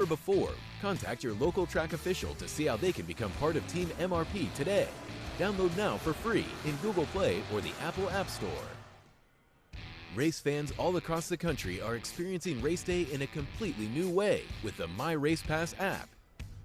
never before. Contact your local track official to see how they can become part of Team MRP today. Download now for free in Google Play or the Apple App Store. Race fans all across the country are experiencing race day in a completely new way with the My Race Pass app.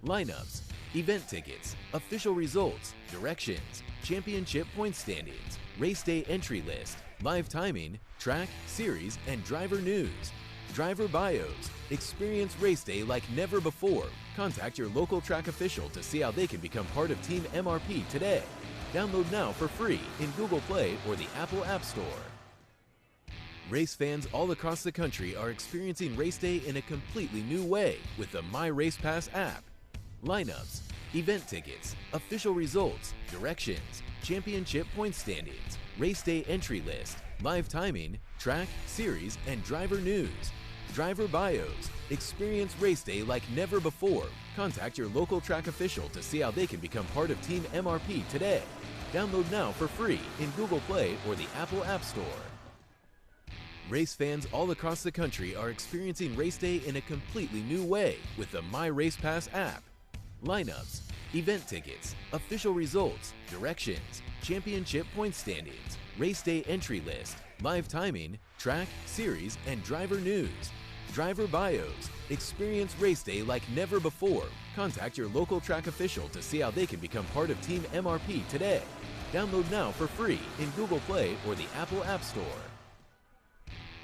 Lineups, event tickets, official results, directions, championship point standings, race day entry list, live timing, track, series, and driver news. Driver bios. Experience race day like never before. Contact your local track official to see how they can become part of Team MRP today. Download now for free in Google Play or the Apple App Store. Race fans all across the country are experiencing race day in a completely new way with the My Race Pass app. Lineups, event tickets, official results, directions, championship point standings, race day entry list, live timing, track, series, and driver news. Driver bios. Experience race day like never before. Contact your local track official to see how they can become part of Team MRP today. Download now for free in Google Play or the Apple App Store. Race fans all across the country are experiencing race day in a completely new way with the My Race Pass app. Lineups, event tickets, official results, directions, championship point standings, race day entry list, live timing, track, series, and driver news. Driver bios. Experience race day like never before. Contact your local track official to see how they can become part of Team MRP today. Download now for free in Google Play or the Apple App Store.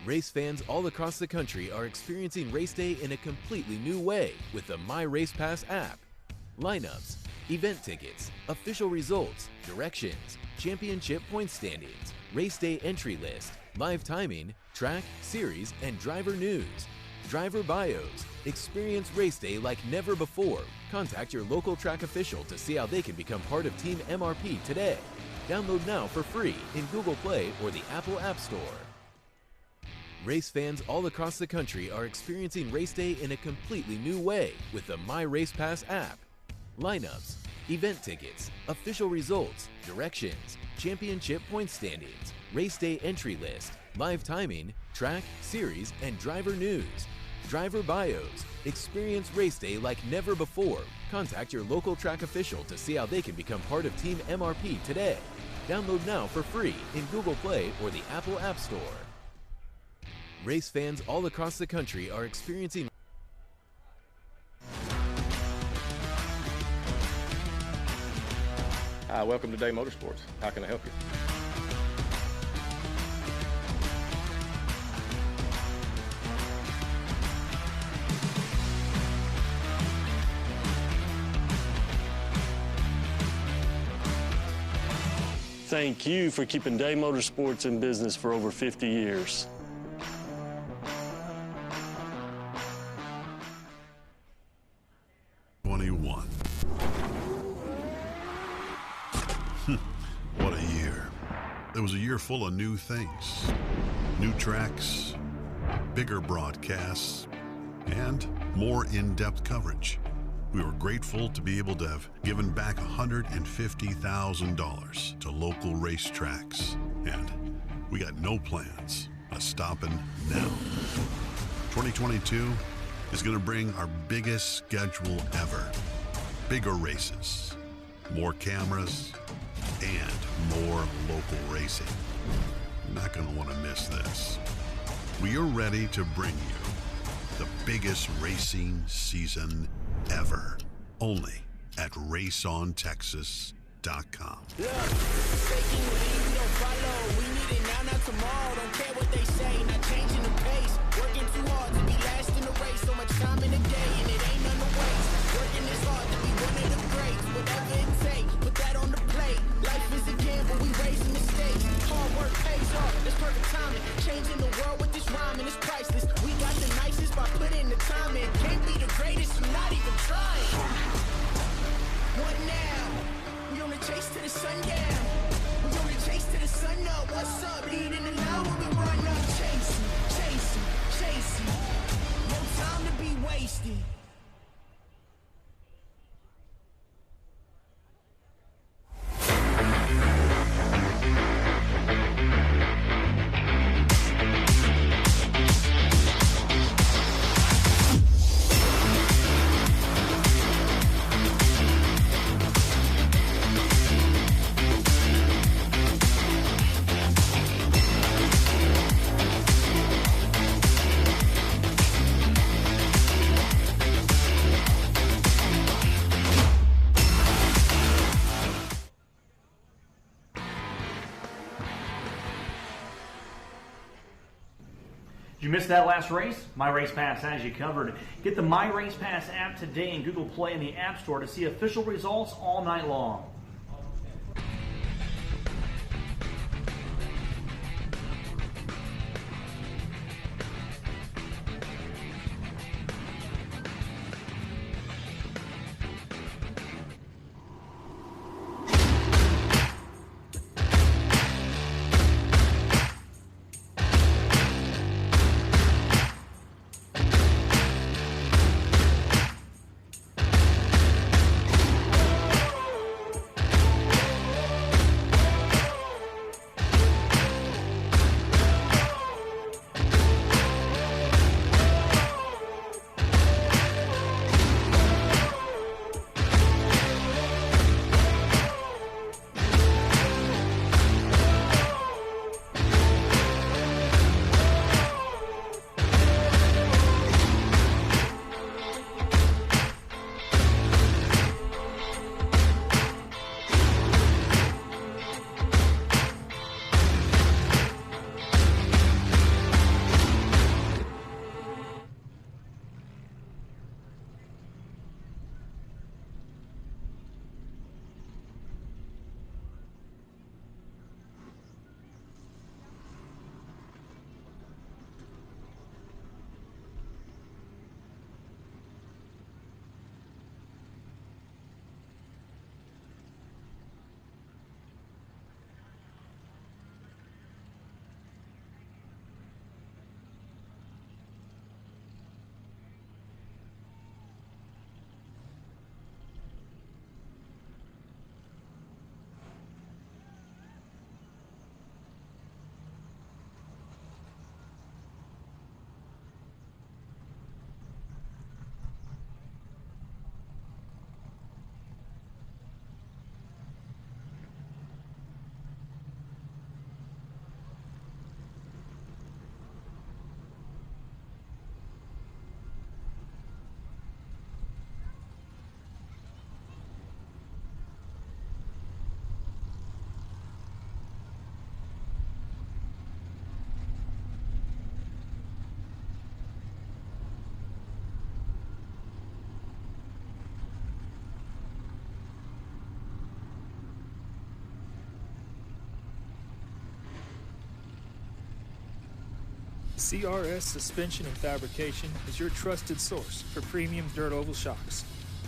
Race fans all across the country are experiencing race day in a completely new way with the My Race Pass app. Lineups, event tickets, official results, directions, championship point standings, race day entry list, live timing, track, series, and driver news. Driver bios. Experience race day like never before. Contact your local track official to see how they can become part of Team MRP today. Download now for free in Google Play or the Apple App Store. Race fans all across the country are experiencing race day in a completely new way with the My Race Pass app. Lineups, event tickets, official results, directions, championship point standings, race day entry list, live timing, track, series, and driver news. Driver bios. Experience race day like never before. Contact your local track official to see how they can become part of Team MRP today. Download now for free in Google Play or the Apple App Store. Race fans all across the country are experiencing. Hi, welcome to Day Motorsports. How can I help you? Thank you for keeping Day Motorsports in business for over 50 years. What a year. It was a year full of new things, new tracks, bigger broadcasts, and more in-depth coverage. We were grateful to be able to have given back $150,000 to local racetracks, and we got no plans of stopping now. 2022 is going to bring our biggest schedule ever. Bigger races, more cameras, and more local racing. You're not going to want to miss this. We are ready to bring you the biggest racing season ever, only at raceontexas.com. Look, taking the lead, we don't follow. We need it now, not tomorrow. Don't care what they say, not changing the pace. Working too hard to be last in the race. So much time in the day, and it ain't none to waste. Working this hard to be one of the greats. Whatever it takes, put that on the plate. Life is a gamble, we raising the stakes. Hard work pays off, that's perfect timing. Changing the world with this rhyming, it's priceless. We got the nicest by putting the time in. Can't be the greatest, I'm not even trying. What now? We on the chase to the sundown. We on the chase to the sun up. What's up? Leading the line when we run up. Chasing, chasing, chasing. No time to be wasting. you missed that last race? My Race Pass has you covered. Get the My Race Pass app today in Google Play and the App Store to see official results all night long. CRS Suspension and Fabrication is your trusted source for premium dirt oval shocks.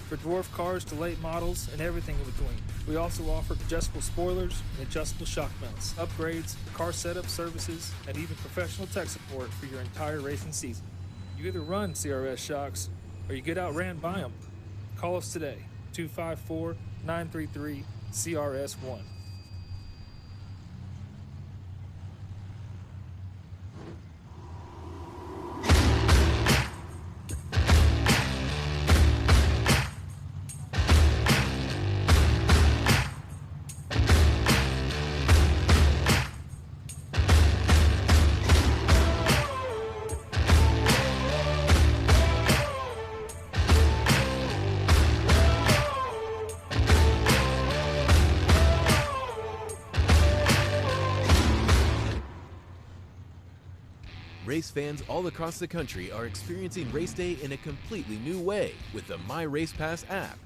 For dwarf cars to late models and everything in between. We also offer adjustable spoilers and adjustable shock mounts, upgrades, car setup services, and even professional tech support for your entire racing season. You either run CRS shocks or you get outran by them. Call us today, 254-933-CRS1. Race fans all across the country are experiencing race day in a completely new way with the My Race Pass app.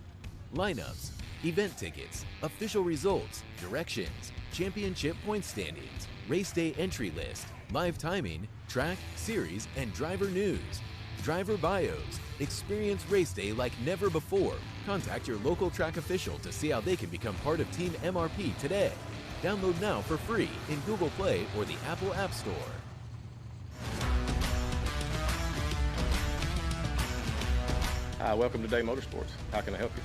Lineups, event tickets, official results, directions, championship point standings, race day entry list, live timing, track, series, and driver news. Driver bios. Experience race day like never before. Contact your local track official to see how they can become part of Team MRP today. Download now for free in Google Play or the Apple App Store. Hi, welcome to Day Motorsports. How can I help you?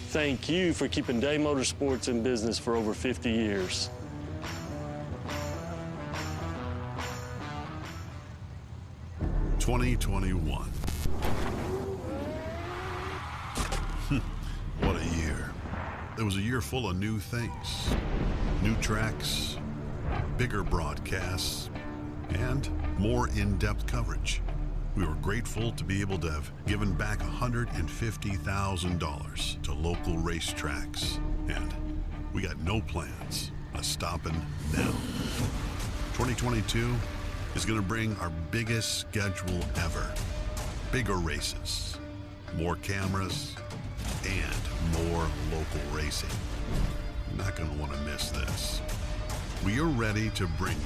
Thank you for keeping Day Motorsports in business for over 50 years. (2021). What a year. It was a year full of new things, new tracks, bigger broadcasts, and more in-depth coverage. We were grateful to be able to have given back $150,000 to local racetracks, and we got no plans of stopping now. 2022 is going to bring our biggest schedule ever. Bigger races, more cameras, and more local racing. You're not going to want to miss this. We are ready to bring you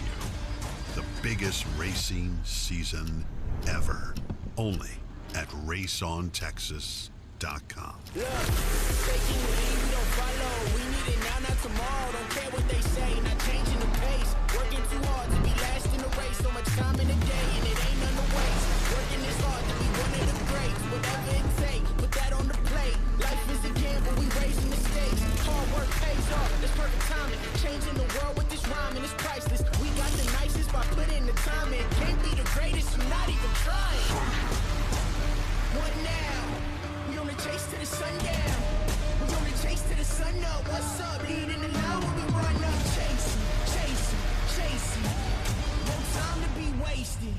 the biggest racing season ever, only at raceontexas.com. Look, taking the lead, we don't follow. We need it now, not tomorrow. Don't care what they say, not changing the pace. Working too hard to be last in the race. So much time in the day, and it ain't none to waste. Working this hard to be one of the greats. Whatever it takes, put that on the plate. Life is a gamble, we raising the stakes. Hard work pays off, that's perfect timing. Changing the world with this rhyming is priceless. We got the nicest by putting the time in. Can't be the greatest, I'm not even trying. What now? We on the chase to the sundown. We on the chase to the sun up. What's up? Leading the line when we run up. Chasing, chasing, chasing. No time to be wasted.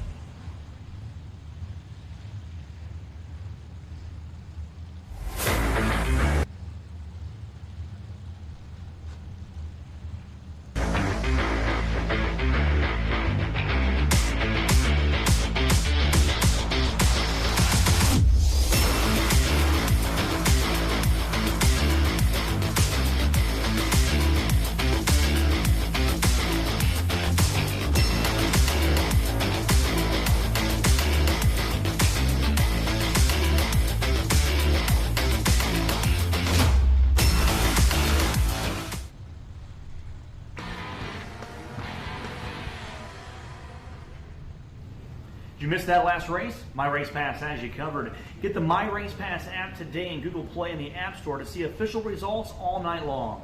Did you miss that last race? My Race Pass has you covered. Get the My Race Pass app today in Google Play and the App Store to see official results all night long.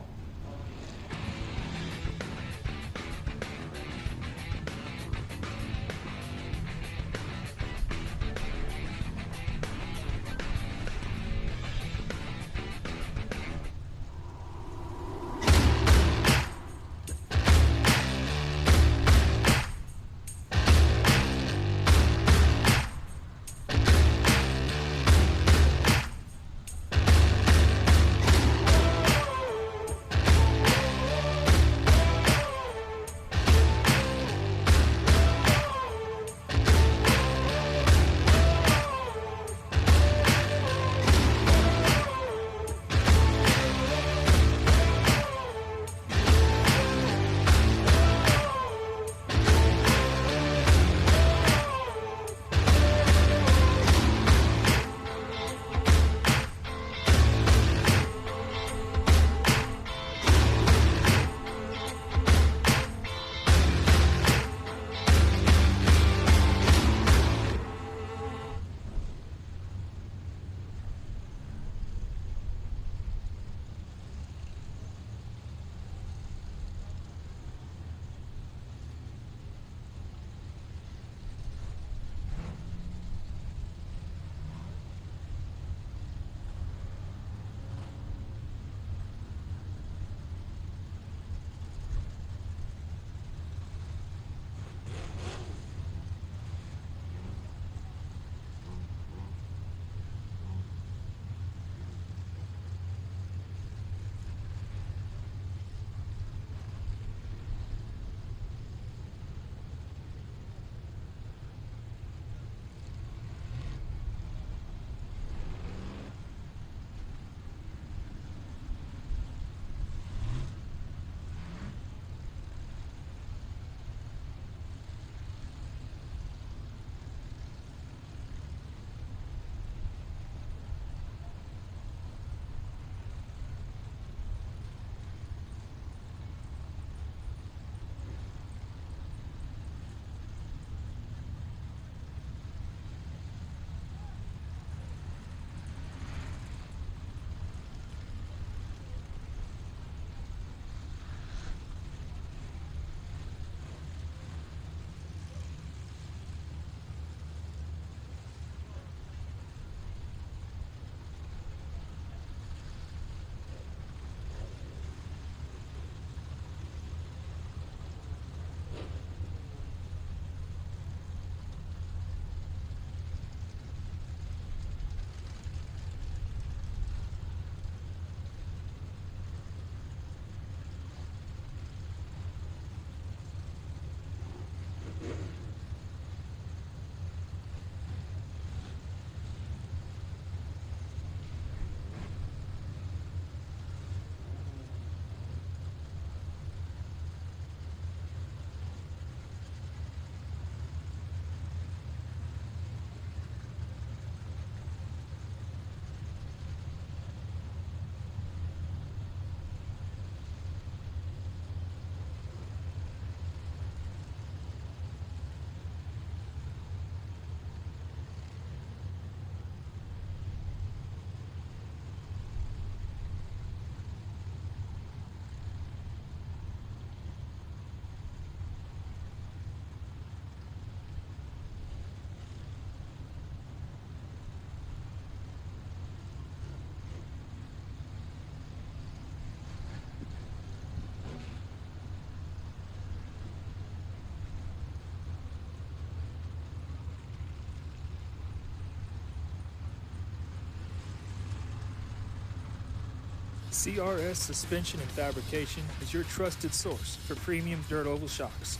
CRS Suspension and Fabrication is your trusted source for premium dirt oval shocks.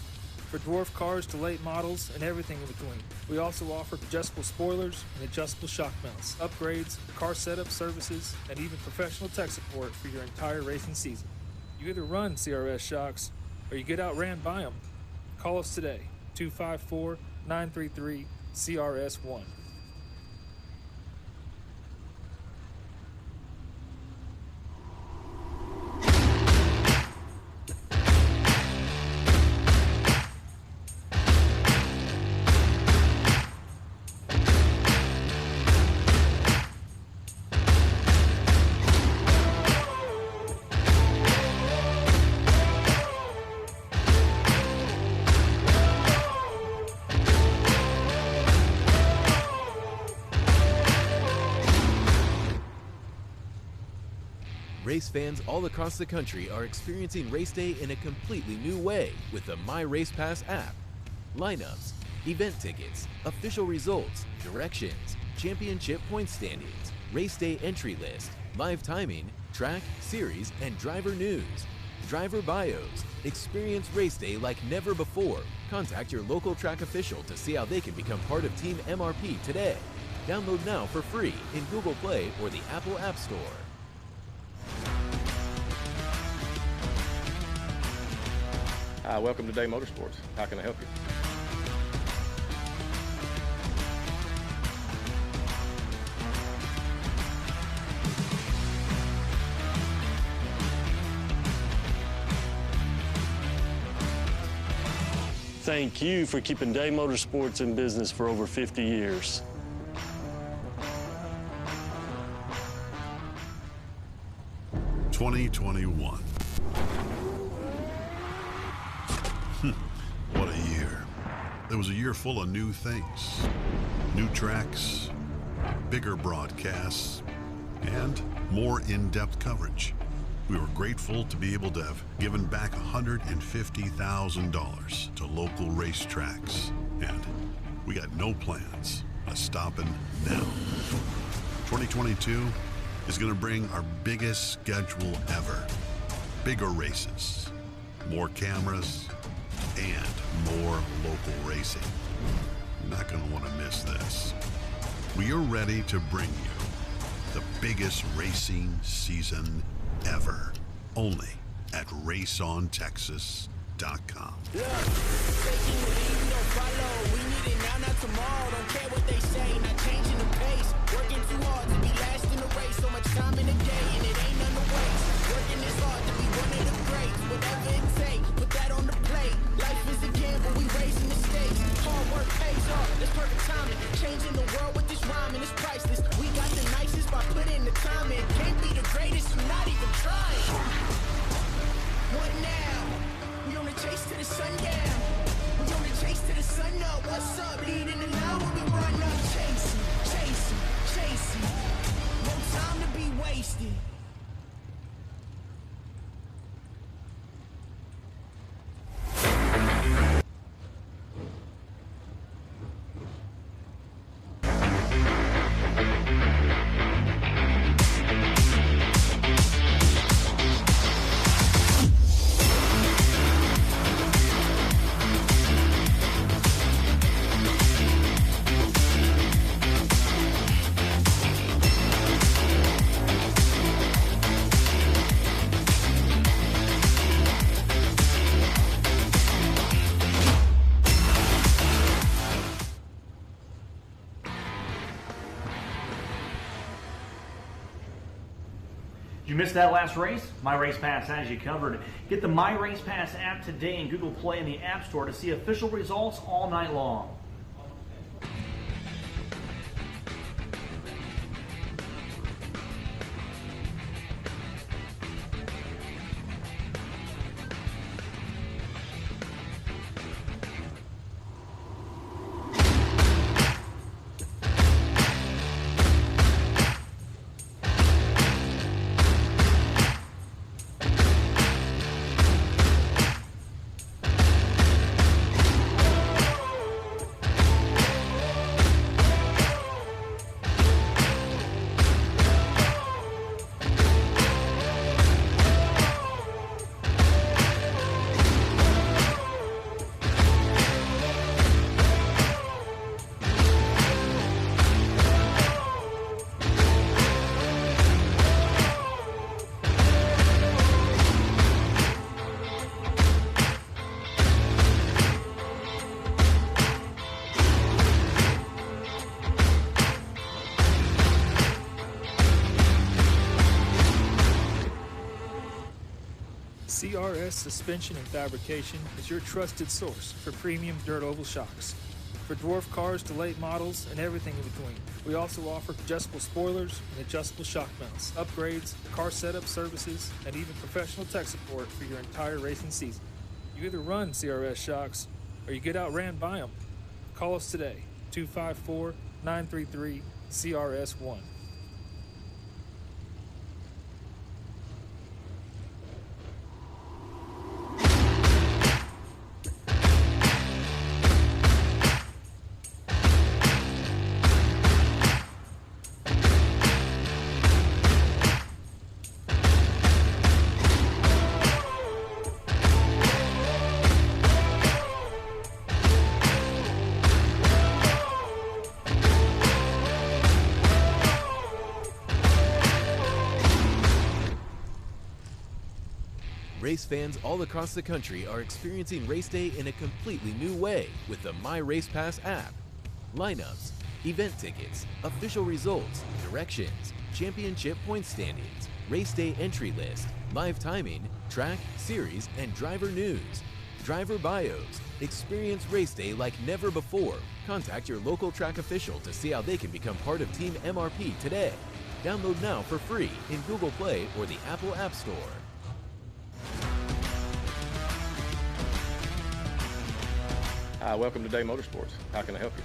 For dwarf cars to late models and everything in between. We also offer adjustable spoilers and adjustable shock mounts, upgrades, car setup services, and even professional tech support for your entire racing season. You either run CRS shocks or you get outran by them. Call us today, 254-933-CRS1. Race fans all across the country are experiencing race day in a completely new way with the My Race Pass app. Lineups, event tickets, official results, directions, championship point standings, race day entry list, live timing, track, series, and driver news. Driver bios. Experience race day like never before. Contact your local track official to see how they can become part of Team MRP today. Download now for free in Google Play or the Apple App Store. Welcome to Day Motorsports. How can I help you? Thank you for keeping Day Motorsports in business for over 50 years. "2021. What a year. It was a year full of new things. New tracks, bigger broadcasts, and more in-depth coverage. We were grateful to be able to have given back $150,000 to local racetracks. And we got no plans of stopping now. 2022 is going to bring our biggest schedule ever. Bigger races, more cameras, and more local racing. You're not going to want to miss this. We are ready to bring you the biggest racing season ever, only at raceontexas.com. Look, taking the lead, we don't follow. We need it now, not tomorrow. Don't care what they say, not changing the pace. Working too hard to be last in the race. So much time in the day, and it ain't none to waste. Working this hard to be one of the greats. Whatever it takes, put that on the plate. Life is a gamble, we raising the stakes. Hard work pays off, that's perfect timing. Changing the world with this rhyming, it's priceless. We got the nicest by putting the time in. Can't be the greatest, you're not even trying. What now? We on the chase to the sundown. We on the chase to the sun up. What's up? Leading the line when we run up. Chasing, chasing, chasing. No time to be wasted. You missed that last race? My Race Pass has you covered. Get the My Race Pass app today in Google Play and the App Store to see official results all night long. CRS Suspension and Fabrication is your trusted source for premium dirt oval shocks. For dwarf cars to late models and everything in between. We also offer adjustable spoilers and adjustable shock mounts, upgrades, car setup services, and even professional tech support for your entire racing season. You either run CRS shocks or you get outran by them. Call us today, 254-933-CRS1. Race fans all across the country are experiencing race day in a completely new way with the My Race Pass app. Lineups, event tickets, official results, directions, championship point standings, race day entry list, live timing, track, series, and driver news. Driver bios. Experience race day like never before. Contact your local track official to see how they can become part of Team MRP today. Download now for free in Google Play or the Apple App Store. Hi, welcome to Day Motorsports. How can I help you?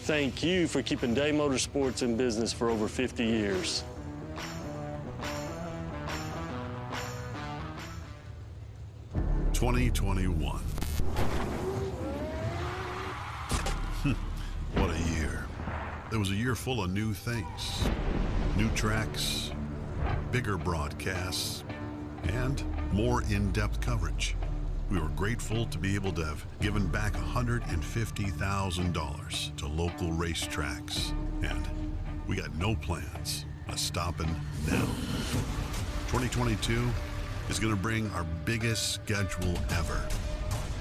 Thank you for keeping Day Motorsports in business for over 50 years. "2021. What a year. It was a year full of new things, new tracks, bigger broadcasts, and more in-depth coverage. We were grateful to be able to have given back $150,000 to local racetracks, and we got no plans of stopping now. 2022 is going to bring our biggest schedule ever.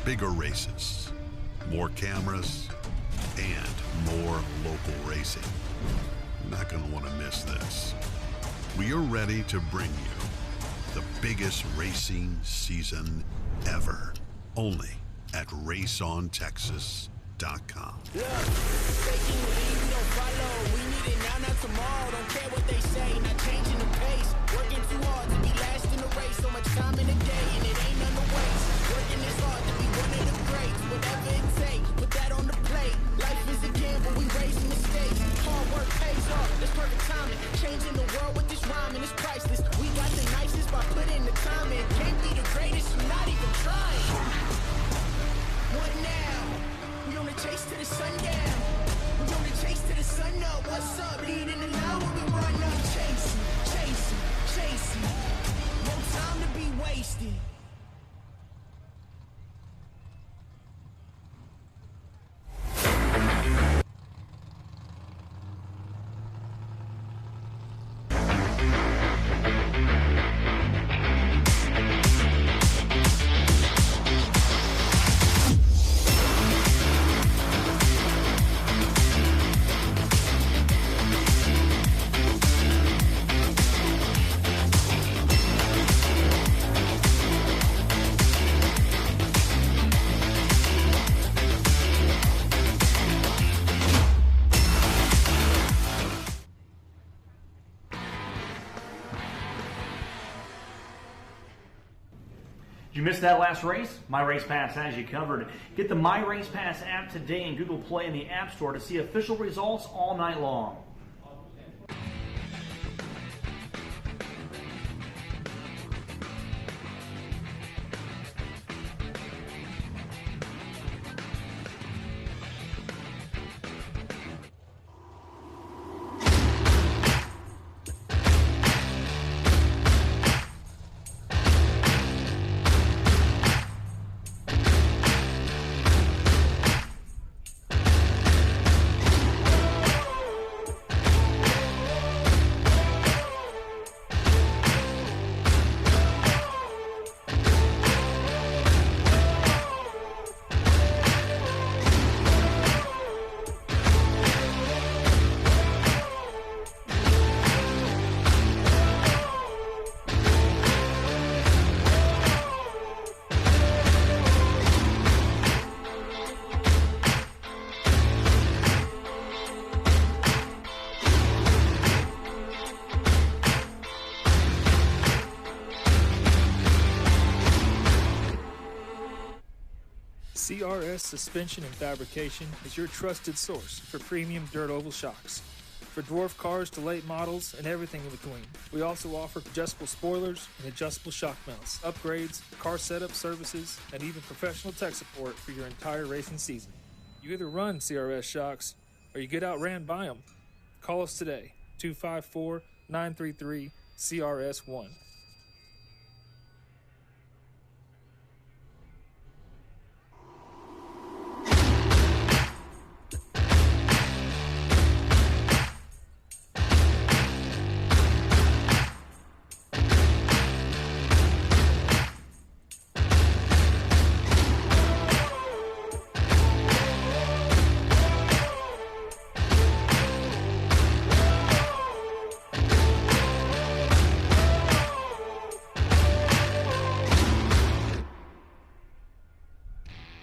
Bigger races, more cameras, and more local racing. You're not going to want to miss this. We are ready to bring you the biggest racing season ever, only at raceontexas.com. Look, faking the lead, we don't follow. We need it now, not tomorrow. Don't care what they say, not changing the pace. Working too hard to be last in the race. So much time in the day, and it ain't none to waste. Working this hard to be one of the greats. Whatever it takes, put that on the plate. Life is a gamble, we raising the stakes. Hard work pays off, that's perfect timing. Changing the world with this rhyming is priceless. We got the nicest by putting the time in. Can't be the greatest, you're not even trying. What now? We on the chase to the sundown. We on the chase to the sun up. What's up? Leading the line when we run up. Chasing, chasing, chasing. No time to be wasted. Did you miss that last race? My Race Pass has you covered. Get the My Race Pass app today in Google Play and the App Store to see official results all night long. CRS Suspension and Fabrication is your trusted source for premium dirt oval shocks. For dwarf cars to late models and everything in between. We also offer adjustable spoilers and adjustable shock mounts, upgrades, car setup services, and even professional tech support for your entire racing season. You either run CRS shocks or you get outran by them. Call us today, 254-933-CRS1.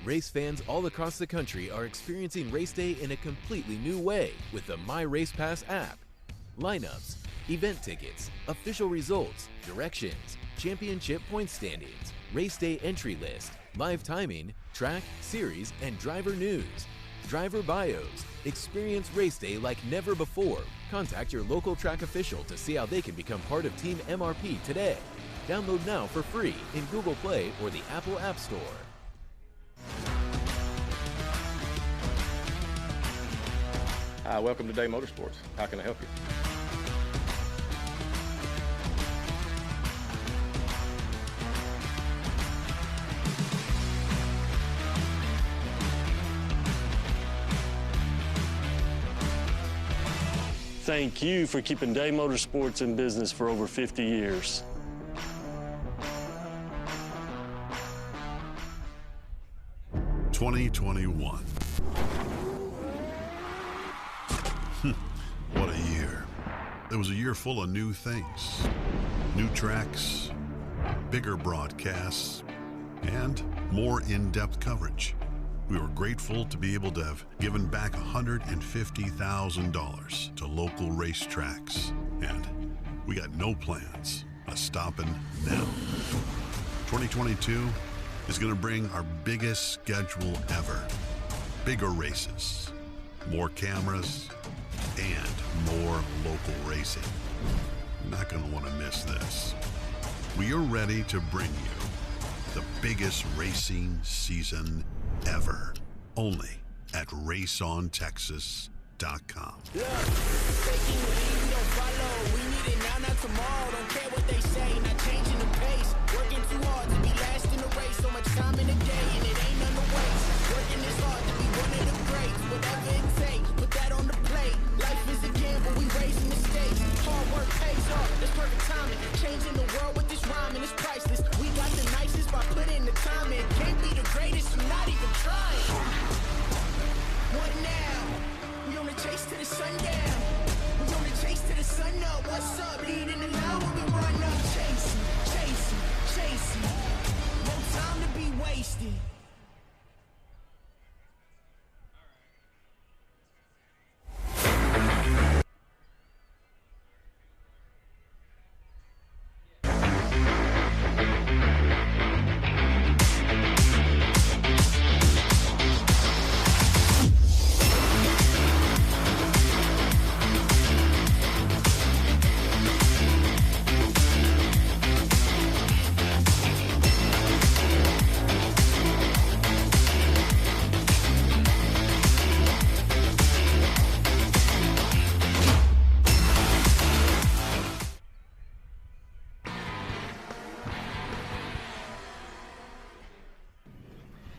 Race fans all across the country are experiencing race day in a completely new way with the My Race Pass app. Lineups, event tickets, official results, directions, championship point standings, race day entry list, live timing, track, series, and driver news. Driver bios. Experience race day like never before. Contact your local track official to see how they can become part of Team MRP today. Download now for free in Google Play or the Apple App Store. Hi, welcome to Day Motorsports. How can I help you? Thank you for keeping Day Motorsports in business for over 50 years. (2021). What a year. It was a year full of new things, new tracks, bigger broadcasts, and more in-depth coverage. We were grateful to be able to have given back $150,000 to local racetracks, and we got no plans of stopping now. 2022 is going to bring our biggest schedule ever. Bigger races, more cameras, and more local racing. You're not going to want to miss this. We are ready to bring you the biggest racing season ever, only at raceontexas.com. Look, taking the lead, we don't follow. We need it now, not tomorrow. Don't care what they say, not changing the pace. Working too hard to be last in the race. So much time in the day, and it ain't none to waste. Working this hard to be one of the greats. Whatever it takes, put that on the plate. Life is a gamble, we raising the stakes. Hard work pays off, that's perfect timing. Changing the world with this rhyming is priceless. We got the nicest by putting the time in. Can't be the greatest, I'm not even trying. What now? We on the chase to the sundown. We on the chase to the sun up. What's up? Leading the line when we run up. Chasing, chasing, chasing. No time to be wasted.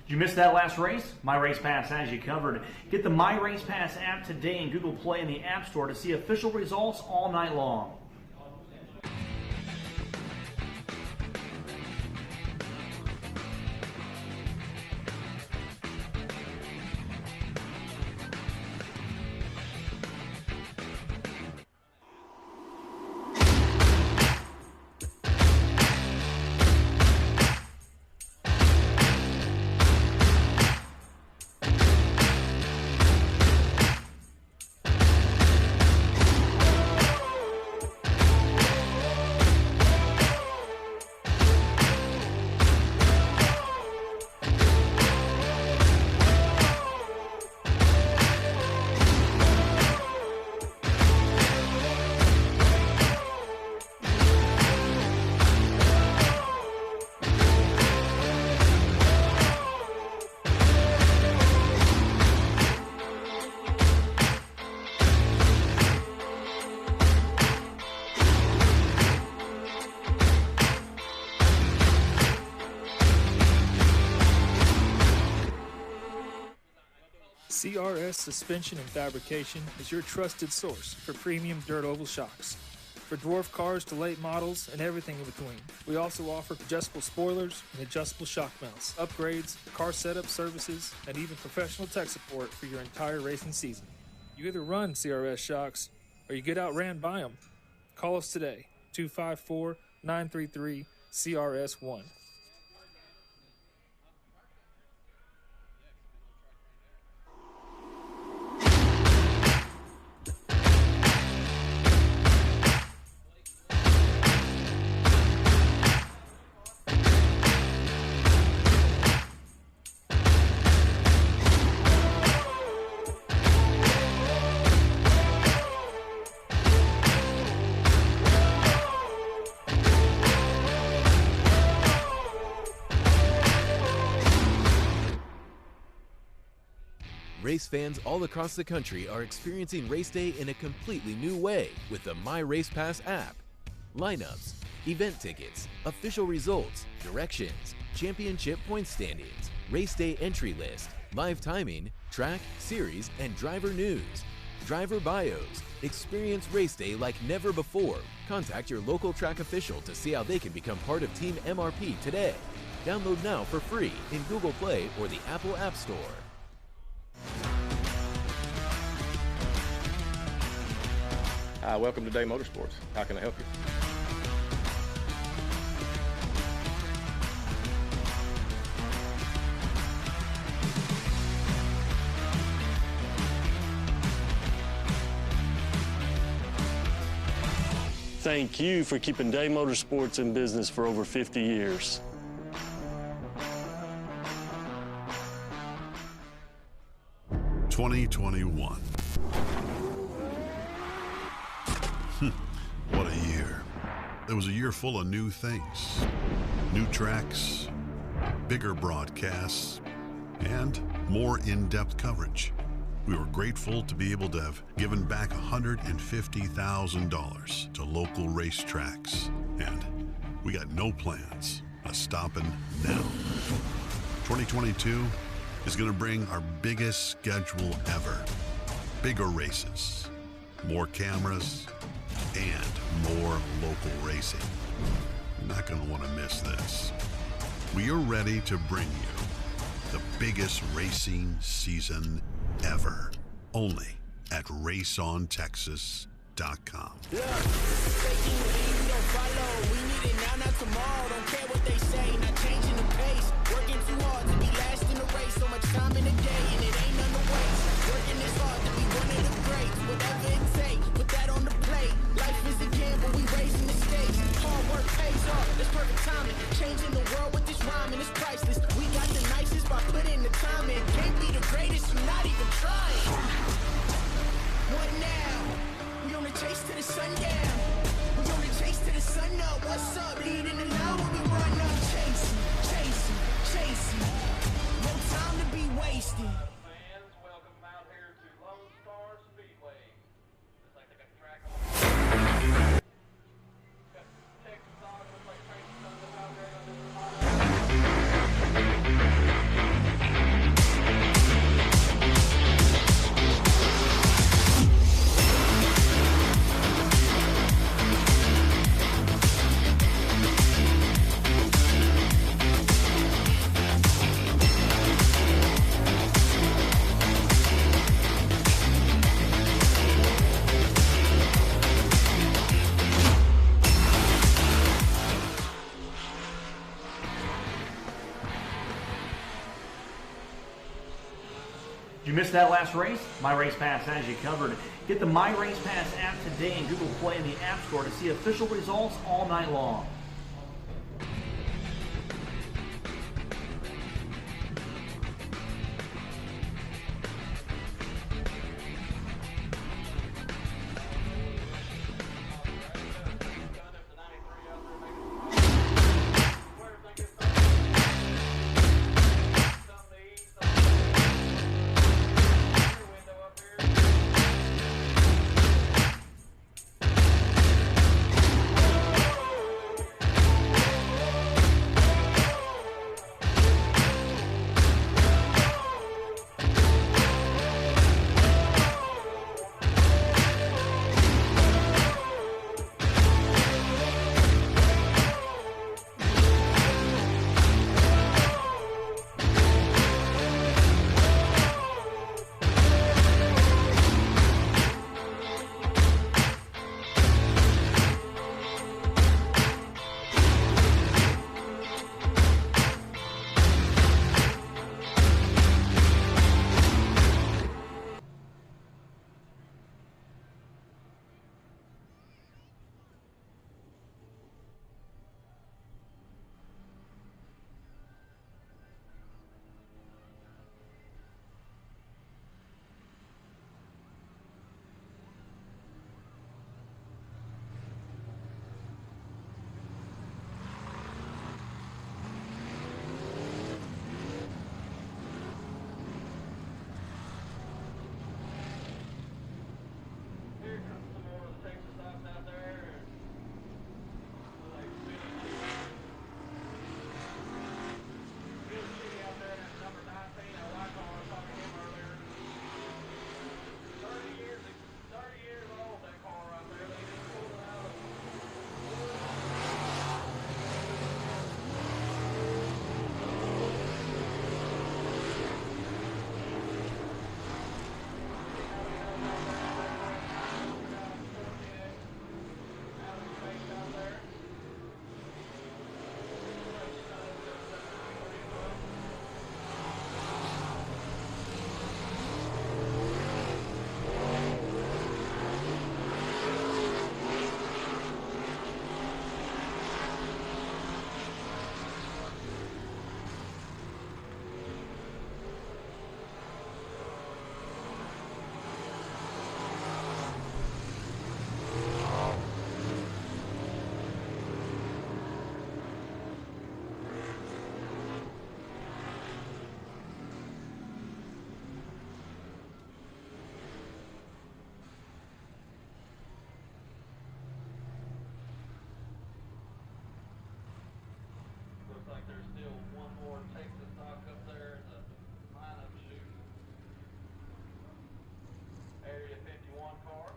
Did you miss that last race? My Race Pass has you covered. Get the My Race Pass app today in Google Play and the App Store to see official results all night long. CRS Suspension and Fabrication is your trusted source for premium dirt oval shocks. For dwarf cars to late models and everything in between. We also offer adjustable spoilers and adjustable shock mounts, upgrades, car setup services, and even professional tech support for your entire racing season. You either run CRS shocks or you get outran by them. Call us today, 254-933-CRS1. Race fans all across the country are experiencing race day in a completely new way with the My Race Pass app. Lineups, event tickets, official results, directions, championship point standings, race day entry list, live timing, track, series, and driver news. Driver bios. Experience race day like never before. Contact your local track official to see how they can become part of Team MRP today. Download now for free in Google Play or the Apple App Store. Hi, welcome to Day Motorsports. How can I help you? Thank you for keeping Day Motorsports in business for over 50 years. "2021. What a year. It was a year full of new things, new tracks, bigger broadcasts, and more in-depth coverage. We were grateful to be able to have given back $150,000 to local racetracks, and we got no plans of stopping now. 2022 is going to bring our biggest schedule ever. Bigger races, more cameras, and more local racing. You're not going to want to miss this. We are ready to bring you the biggest racing season ever, only at raceontexas.com. Look, faking the lead, we don't follow. We need it now, not tomorrow. Don't care what they say, not changing the pace. Working too hard to be last in the race. So much time in the day, and it ain't none to waste. Working this hard to be one of the greats. Whatever it takes, put that on the plate. Life is a gamble, we raising the stakes. Hard work pays off, that's perfect timing. Changing the world with this rhyming, it's priceless. We got the nicest by putting the time in. Can't be the greatest, you're not even trying. What now? We on the chase to the sundown. We on the chase to the sun up. What's up? Leading the line when we run up. Chasing, chasing, chasing. No time to be wasted. Fans, welcome out here to Lonestar Speedway. Looks like they got the track on. Got Texas on it. Looks like Tracy's on the out there on this spot. You missed that last race? My Race Pass has you covered. Get the My Race Pass app today in Google Play and the App Store to see official results all night long. like there's still one more Texas stock up there in the lineup chute. Area 51 car.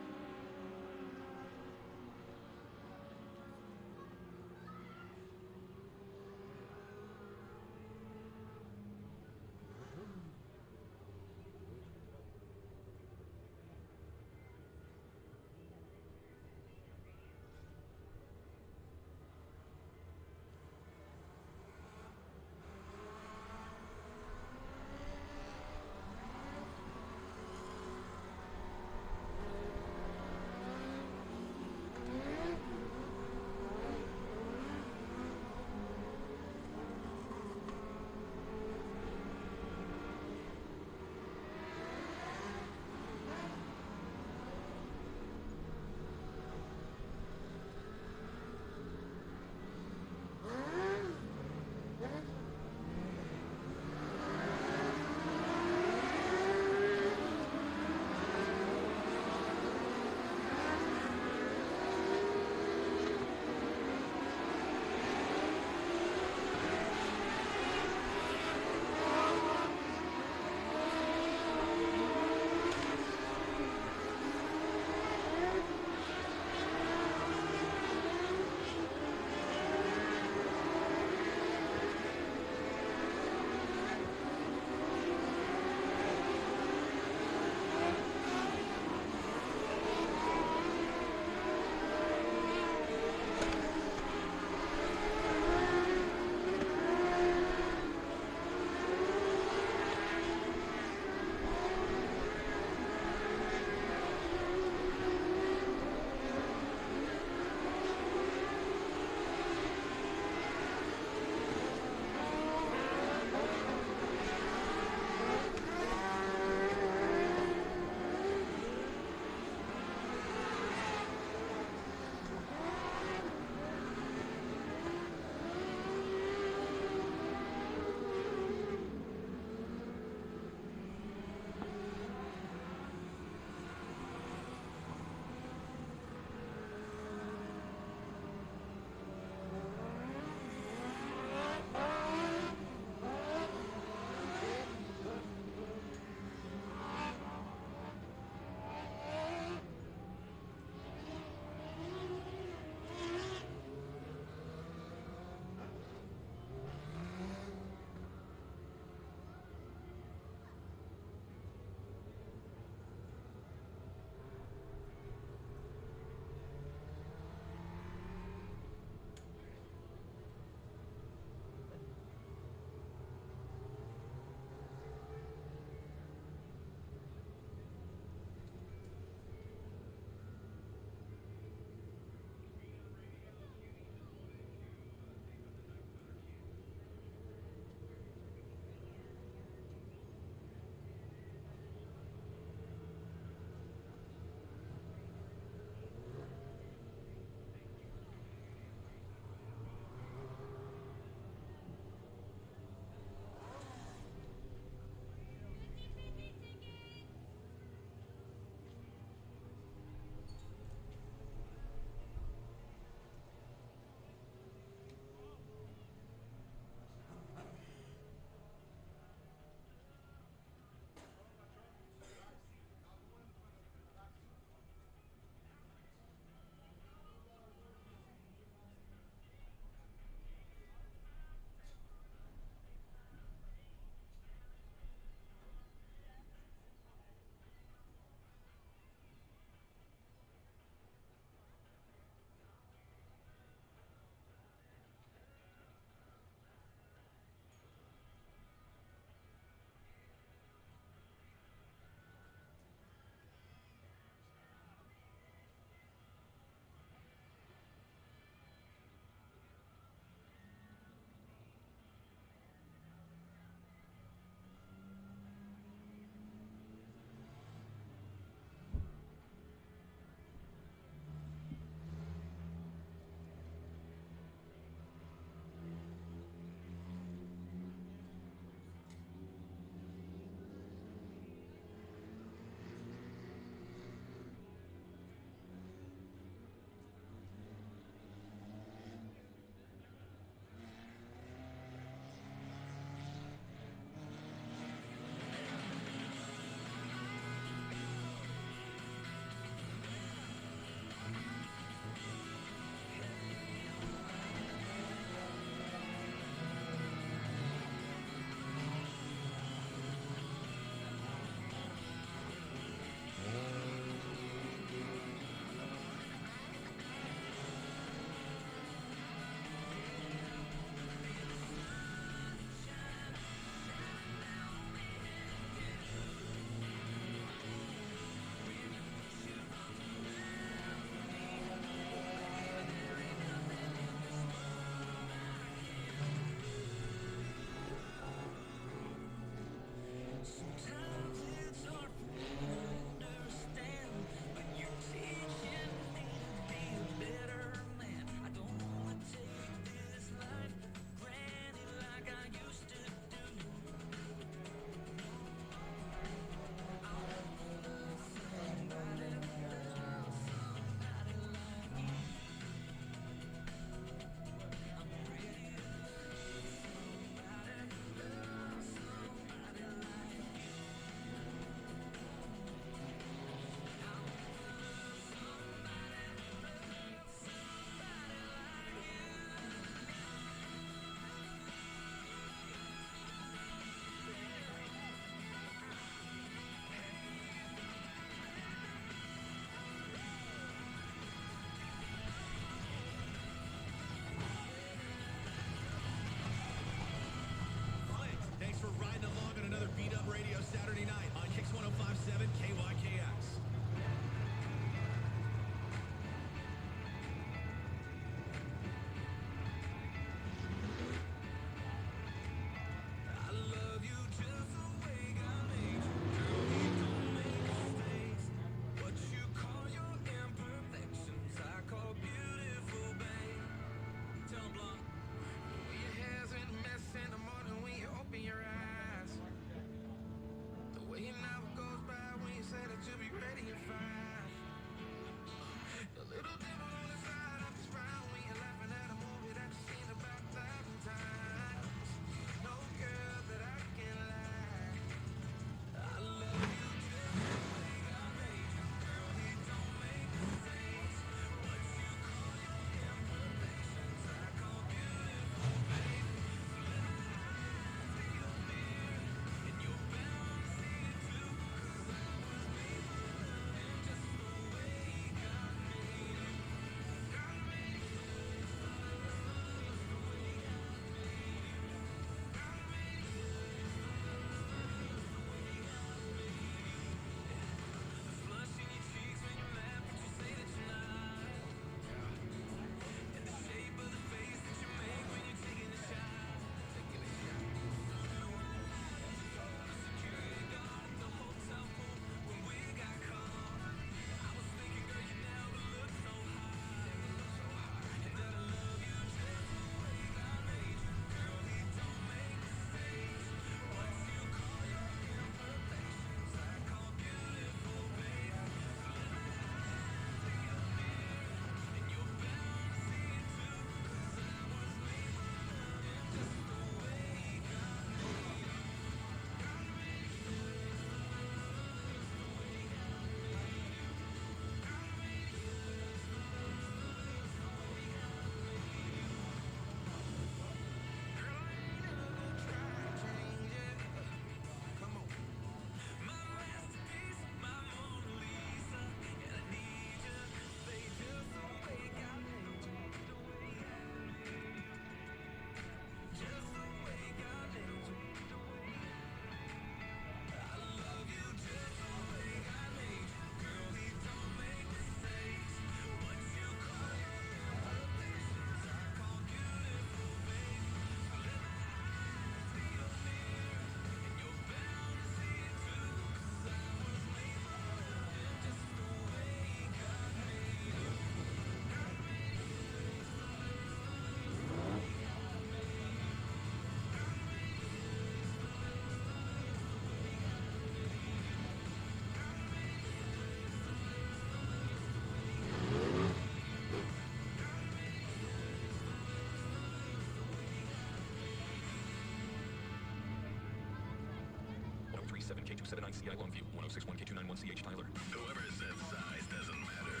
106.7K279CI Longview, 106.1K291CH Tyler. Whoever said size doesn't matter.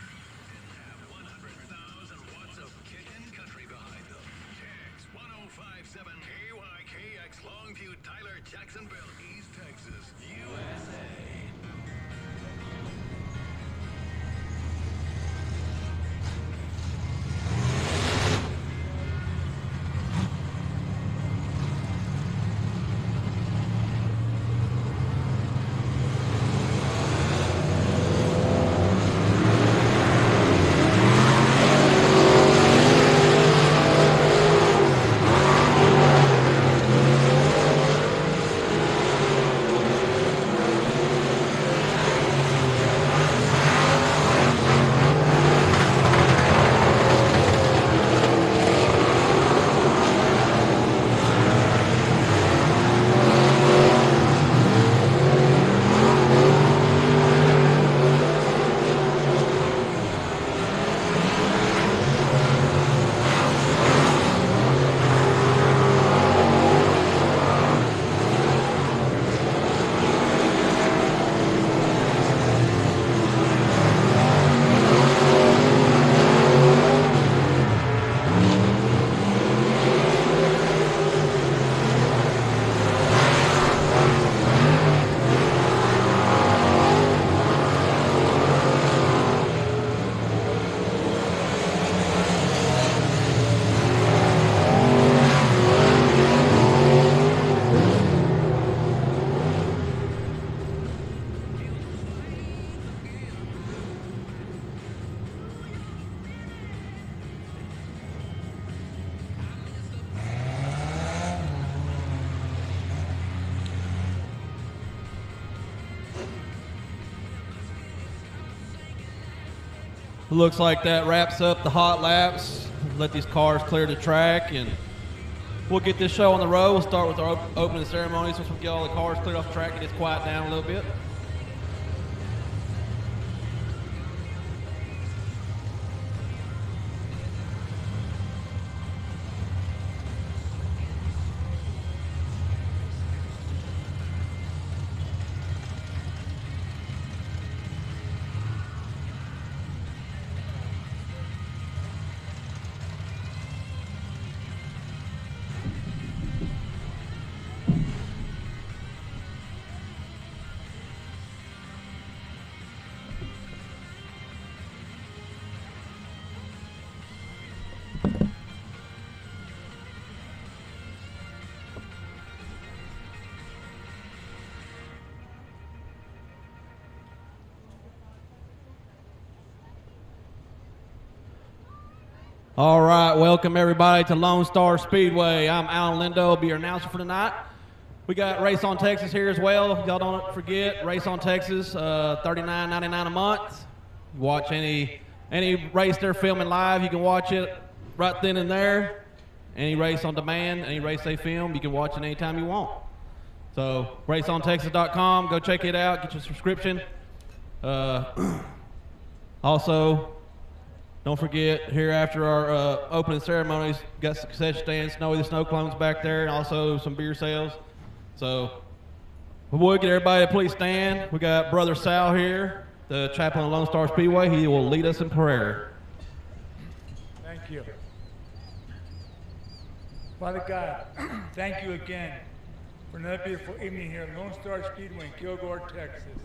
Have 100,000 watts of kickin' country behind them. Text 1057 KYKX Longview, Tyler, Jacksonville, East Texas, USA. Looks like that wraps up the hot laps. Let these cars clear the track, and we'll get this show on the road. We'll start with our opening ceremonies. Once we get all the cars cleared off the track, it gets quiet down a little bit. All right, welcome everybody to Lonestar Speedway. I'm Alan Lindo, I'll be your announcer for tonight. We got Race on Texas here as well. Y'all don't forget, Race on Texas, $39.99 a month. Watch any race they're filming live, you can watch it right then and there. Any race on demand, any race they film, you can watch it anytime you want. So, raceontexas.com, go check it out, get your subscription. Also, don't forget, here after our opening ceremonies, got some concession stands, Snowy the Snow Clones back there, and also some beer sales. So, we'll get everybody to please stand. We got Brother Sal here, the chaplain of Lone Star Speedway. He will lead us in prayer. Thank you. Father God, thank you again for another beautiful evening here at Lone Star Speedway in Kilgore, Texas.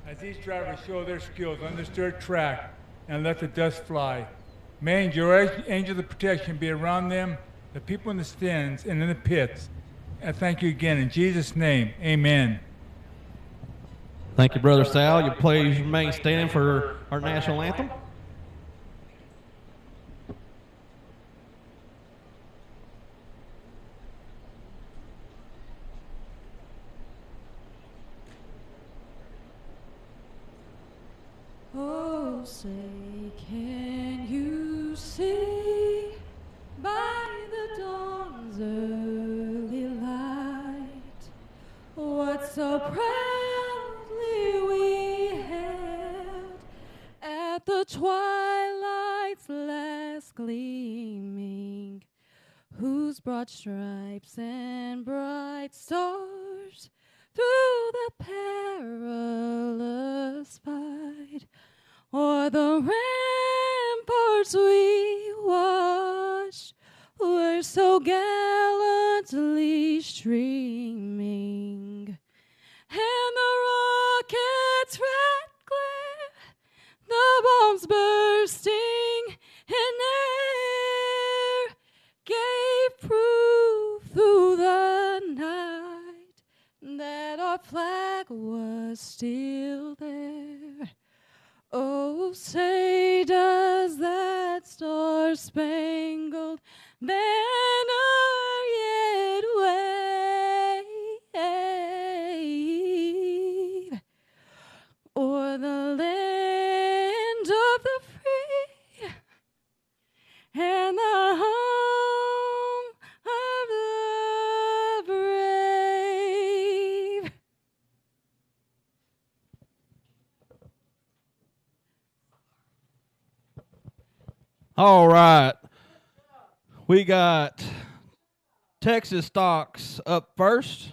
As these drivers show their skills on this dirt track and let the dust fly. May your angel of protection be around them, the people in the stands and in the pits. And thank you again in Jesus' name, amen. Thank you, Brother Sal. You please remain standing for our national anthem. Oh, say, can you see by the dawn's early light what so proudly we hailed at the twilight's last gleaming, whose broad stripes and bright stars through the perilous fight, o'er the ramparts we watched were so gallantly streaming, and the rockets' red glare, the bombs bursting in air, gave proof through the night that our flag was still there. Oh, say does that star-spangled banner yet wave o'er the land of the free and the home of the brave? All right. We got Texas Stocks up first.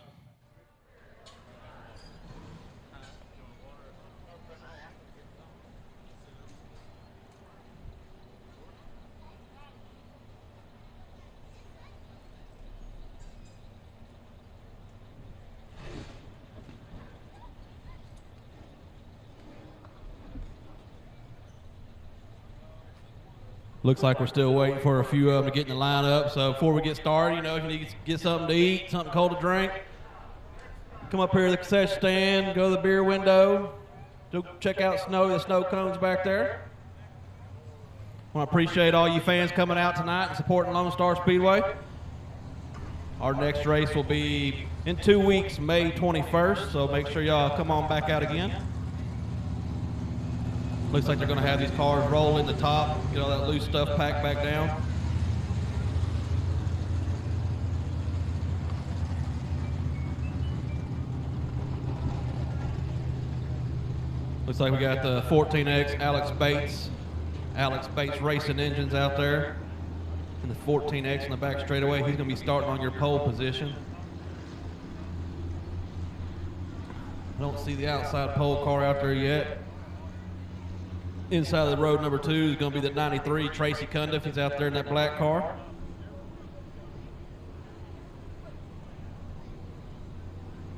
Looks like we're still waiting for a few of them to get in the lineup. So before we get started, you know, if you need to get something to eat, something cold to drink, come up here to the concession stand, go to the beer window, go check out the snow cones back there. I want to appreciate all you fans coming out tonight and supporting Lonestar Speedway. Our next race will be in 2 weeks, May 21st, so make sure y'all come on back out again. Looks like they're going to have these cars roll in the top, get all that loose stuff packed back down. Looks like we got the 14X Alex Bates Racing engines out there. And the 14X in the back straightaway. He's going to be starting on your pole position. I don't see the outside pole car out there yet. Inside of the road number 2 is going to be the 93 Tracy Cundiff. He's out there in that black car.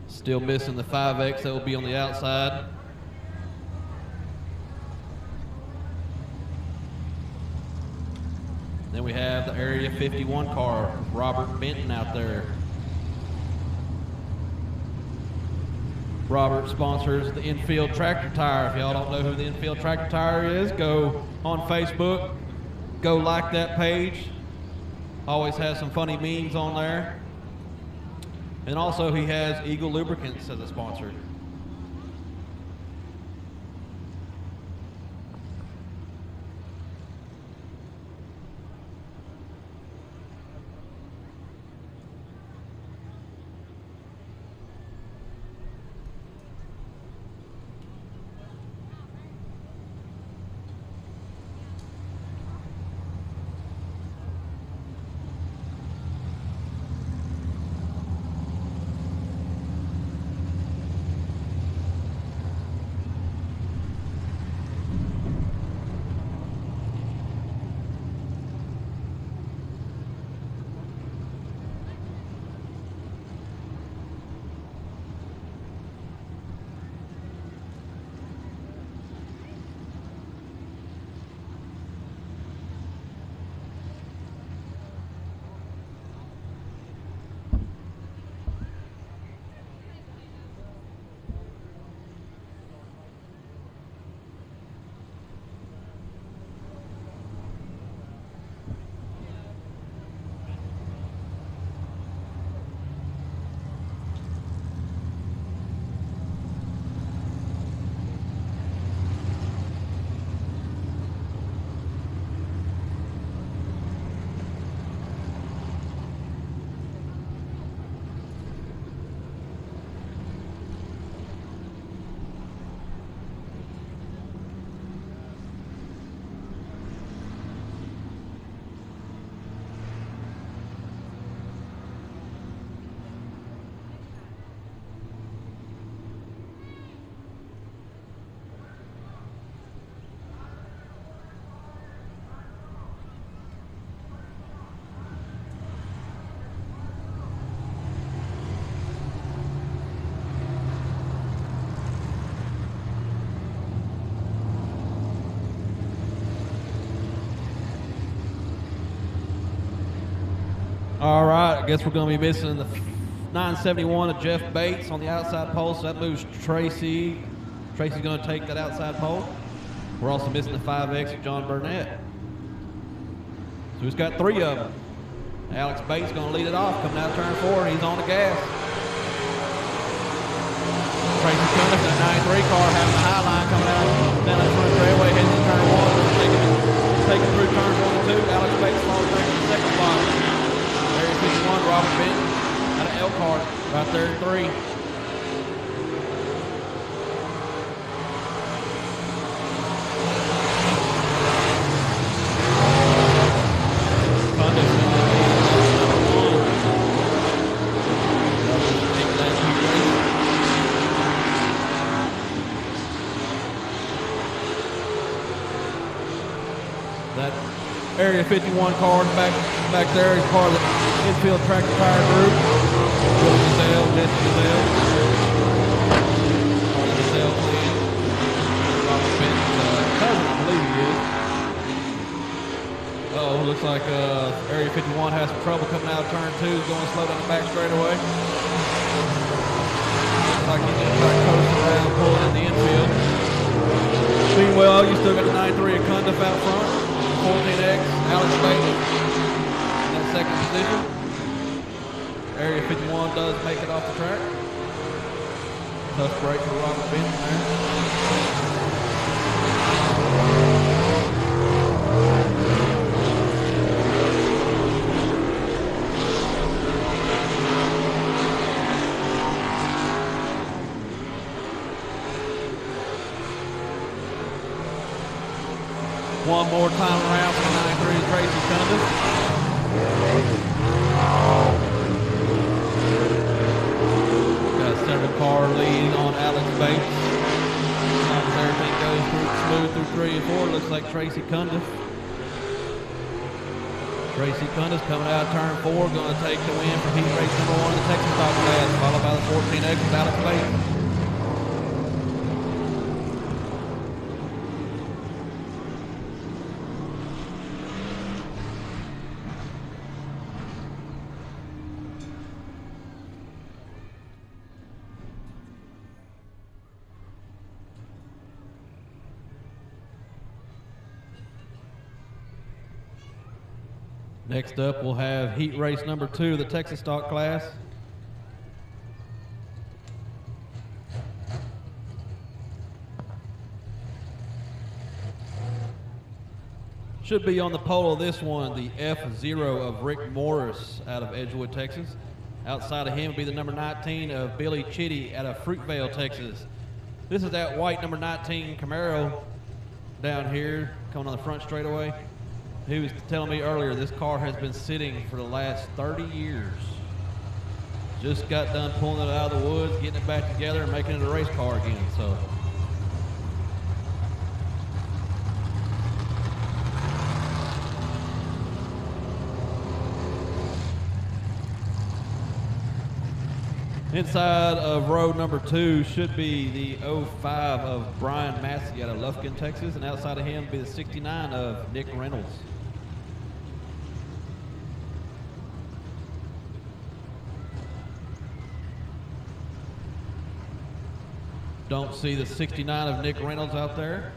Still missing the 5X that will be on the outside. Then we have the Area 51 car, Robert Benton out there. Robert sponsors the Infield Tractor Tire. If y'all don't know who the Infield Tractor Tire is, go on Facebook, go like that page. Always has some funny memes on there. And also he has Eagle Lubricants as a sponsor. I guess we're going to be missing the 971 of Jeff Bates on the outside pole, so that moves Tracy. Tracy's going to take that outside pole. We're also missing the 5X of John Burnett. So he's got 3 of them. Alex Bates going to lead it off, coming out turn 4, and he's on the gas. Tracy Cundiff, that 93 car, having the high line coming out down that front straightaway, heading to turn 1, taking through turns 1 and 2. Alex Bates falls back in the second spot. Area 51, Robert Benton out of Elkhart, right there in 3. Area 51 car back there is part of the infield tractor tire group. Bill Gazelle, Jesse Gazelle. Part of the Gazelle clan. Robert Benton's cousin, I believe he is. Oh, looks like Area 51 has some trouble coming out of turn 2. He's going slow down the back straightaway. Looks like he's going to try to coast around, pulling in the infield. Meanwhile, you still got the 93 of Cundiff out front. 14X, Alex Bates in that second position. Area 51 does make it off the track. Tough break for Robert Benton there. One more time around for the 93 Tracy Cundiff. Got a 7-car lead on Alex Bates. As long as everything goes smooth through 3 and 4, looks like Tracy Cundiff. Tracy Cundiff coming out of turn 4, going to take the win for heat race number 1 in the Texas Stock class, followed by the 14X with Alex Bates. Next up, we'll have heat race number 2 of the Texas Stock class. Should be on the pole of this one, the F0 of Rick Morris out of Edgewood, Texas. Outside of him will be the number 19 of Billy Chitty out of Fruitvale, Texas. This is that white number 19 Camaro down here, coming on the front straightaway. He was telling me earlier this car has been sitting for the last 30 years. Just got done pulling it out of the woods, getting it back together, and making it a race car again. So. Inside of row number 2 should be the 05 of Brian Massey out of Lufkin, Texas, and outside of him will be the 69 of Nick Reynolds. Don't see the 69 of Nick Reynolds out there.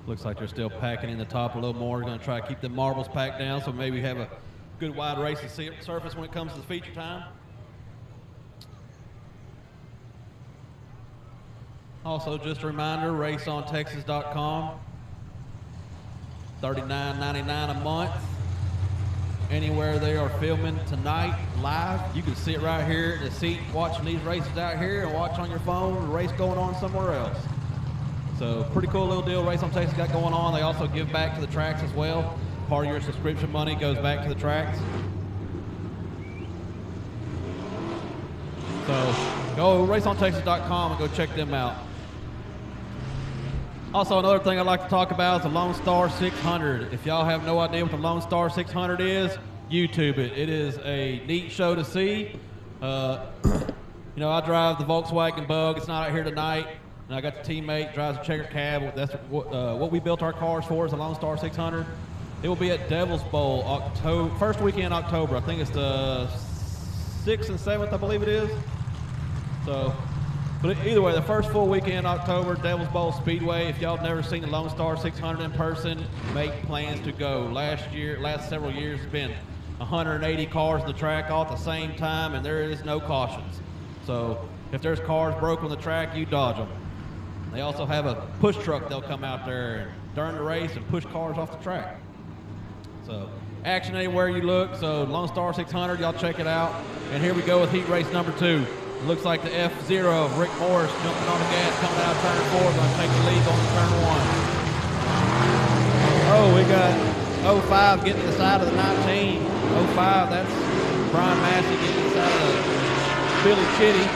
Looks like they're still packing in the top a little more. Going to try to keep the marbles packed down so maybe have a good wide racing surface when it comes to the feature time. Also, just a reminder, raceontexas.com, $39.99 a month. Anywhere they are filming tonight live, you can sit right here in the seat watching these races out here and watch on your phone the race going on somewhere else. So pretty cool little deal Race on Texas got going on. They also give back to the tracks as well. Part of your subscription money goes back to the tracks. So go raceontexas.com and go check them out. Also, another thing I'd like to talk about is the Lonestar 600. If y'all have no idea what the Lonestar 600 is, YouTube it. It is a neat show to see. You know, I drive the Volkswagen Bug. It's not out here tonight. And I got the teammate drives a checkered cab. That's what we built our cars for is the Lonestar 600. It will be at Devil's Bowl first weekend in October. I think it's the 6th and 7th, I believe it is. So, but either way, the first full weekend in October, Devil's Bowl Speedway. If y'all have never seen the Lonestar 600 in person, make plans to go. Last several years, it's been 180 cars on the track all at the same time, and there is no cautions. So if there's cars broke on the track, you dodge them. They also have a push truck they'll come out there during the race and push cars off the track. So action anywhere you look. So Lonestar 600, y'all check it out. And here we go with heat race number 2. It looks like the F-Zero of Rick Morris jumping on the gas, coming out of turn 4, going to take the lead on turn 1. Oh, we got 05 getting to the side of the 19. 05, that's Brian Massey getting to the side of Billy Chitty.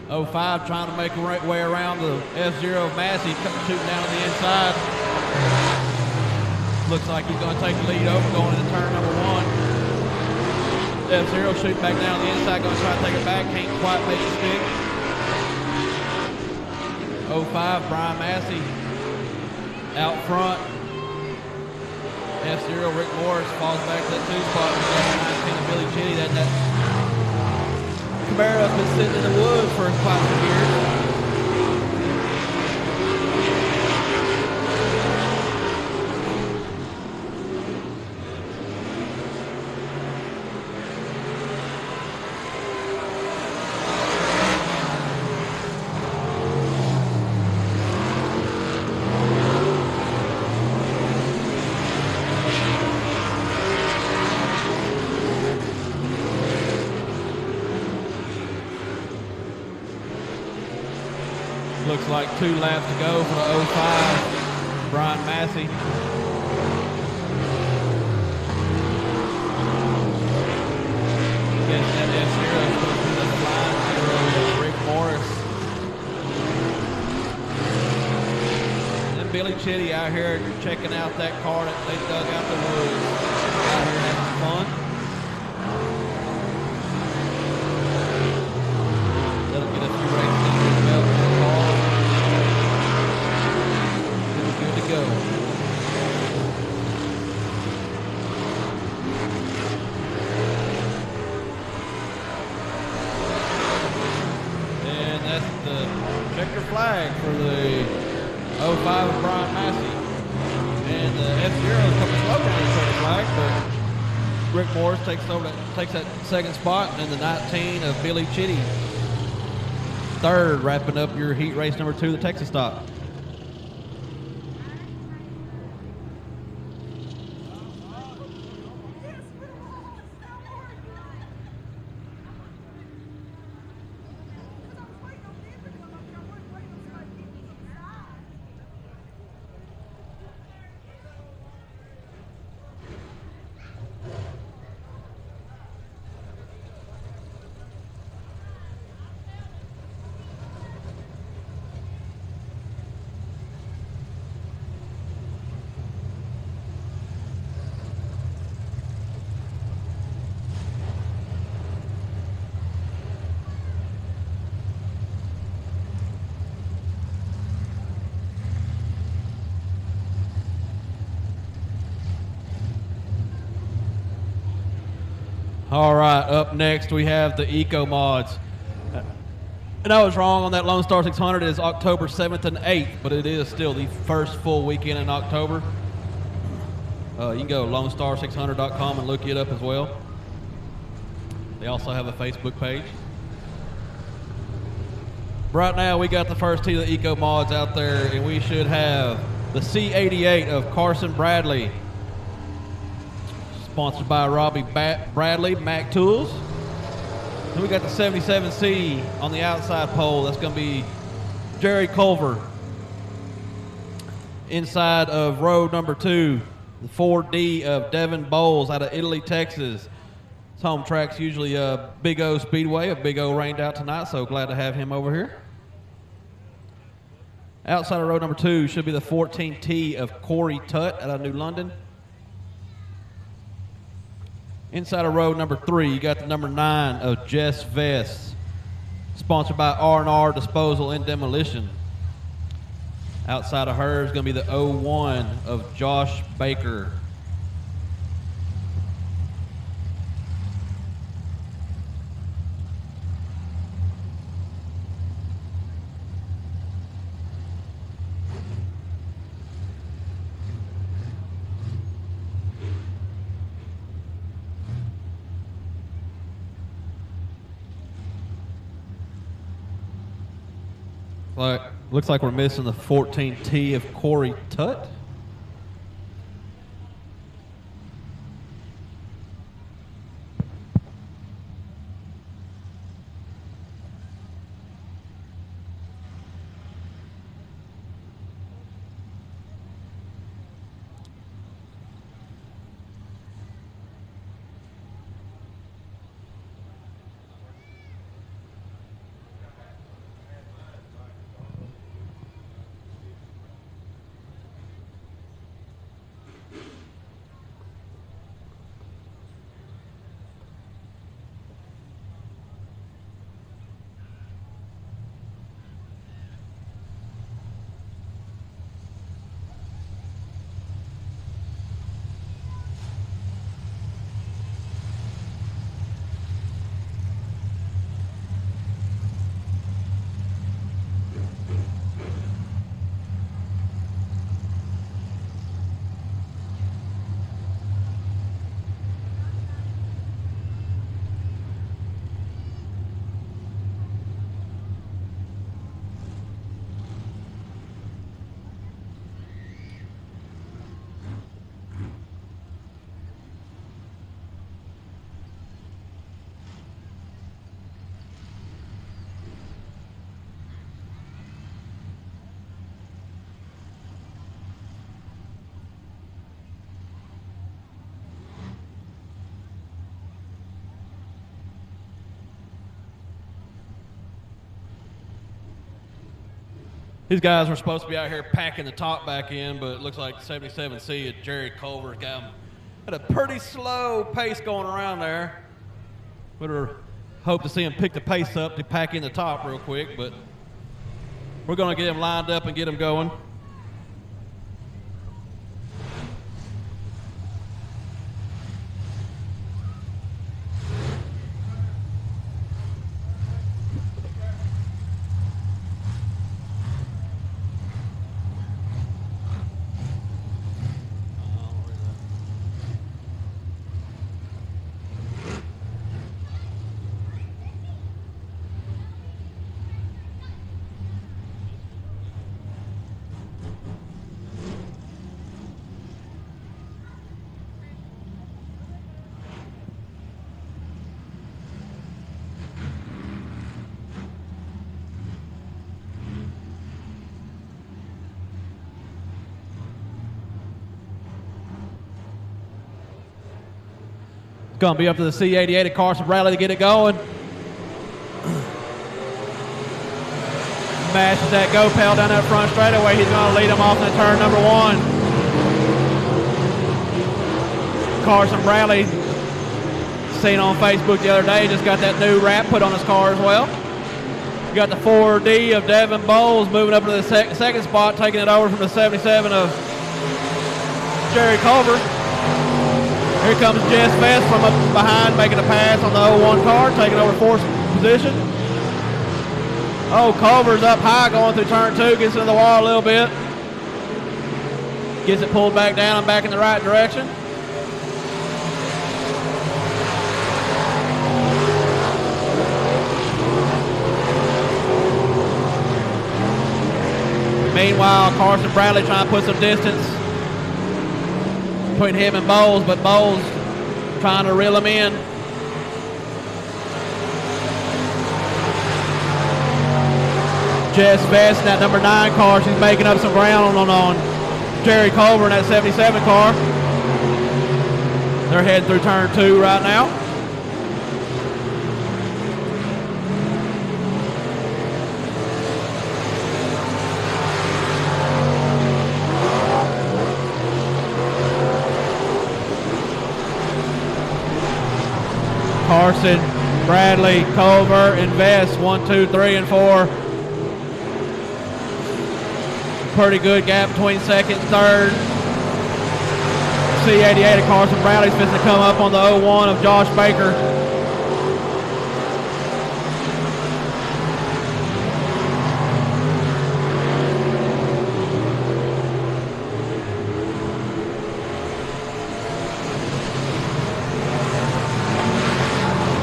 05 trying to make a way around the F-Zero of Massey, shooting down on the inside. Looks like he's going to take the lead over going into turn number 1. F-Zero shooting back down the inside, going to try to take it back, can't quite make it stick. 05, Brian Massey out front. F-Zero, Rick Morris falls back to that 2 spot. Billy Chitty, that Camaro has been sitting in the woods for quite some years. Looks like 2 laps to go for the 05, Brian Massey. Against that F-Zero, Rick Morris. And Billy Chitty out here checking out that car that they dug out the woods. Out here having fun. That'll get a few races in the belt for the car. Good to go. And that's the checker flag for the 05 of Brian Massey. And the F-Zero is coming slow down the checker flag, but Rick Morris takes that 2nd spot, and the 19 of Billy Chitty 3rd, wrapping up your heat race number 2, the Texas stop. All right, up next we have the Eco Mods. And I was wrong on that Lone Star 600. It is October 7th and 8th, but it is still the first full weekend in October. You can go to lonestar600.com and look it up as well. They also have a Facebook page. Right now, we got the first team of the Eco Mods out there, and we should have the C88 of Carson Bradley, sponsored by Robbie Bradley, Mac Tools. Then we got the 77C on the outside pole. That's going to be Jerry Culver. Inside of row number 2, the 4D of Devin Bowles out of Italy, Texas. His home track's usually a Big O Speedway. A Big O rained out tonight, so glad to have him over here. Outside of row number 2 should be the 14T of Corey Tutt out of New London. Inside of row number 3, you got the number 9 of Jess Vest, sponsored by R&R Disposal and Demolition. Outside of her is going to be the 01 of Josh Baker. Looks like we're missing the 14T of Corey Tutt. These guys were supposed to be out here packing the top back in, but it looks like 77C at Jerry Culver's got them at a pretty slow pace going around there. Would have hoped to see him pick the pace up to pack in the top real quick, but we're going to get him lined up and get him going. It's going to be up to the C88 of Carson Bradley to get it going. Mashes that go pedal down that front straightaway. He's going to lead him off in turn number 1. Carson Bradley, seen on Facebook the other day, just got that new wrap put on his car as well. You got the 4D of Devin Bowles moving up to the second spot, taking it over from the 77 of Jerry Culver. Here comes Jess Vest from up behind, making a pass on the 01 car, taking over 4th position. Oh, Culver's up high going through turn 2, gets into the wall a little bit. Gets it pulled back down and back in the right direction. Meanwhile, Carson Bradley trying to put some distance between him and Bowles, but Bowles trying to reel him in. Jess Vest in that number 9 car, she's making up some ground on Jerry Culver in that 77 car. They're heading through turn 2 right now. Carson, Bradley, Culver, and Vest, 1, 2, 3, and 4. Pretty good gap between second and third. C88 of Carson Bradley's fixing to come up on the 01 of Josh Baker.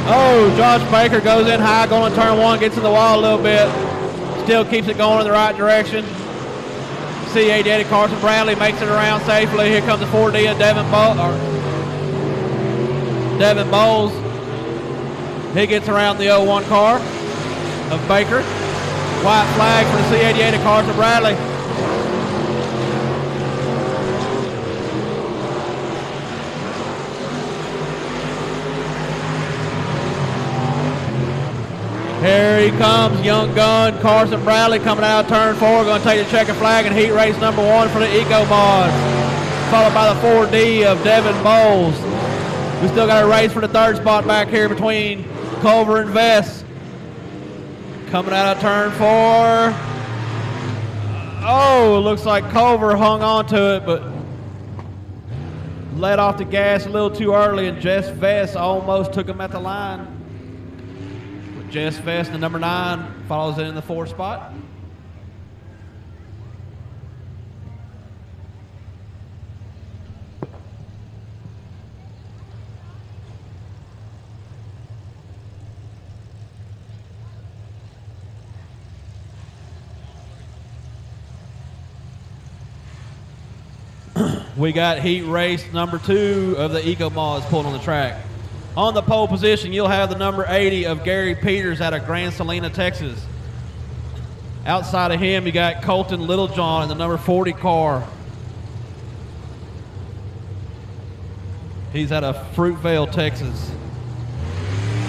Oh, Josh Baker goes in high, going to turn 1, gets in the wall a little bit. Still keeps it going in the right direction. C88 Carson Bradley makes it around safely. Here comes the 4D of Devin Bowles. He gets around the 01 car of Baker. White flag for the C88 of Carson Bradley. Here he comes, young gun, Carson Bradley coming out of turn 4, going to take the checkered flag in heat race number 1 for the Eco Mods, followed by the 4D of Devin Bowles. We still got a race for the 3rd spot back here between Culver and Vest. Coming out of turn 4. Oh, it looks like Culver hung on to it, but let off the gas a little too early, and Jess Vest almost took him at the line. Jess Vest, the number 9, follows it in the 4th spot. We got heat race number 2 of the Eco Mods pulling on the track. On the pole position, you'll have the number 80 of Gary Peters out of Grand Salina, Texas. Outside of him, you got Colton Littlejohn in the number 40 car. He's out of Fruitvale, Texas.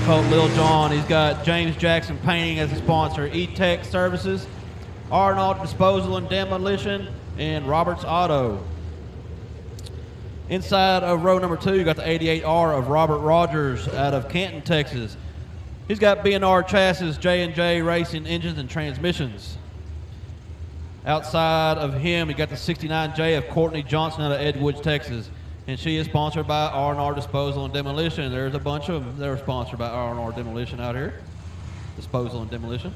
Colton Littlejohn. He's got James Jackson Painting as a sponsor, E-Tech Services, Arnold Disposal and Demolition, and Roberts Auto. Inside of row number 2, you got the 88R of Robert Rogers out of Canton, Texas. He's got B&R Chassis, J&J Racing Engines and Transmissions. Outside of him, you got the 69J of Courtney Johnson out of Edwards, Texas. And she is sponsored by R&R Disposal and Demolition. There's a bunch of them that are sponsored by R&R Demolition out here. Disposal and Demolition.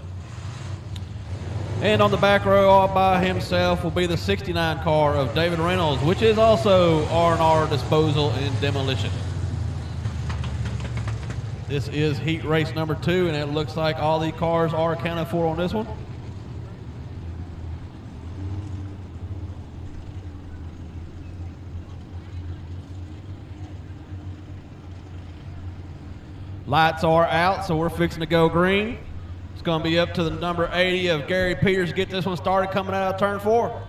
And on the back row all by himself will be the 69 car of David Reynolds, which is also R&R Disposal and Demolition. This is heat race number 2, and it looks like all the cars are accounted for on this one. Lights are out, so we're fixing to go green. It's going to be up to the number 80 of Gary Peters to get this one started coming out of turn 4.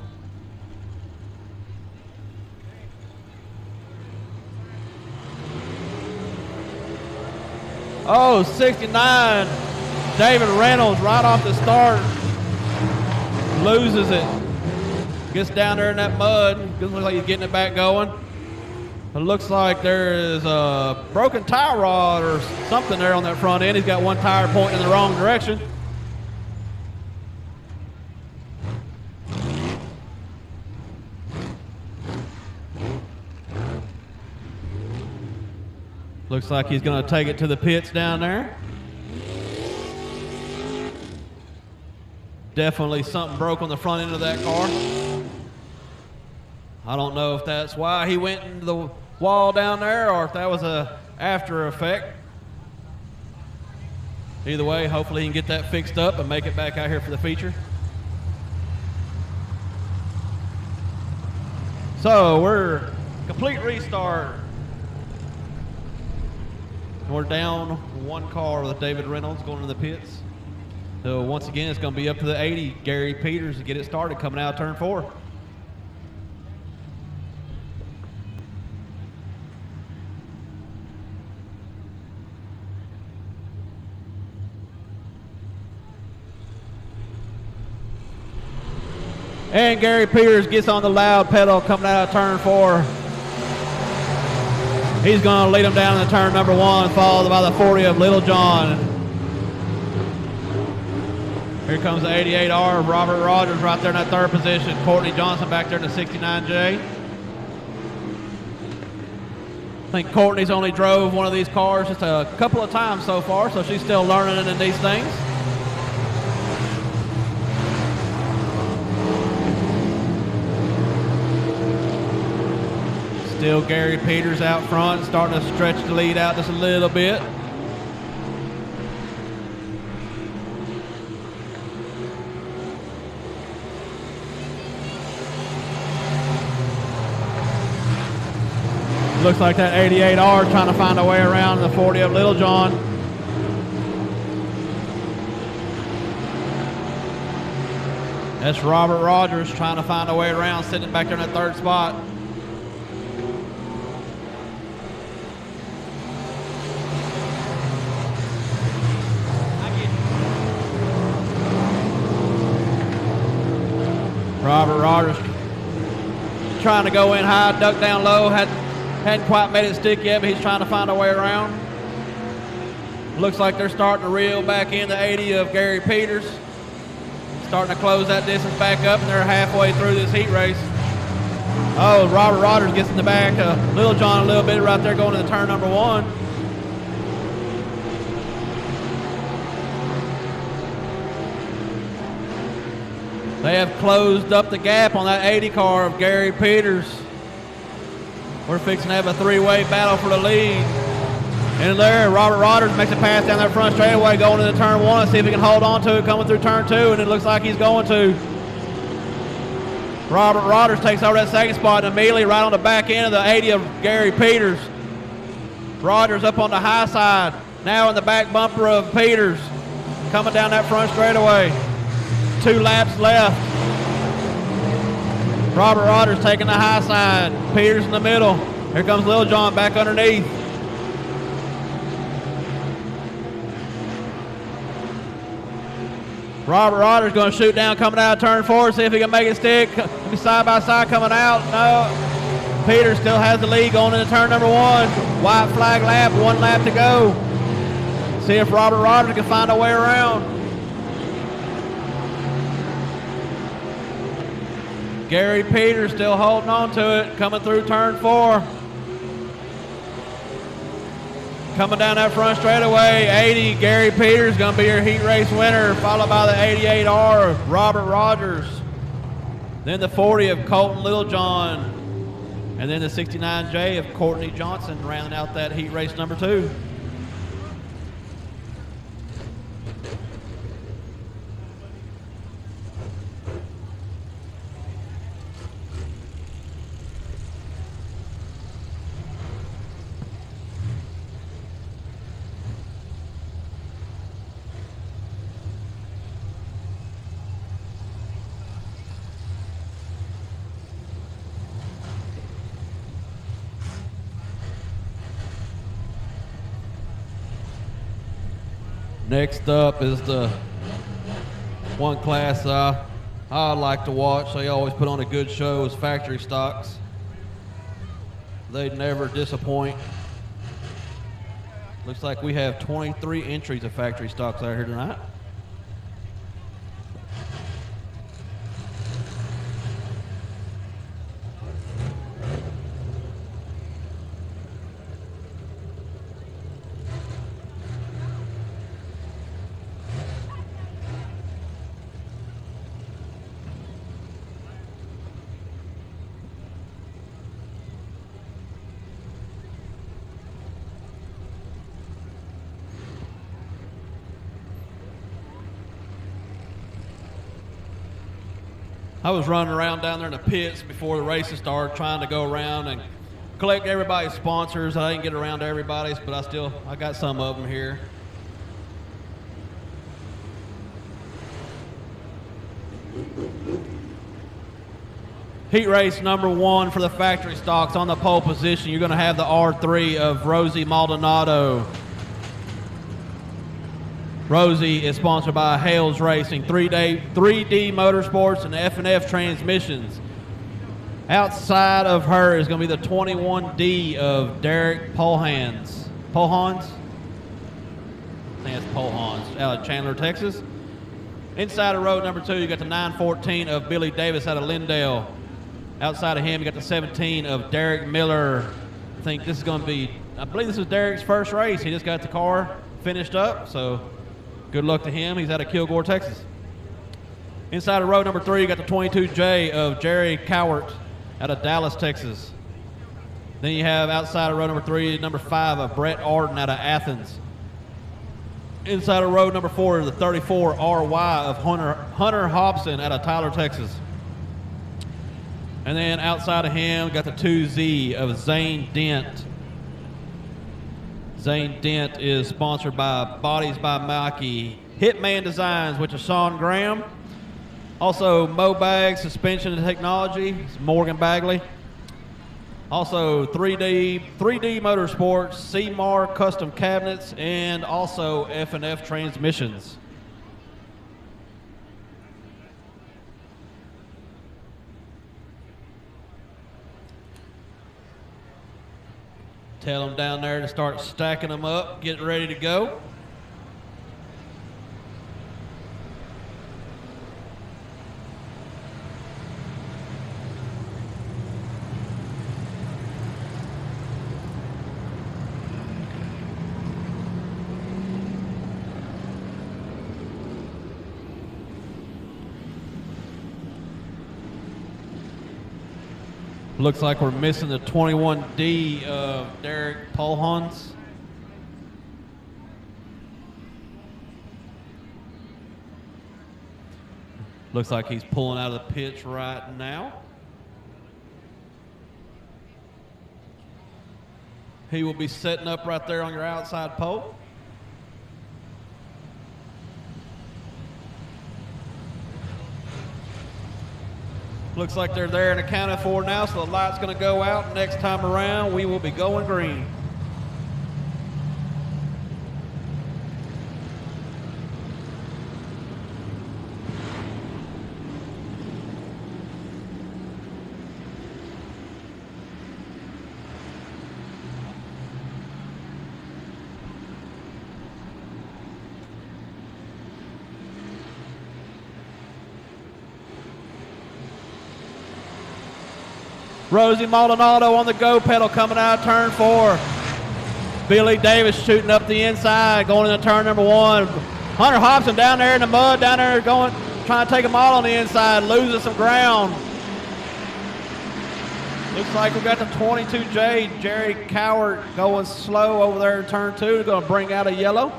Oh, 69, David Reynolds right off the start, loses it. Gets down there in that mud, doesn't look like he's getting it back going. It looks like there is a broken tie rod or something there on that front end. He's got one tire pointing in the wrong direction. Looks like he's going to take it to the pits down there. Definitely something broke on the front end of that car. I don't know if that's why he went into the wall down there or if that was a after effect. Either way, hopefully he can get that fixed up and make it back out here for the feature. So we're complete restart. We're down one car with David Reynolds going to the pits. So once again, it's going to be up to the 80, Gary Peters, to get it started coming out of turn 4. And Gary Peters gets on the loud pedal coming out of turn 4. He's going to lead him down to turn number 1, followed by the 40 of Little John. Here comes the 88R of Robert Rogers right there in that 3rd position. Courtney Johnson back there in the 69J. I think Courtney's only drove one of these cars just a couple of times so far, so she's still learning in these things. Still Gary Peters out front, starting to stretch the lead out just a little bit. Looks like that 88R is trying to find a way around the 40 of Little John. That's Robert Rogers trying to find a way around, sitting back there in that 3rd spot. Robert Rogers trying to go in high, duck down low, hadn't quite made it stick yet, but he's trying to find a way around. Looks like they're starting to reel back in the 80 of Gary Peters. Starting to close that distance back up, and they're halfway through this heat race. Oh, Robert Rogers gets in the back. Little John a little bit right there going to the turn number 1. They have closed up the gap on that 80 car of Gary Peters. We're fixing to have a 3-way battle for the lead. And there, Robert Rogers makes a pass down that front straightaway going into turn 1. See if he can hold on to it coming through turn 2, and it looks like he's going to. Robert Rogers takes over that 2nd spot and immediately right on the back end of the 80 of Gary Peters. Rogers up on the high side, now in the back bumper of Peters, coming down that front straightaway. 2 laps left. Robert Rogers taking the high side. Peters in the middle. Here comes Lil John back underneath. Robert Rogers going to shoot down coming out of turn 4. See if he can make it stick. Side by side coming out. No. Peters still has the lead going into turn number 1. White flag lap. 1 lap to go. See if Robert Rogers can find a way around. Gary Peters still holding on to it, coming through turn 4. Coming down that front straightaway, 80, Gary Peters going to be your heat race winner, followed by the 88R of Robert Rogers. Then the 40 of Colton Littlejohn. And then the 69J of Courtney Johnson rounding out that heat race number 2. Next up is the one class I like to watch. They always put on a good show, is factory stocks. They never disappoint. Looks like we have 23 entries of factory stocks out here tonight. I was running around down there in the pits before the races started, trying to go around and collect everybody's sponsors. I didn't get around to everybody's, but I got some of them here. Heat race number 1 for the factory stocks. On the pole position, you're going to have the R3 of Rosie Maldonado. Rosie is sponsored by Hales Racing, 3D Motorsports, and F&F Transmissions. Outside of her is going to be the 21D of Derek Polhans. Polhans? I think that's Polhans, out of Chandler, Texas. Inside of row number 2, you got the 914 of Billy Davis out of Lindale. Outside of him, you got the 17 of Derek Miller. I think this is going to be, I believe this is Derek's first race. He just got the car finished up, so good luck to him. He's out of Kilgore, Texas. Inside of row number 3, you got the 22J of Jerry Cowart out of Dallas, Texas. Then you have outside of row number 3, number 5 of Brett Arden out of Athens. Inside of row number 4 is the 34 RY of Hunter Hobson out of Tyler, Texas. And then outside of him, got the 2Z of Zane Dent. Zane Dent is sponsored by Bodies by Mikey, Hitman Designs, which is Sean Graham. Also, Mobag Suspension and Technology, it's Morgan Bagley. Also, 3D Motorsports, CMAR Custom Cabinets, and also F&F Transmissions. Tell them down there to start stacking them up, getting ready to go. Looks like we're missing the 21D of Derek Polhans. Looks like he's pulling out of the pits right now. He will be setting up right there on your outside pole. Looks like they're there and accounted for now, so the light's going to go out. Next time around, we will be going green. Rosie Maldonado on the go pedal coming out of turn 4. Billy Davis shooting up the inside, going into turn number 1. Hunter Hobson down there in the mud, down there trying to take them all on the inside, losing some ground. Looks like we got the 22J, Jerry Cowart, going slow over there in turn 2, going to bring out a yellow.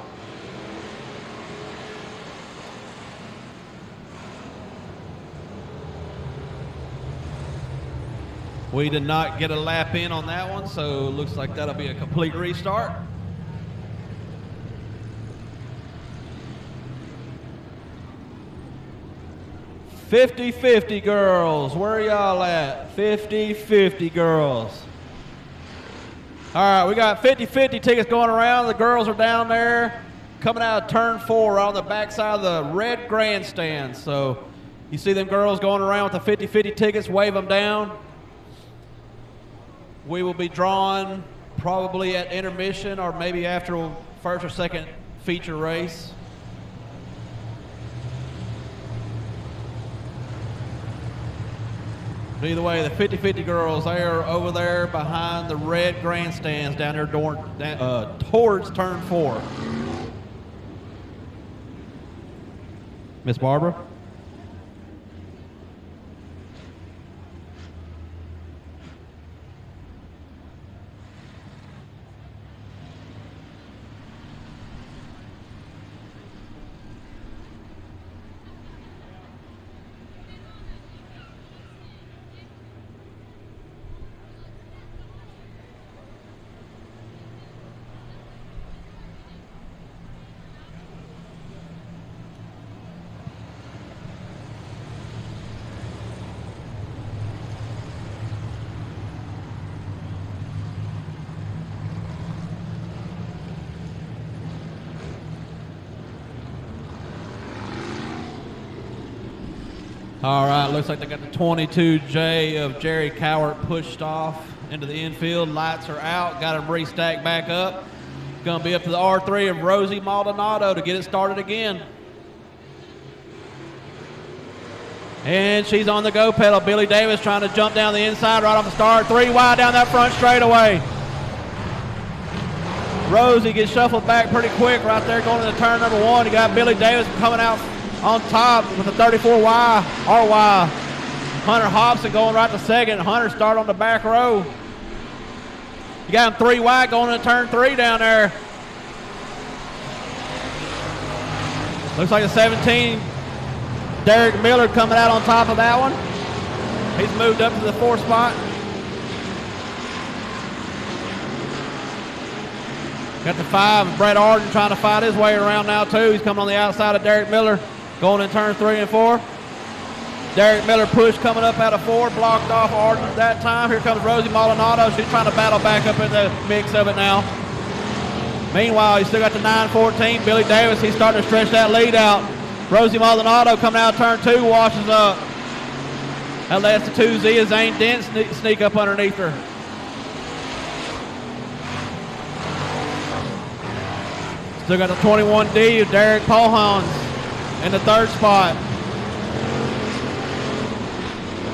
We did not get a lap in on that one, so it looks like that'll be a complete restart. "50-50 girls, where y'all at? 50-50 girls." All right, we got 50-50 tickets going around. The girls are down there coming out of turn 4 on the backside of the red grandstand. So you see them girls going around with the 50-50 tickets, wave them down. We will be drawing probably at intermission or maybe after first or second feature race. But either way, the 50-50 girls, they are over there behind the red grandstands down there towards turn 4. Miss Barbara? All right, looks like they got the 22J of Jerry Cowart pushed off into the infield. Lights are out. Got him restacked back up. Going to be up to the R3 of Rosie Maldonado to get it started again. And she's on the go pedal. Billy Davis trying to jump down the inside right on the start. 3 wide down that front straightaway. Rosie gets shuffled back pretty quick right there going into turn number 1. You got Billy Davis coming out on top with a 34Y, RY. Hunter Hobson going right to second. Hunter start on the back row. You got him 3 wide going into turn 3 down there. Looks like a 17. Derek Miller coming out on top of that one. He's moved up to the 4th spot. Got the 5, Brett Arden trying to fight his way around now too. He's coming on the outside of Derek Miller, going in turn 3 and 4. Derek Miller push coming up out of 4, blocked off Arden that time. Here comes Rosie Maldonado. She's trying to battle back up in the mix of it now. Meanwhile, he's still got the 9-14. Billy Davis, he's starting to stretch that lead out. Rosie Maldonado coming out of turn 2, washes up. That lets the 2Z of Zane Dent sneak up underneath her. Still got the 21D of Derek Pohans in the 3rd spot.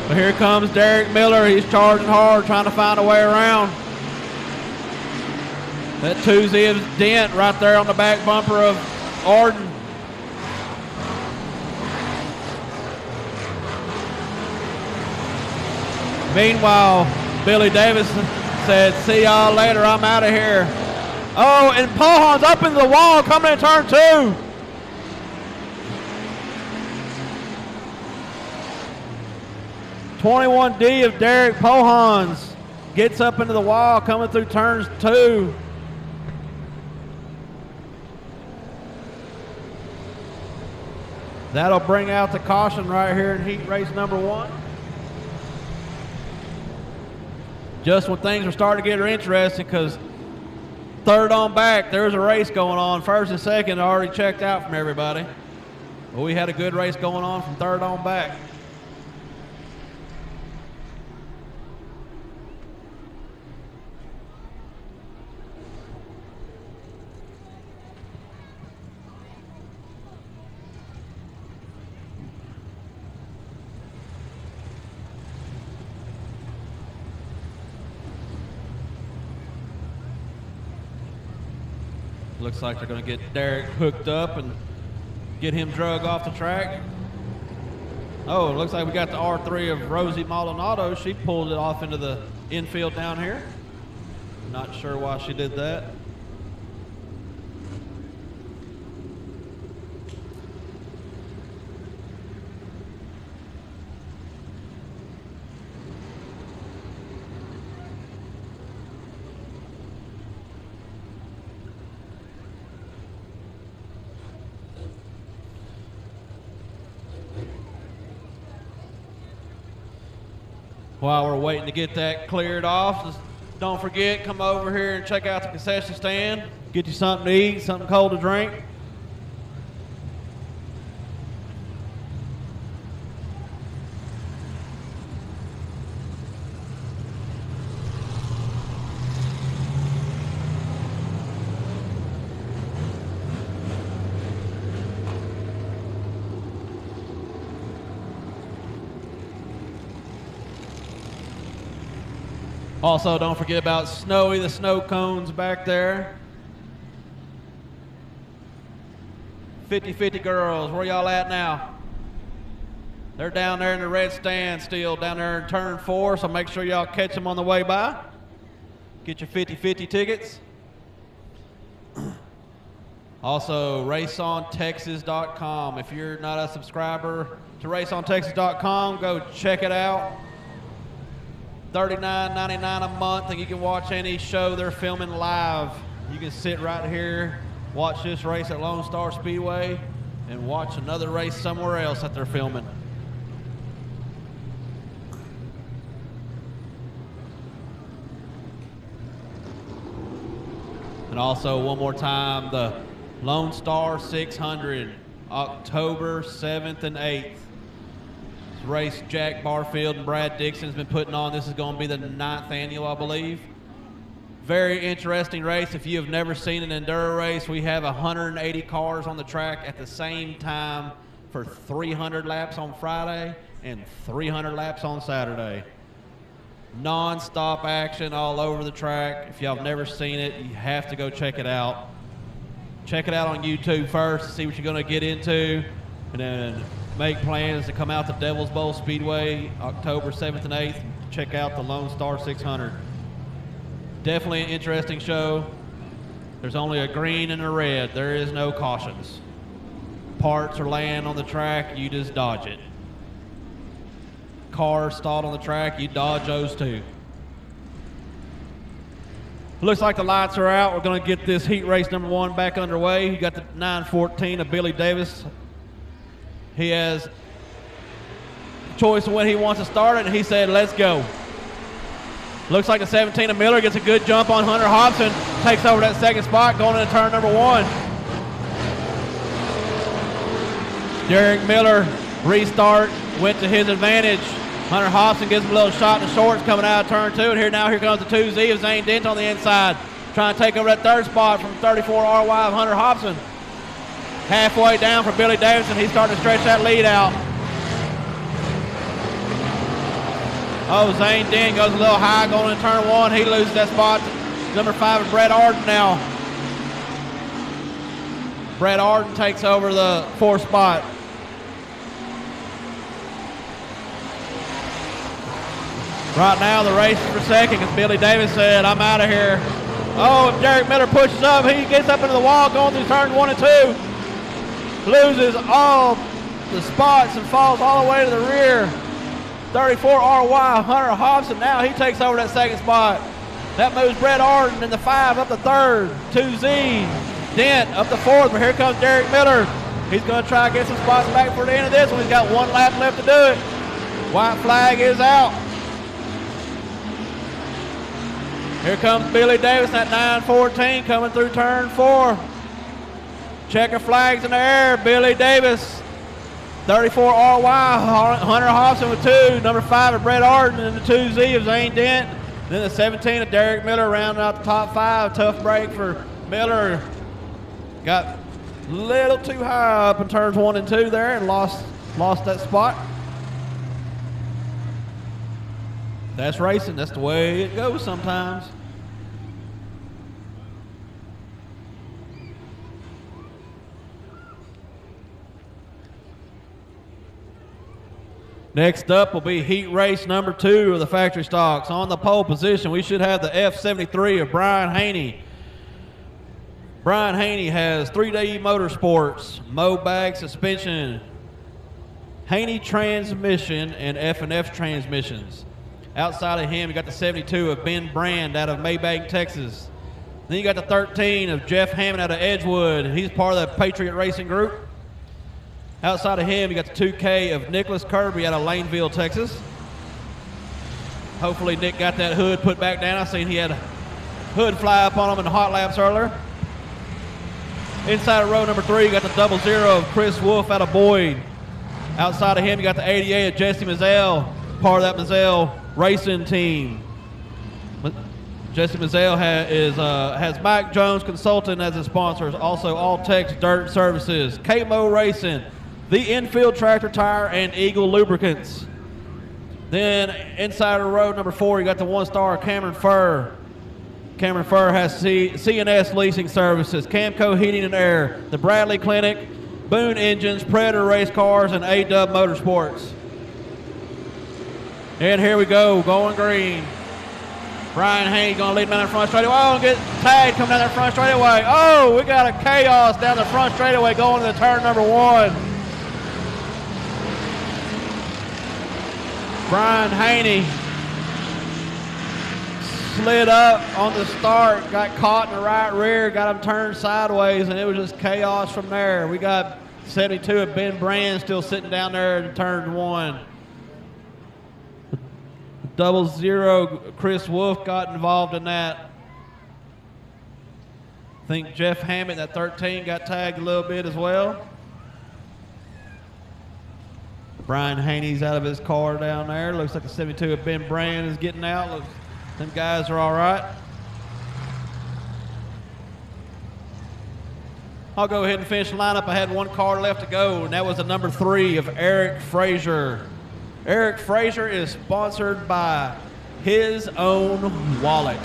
But here comes Derek Miller. He's charging hard, trying to find a way around. That 2Z of Dent right there on the back bumper of Arden. Meanwhile, Billy Davis said, "See y'all later, I'm out of here." Oh, and Pohans up into the wall, coming in turn 2. "21D of Derek Pohans gets up into the wall, coming through turns 2. That'll bring out the caution right here in heat race number 1. Just when things are starting to get interesting, because 3rd on back, there's a race going on. 1st and 2nd already checked out from everybody. But we had a good race going on from 3rd on back. Looks like they're going to get Derek hooked up and get him drug off the track. Oh, it looks like we got the R3 of Rosie Maldonado. She pulled it off into the infield down here. Not sure why she did that. While we're waiting to get that cleared off, just don't forget, come over here and check out the concession stand. Get you something to eat, something cold to drink. Also, don't forget about Snowy, the snow cones back there. 50-50 girls, where y'all at now? They're down there in the red stand still, down there in turn 4, so make sure y'all catch them on the way by. Get your 50-50 tickets. Also, raceontexas.com. If you're not a subscriber to raceontexas.com, go check it out. $39.99 a month, and you can watch any show they're filming live. You can sit right here, watch this race at Lonestar Speedway, and watch another race somewhere else that they're filming. And also, one more time, the Lonestar 600, October 7th and 8th. It's race Jack Barfield and Brad Dixon's been putting on. This is going to be the 9th annual, I believe. Very interesting race. If you have never seen an enduro race, we have 180 cars on the track at the same time for 300 laps on Friday and 300 laps on Saturday. Non-stop action all over the track. If y'all have never seen it, you have to go check it out. Check it out on YouTube first to see what you're going to get into, and then make plans to come out to Devil's Bowl Speedway October 7th and 8th and check out the Lonestar 600. Definitely an interesting show. There's only a green and a red. There is no cautions. Parts are laying on the track, you just dodge it. Cars stalled on the track, you dodge those too. Looks like the lights are out. We're going to get this heat race number 1 back underway. You got the 914 of Billy Davis. He has a choice of when he wants to start it, and he said, let's go. Looks like the 17 of Miller gets a good jump on Hunter Hobson, takes over that second spot going into turn number 1. Derek Miller restart, went to his advantage. Hunter Hobson gives him a little shot in the shorts coming out of turn 2, and here comes the 2Z of Zane Dent on the inside, trying to take over that third spot from 34 RY of Hunter Hobson. Halfway down for Billy Davidson, he's starting to stretch that lead out. Oh, Zane Dent goes a little high going into turn 1. He loses that spot. Number 5 of Brett Arden now. Brett Arden takes over the 4th spot. Right now, the race is for second because Billy Davis said, I'm out of here. Oh, if Derek Miller pushes up, he gets up into the wall going through turns 1 and 2. Loses all the spots and falls all the way to the rear. 34 RY, Hunter Hobson, now he takes over that second spot. That moves Brett Arden in the 5 up the 3rd. 2Z, Dent up the 4th, but here comes Derek Miller. He's going to try to get some spots back for the end of this one. He's got 1 lap left to do it. White flag is out. Here comes Billy Davis at 914 coming through turn 4. Checker flags in the air. Billy Davis, 34 RY, Hunter Hobson with 2. Number 5 of Brett Arden and the 2Z of Zane Dent. Then the 17 of Derek Miller rounding out the top 5. Tough break for Miller. Got a little too high up in turns 1 and 2 there and lost that spot. That's racing. That's the way it goes sometimes. Next up will be heat race number 2 of the factory stocks. On the pole position, we should have the F73 of Brian Haney. Brian Haney has 3D Motorsports, Mobag suspension, Haney transmission, and F&F transmissions. Outside of him, you got the 72 of Ben Brand out of Maybank, Texas. Then you got the 13 of Jeff Hammond out of Edgewood. He's part of the Patriot Racing Group. Outside of him, you got the 2K of Nicholas Kirby out of Laneville, Texas. Hopefully Nick got that hood put back down. I seen he had a hood fly up on him in the hot laps earlier. Inside of row number 3, you got the 00 of Chris Wolf out of Boyd. Outside of him, you got the 88 of Jesse Mazzell, part of that Mazzell racing team. Jesse Mazzell has Mike Jones Consulting as his sponsors. Also, All Tex Dirt Services, KMO Racing, the Infield Tractor Tire, and Eagle Lubricants. Then inside of row number 4, you got the 1-star Cameron Furr. Cameron Furr has CNS Leasing Services, Camco Heating and Air, the Bradley Clinic, Boone Engines, Predator Race Cars, and A-Dub Motorsports. And here we go, going green. Brian Haney going to lead down the front straightaway. Oh, and get tagged coming down the front straightaway. Oh, we got a chaos down the front straightaway going to the turn number 1. Brian Haney slid up on the start, got caught in the right rear, got him turned sideways, and it was just chaos from there. We got 72 of Ben Brand still sitting down there in turn 1. 00 Chris Wolf got involved in that. I think Jeff Hammond at 13 got tagged a little bit as well. Brian Haney's out of his car down there. Looks like the 72 of Ben Brand is getting out. Look, them guys are all right. I'll go ahead and finish the lineup. I had one car left to go, and that was the number 3 of Eric Frazier. Eric Frazier is sponsored by His Own Wallet.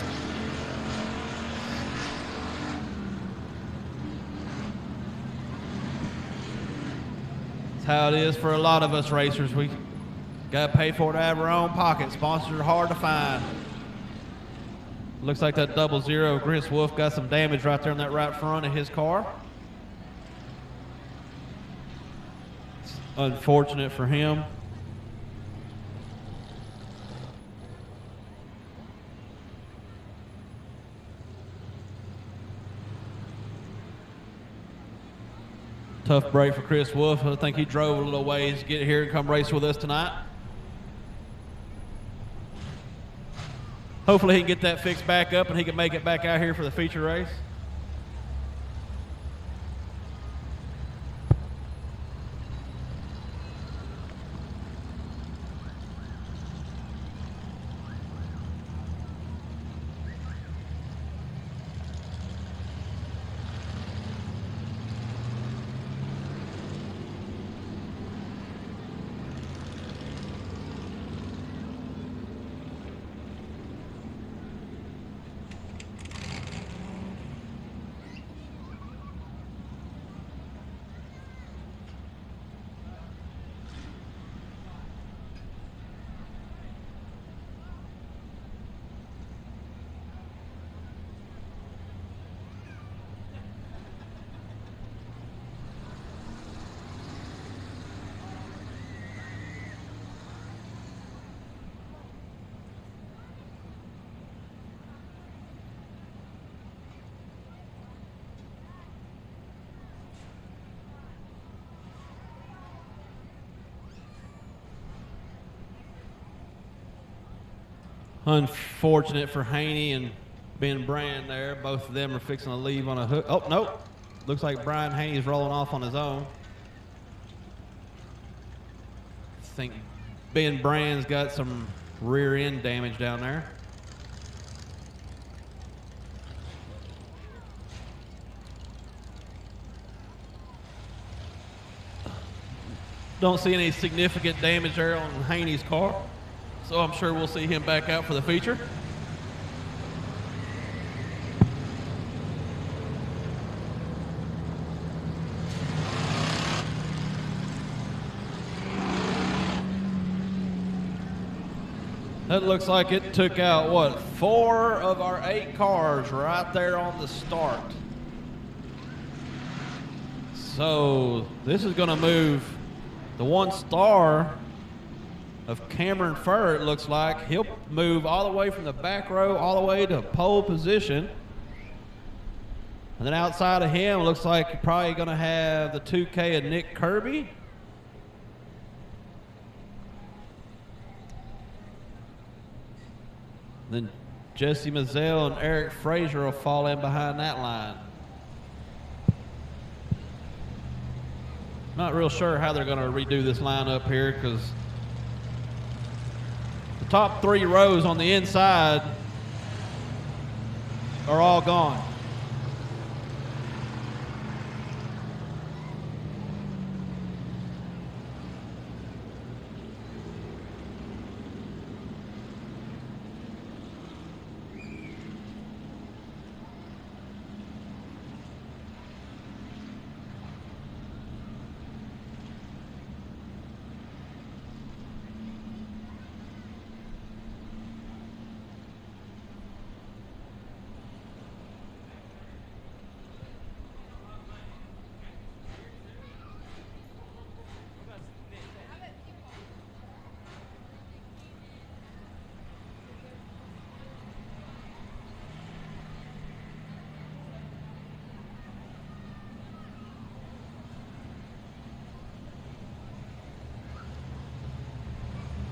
That's how it is for a lot of us racers. We got to pay for it out of our own pocket. Sponsors are hard to find. Looks like that 00 Chris Wolf got some damage right there on that right front of his car. It's unfortunate for him. Tough break for Chris Wolf. I think he drove a little ways to get here and come race with us tonight. Hopefully he can get that fixed back up and he can make it back out here for the feature race. Unfortunate for Haney and Ben Brand there. Both of them are fixing to leave on a hook. Oh, nope. Looks like Brian Haney's rolling off on his own. I think Ben Brand's got some rear end damage down there. Don't see any significant damage there on Haney's car. So I'm sure we'll see him back out for the feature. That looks like it took out, what, 4 of our 8 cars right there on the start. So this is going to move the 1 star of Cameron Furr, it looks like. He'll move all the way from the back row all the way to pole position. And then outside of him, it looks like you're probably going to have the 2K of Nick Kirby. Then Jesse Mazzell and Eric Frazier will fall in behind that line. Not real sure how they're going to redo this lineup here because the top 3 rows on the inside are all gone.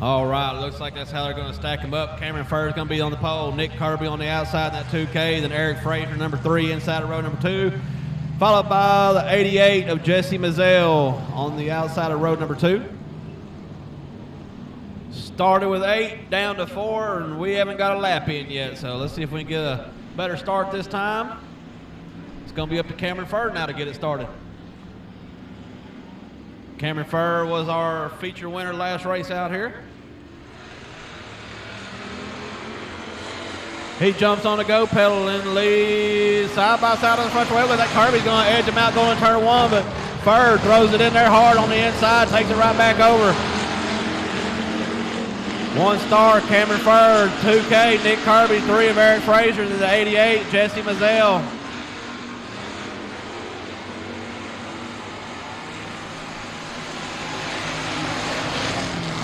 All right, looks like that's how they're going to stack them up. Cameron Furr is going to be on the pole. Nick Kirby on the outside in that 2K. Then Eric Frazier, number 3, inside of row number 2. Followed by the 88 of Jesse Mazzell on the outside of row number 2. Started with 8, down to 4, and we haven't got a lap in yet. So let's see if we can get a better start this time. It's going to be up to Cameron Furr now to get it started. Cameron Furr was our feature winner last race out here. He jumps on the go pedal and leads side by side on the front way. But that Kirby's going to edge him out going to turn 1, but Furr throws it in there hard on the inside, takes it right back over. 1 star, Cameron Furr, 2K, Nick Kirby, 3 of Eric Fraser, and the 88, Jesse Mazzell.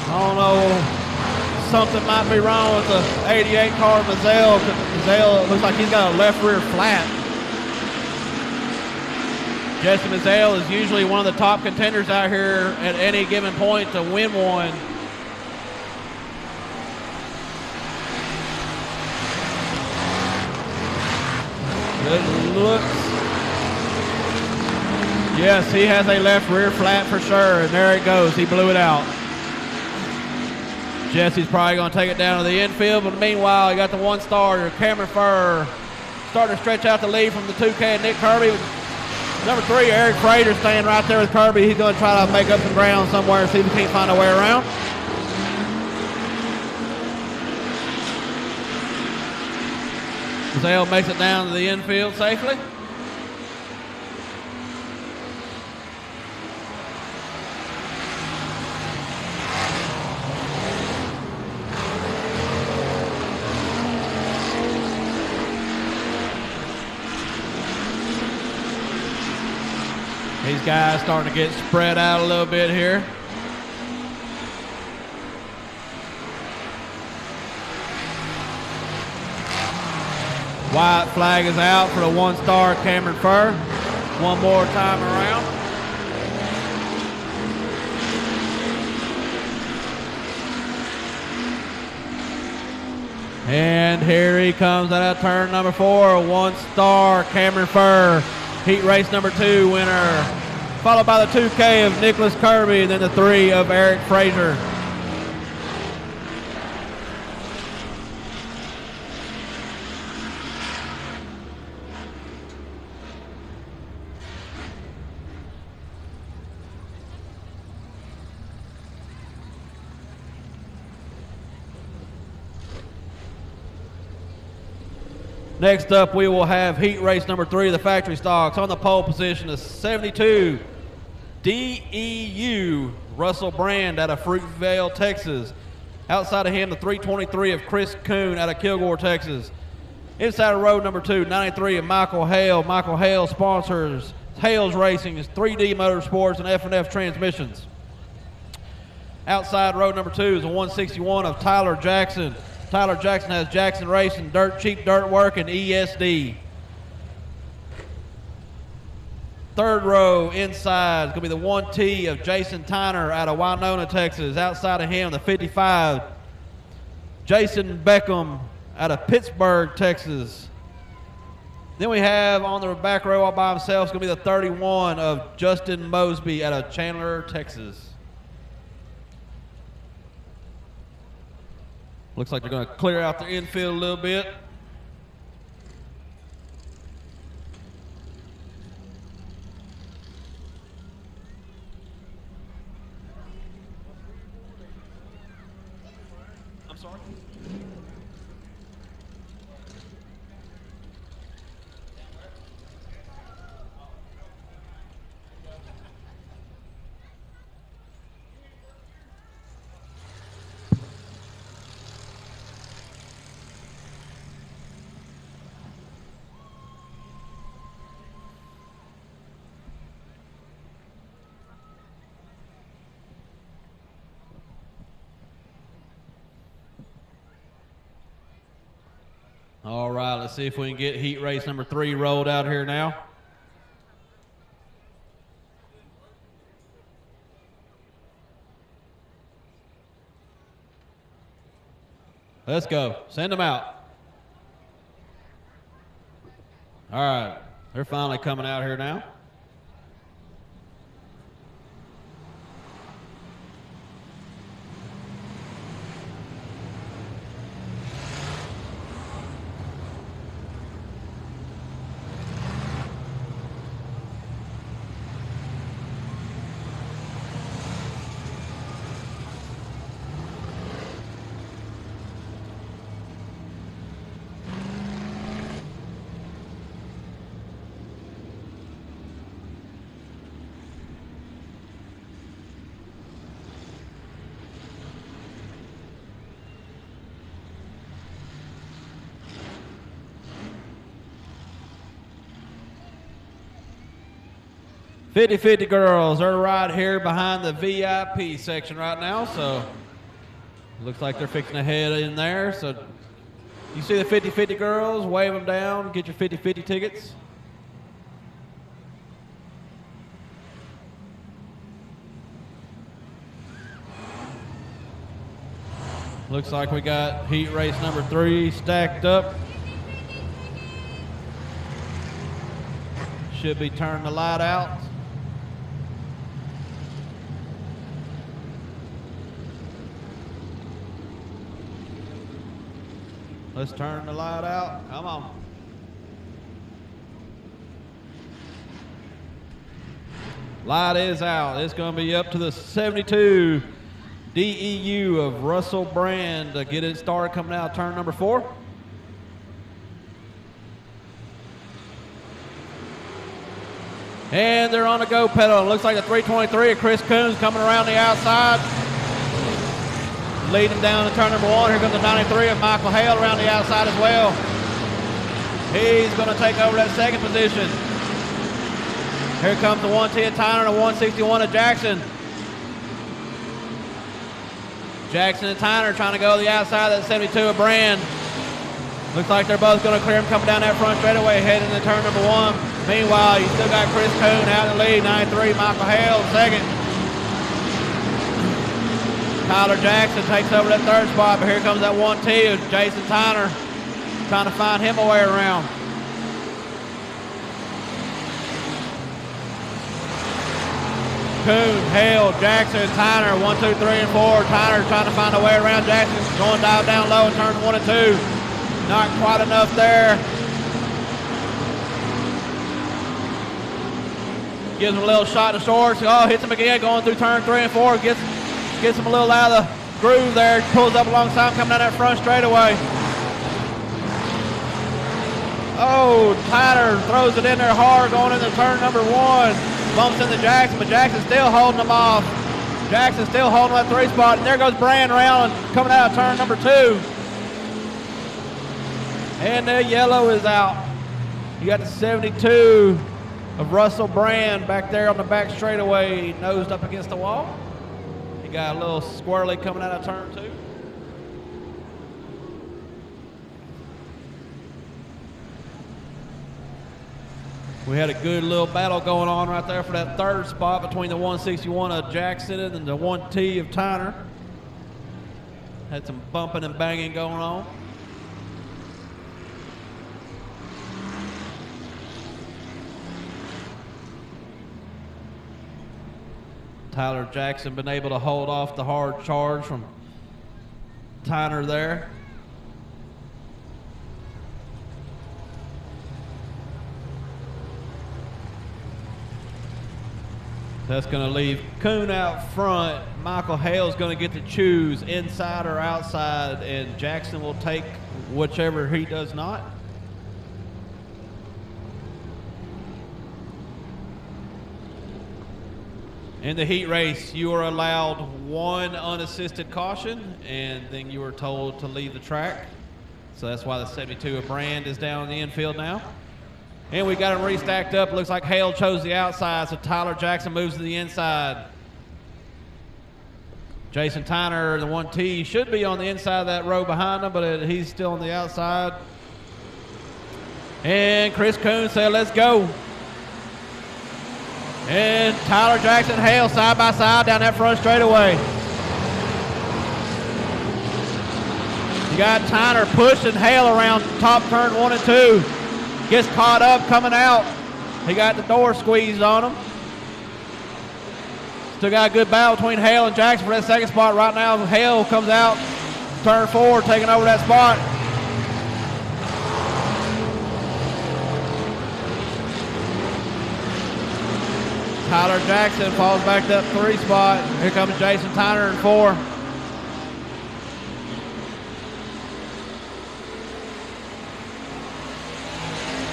I don't know. Something might be wrong with the 88 car Mazzell. Mazzell looks like he's got a left rear flat. Jesse Mazzell is usually one of the top contenders out here at any given point to win one. It looks, yes, he has a left rear flat for sure, and there it goes. He blew it out. Jesse's probably going to take it down to the infield, but meanwhile, he got the 1 star, Cameron Furr, starting to stretch out the lead from the 2K and Nick Kirby. Number 3, Eric Fraser, staying right there with Kirby. He's going to try to make up some ground somewhere and see if he can't find a way around. Mazzell makes it down to the infield safely. These guys starting to get spread out a little bit here. White flag is out for the 1 star Cameron Furr. One more time around. And here he comes out of turn number 4, 1 star Cameron Furr. Heat race number 2 winner, followed by the 2K of Nicholas Kirby, and then the 3 of Eric Fraser. Next up, we will have heat race number 3 of the factory stocks. On the pole position is 72 DEU Russell Brand out of Fruitvale, Texas. Outside of him, the 323 of Chris Kuhn out of Kilgore, Texas. Inside of row number 2, 93 of Michael Hale. Michael Hale sponsors Hales Racing, 3D Motorsports, and F&F Transmissions. Outside row number 2 is a 161 of Tyler Jackson. Tyler Jackson has Jackson Racing, Cheap Dirt Work, and ESD. Third row inside is going to be the 1T of Jason Tyner out of Winona, Texas. Outside of him, the 55, Jason Beckham out of Pittsburgh, Texas. Then we have on the back row all by himself, it's going to be the 31 of Justin Mosby out of Chandler, Texas. Looks like they're going to clear out the infield a little bit. I'm sorry? All right, let's see if we can get heat race number 3 rolled out here now. Let's go. Send them out. All right, they're finally coming out here now. 50-50 girls are right here behind the VIP section right now, so looks like they're fixing to head in there. So you see the 50-50 girls, wave them down, get your 50-50 tickets. Looks like we got heat race number 3 stacked up. Should be turning the light out. Let's turn the light out. Come on. Light is out. It's going to be up to the 72 DEU of Russell Brand to get it started coming out turn number 4. And they're on the go pedal. It looks like the 323 of Chris Coons coming around the outside. Leading down to turn number 1. Here comes the 93 of Michael Hale around the outside as well. He's going to take over that second position. Here comes the 110 of Tyner and the 161 of Jackson. Jackson and Tyner trying to go to the outside of that 72 of Brand. Looks like they're both going to clear him coming down that front straightaway heading to turn number 1. Meanwhile, you still got Chris Coon out in the lead, 93, Michael Hale second. Tyler Jackson takes over that third spot, but here comes that 1T of Jason Tyner trying to find him a way around. Coon, Hale, Jackson, Tyner, 1, 2, 3, and 4. Tyner trying to find a way around Jackson, going dive down low in turns 1 and 2. Not quite enough there. Gives him a little shot to shorts. Oh, hits him again going through turn 3 and 4. Gets him a little out of the groove there. Pulls up alongside him coming down that front straightaway. Oh, Tyner throws it in there hard going into turn number 1. Bumps into Jackson, but Jackson's still holding him off. Jackson's still holding that 3 spot. And there goes Brand around and coming out of turn number 2. And the yellow is out. You got the 72 of Russell Brand back there on the back straightaway, nosed up against the wall. He got a little squirrely coming out of turn 2. We had a good little battle going on right there for that third spot between the 161 of Jackson and the 1T of Tyner. Had some bumping and banging going on. Tyler Jackson been able to hold off the hard charge from Tyner there. That's going to leave Coon out front. Michael Hale's going to get to choose inside or outside, and Jackson will take whichever he does not. In the heat race, you are allowed 1 unassisted caution, and then you are told to leave the track. So that's why the 72 of Brand is down in the infield now. And we got them restacked up. Looks like Hale chose the outside, so Tyler Jackson moves to the inside. Jason Tyner, the 1T, should be on the inside of that row behind him, but he's still on the outside. And Chris Coon said, let's go. And Tyler Jackson and Hale side by side down that front straightaway. You got Tyner pushing Hale around top turn 1 and 2. Gets caught up coming out. He got the door squeezed on him. Still got a good battle between Hale and Jackson for that second spot right now. Hale comes out, turn 4, taking over that spot. Tyler Jackson falls back to that 3 spot. Here comes Jason Tyner in 4.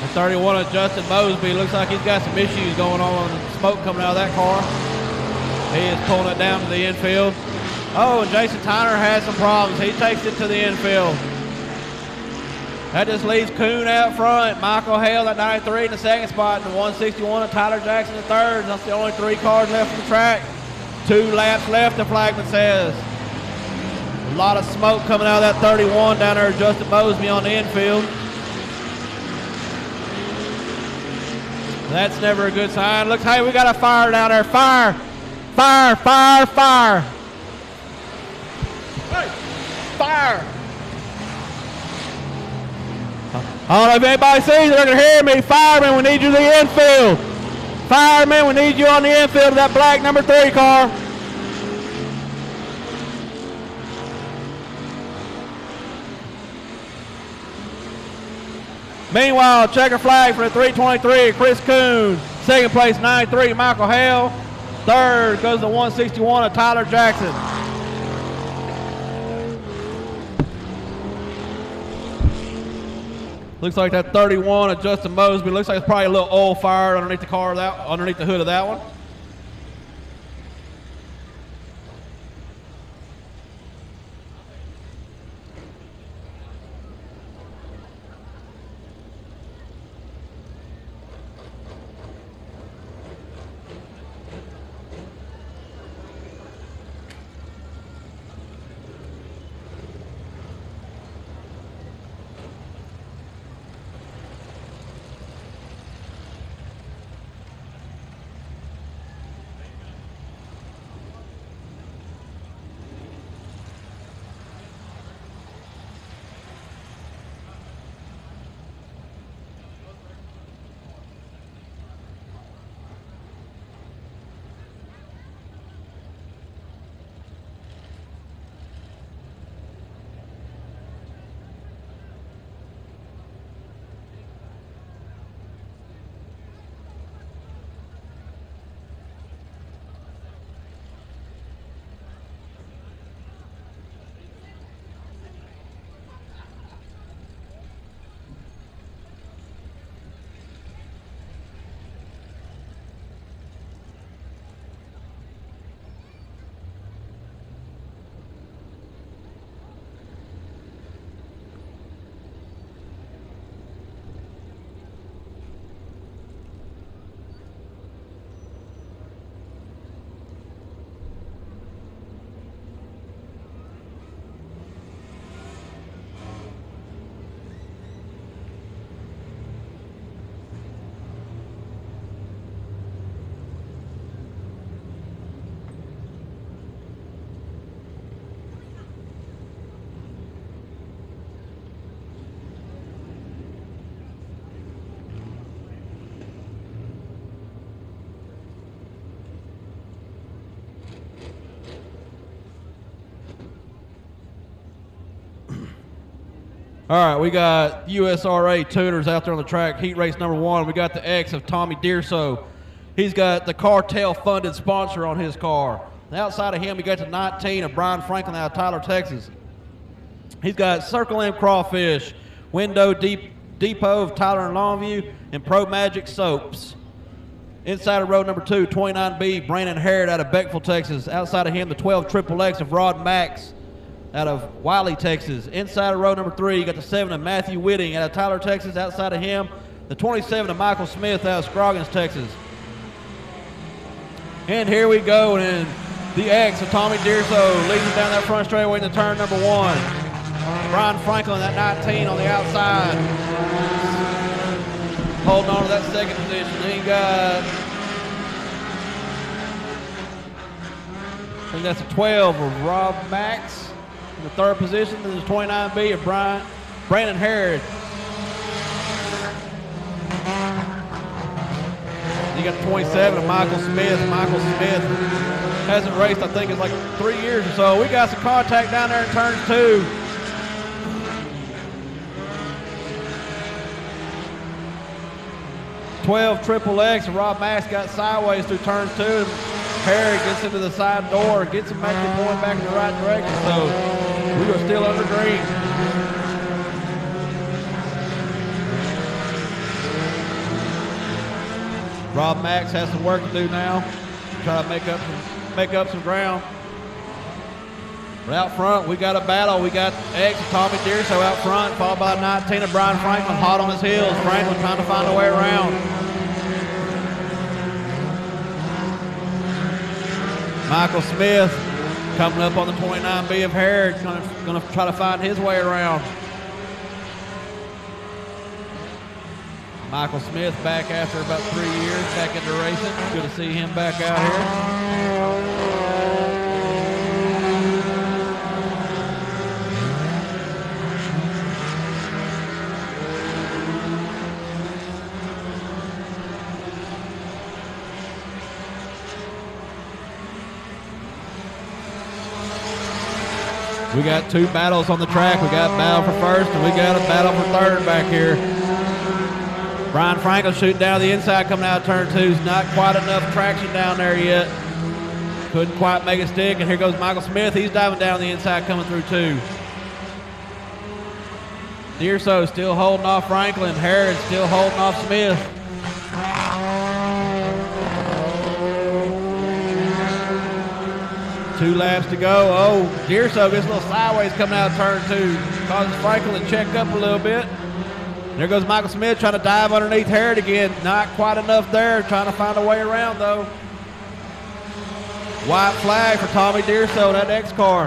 The 31 of Justin Mosby looks like he's got some issues going on. Smoke coming out of that car. He is pulling it down to the infield. Oh, and Jason Tyner has some problems. He takes it to the infield. That just leaves Kuhn out front. Michael Hale at 93 in the second spot, and the 161 of Tyler Jackson in third. That's the only 3 cars left on the track. 2 laps left, the flagman says. A lot of smoke coming out of that 31 down there, Justin Mosby on the infield. That's never a good sign. Look, hey, we got a fire down there. Fire! Fire! Fire! Fire! Hey! Fire! I don't know if anybody sees it, they're going to hear me. Fireman, we need you in the infield. Fireman, we need you on the infield of that black number 3 car. Meanwhile, checker flag for the 323, Chris Kuhn. Second place, 93, Michael Hale. Third goes the 161 of Tyler Jackson. Looks like that 31 of Justin Mosby. Looks like it's probably a little oil fire underneath the car, underneath the hood of that one. All right, we got USRA tuners out there on the track. Heat race number 1. We got the X of Tommy Dearso. He's got the cartel-funded sponsor on his car. And outside of him, we got the 19 of Brian Franklin out of Tyler, Texas. He's got Circle M Crawfish, Window Depot of Tyler and Longview, and Pro Magic Soaps. Inside of row number 2, 29B, Brandon Harrod out of Beckville, Texas. Outside of him, the 12 XXX of Rod Max out of Wiley, Texas. Inside of row number 3, you got the 7 of Matthew Whitting out of Tyler, Texas. Outside of him, the 27 of Michael Smith out of Scroggins, Texas. And here we go, and the X of Tommy Dearso leading down that front straightaway into turn number 1. Brian Franklin, that 19 on the outside, holding on to that second position. Then you got, I think that's a 12 of Rob Max in the third position. Then there's 29B of Brandon Harrod. You got 27 of Michael Smith. Michael Smith hasn't raced, I think, in like 3 years or so. We got some contact down there in turns 2. XXX and Rob Max got sideways through turns 2. Harry gets into the side door, gets him actually going back in the right direction. So we are still under green. Rob Max has some work to do now. Try to make up some ground. But out front, we got a battle. We got X and Tommy Deerso out front, followed by 19 of Brian Franklin, hot on his heels. Franklin trying to find a way around. Michael Smith coming up on the 29B of Harrod, going to try to find his way around. Michael Smith back after about 3 years back into racing. Good to see him back out here. We got two battles on the track. We got a battle for first and we got a battle for third back here. Brian Franklin shooting down the inside coming out of turn 2. Not quite enough traction down there yet. Couldn't quite make it stick. And here goes Michael Smith. He's diving down the inside coming through 2. Deerso still holding off Franklin. Harrod still holding off Smith. Two laps to go. Oh, Deerso gets a little sideways coming out of turn 2. Causes Franklin to check up a little bit. There goes Michael Smith trying to dive underneath Harrod again. Not quite enough there. Trying to find a way around, though. White flag for Tommy Deerso, that X car.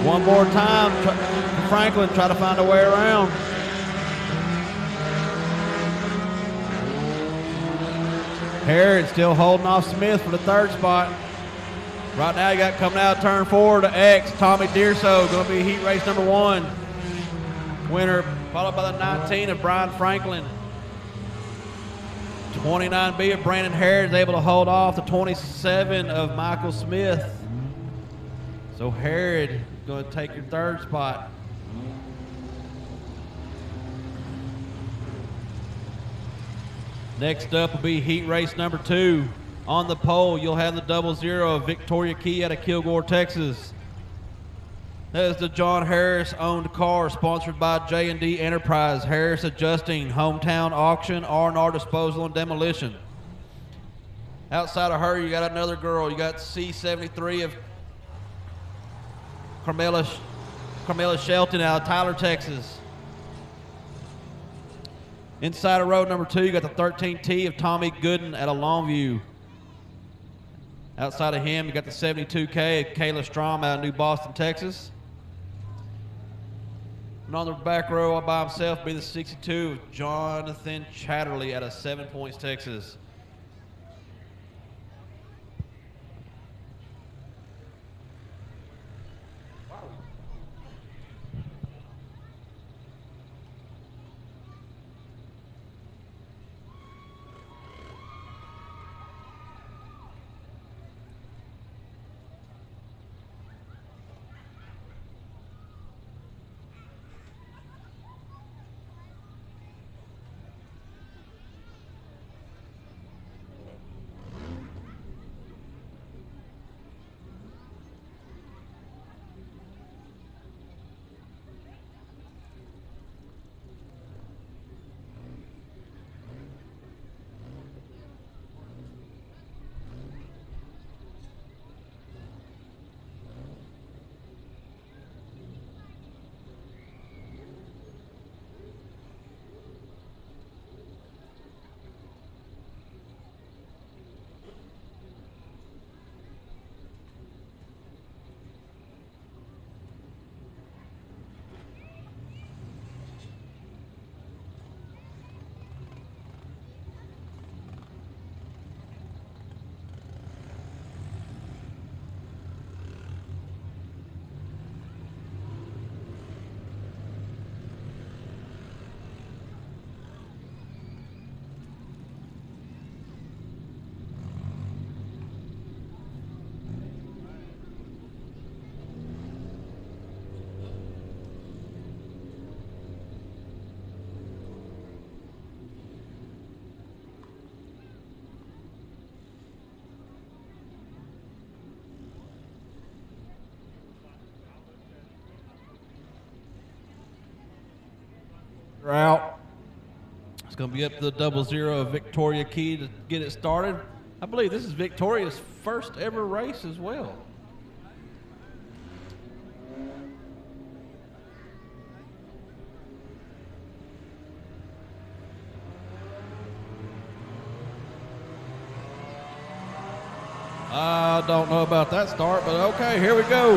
One more time. Franklin try to find a way around. Harrod still holding off Smith for the third spot. Right now you got coming out of turn 4 to X, Tommy Deerso, going to be heat race number 1. Winner, followed by the 19 of Brian Franklin. 29B of Brandon Harrod is able to hold off the 27 of Michael Smith. So Harrod going to take your third spot. Next up will be heat race number 2. On the pole, you'll have the 00 of Victoria Key out of Kilgore, Texas. That is the John Harris owned car sponsored by J&D Enterprise, Harris Adjusting, Hometown Auction, R&R Disposal and Demolition. Outside of her, you got another girl. You got C73 of Carmela Shelton out of Tyler, Texas. Inside of row number 2, you got the 13T of Tommy Gooden out of Longview. Outside of him, you got the 72K of Kayla Strom out of New Boston, Texas. And on the back row all by himself will be the 62 of Jonathan Chatterley out of 7 Points, Texas. Out. It's going to be up to the 00 of Victoria Key to get it started. I believe this is Victoria's first ever race as well. I don't know about that start, but okay, here we go.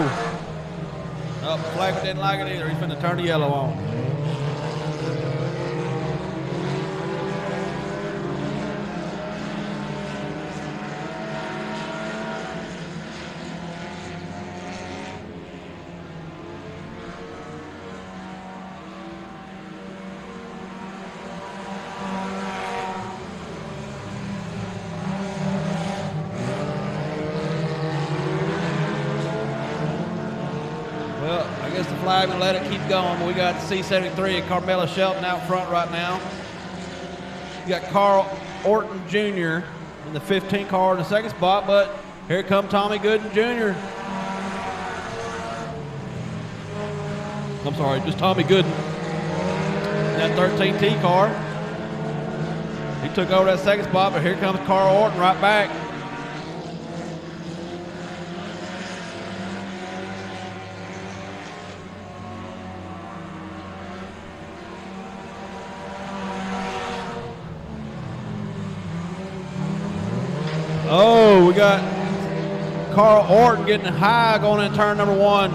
Oh, Flagman didn't like it either. He's finna turn the yellow on. And let it keep going. We got C73 and Carmela Shelton out front right now. You got Carl Orton Jr. in the 15 car in the second spot, but here come Tommy Gooden Jr. I'm sorry, just Tommy Gooden. That 13T car. He took over that second spot, but here comes Carl Orton right back. Oh, we got Carl Orton getting high going in turn number 1.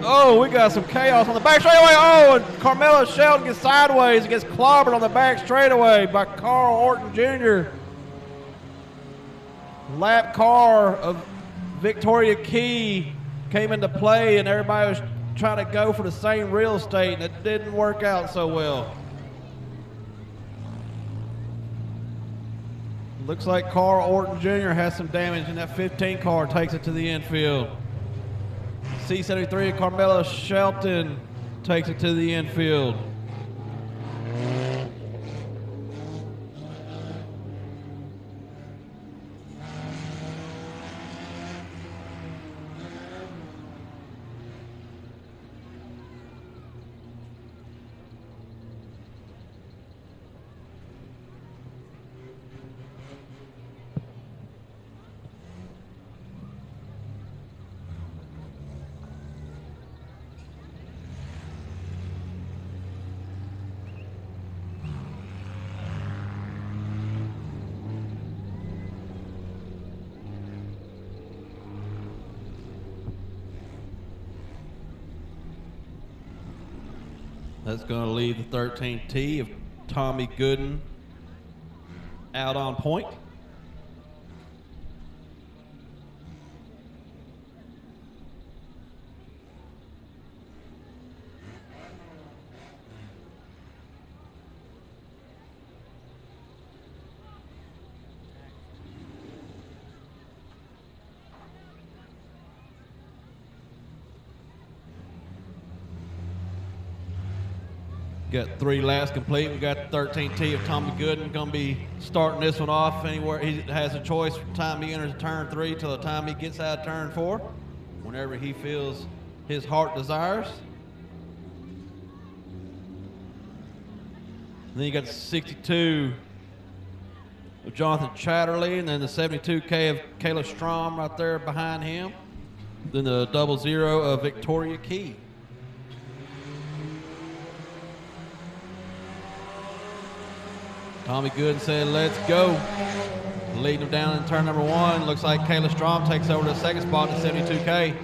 Oh, we got some chaos on the back straightaway. Oh, and Carmela Shelton gets sideways and gets clobbered on the back straightaway by Carl Orton Jr. Lap car of Victoria Key came into play, and everybody was trying to go for the same real estate, and it didn't work out so well. Looks like Carl Orton Jr. has some damage, and that 15 car takes it to the infield. C73 Carmela Shelton takes it to the infield. That's going to leave the 13T of Tommy Gooden out on point. Got 3 laps complete. We got the 13T of Tommy Gooden going to be starting this one off anywhere. He has a choice from the time he enters turn 3 till the time he gets out of turn 4, whenever he feels his heart desires. And then you got the 62 of Jonathan Chatterley, and then the 72K of Kayla Strom right there behind him. Then the 00 of Victoria Key. Tommy Gooden said, let's go. Leading him down in turn number 1. Looks like Kayla Strom takes over the second spot at 72K.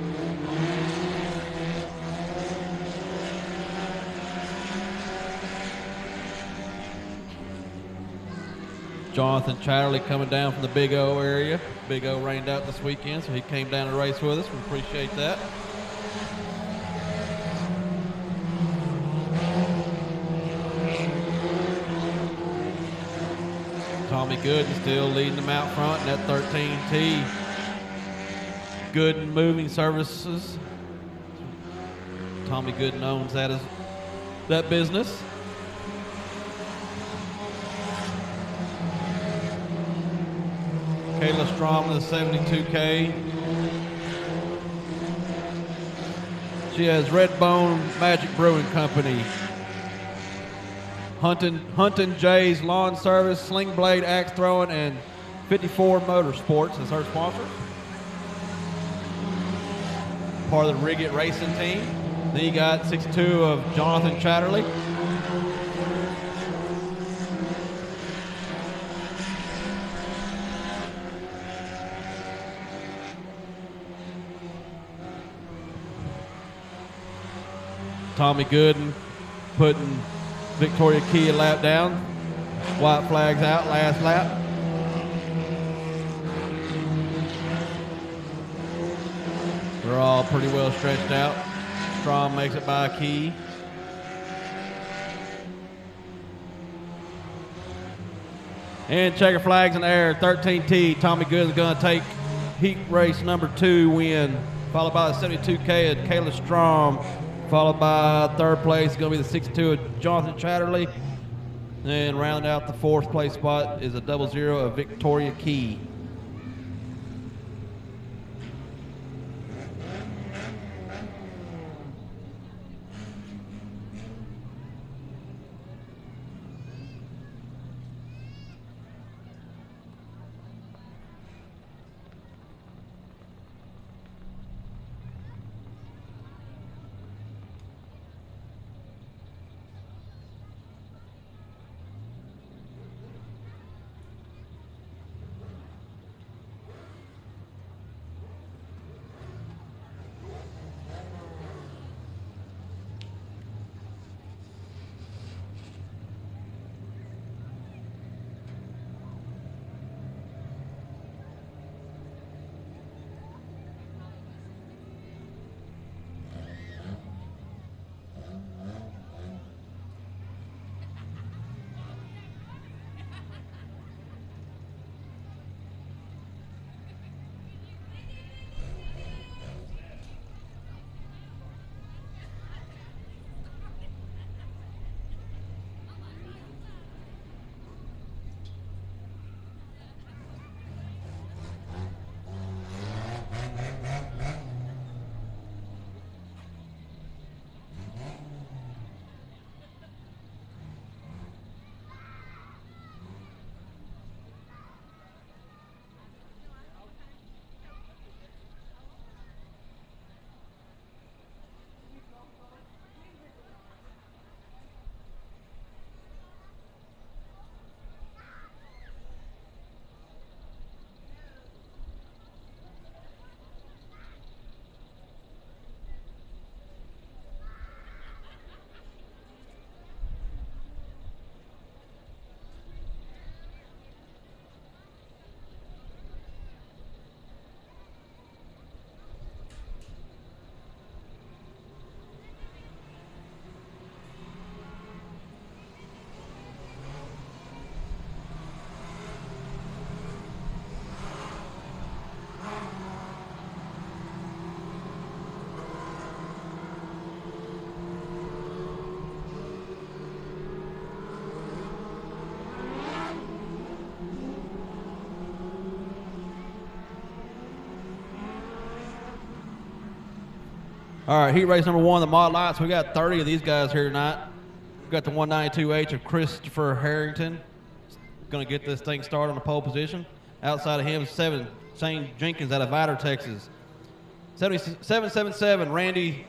Jonathan Chatterley coming down from the Big O area. Big O rained out this weekend, so he came down to race with us. We appreciate that. Tommy Gooden still leading them out front in that 13T. Gooden Moving Services. Tommy Gooden owns that business. Kayla Strom in the 72K. She has Redbone Magic Brewing Company. Hunting Jay's Lawn Service, Sling Blade Axe Throwing, and 54 Motorsports is her sponsor. Part of the Riggett Racing team. Then you got 62 of Jonathan Chatterley. Tommy Gooden putting Victoria Key a lap down. White flags out, last lap. They're all pretty well stretched out. Strom makes it by a Key. And checker flags in the air, 13T. Tommy Gooden's going to take heat race number 2 win, followed by the 72K of Kayla Strom. Followed by third place, going to be the 62 of Jonathan Chatterley. And rounding out the 4th place spot is a 00 of Victoria Key. All right, heat race number 1, the Mod Lights. We got 30 of these guys here tonight. We got the 192H of Christopher Harrington. Going to get this thing started on the pole position. Outside of him, 7, Shane Jenkins out of Vidor, Texas. 777, Randy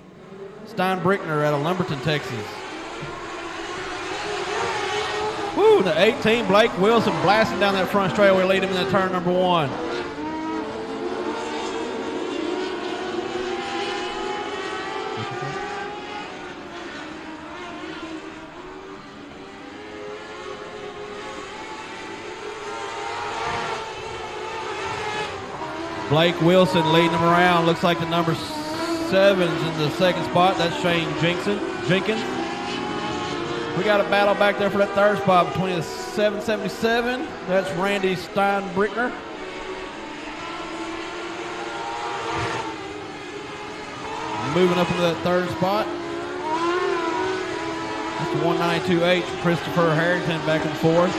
Steinbrickner out of Lumberton, Texas. Woo, the 18, Blake Wilson blasting down that front straightaway, leading him in that turn number 1. Blake Wilson leading them around. Looks like the number 7's in the second spot. That's Shane Jenkins. We got a battle back there for that third spot between the 777. That's Randy Steinbrickner. Moving up into that third spot. That's the 192H, Christopher Harrington back and forth.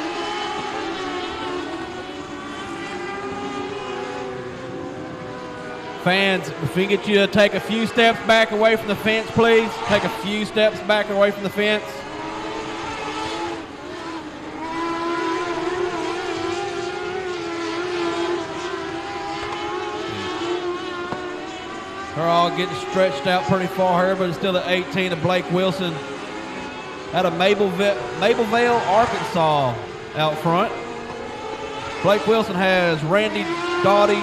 Fans, if we can get you to take a few steps back away from the fence, please. Take a few steps back away from the fence. They're all getting stretched out pretty far here, but it's still the 18 of Blake Wilson out of Mableville, Arkansas out front. Blake Wilson has Randy Doughty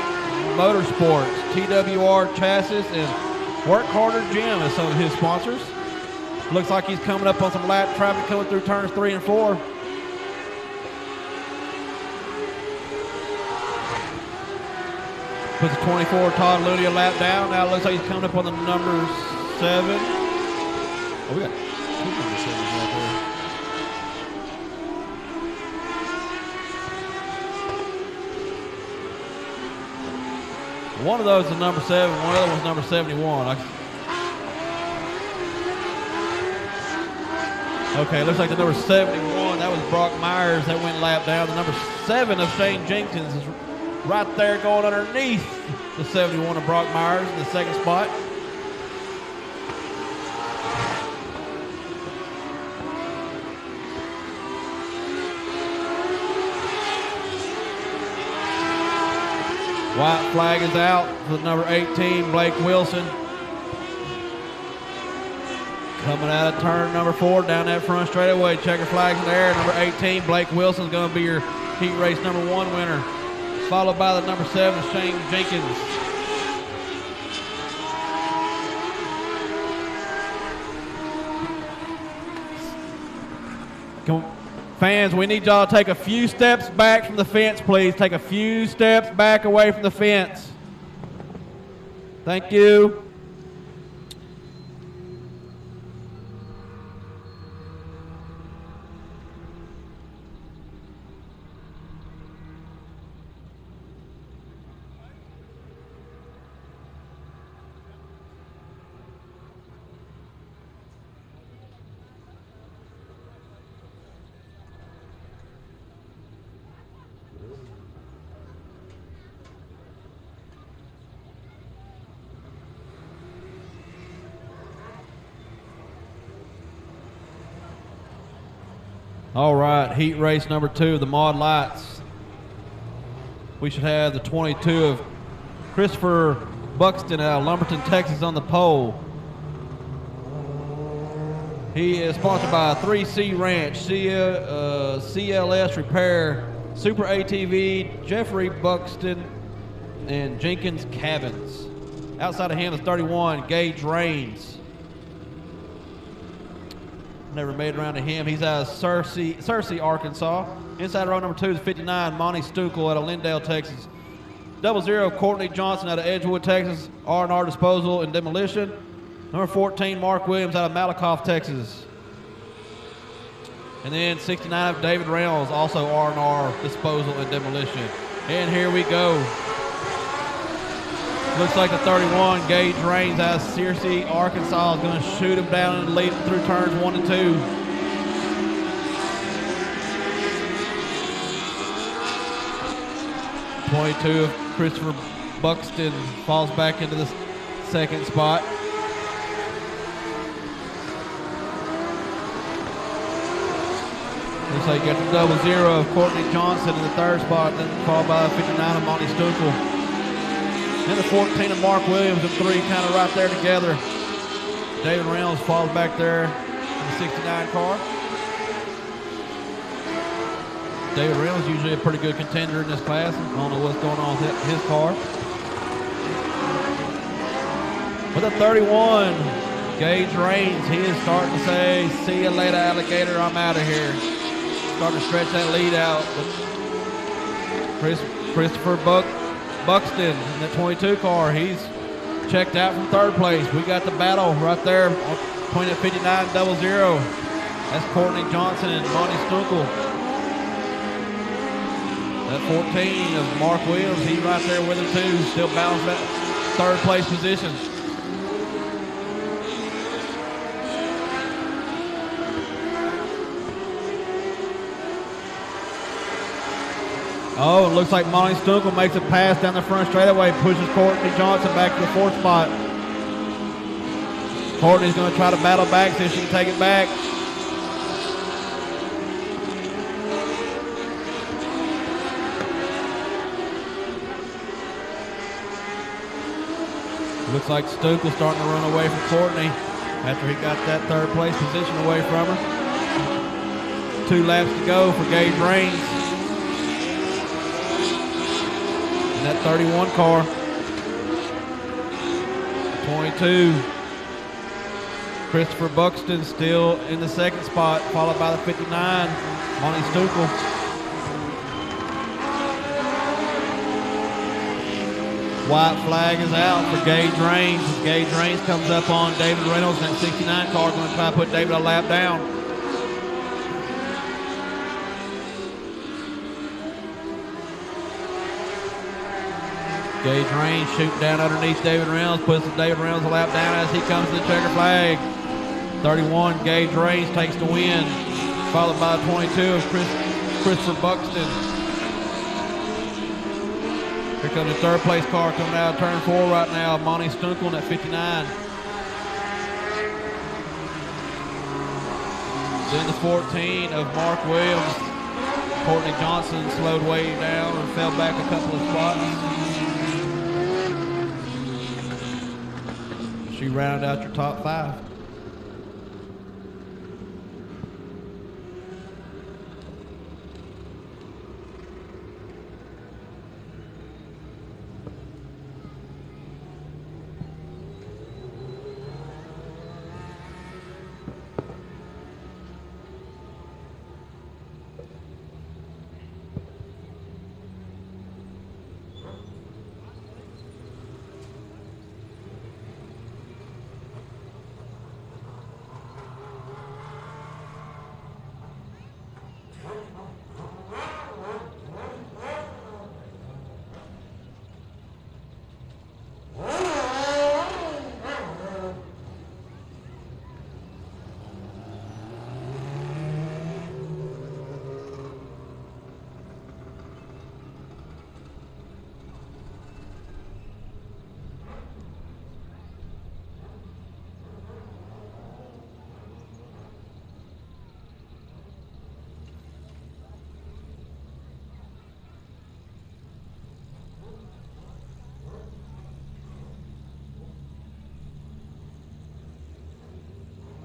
Motorsports, TWR Chassis, and Work Harder Gym as some of his sponsors. Looks like he's coming up on some lap traffic coming through turns 3 and 4. Puts the 24 Todd Looney a lap down. Now it looks like he's coming up on the number 7. Oh, we got 2 number 7s right there. One of those is number 7, one of them was number 71. Okay, looks like the number 71, that was Brock Myers that went lap down. The number 7 of Shane Jenkins is right there going underneath the 71 of Brock Myers in the second spot. White flag is out for the number 18, Blake Wilson. Coming out of turn number 4 down that front straightaway. Checker flags in the air. Number 18, Blake Wilson is going to be your heat race number 1 winner. Followed by the number 7, Shane Jenkins. Fans, we need y'all to take a few steps back from the fence, please. Take a few steps back away from the fence. Thank you. All right, heat race number 2, the Mod Lights. We should have the 22 of Christopher Buxton out of Lumberton, Texas on the pole. He is sponsored by 3C Ranch, CLS Repair, Super ATV, Jeffrey Buxton, and Jenkins Cabins. Outside of him is 31, Gage Rains. Never made it around to him. He's out of Searcy, Arkansas. Inside row number 2 is 59, Monty Stukel out of Lindale, Texas. 00, Courtney Johnson out of Edgewood, Texas. R&R Disposal and Demolition. Number 14, Mark Williams out of Malakoff, Texas. And then 69 of David Reynolds, also R&R Disposal and Demolition. And here we go. Looks like the 31, Gage Rains out of Searcy, Arkansas, is going to shoot him down and lead him through turns 1 and 2. .22 of Christopher Buxton falls back into the second spot. Looks like you got the 00 of Courtney Johnson in the third spot, then followed by the 59 of Monty Stukel. Then the 14 of Mark Williams and 3 kind of right there together. David Reynolds falls back there in the 69 car. David Reynolds usually a pretty good contender in this class. I don't know what's going on with his car. With the 31, Gage Rains, he is starting to say, see you later, alligator, I'm out of here. Starting to stretch that lead out. Christopher Buxton in the 22 car, he's checked out from third place. We got the battle right there between the 59 00. That's Courtney Johnson and Monty Stukel. That 14 of Mark Williams, he's right there with him too, still balanced that third place position. Oh, it looks like Monty Stukel makes a pass down the front straightaway, pushes Courtney Johnson back to the 4th spot. Courtney's going to try to battle back, see if she can take it back. Looks like Stukel starting to run away from Courtney after he got that third place position away from her. 2 laps to go for Gage Raines. And that 31 car. 22. Christopher Buxton still in the second spot, followed by the 59, Monty Stukel. White flag is out for Gage Raines. Gage Raines comes up on David Reynolds, and that 69 car going to try to put David a lap down. Gage Raines shooting down underneath David Reynolds, puts David Reynolds a lap down as he comes to the checker flag. 31, Gage Raines takes the win, followed by 22 of Christopher Buxton. Here comes the third place car coming out of turn 4 right now, Monty Stukel at 59. Then the 14 of Mark Williams. Courtney Johnson slowed way down and fell back a couple of spots. She rounded out your top 5.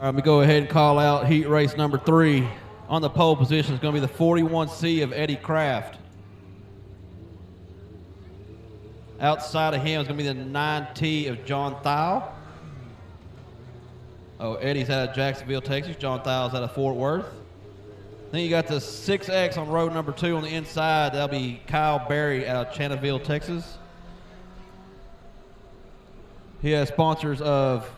All right, we go ahead and call out heat race number 3. On the pole position is going to be the 41C of Eddie Kraft. Outside of him is going to be the 9T of John Thau. Oh, Eddie's out of Jacksonville, Texas. John Thau's out of Fort Worth. Then you got the 6X on road number 2 on the inside. That'll be Kyle Berry out of Chandlerville, Texas. He has sponsors of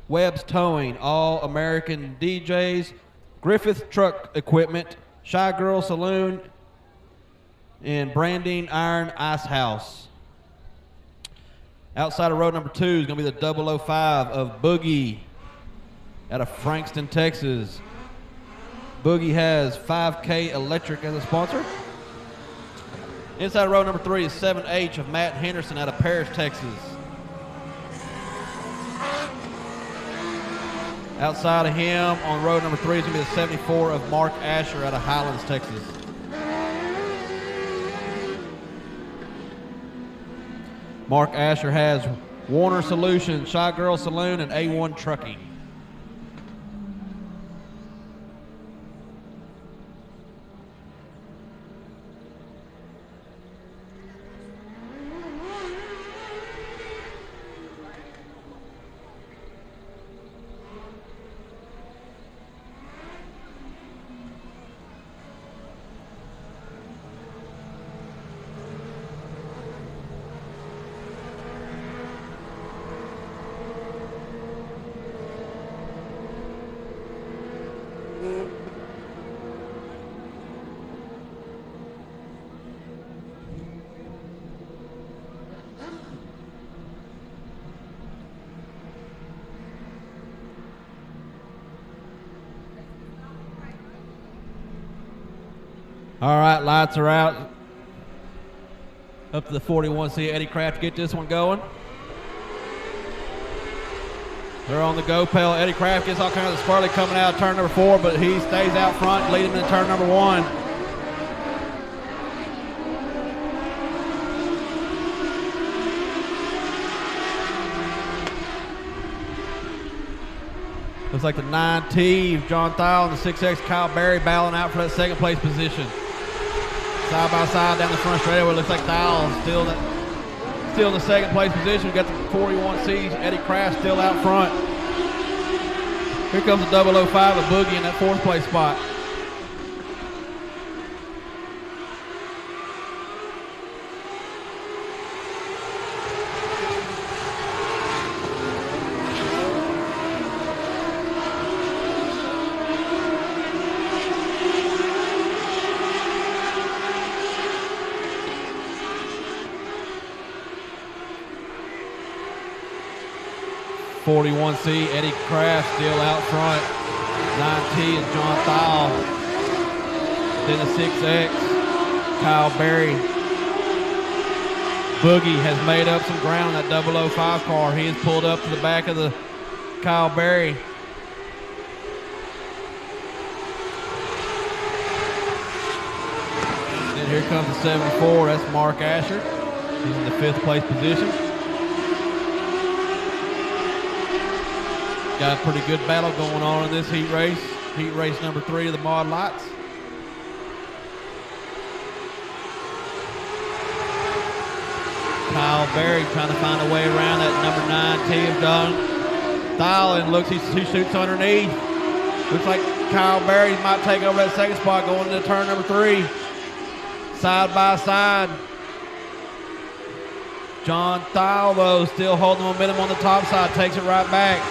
Webb's Towing, All American DJs, Griffith Truck Equipment, Shy Girl Saloon, and Branding Iron Ice House. Outside of road number 2 is going to be the 005 of Boogie out of Frankston, Texas. Boogie has 5K Electric as a sponsor. Inside of road number 3 is 7H of Matt Henderson out of Paris, Texas. Outside of him on road number 3 is going to be the 74 of Mark Asher out of Highlands, Texas. Mark Asher has Warner Solutions, Shy Girl Saloon, and A1 Trucking. All right, lights are out. Up to the 41C, Eddie Kraft to get this one going. They're on the go pedal. Eddie Kraft gets all kinds of squirrely coming out of turn number 4, but he stays out front, leading into turn number 1. Looks like the 9T of John Thile and the 6X Kyle Berry battling out for that second place position. Side by side down the front straightaway. Looks like Thile still in the second place position. We got the 41C Eddie Kraft still out front. Here comes the 005 of Boogie in that fourth place spot. .41C Eddie Kraft still out front. 9T is John Thile. Then the 6X Kyle Berry. Boogie has made up some ground in that 005 car. He has pulled up to the back of the Kyle Berry. Then here comes the 74. That's Mark Asher. He's in the fifth place position. Got a pretty good battle going on in this heat race. Heat race number 3 of the Mod Lights. Kyle Berry trying to find a way around that number 9T of John Thile, and looks, he shoots underneath. Looks like Kyle Berry might take over that second spot going into turn number 3. Side by side. John Thile, though, still holding the momentum on the top side, takes it right back.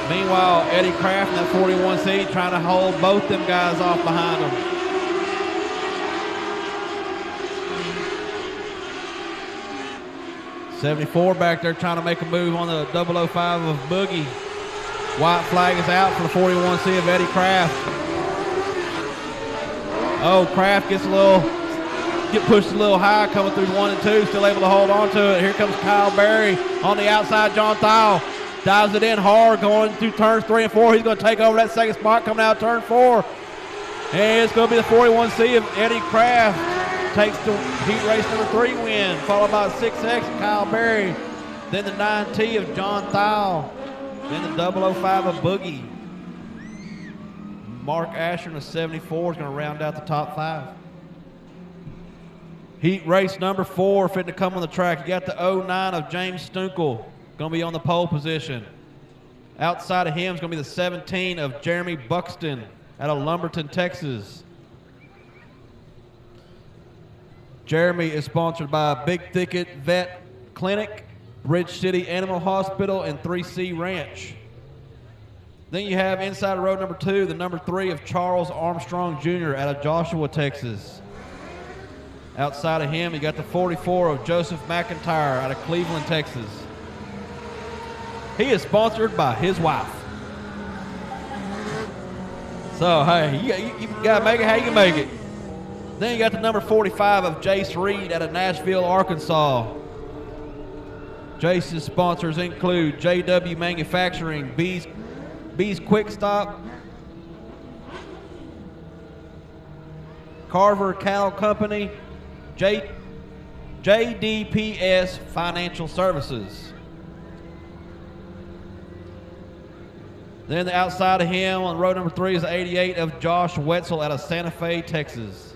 Meanwhile, Eddie Kraft in that 41C trying to hold both them guys off behind him. .74 back there trying to make a move on the 005 of Boogie. White flag is out for the 41C of Eddie Kraft. Oh, Kraft gets pushed a little high coming through 1 and 2, still able to hold on to it. Here comes Kyle Berry on the outside. John Thile dives it in hard going through turns 3 and 4. He's going to take over that second spot coming out of turn 4. And it's going to be the 41C of Eddie Kraft. Takes the heat race number 3 win, followed by 6X Kyle Berry. Then the 9T of John Thile. Then the 005 of Boogie. Mark Asher in the 74 is going to round out the top 5. Heat race number 4 fitting to come on the track. You got the 09 of James Stunkel. Going to be on the pole position. Outside of him is going to be the 17 of Jeremy Buxton out of Lumberton, Texas. Jeremy is sponsored by Big Thicket Vet Clinic, Bridge City Animal Hospital, and 3C Ranch. Then you have inside of row number 2, the number 3 of Charles Armstrong Jr. out of Joshua, Texas. Outside of him, you got the 44 of Joseph McIntyre out of Cleveland, Texas. He is sponsored by his wife. So, hey, you got to make it how you can make it. Then you got the number 45 of Jace Reed out of Nashville, Arkansas. Jace's sponsors include JW Manufacturing, Bees Quick Stop, Carver Cattle Company, JDPS Financial Services. Then the outside of him on row number 3 is the 88 of Josh Wetzel out of Santa Fe, Texas.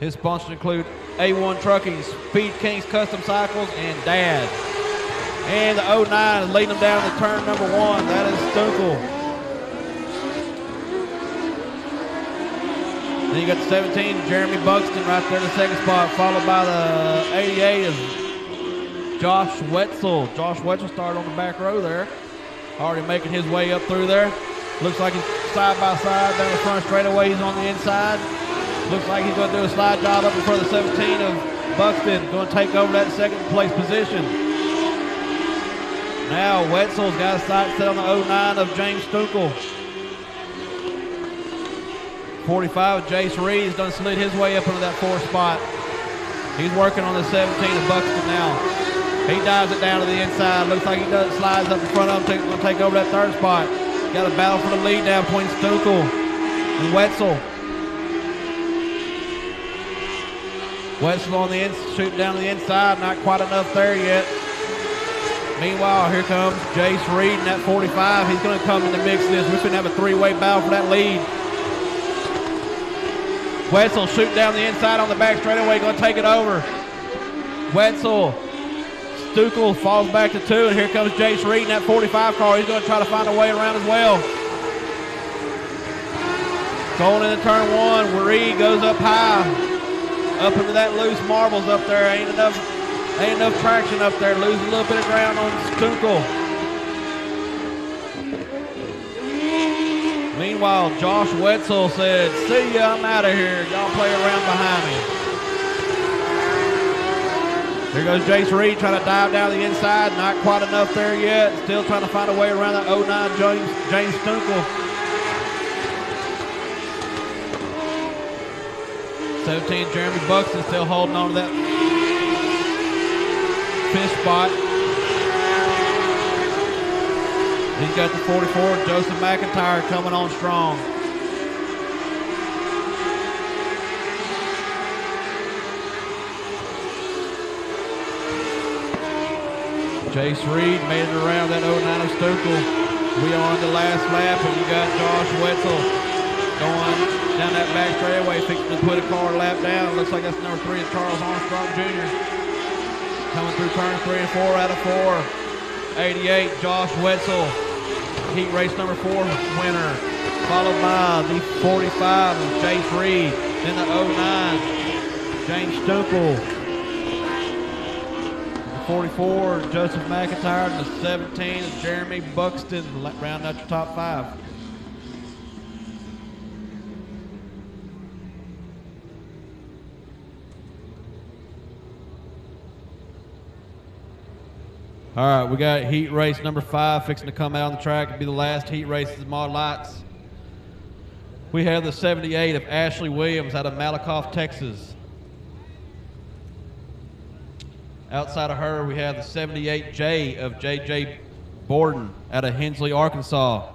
His sponsors include A1 Trucking, Speed Kings Custom Cycles, and Dad. And the 09 is leading them down to turn number 1. That is Stunkel. Then you got the 17, Jeremy Buxton, right there in the second spot, followed by the 88 of Josh Wetzel. Josh Wetzel started on the back row there. Already making his way up through there. Looks like he's side by side down the front straightaway. He's on the inside. Looks like he's going to do a slide job up in front of the 17 of Buxton. Going to take over that second place position. Now Wetzel's got a sight set on the 09 of James Stunkel. 45 of Jace Reed has done slid his way up into that 4th spot. He's working on the 17 of Buxton now. He dives it down to the inside. Looks like he does slides up in front of him. Going to take over that 3rd spot. Got a battle for the lead now between Stunkel and Wetzel. Wetzel on the shooting down to the inside. Not quite enough there yet. Meanwhile, here comes Jace Reed in that 45. He's going to come in the mix of this. We're going to have a three-way battle for that lead. Wetzel shooting down the inside on the back straightaway, going to take it over. Wetzel, Stukel falls back to 2, and here comes Jace Reed in that 45 car. He's going to try to find a way around as well. Going into turn 1, Reed goes up high, up into that loose marbles up there. Ain't enough traction up there. Losing a little bit of ground on Stukel. Meanwhile, Josh Wetzel said, "See ya, I'm out of here. Y'all play around behind me." Here goes Jace Reed trying to dive down the inside. Not quite enough there yet. Still trying to find a way around that 09 James Stukel. 17, Jeremy Buxton still holding on to that fifth spot. He's got the 44, Joseph McIntyre coming on strong. Jace Reed made it around that 09 of Stukel. We are on the last lap, and you got Josh Wetzel going down that back straightaway, fixing to put a car lap down. Looks like that's number 3 of Charles Armstrong Jr. Coming through turns 3 and 4 out of 4. 88, Josh Wetzel, heat race number 4 winner. Followed by the 45 of Jace Reed. Then the 09, James Stukel. The 44, Joseph McIntyre. And the 17 is Jeremy Buxton, rounding out your top 5. All right, we got heat race number 5 fixing to come out on the track. It'll be the last heat race of the Mod Lights. We have the 78 of Ashley Williams out of Malakoff, Texas. Outside of her, we have the 78J of JJ Borden out of Hensley, Arkansas.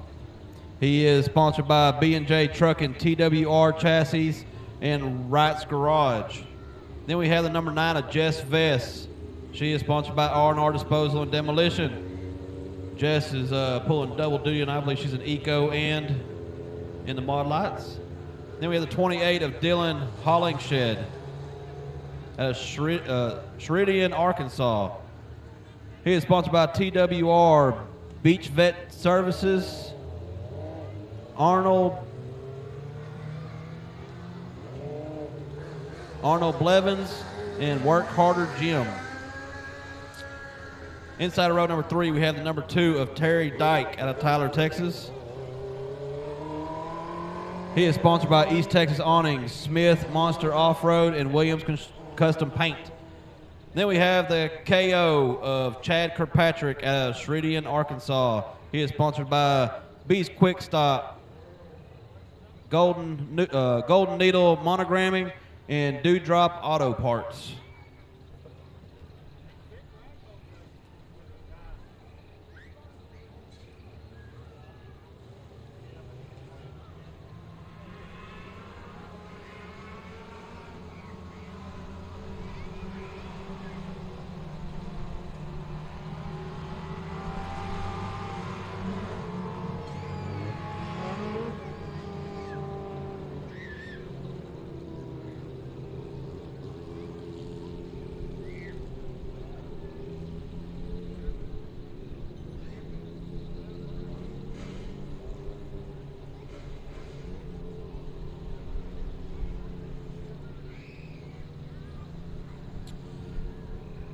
He is sponsored by B&J Trucking, TWR Chassis, and Wright's Garage. Then we have the number 9 of Jess Vess. She is sponsored by R&R Disposal and Demolition. Jess is pulling double duty, and I believe she's an eco and in the Mod Lights. Then we have the 28 of Dylan Hollingshed out of Sheridan, Arkansas. He is sponsored by TWR Beach Vet Services, Arnold Blevins, and Work Harder Gym. Inside of row number 3, we have the number 2 of Terry Dyke out of Tyler, Texas. He is sponsored by East Texas Awnings, Smith Monster Off-Road, and Williams Custom Paint. Then we have the KO of Chad Kirkpatrick out of Sheridan, Arkansas. He is sponsored by Beast Quick Stop, Golden Needle Monogramming, and Dewdrop Auto Parts.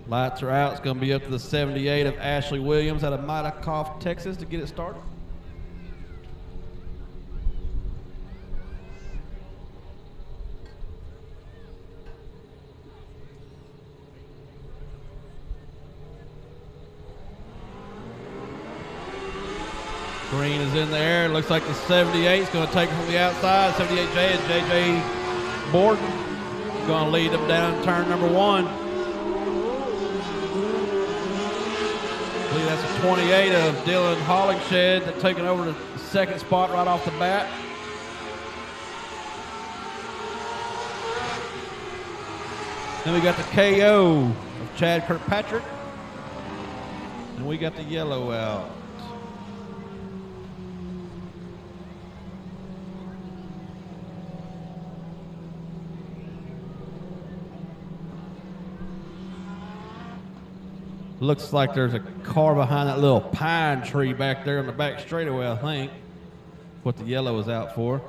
Lights are out. It's going to be up to the 78 of Ashley Williams out of Malakoff, Texas to get it started. Green is in the air. Looks like the 78 is going to take it from the outside. 78J is JJ Borden. Going to lead them down turn number 1. I believe that's a 28 of Dylan Hollingshed that's taking over the second spot right off the bat. Then we got the KO of Chad Kirkpatrick. And we got the yellow out. Looks like there's a car behind that little pine tree back there on the back straightaway, I think. What the yellow is out for.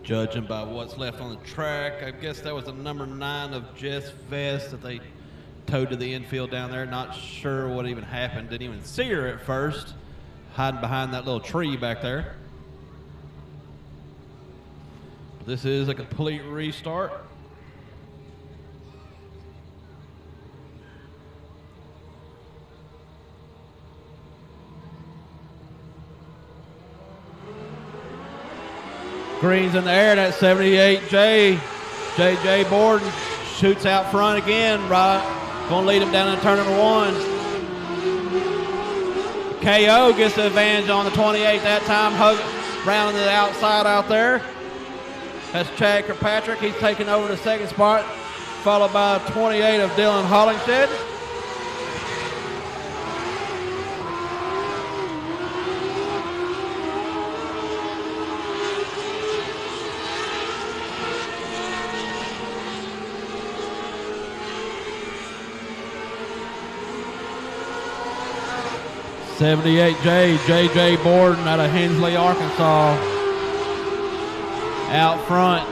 Judging by what's left on the track, I guess that was the number 9 of Jess Vest that they towed to the infield down there. Not sure what even happened. Didn't even see her at first, hiding behind that little tree back there. This is a complete restart. Green's in the air, that 78J. JJ Borden shoots out front again, right? Gonna lead him down in turn number 1. KO gets the advantage on the 28 that time, rounding to the outside out there. That's Chad Kirkpatrick. He's taking over the second spot, followed by 28 of Dylan Hollingshead. JJ Borden out of Hensley, Arkansas. Out front.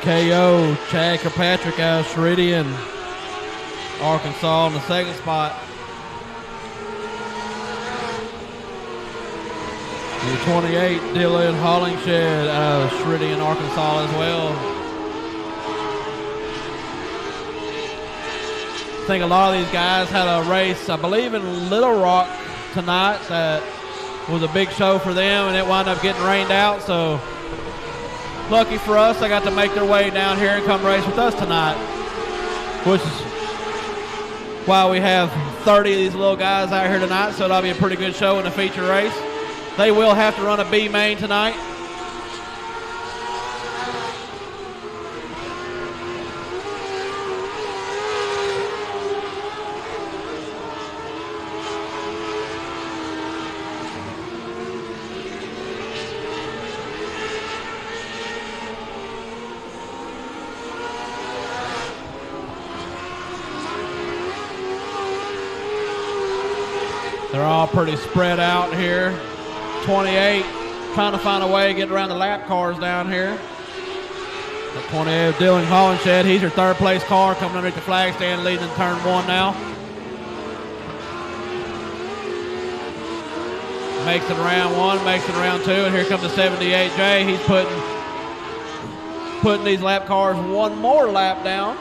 KO Chad Kirkpatrick out of Sheridan, Arkansas in the second spot. The 28, Dylan Hollingshead out of Sheridan, Arkansas as well. I think a lot of these guys had a race, I believe, in Little Rock tonight that was a big show for them, and it wound up getting rained out. So lucky for us, they got to make their way down here and come race with us tonight, which is why we have 30 of these little guys out here tonight. So that'll be a pretty good show in the feature race. They will have to run a B main tonight. They're all pretty spread out here. 28 trying to find a way to get around the lap cars down here. The 28 Dylan Hollingshead, he's your third place car coming underneath the flag stand, leading in turn 1 now. Makes it around 1, makes it around 2, and here comes the 78J. He's putting these lap cars one more lap down.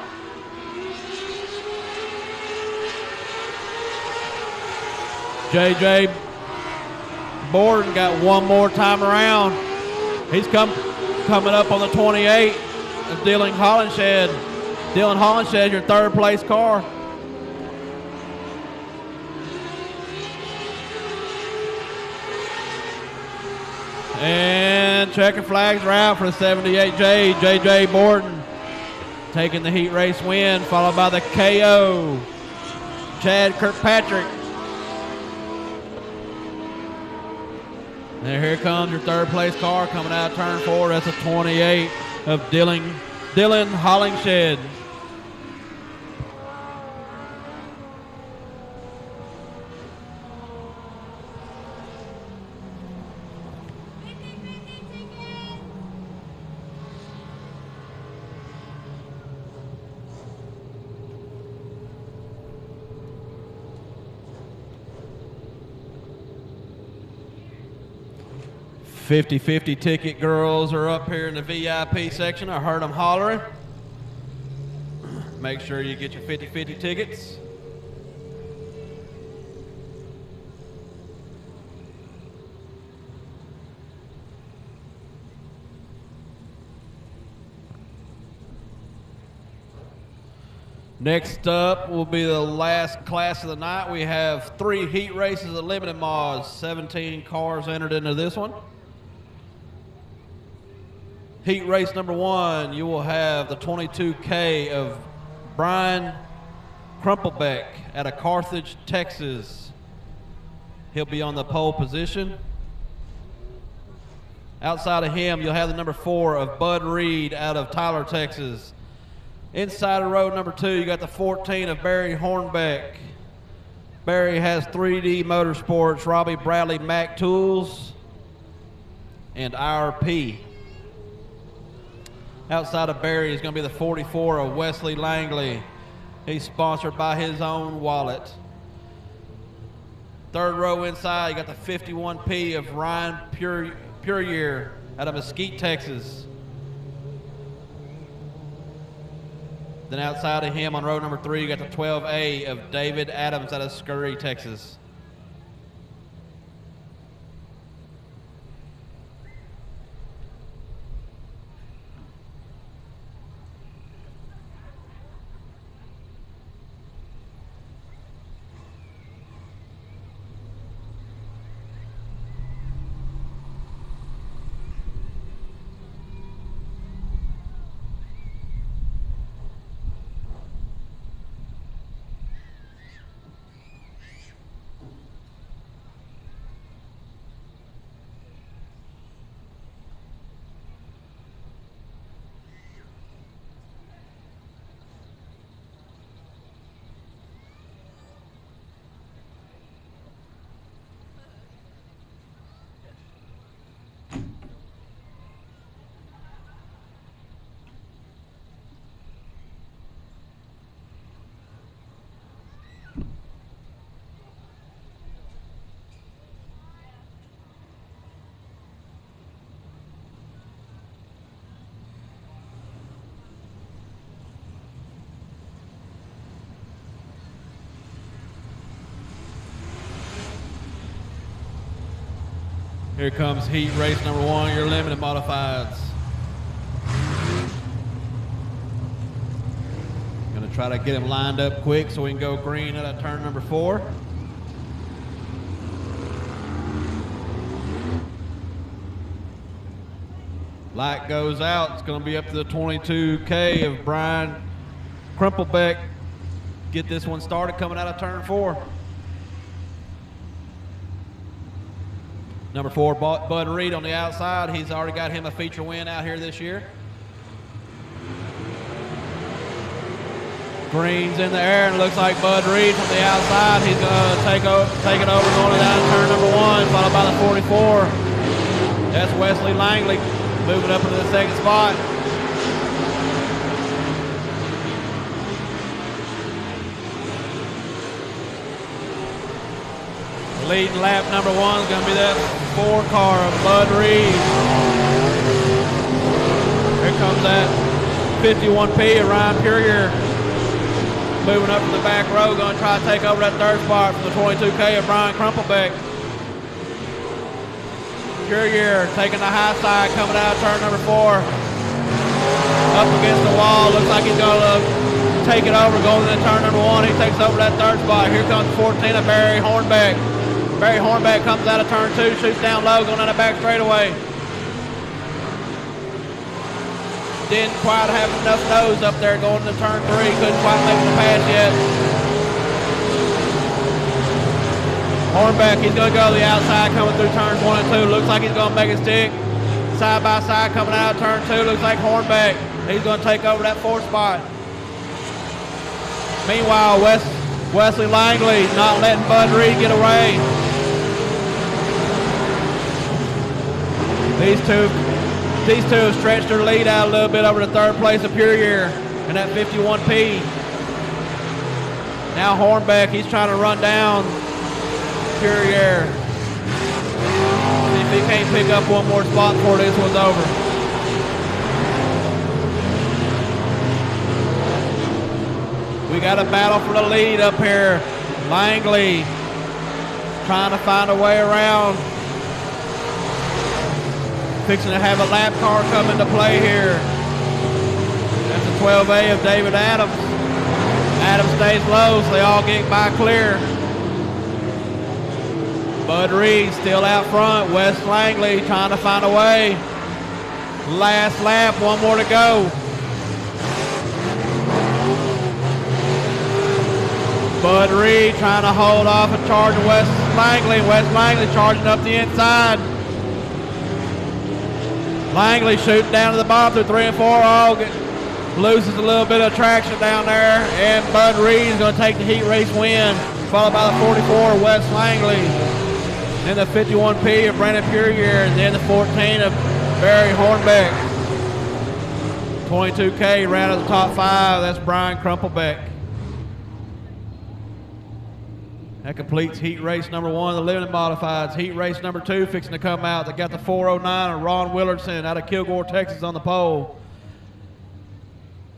J.J. Borden got one more time around. He's coming up on the 28 of Dylan Hollinshed. Dylan Hollinshed, your third place car. And checkered flags are out for the 78J. J.J. Borden taking the heat race win, followed by the KO, Chad Kirkpatrick. And here comes your third place car coming out of turn 4. That's a 28 of Dylan Hollingshed. $50-50 ticket girls are up here in the VIP section. I heard them hollering. Make sure you get your 50-50 tickets. Next up will be the last class of the night. We have 3 heat races at Limited Mods. 17 cars entered into this one. Heat race number 1, you will have the 22K of Brian Crumplebeck out of Carthage, Texas. He'll be on the pole position. Outside of him, you'll have the number 4 of Bud Reed out of Tyler, Texas. Inside of row number 2, you got the 14 of Barry Hornbeck. Barry has 3D Motorsports, Robbie Bradley Mac Tools, and IRP. Outside of Barry is going to be the 44 of Wesley Langley. He's sponsored by his own wallet. Third row inside, you got the 51P of Ryan Puryear out of Mesquite, Texas. Then outside of him on row number 3, you got the 12A of David Adams out of Scurry, Texas. Here comes heat race number 1, your limited modifieds. Gonna try to get him lined up quick so we can go green at turn number 4. Light goes out. It's gonna be up to the 22K of Brian Crumplebeck. Get this one started coming out of turn 4. Number 4, Bud Reed on the outside. He's already got him a feature win out here this year. Green's in the air, and it looks like Bud Reed from the outside. He's going to take it over, going down to turn number 1, followed by the 44. That's Wesley Langley moving up into the second spot. Leading lap number 1 is going to be that 4 car of Bud Reed. Here comes that 51P of Ryan Puryear. moving up to the back row, going to try to take over that third spot from the 22K of Brian Crumplebeck. Courier taking the high side, coming out of turn number 4. Up against the wall, looks like he's going to take it over, going into turn number 1. He takes over that third spot. Here comes 14 of Barry Hornbeck. Barry Hornbeck comes out of turn 2, shoots down low, going down the back straightaway. Didn't quite have enough nose up there going into turn 3. Couldn't quite make the pass yet. Hornbeck, he's going to go to the outside coming through turns 1 and 2. Looks like he's going to make it stick. Side by side coming out of turn 2. Looks like Hornbeck. He's going to take over that 4th spot. Meanwhile, Wesley Langley not letting Bud Reed get away. These two have stretched their lead out a little bit over the 3rd place of Pure in that 51P. Now Hornbeck, he's trying to run down Pure. See if he can't pick up one more spot before this one's over. We got a battle for the lead up here. Langley trying to find a way around. Fixing to have a lap car come into play here. That's the 12A of David Adams. Adams stays low, so they all get by clear. Bud Reed still out front. Wes Langley trying to find a way. Last lap, one more to go. Bud Reed trying to hold off and charge Wes Langley. Wes Langley charging up the inside. Langley shooting down to the bottom through 3 and 4. Loses a little bit of traction down there. And Bud Reed is going to take the heat race win. Followed by the 44 Wes Langley. Then the 51P of Brandon Puryear. And then the 14 of Barry Hornbeck. 22K right out of the top 5. That's Brian Crumplebeck. That completes heat race number 1, the limited modifieds. Heat race number 2 fixing to come out. They got the 409 of Ron Willardson out of Kilgore, Texas on the pole.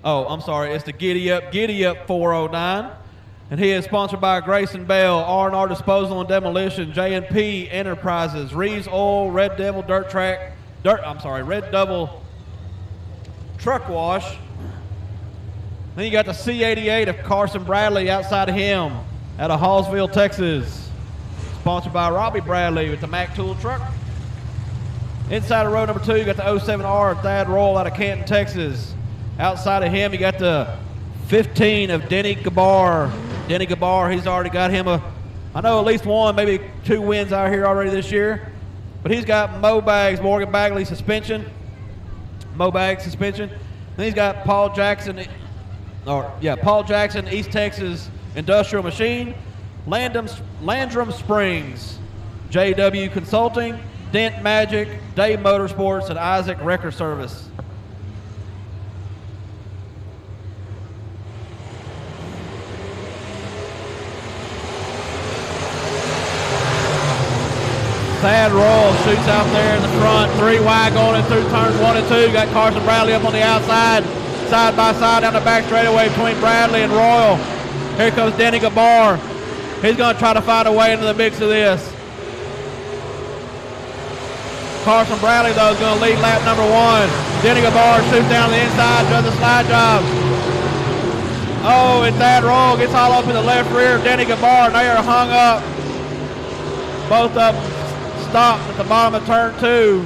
Oh, I'm sorry, it's the Giddy Up 409. And he is sponsored by Grayson Bell, R&R Disposal and Demolition, J&P Enterprises, Reeves Oil, Red Devil Truck Wash. Then you got the C88 of Carson Bradley outside of him, out of Hallsville, Texas. Sponsored by Robbie Bradley with the Mack Tool truck. Inside of row number 2, you got the 07R Thad Roll out of Canton, Texas. Outside of him, you got the 15 of Denny Gabar. Denny Gabar, he's already got him I know at least 1, maybe 2 wins out here already this year. But he's got Morgan Bagley suspension. Then he's got Paul Jackson, East Texas Industrial Machine, Landrum Springs, JW Consulting, Dent Magic, Dave Motorsports, and Isaac Record Service. Thad Roll shoots out there in the front, 3 wide going in through turns 1 and 2. Got Carson Bradley up on the outside, side by side down the back straightaway between Bradley and Royal. Here comes Denny Gabar. He's going to try to find a way into the mix of this. Carson Bradley, though, is going to lead lap number 1. Denny Gabar shoots down the inside, does the slide job. Oh, and Thad Roll gets all up in the left rear of Denny Gabar, and they are hung up. Both of them stopped at the bottom of turn 2.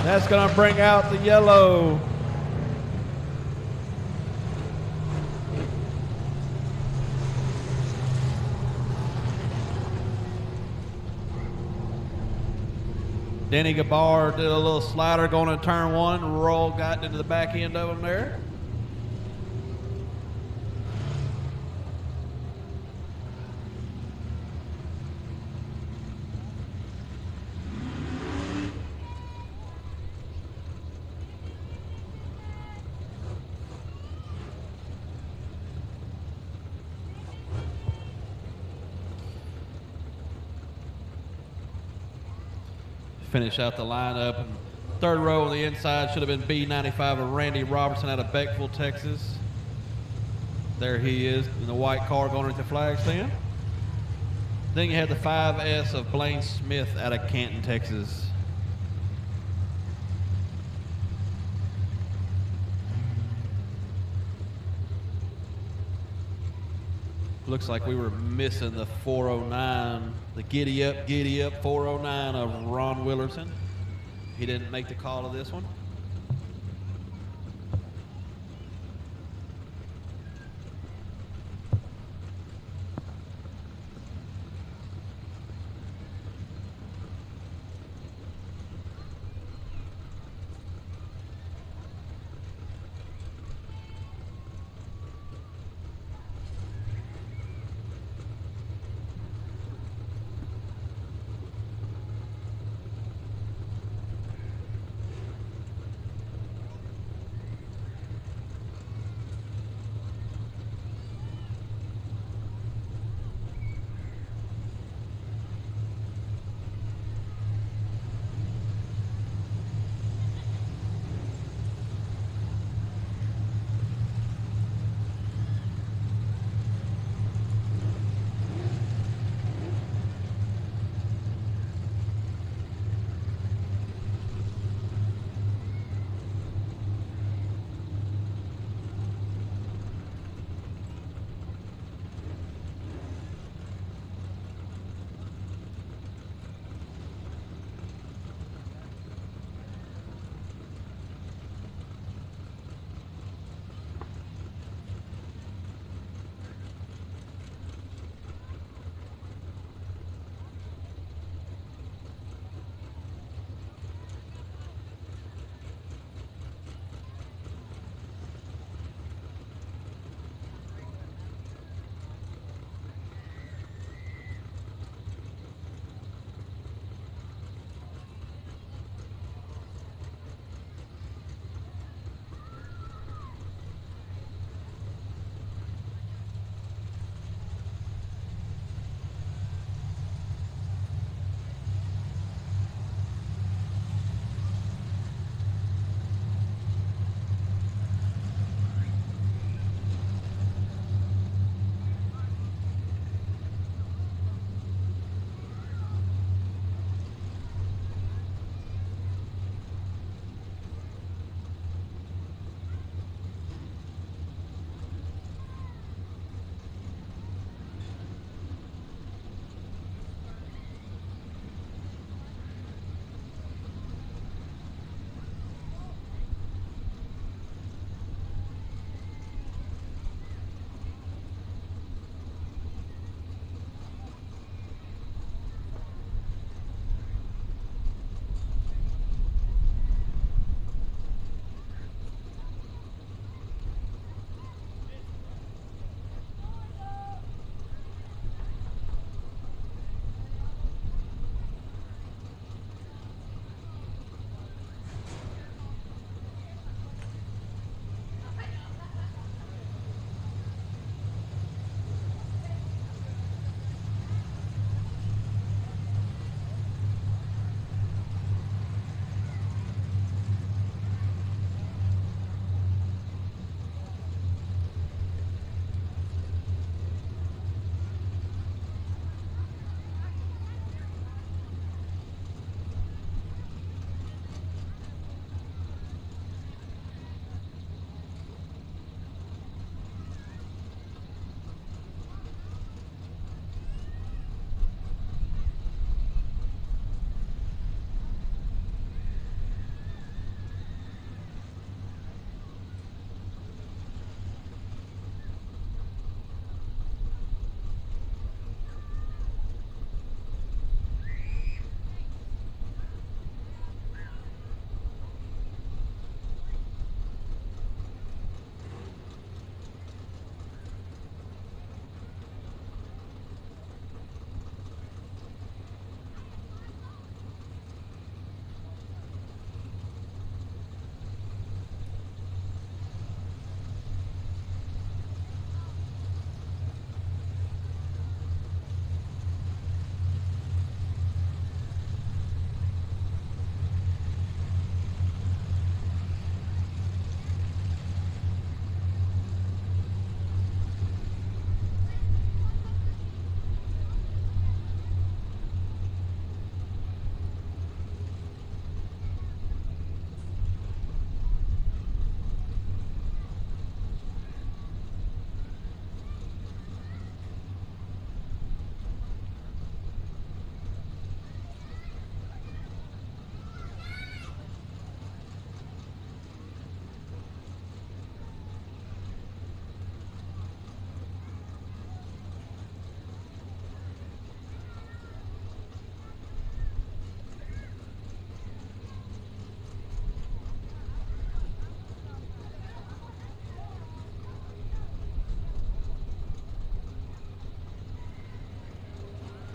That's going to bring out the yellow. Denny Gabar did a little slider going in turn 1. Roll got into the back end of him there. Finish out the lineup, and Third row on the inside should have been B95 of Randy Robertson out of Beckville, Texas. There he is in the white car going into the flag stand. Then you had the 5S of Blaine Smith out of Canton, Texas. Looks like we were missing the 409, the giddy up 409 of Ron Willerson. He didn't make the call to this one.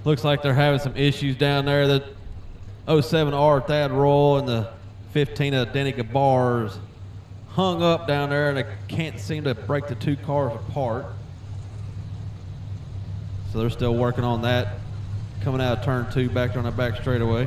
Looks like they're having some issues down there. The 07R Thad Royal and the 15 of Danica Bars hung up down there, and they can't seem to break the two cars apart. So they're still working on that, coming out of turn 2 back on the back straightaway.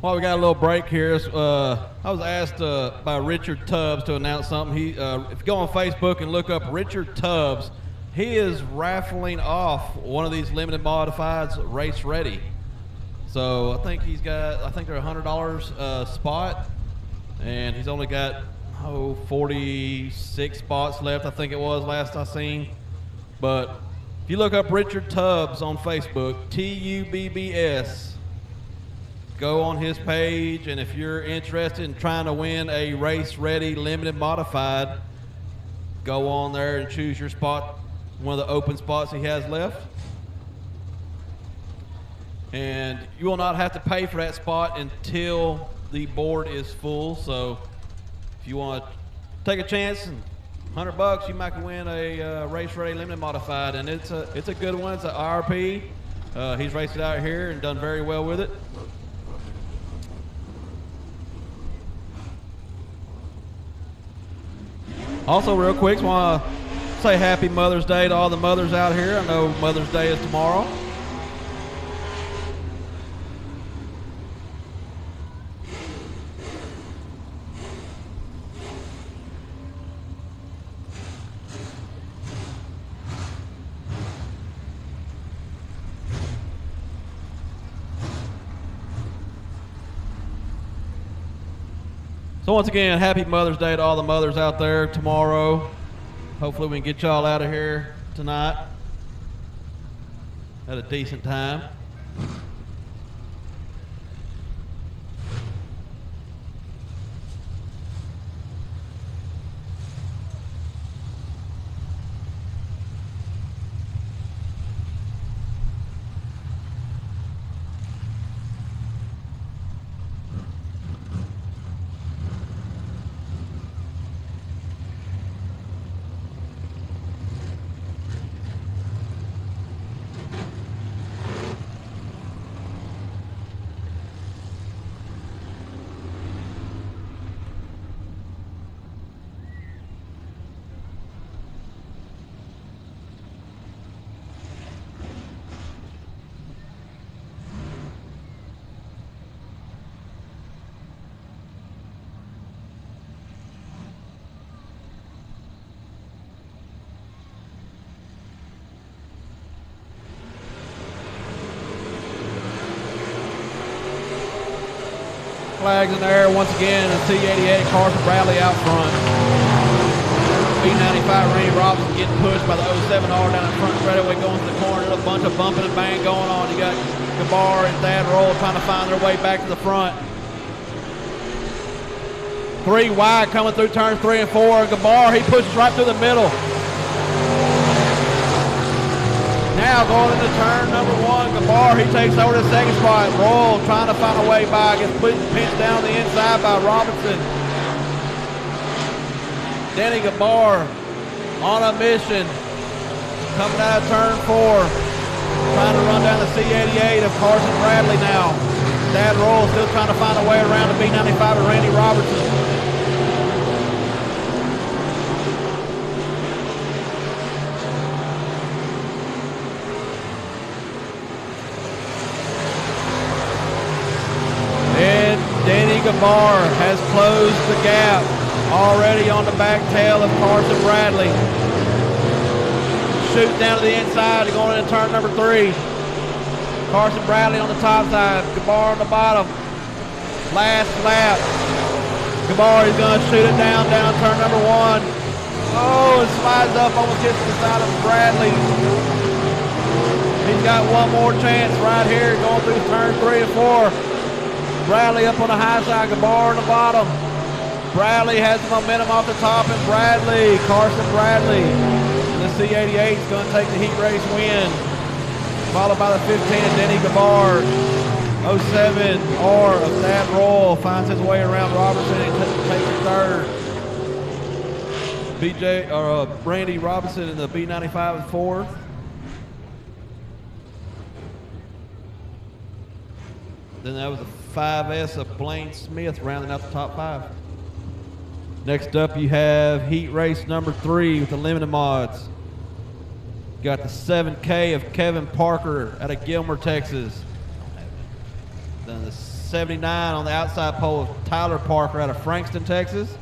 While we got a little break here, I was asked by Richard Tubbs to announce something. If you go on Facebook and look up Richard Tubbs, he is raffling off one of these limited modifieds race ready. So I think they're $100 spot, and he's only got 46 spots left, I think it was last I seen. But if you look up Richard Tubbs on Facebook, Tubbs, go on his page, and if you're interested in trying to win a race-ready limited modified, go on there and choose your spot, one of the open spots he has left. And you will not have to pay for that spot until the board is full. So if you want to take a chance, and $100, you might can win a race-ready limited modified, and it's a good one. It's an IRP. He's raced it out here and done very well with it. Also, real quick, just want to say happy Mother's Day to all the mothers out here. I know Mother's Day is tomorrow. So once again, happy Mother's Day to all the mothers out there tomorrow. Hopefully we can get y'all out of here tonight at a decent time. Flags in there once again. The C88 Carson Bradley out front. B95 Randy Robinson getting pushed by the 07R down in front straightaway going to the corner. A bunch of bumping and bang going on. You got Gabar and Thad Roll trying to find their way back to the front. 3 wide coming through turns 3 and 4. Gabar, he pushes right through the middle. Now going into turn number 1, Gabar, he takes over the second spot. Roll trying to find a way by, gets pinched down the inside by Robinson. Denny Gabar on a mission, coming out of turn 4, trying to run down the C88 of Carson Bradley now. Thad Roll still trying to find a way around the B95 of Randy Robertson. Danny Gabar has closed the gap already on the back tail of Carson Bradley. Shoots down to the inside, going into turn number 3. Carson Bradley on the top side, Gabar on the bottom. Last lap. Gabar is going to shoot it down turn number 1. Oh, it slides up, almost hits the side of Bradley. He's got one more chance right here going through turn 3 and 4. Bradley up on the high side, Gabar on the bottom. Bradley has the momentum off the top, and Bradley, Carson Bradley, the C88 is going to take the heat race win. Followed by the 15 of Denny Gabar. 07R of Thad Roll finds his way around Robertson and takes the third. Randy Robinson in the B95 is 4th. Then that was the 5S of Blaine Smith rounding out the top 5. Next up you have heat race number 3 with the limited mods. Got the 7K of Kevin Parker out of Gilmer, Texas. Then the 79 on the outside pole of Tyler Parker out of Frankston, Texas.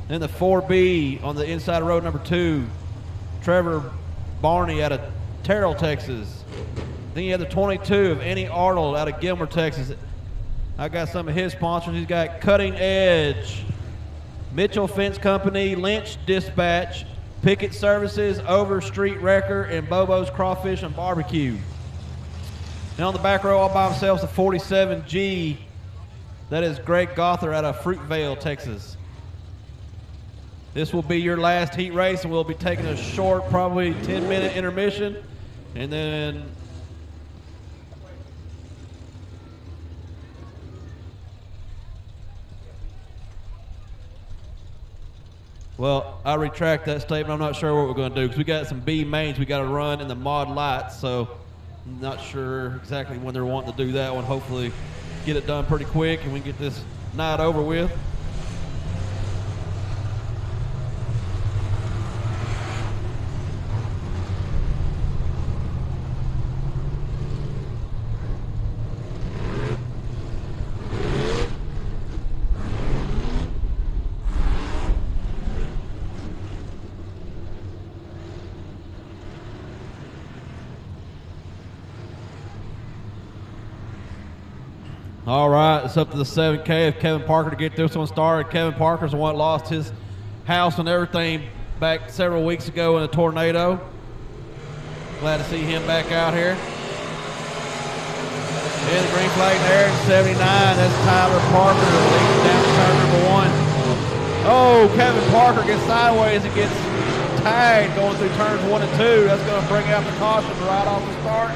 Then the 4B on the inside of road number 2, Trevor Barney out of Terrell, Texas. Then you have the 22 of Annie Arnold out of Gilmer, Texas. I got some of his sponsors. He's got Cutting Edge, Mitchell Fence Company, Lynch Dispatch, Picket Services, Overstreet Wrecker, and Bobo's Crawfish and Barbecue. And on the back row all by himself, the 47G. That is Greg Gother out of Fruitvale, Texas. This will be your last heat race, and we'll be taking a short, probably 10-minute intermission. And then well, I retract that statement. I'm not sure what we're going to do because we got some B mains we got to run in the mod lights, so I'm not sure exactly when they're wanting to do that one. Hopefully get it done pretty quick and we can get this night over with. All right, it's up to the 7K of Kevin Parker to get this one started. Kevin Parker's the one that lost his house and everything back several weeks ago in a tornado. Glad to see him back out here. And the green flag there at 79. That's Tyler Parker leading down to turn number 1. Oh, Kevin Parker gets sideways and gets tagged going through turns 1 and 2. That's going to bring out the caution right off the start.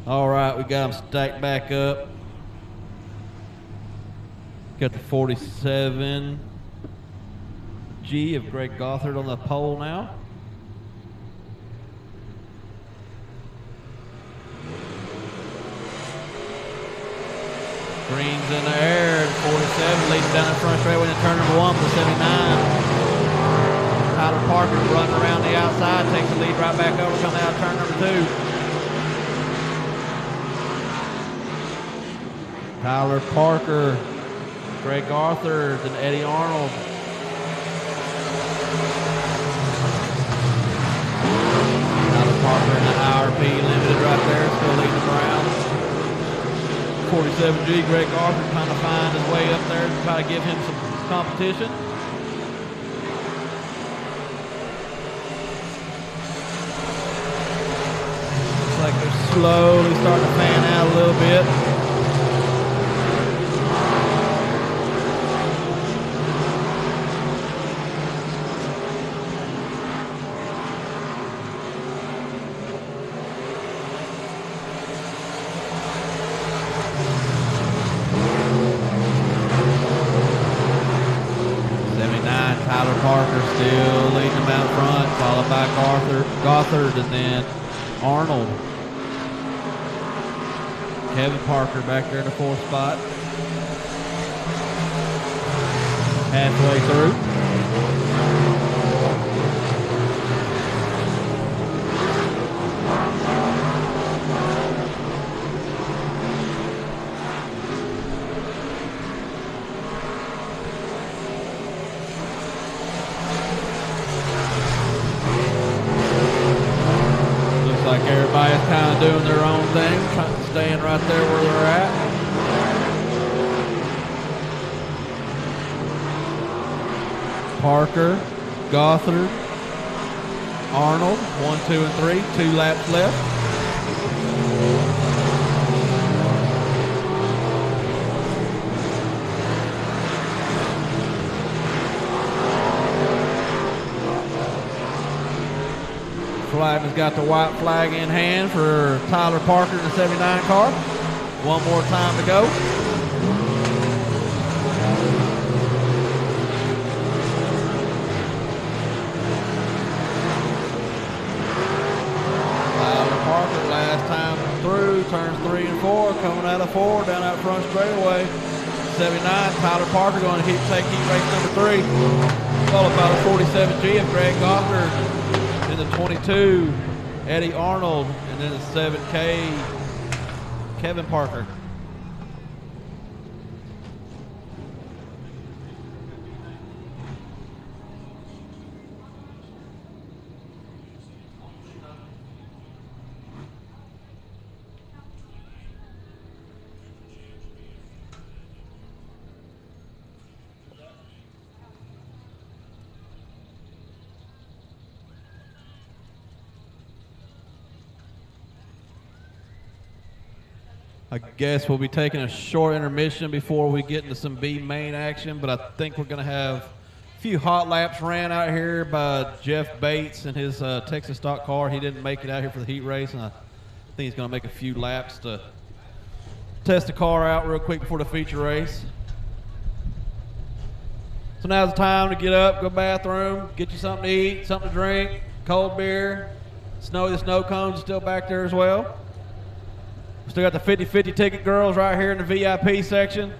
All right, we got them stacked back up. Got the 47G of Greg Gothard on the pole now. Green's in the air, 47 leading down the front straightaway into turn number 1 for 79. Tyler Parker running around the outside, takes the lead right back over, coming out of turn number 2. Tyler Parker, Greg Arthur, and Eddie Arnold. Tyler Parker in the IRP Limited right there, still leading the ground. 47G, Greg Arthur trying to find his way up there to try to give him some competition. Looks like they're slowly starting to fan out a little bit. Parker still leading them out front, followed by Gothard, and then Arnold. Kevin Parker back there in the 4th spot. Halfway through. Like everybody's kind of doing their own thing, trying to stay in right there where they're at. Parker, Gothard, Arnold, 1, 2, and 3, 2 laps left. Flagman's got the white flag in hand for Tyler Parker in the 79 car. One more time to go. Tyler Parker last time through, turns 3 and 4, coming out of 4 down that front straightaway. 79, Tyler Parker going to take heat race number 3. Followed by the 47G of Greg Gothard. The 22, Eddie Arnold, and then the 7K, Kevin Parker. I guess we'll be taking a short intermission before we get into some B main action, but I think we're going to have a few hot laps ran out here by Jeff Bates in his Texas stock car. He didn't make it out here for the heat race, and I think he's going to make a few laps to test the car out real quick before the feature race. So now's the time to get up, go bathroom, get you something to eat, something to drink, cold beer. The snow cones are still back there as well. Still got the 50-50 ticket girls right here in the VIP section.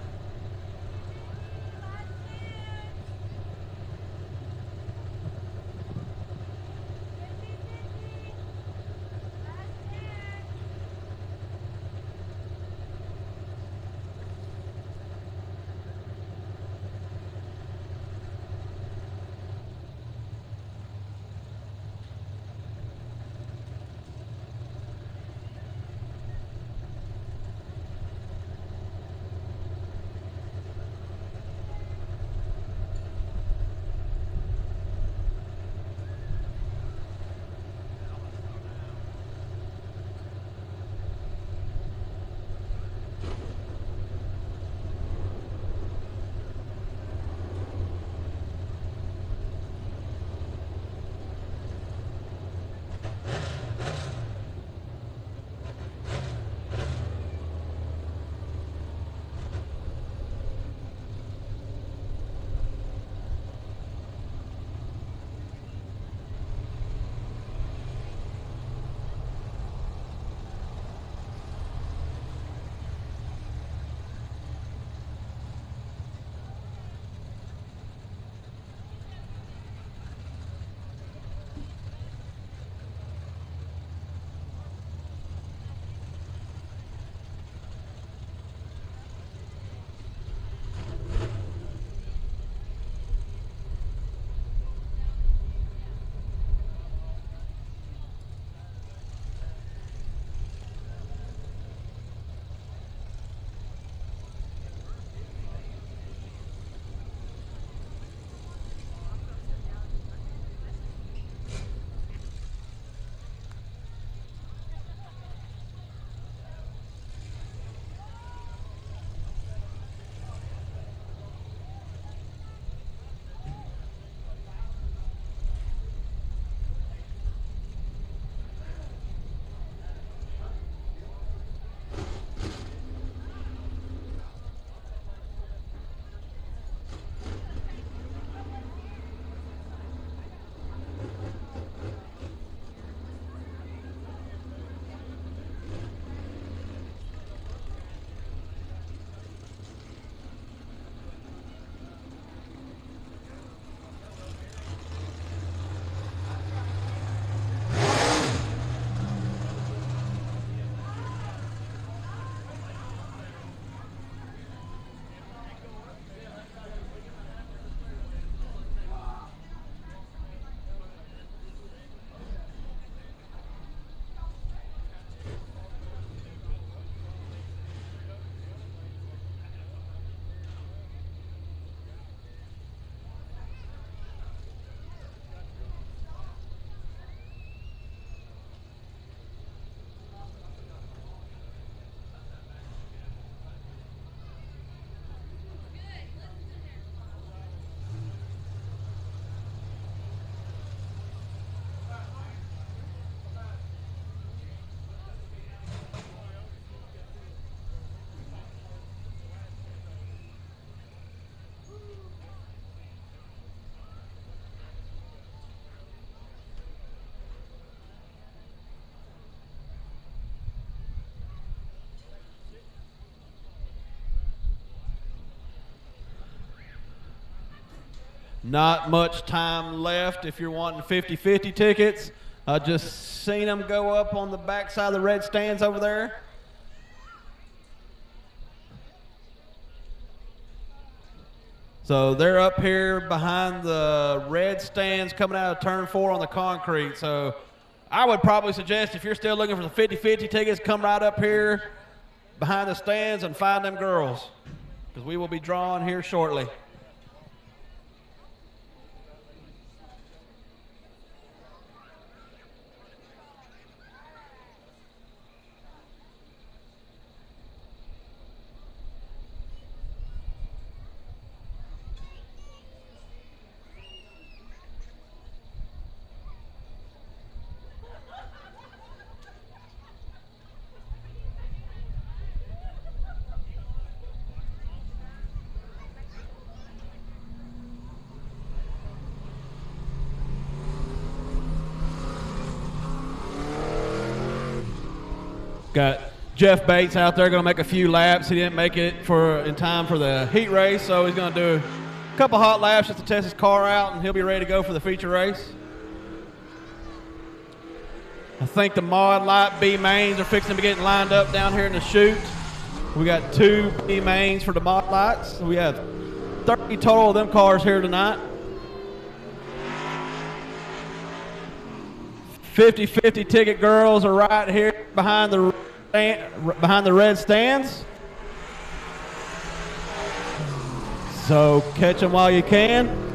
Not much time left if you're wanting 50-50 tickets. I just seen them go up on the back side of the red stands over there. So they're up here behind the red stands coming out of turn 4 on the concrete. So I would probably suggest if you're still looking for the 50-50 tickets, come right up here behind the stands and find them girls, because we will be drawing here shortly. Got Jeff Bates out there going to make a few laps. He didn't make it in time for the heat race, so he's going to do a couple hot laps just to test his car out, and he'll be ready to go for the feature race. I think the Mod Light B mains are fixing to be getting lined up down here in the chute. We got 2 B mains for the Mod Lights. So we have 30 total of them cars here tonight. 50-50 ticket girls are right here behind the red stands. So catch them while you can.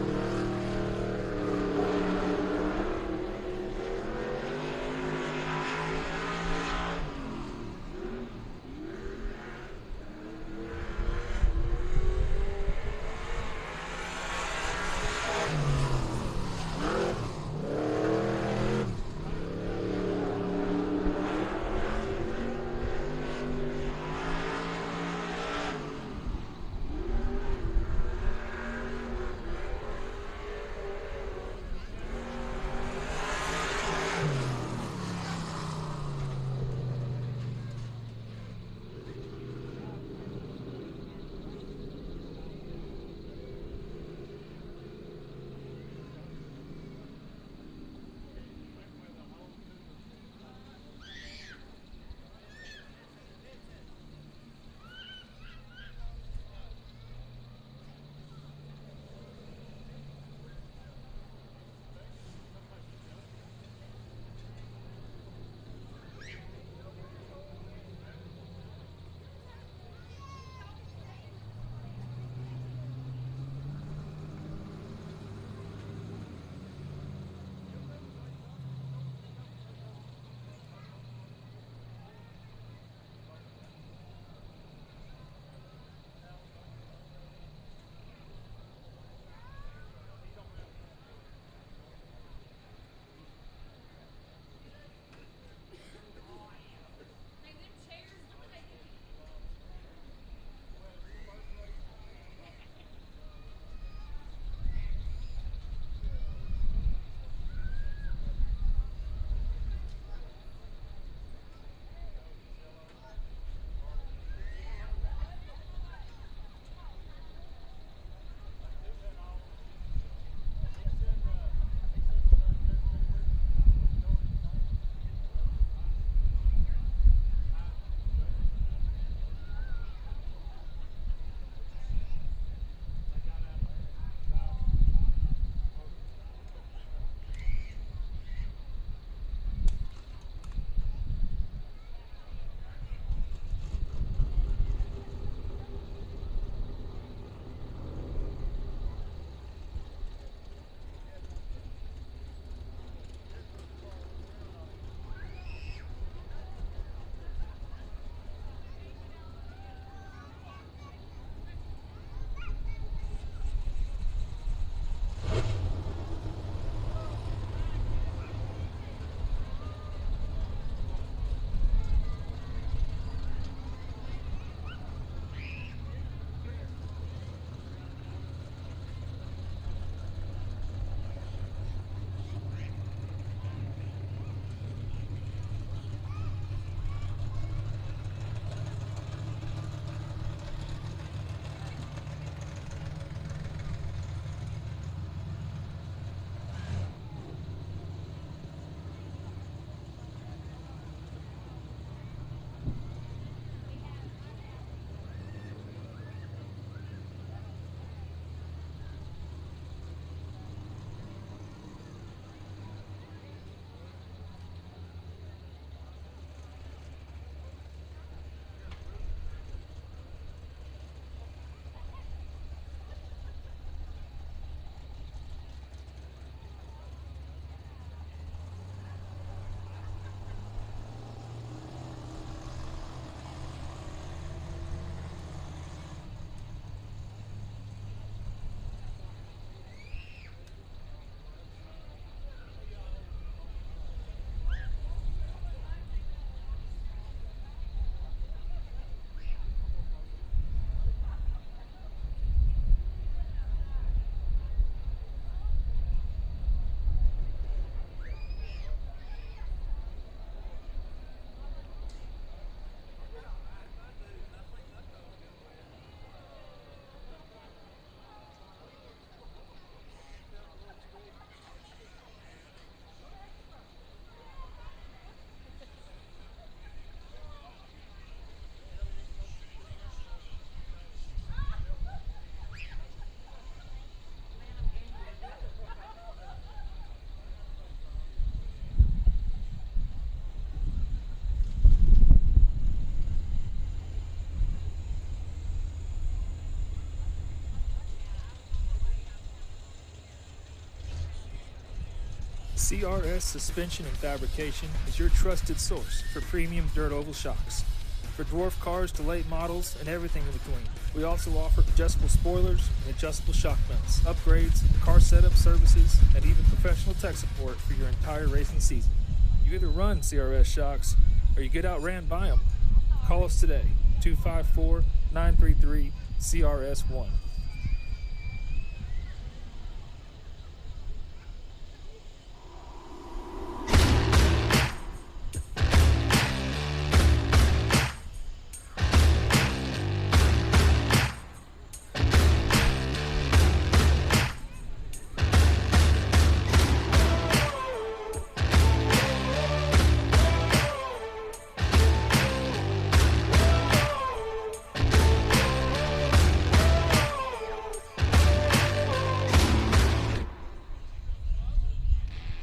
CRS Suspension and Fabrication is your trusted source for premium dirt oval shocks. For dwarf cars to late models and everything in between. We also offer adjustable spoilers and adjustable shock mounts, upgrades, car setup services, and even professional tech support for your entire racing season. You either run CRS shocks or you get outran by them. Call us today, 254-933-CRS1.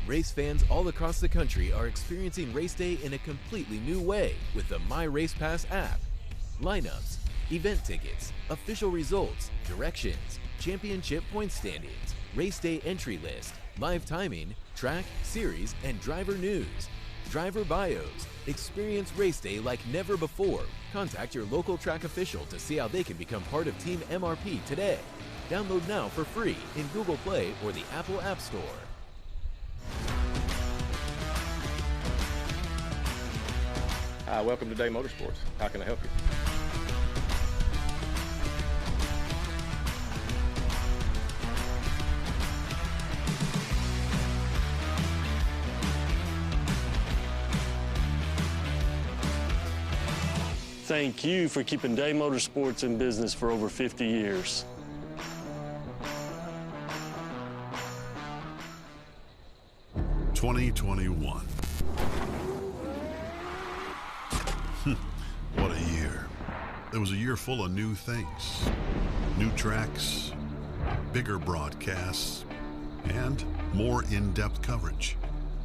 Race fans all across the country are experiencing race day in a completely new way with the My Race Pass app. Lineups, event tickets, official results, directions, championship point standings, race day entry list, live timing, track, series, and driver news. Driver bios. Experience race day like never before. Contact your local track official to see how they can become part of Team MRP today. Download now for free in Google Play or the Apple App Store. Hi, welcome to Day Motorsports. How can I help you? Thank you for keeping Day Motorsports in business for over 50 years. (2021). What a year. It was a year full of new things, new tracks, bigger broadcasts, and more in-depth coverage.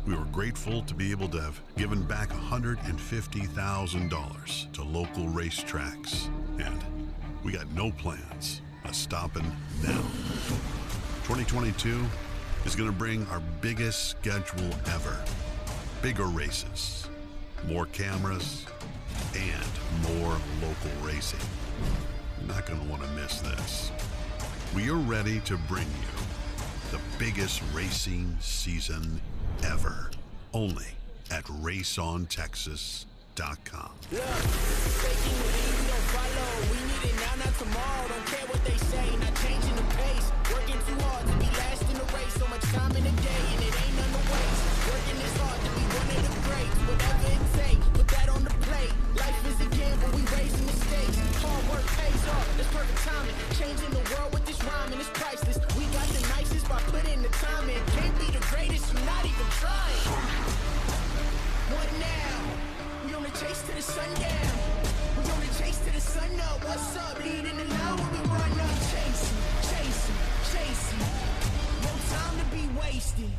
We were grateful to be able to have given back $150,000 to local racetracks, and we got no plans of stopping now. 2022 is going to bring our biggest schedule ever. Bigger races, more cameras, and more local racing. You're not going to want to miss this. We are ready to bring you the biggest racing season ever, only at raceontexas.com. Look, faking the lead, we don't follow. We need it now, not tomorrow. Don't care what they say, not changing the pace. Working too hard to be last in the race. So much time in the day, and it ain't none to waste. Working this hard to be one of the greats. Whatever it takes, put that on the plate. Life is a gamble, we raising the stakes. Hard work pays off, that's perfect timing. Changing the world with this rhyming is priceless. We got the nicest by putting the time in. Can't be the greatest, you're not even trying. What now? We on the chase to the sundown. We on the chase to the sun up. What's up? Leading the line when we run up. Chasing, chasing, chasing. No time to be wasted.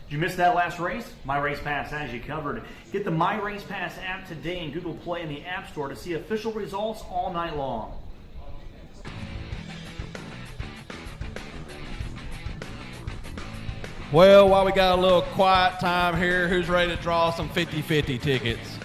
Did you miss that last race? My Race Pass has you covered. Get the My Race Pass app today in Google Play and the App Store to see official results all night long. Well, while we got a little quiet time here, who's ready to draw some 50-50 tickets?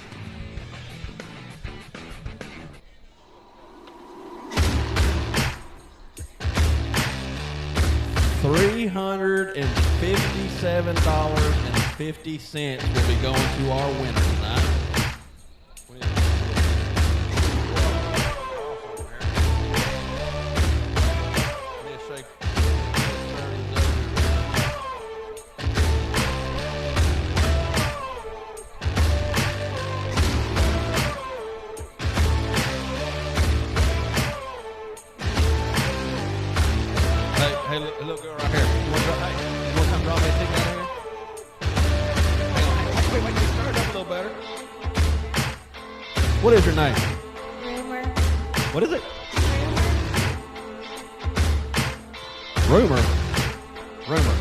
$357.50 will be going to our winner tonight. look good right here. You want to come draw me a ticket out here? Hang on. Wait, stir it up a little better. What is your name? Rumor. What is it? Rumor. All right.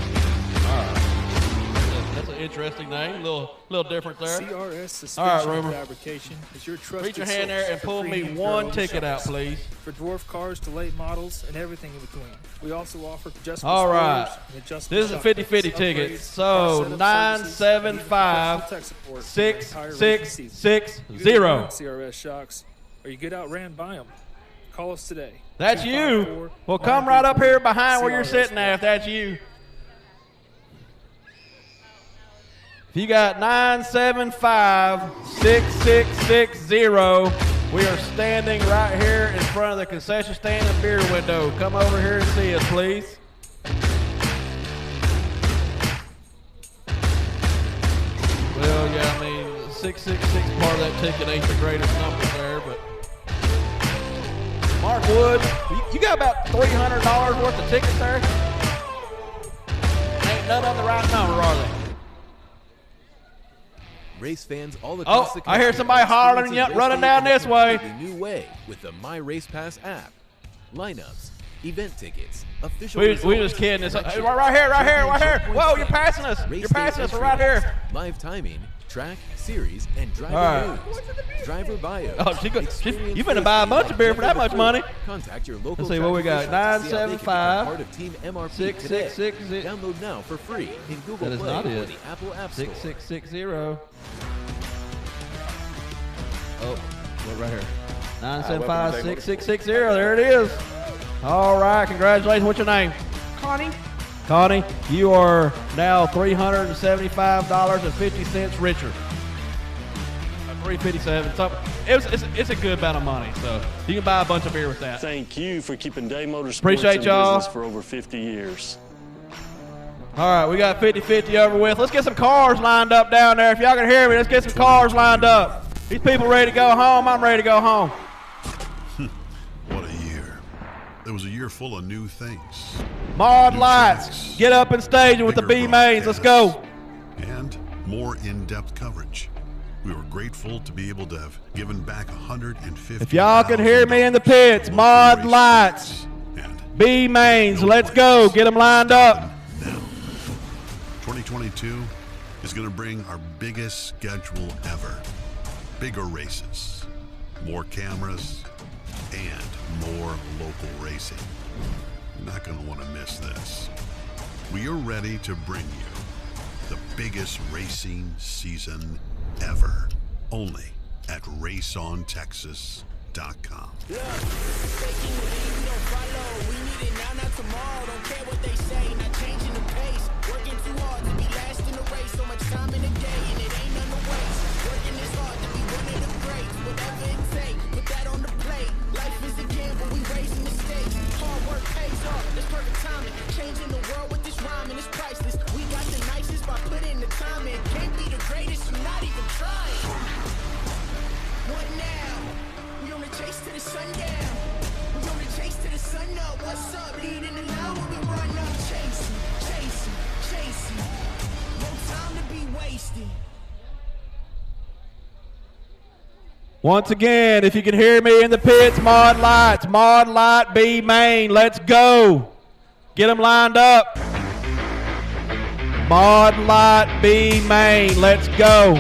That's an interesting name. A little different there. CRS Suspension All right, Rumor. Fabrication is your trusted Reach your hand source there and for pull me premium one dirt ticket out, shocks. please. For dwarf cars to late models and everything in between. We also offer adjustable All right. spoilers and adjustable This is a shock 50-50 plates, ticket. upgrades, So car setup services, and even professional tech support for your entire racing season. 6660. You run CRS shocks, or you get outran by them. Call us today. That's you. Well, come right up here behind where you're sitting at if that's you. If you got 975-6660, we are standing right here in front of the concession stand and beer window. Come over here and see us, please. Well, yeah, I mean, 666 part of that ticket ain't the greatest number there, but Mark Wood, you got about $300 worth of tickets there? Ain't none of the right number, are they? Race fans all across the country. I hear somebody hollering, yep, running down this way. A new way with the My Race Pass app. Lineups, event tickets, official We results, just kidding. It's right here. championship Whoa, point you're stats, passing us. race You're day passing us. We're entry right lists, here. Live timing, track, series, and driver All right. news. Driver bio. Oh, you've been to buy a bunch of beer for that much money. Contact your local Let's see what we got. track official to see how they can become 975 part of Team MRP 6660. today. Download now for free in Google That is Play not or it. the Apple App Store. 6660. Oh, look right here. welcome to 975-6660. There it is. All right, congratulations. What's your name? Connie. Connie, you are now $375.50 richer. $357. So it's a good amount of money. So you can buy a bunch of beer with that. Thank you for keeping Day Motorsports Appreciate in y'all. business for over 50 years. All right, we got 50-50 over with. Let's get some cars lined up down there. If y'all can hear me, let's get some cars lined up. These people ready to go home. I'm ready to go home. What a year. It was a year full of new things. Mod New lights. tracks, Get up and staging with the bigger B-mains. Let's go. broadcasts, and more in-depth coverage. We were grateful to be able to have given back $150,000. If y'all can hear me in the pits, mod lights. B-mains. Let's go. Get them lined up. Now, 2022 is going to bring our biggest schedule ever. Bigger races, more cameras, and more local racing. You're not going to want to miss this. We are ready to bring you the biggest racing season ever, only at raceontexas.com. Look, faking the lead, we don't follow. We need it now, not tomorrow. Don't care what they say, not changing the pace. Working too hard to be last in the race. So much time in the day, and it ain't none to waste. Working this hard to be one of the greats. Whatever it takes, put that on the plate. Life is a gamble, we raising the stakes. Hard work pays off, that's perfect timing. Changing the world with this rhyming is priceless. We got the nicest by putting the time in. Can't be the greatest, I'm not even trying. What now? We on the chase to the sundown. We on the chase to the sun up. What's up? Leading the line when we run up. Chasing, chasing, chasing. No time to be wasted. Once again, if you can hear me in the pits, mod lights, mod light B main. Let's go. Get them lined up. Mod light B main. Let's go.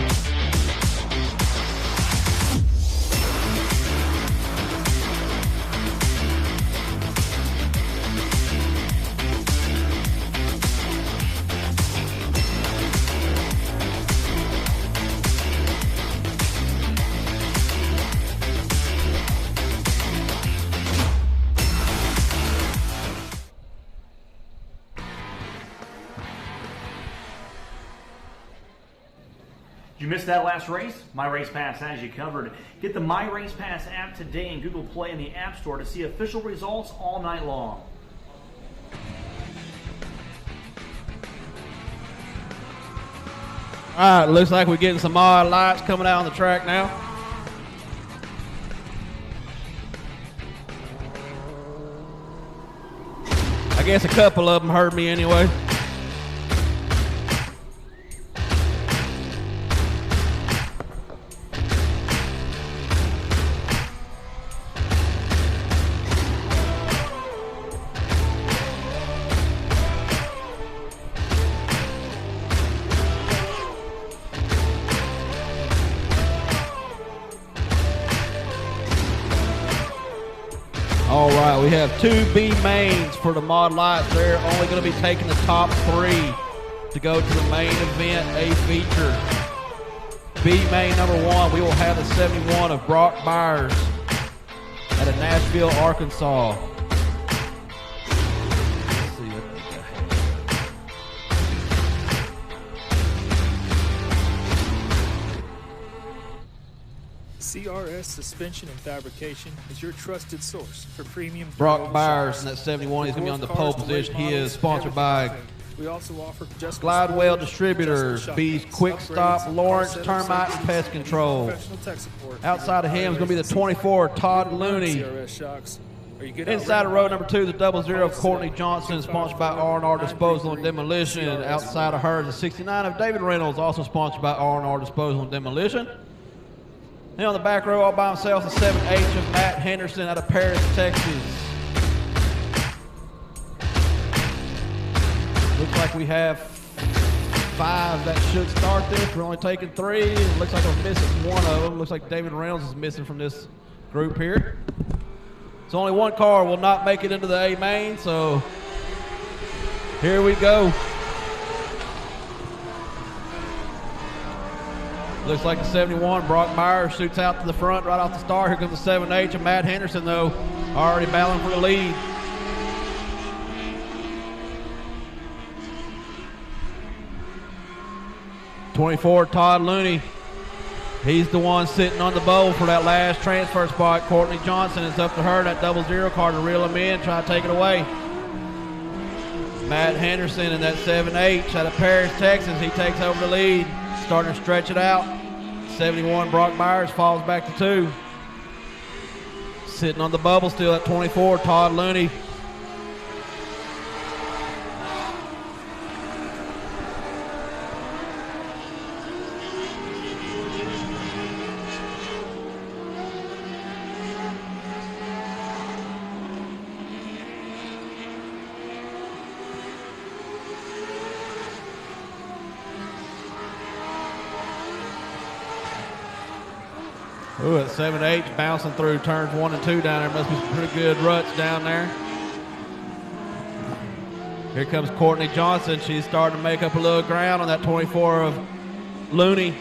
Did you miss that last race? My Race Pass has you covered. Get the My Race Pass app today in Google Play and the App Store to see official results all night long. All right, looks like we're getting some mod lights coming out on the track now. I I guess a couple of them heard me anyway. All right, we have 2 B mains for the mod lights. They're only going to be taking the top 3 to go to the main event, A feature. B main number 1, we will have the 71 of Brock Byers out of Nashville, Arkansas. Let's see what they got. CRS Suspension and Fabrication is your trusted source for premium. Brock Byers in that 71. He's going to be on the pole position. He is sponsored by We also offer Glidewell Distributors, B's Quick Stop, Lawrence Termite and Pest Control. Outside of him is going to be the 24, Todd Looney. Inside of row number 2, the 00 of Courtney Johnson, sponsored by R&R Disposal and Demolition. Outside of her is the 69 of David Reynolds, also sponsored by R&R Disposal and Demolition. And on the back row, all by himself, the 7H of Matt Henderson out of Paris, Texas. Looks like we have 5 that should start this. We're only taking 3. It looks like we're missing one of them. Looks like David Reynolds is missing from this group here. So only one car will not make it into the A main, so here we go. Looks like the 71, Brock Byers shoots out to the front right off the start. Here comes the 7H of Matt Henderson, though, already battling for the lead. '24, Todd Looney. He's the one sitting on the bowl for that last transfer spot. Courtney Johnson, it's up to her, that 00 car, to reel him in, try to take it away. Matt Henderson in that 7H out of Paris, Texas. He takes over the lead. Starting to stretch it out. 71, Brock Byers falls back to 2. Sitting on the bubble still at 24, Todd Looney. Ooh, at 7H bouncing through turns 1 and 2 down there. Must be some pretty good ruts down there. Here comes Courtney Johnson. She's starting to make up a little ground on that 24 of Looney.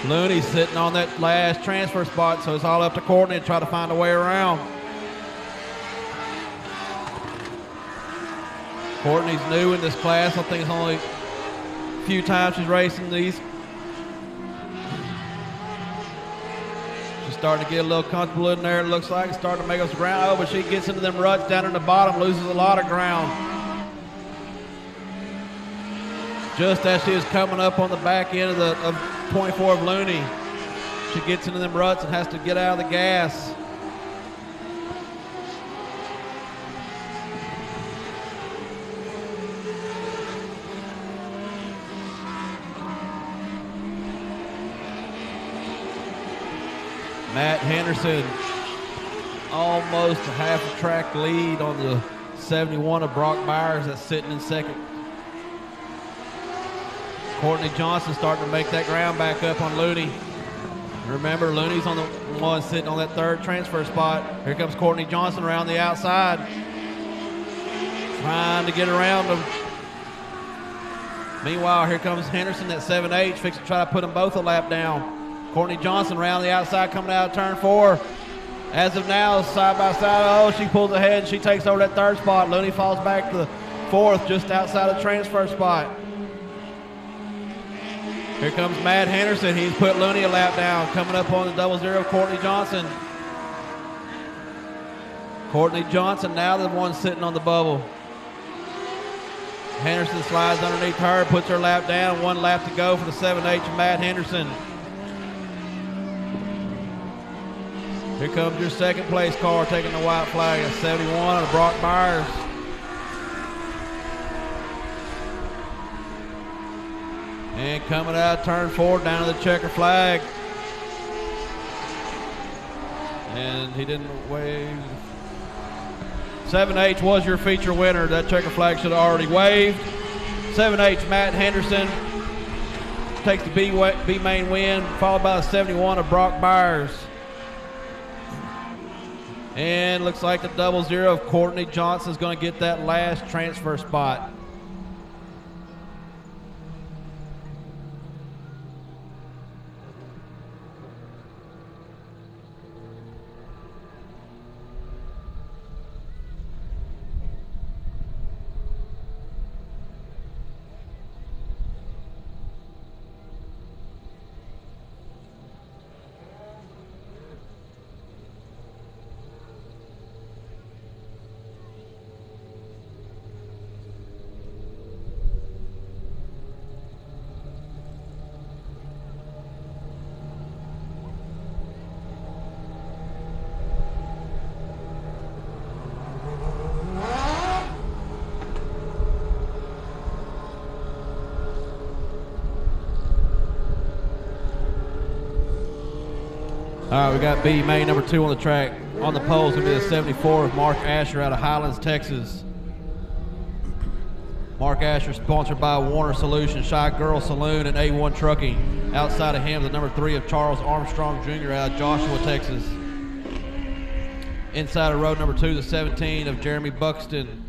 Looney sitting on that last transfer spot, so it's all up to Courtney to try to find a way around. Courtney's new in this class. I think it's only a few times she's racing these. Starting to get a little comfortable in there, it looks like. Starting to make us ground. Oh, but she gets into them ruts down in the bottom, loses a lot of ground. Just as she is coming up on the back end of the 24 of Looney, she gets into them ruts and has to get out of the gas. Matt Henderson, almost a half a track lead on the 71 of Brock Byers that's sitting in second. Courtney Johnson starting to make that ground back up on Looney. Remember, Looney's on the one sitting on that 3rd transfer spot. Here comes Courtney Johnson around the outside, trying to get around him. Meanwhile, here comes Henderson at 7H, fixing to try to put them both a lap down. Courtney Johnson around the outside coming out of turn 4. As of now, side by side. Oh, she pulls ahead and she takes over that 3rd spot. Looney falls back to the 4th, just outside the transfer spot. Here comes Matt Henderson. He's put Looney a lap down. Coming up on the 00, Courtney Johnson. Courtney Johnson now the one sitting on the bubble. Henderson slides underneath her, puts her lap down. 1 lap to go for the 7H of Matt Henderson. Here comes your second place car taking the white flag. A 71 of Brock Byers. And coming out of turn 4 down to the checker flag. And he didn't wave. 7H was your feature winner. That checker flag should have already waved. 7H Matt Henderson takes the B main win, followed by the 71 of Brock Byers. And looks like the 00 of Courtney Johnson is going to get that last transfer spot. All right, we got B main number 2 on the track. On the pole is going to be the 74 of Mark Asher out of Highlands, Texas. Mark Asher sponsored by Warner Solutions, Shy Girl Saloon, and A1 Trucking. Outside of him, the number 3 of Charles Armstrong Jr. out of Joshua, Texas. Inside of road number 2, the 17 of Jeremy Buxton.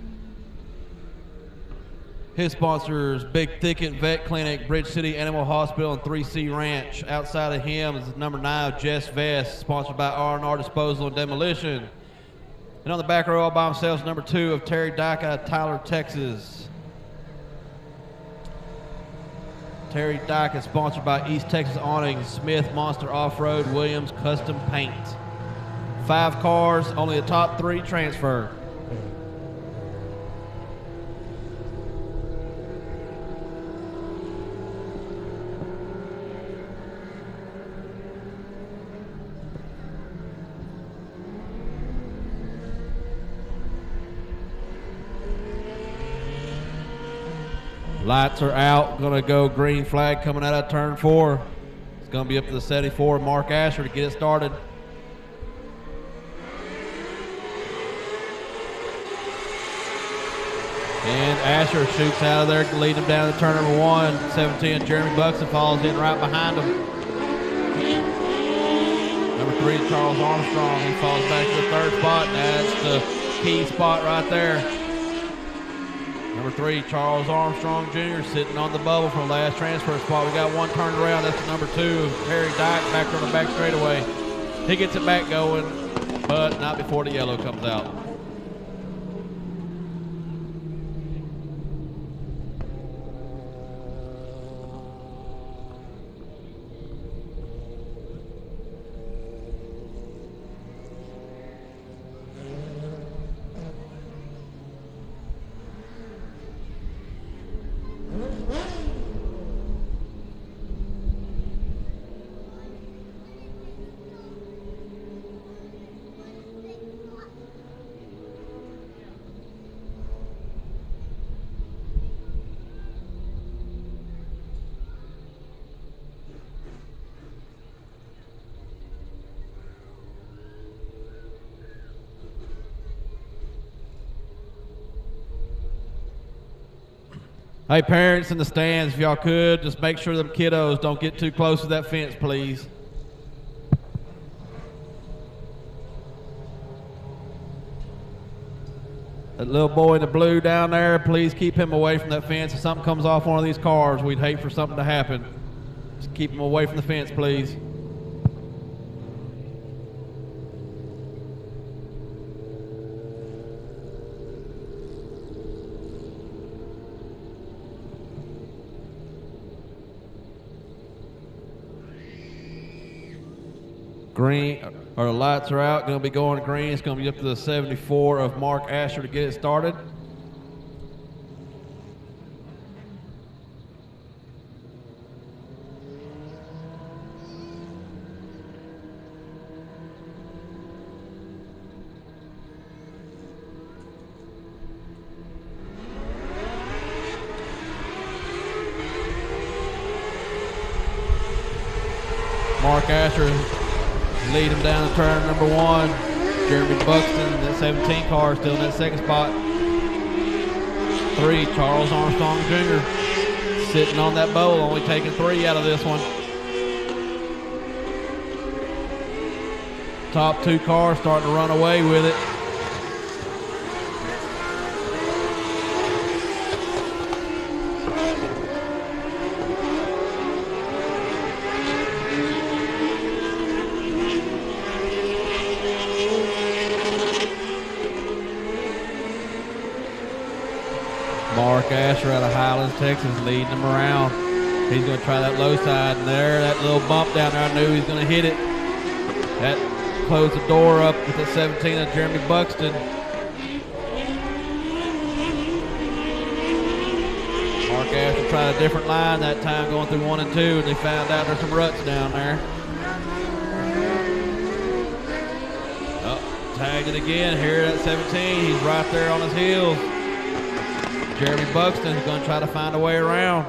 His sponsors, Big Thicket Vet Clinic, Bridge City Animal Hospital, and 3C Ranch. Outside of him is number 9 of Jess Vest, sponsored by R&R Disposal and Demolition. And on the back row all by himself is number 2 of Terry Dyke out of Tyler, Texas. Terry Dyke is sponsored by East Texas Awnings, Smith Monster Off-Road, Williams Custom Paint. 5 cars, only the top 3 transfer. Lights are out, gonna go green flag coming out of turn 4. It's gonna be up to the 74, Mark Asher, to get it started. And Asher shoots out of there, leading him down to turn number 1. 17, Jeremy Buxton follows in right behind him. Number 3, Charles Armstrong, he falls back to the 3rd spot, and that's the key spot right there. Number 3, Charles Armstrong Jr. sitting on the bubble for the last transfer spot. We got one turned around. That's the number 2, Terry Dyke, back on the back straightaway. He gets it back going, but not before the yellow comes out. Hey, parents in the stands, if y'all could, just make sure them kiddos don't get too close to that fence, please. That little boy in the blue down there, please keep him away from that fence. If something comes off one of these cars, we'd hate for something to happen. Just keep him away from the fence, please. Green, or the lights are out, going to be going green. It's going to be up to the 74 of Mark Asher to get it started. Mark Asher lead him down to turn number 1. Jeremy Buxton, that 17 car, still in that second spot. 3, Charles Armstrong Jr. sitting on that bowl, only taking 3 out of this one. Top 2 cars starting to run away with it. Mark Asher out of Highlands, Texas, leading him around. He's going to try that low side, and there, that little bump down there, I knew he was going to hit it. That closed the door up with the 17 of Jeremy Buxton. Mark Asher tried a different line that time, going through 1 and 2, and they found out there's some ruts down there. Oh, tagged it again here at 17. He's right there on his heels. Jeremy Buxton is going to try to find a way around.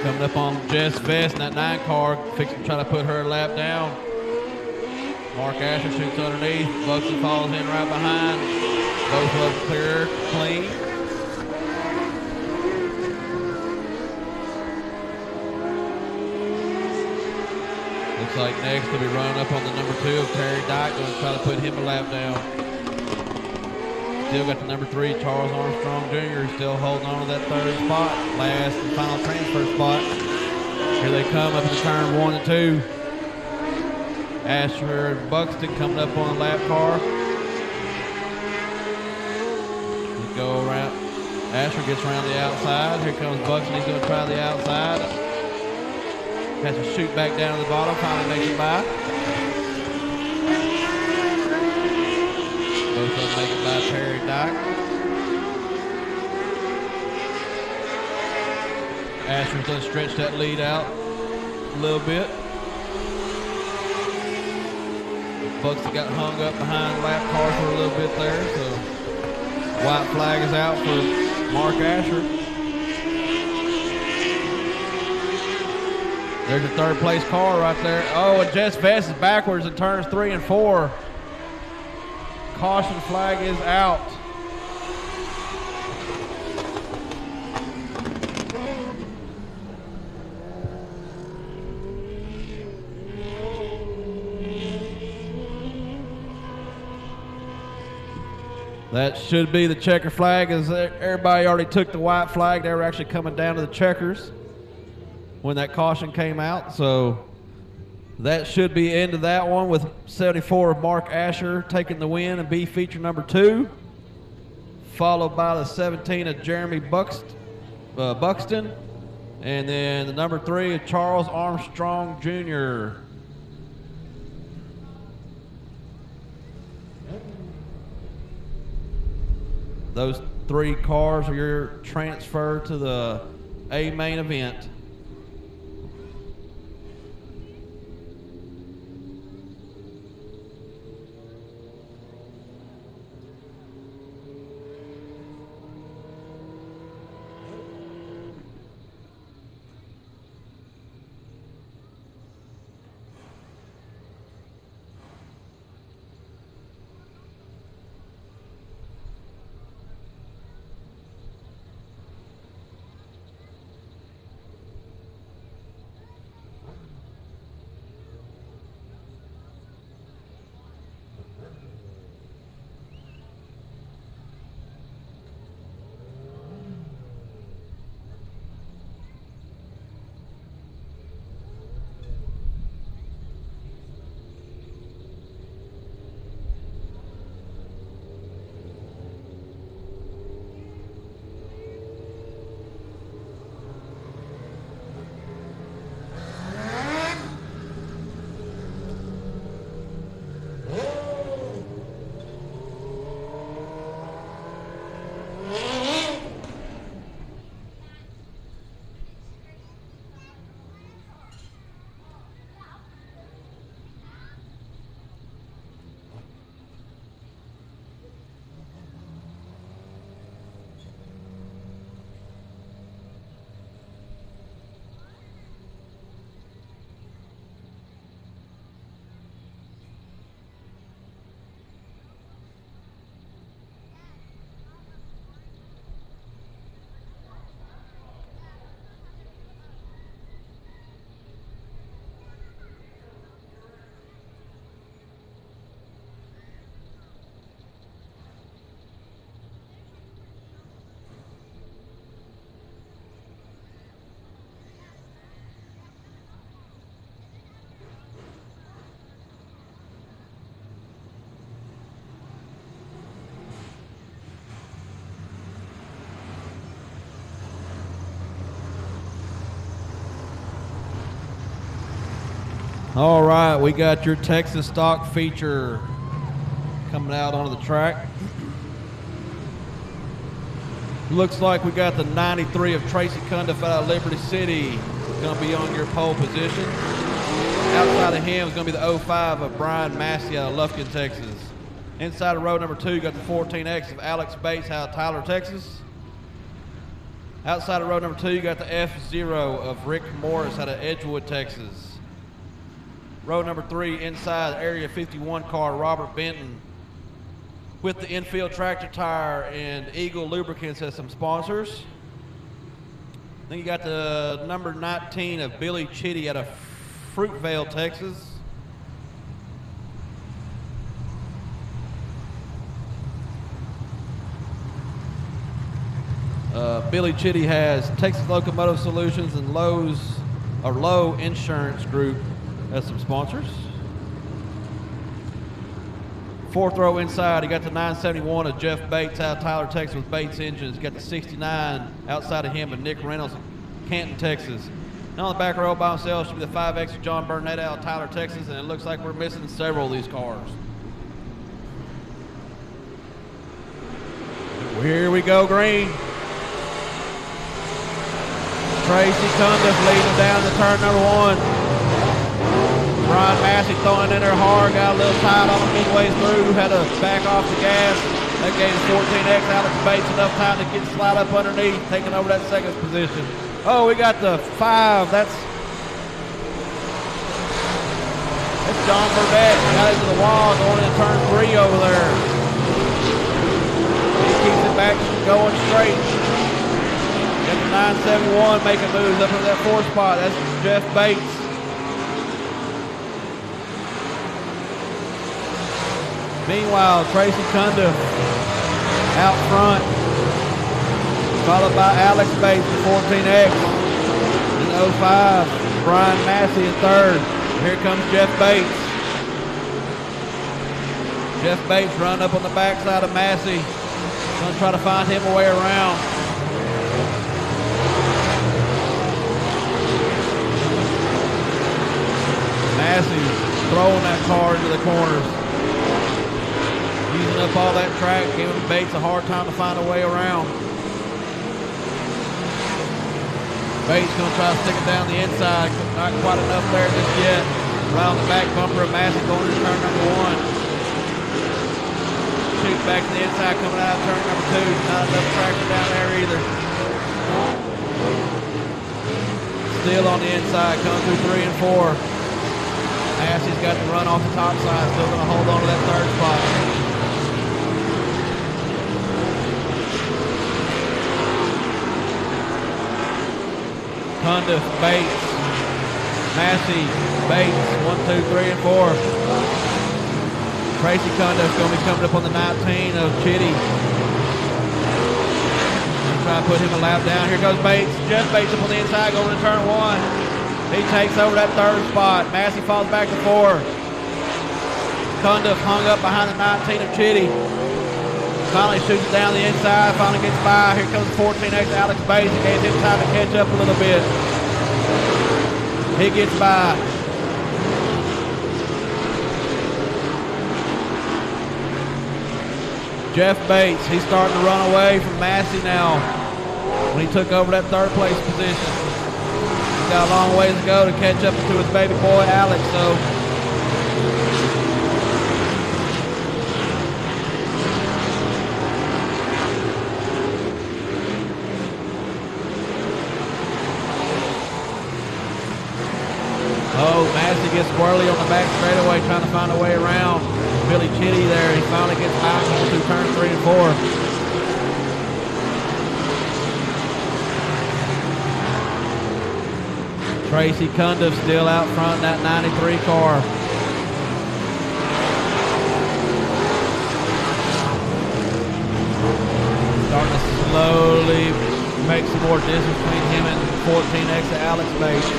Coming up on Jess Vest in that 9 car, fixing to try to put her lap down. Mark Asher shoots underneath. Buxton follows in right behind. Both of them clear, clean. Looks like next will be running up on the number 2 of Terry Dyke, going to try to put him a lap down. Still got the number 3, Charles Armstrong Jr., still holding on to that 3rd spot, last and final transfer spot. Here they come up to turn 1 and 2. Asher and Buxton coming up on the lap car. Go around. Asher gets around the outside. Here comes Buxton. He's going to try the outside. Has to shoot back down to the bottom. Finally makes it by. Both of them make it by Terry Dyke. Asher's going to stretch that lead out a little bit. Buxton got hung up behind the lap car for a little bit there, so white flag is out for Mark Asher. There's a 3rd place car right there. Oh, and Jess Vest is backwards in turns 3 and 4. Caution flag is out. That should be the checker flag, as everybody already took the white flag. They were actually coming down to the checkers when that caution came out. So that should be the end of that one, with 74 of Mark Asher taking the win and be feature number 2, followed by the 17 of Jeremy Buxton, and then the number 3 of Charles Armstrong Jr. Those 3 cars are your transfer to the A main event. All right, we got your Texas stock feature coming out onto the track. Looks like we got the 93 of Tracy Cundiff out of Liberty City. Going to be on your pole position. Outside of him is going to be the 05 of Brian Massey out of Lufkin, Texas. Inside of row number 2, you got the 14X of Alex Bates out of Tyler, Texas. Outside of row number 2, you got the F0 of Rick Morris out of Edgewood, Texas. Row number 3, inside the Area 51 car, Robert Benton with the infield tractor tire and Eagle Lubricants as some sponsors. Then you got the number 19 of Billy Chitty out of Fruitvale, Texas. Billy Chitty has Texas Locomotive Solutions and Low Insurance Group as some sponsors. Fourth row inside, you got the 971 of Jeff Bates out of Tyler, Texas with Bates Engines. You got the 69 outside of him of Nick Reynolds of Canton, Texas. And on the back row by himself should be the 5X of John Burnett out of Tyler, Texas, and it looks like we're missing several of these cars. Here we go, green. Tracy Cundiff leading down to turn number 1. Brian Massey throwing in there hard, got a little tight on him midway through, had to back off the gas. That gave 14X Alex Bates enough time to get slide up underneath, taking over that second position. Oh, we got the 5. That's John Burnett. Got into the wall, going into turn 3 over there. He keeps it back going straight. Got the 971 making moves up into that 4 spot. That's Jeff Bates. Meanwhile, Tracy Cundiff out front, followed by Alex Bates in 14X. In 05, Brian Massey in 3rd. Here comes Jeff Bates. Jeff Bates running up on the backside of Massey. Going to try to find him a way around. Massey throwing that car into the corners. Using up all that track, giving Bates a hard time to find a way around. Bates going to try to stick it down the inside. Not quite enough there just yet. Around the back bumper of Massey going into turn number 1. Shoot back to the inside coming out of turn number 2. Not enough traction down there either. Still on the inside, coming through 3 and 4. Massey's got the run off the top side. Still going to hold on to that 3rd spot. Cundiff, Bates, Massey, Bates, 1, 2, 3, and 4. Tracy Cundiff's going to be coming up on the 19 of Chitty. Try to put him a lap down. Here goes Bates. Jeff Bates up on the inside going to turn 1. He takes over that 3rd spot. Massey falls back to 4. Cundiff hung up behind the 19 of Chitty. Finally shoots it down the inside, finally gets by. Here comes 14X Alex Bates. It gave him time to catch up a little bit. He gets by. Jeff Bates, he's starting to run away from Massey now when he took over that 3rd place position. He's got a long ways to go to catch up to his baby boy Alex, so Massey gets squirrely on the back straightaway, trying to find a way around Billy Chitty there. He finally gets by going through turn 3 and 4. Tracy Cundiff still out front in that 93 car. Starting to slowly make some more distance between him and 14X of Alex Bates.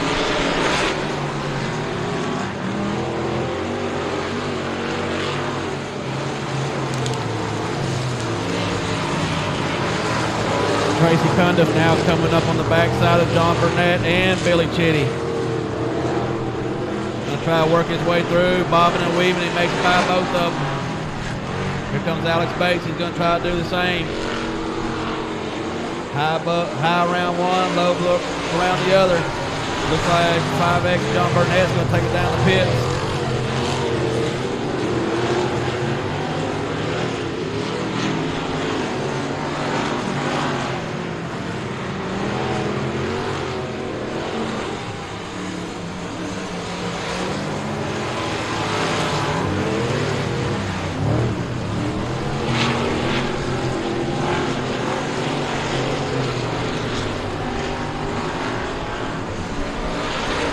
Tracy Cundiff now coming up on the backside of John Burnett and Billy Chitty. Gonna gonna try to work his way through, bobbing and weaving. He makes it by both of them. Here comes Alex Bates. He's gonna try to do the same. High around one, low around the other. Looks like 5X John Burnett's gonna take it down the pits.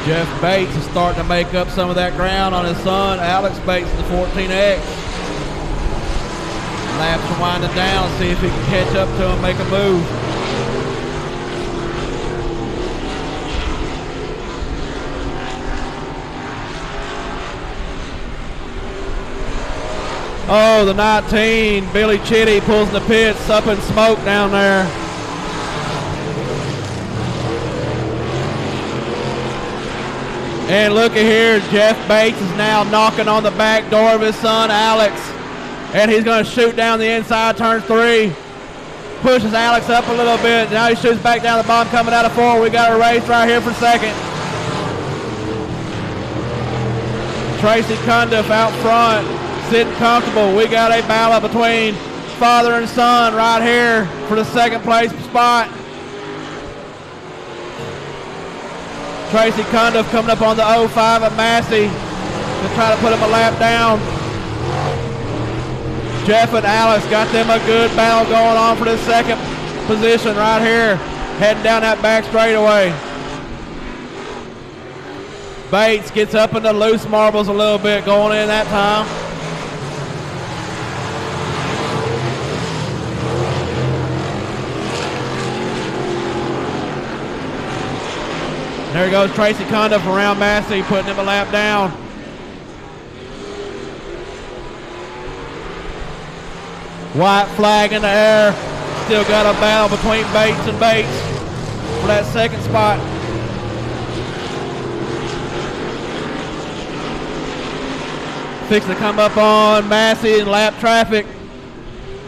Jeff Bates is starting to make up some of that ground on his son, Alex Bates, the 14X. Laps are winding down, see if he can catch up to him, make a move. Oh, the 19, Billy Chitty pulls in the pits, up in smoke down there. And look at here, Jeff Bates is now knocking on the back door of his son, Alex. And he's going to shoot down the inside, turn 3. Pushes Alex up a little bit. Now he shoots back down the bottom, coming out of 4. We got a race right here for second. Tracy Cundiff out front, sitting comfortable. We got a battle between father and son right here for the second place spot. Tracy Cundiff coming up on the 05 of Massey to try to put him a lap down. Jeff and Alex got them a good battle going on for the second position right here, heading down that back straightaway. Bates gets up into loose marbles a little bit going in that time. There goes Tracy Cundiff around Massey, putting him a lap down. White flag in the air. Still got a battle between Bates and Bates for that second spot. Fixing to come up on Massey in lap traffic.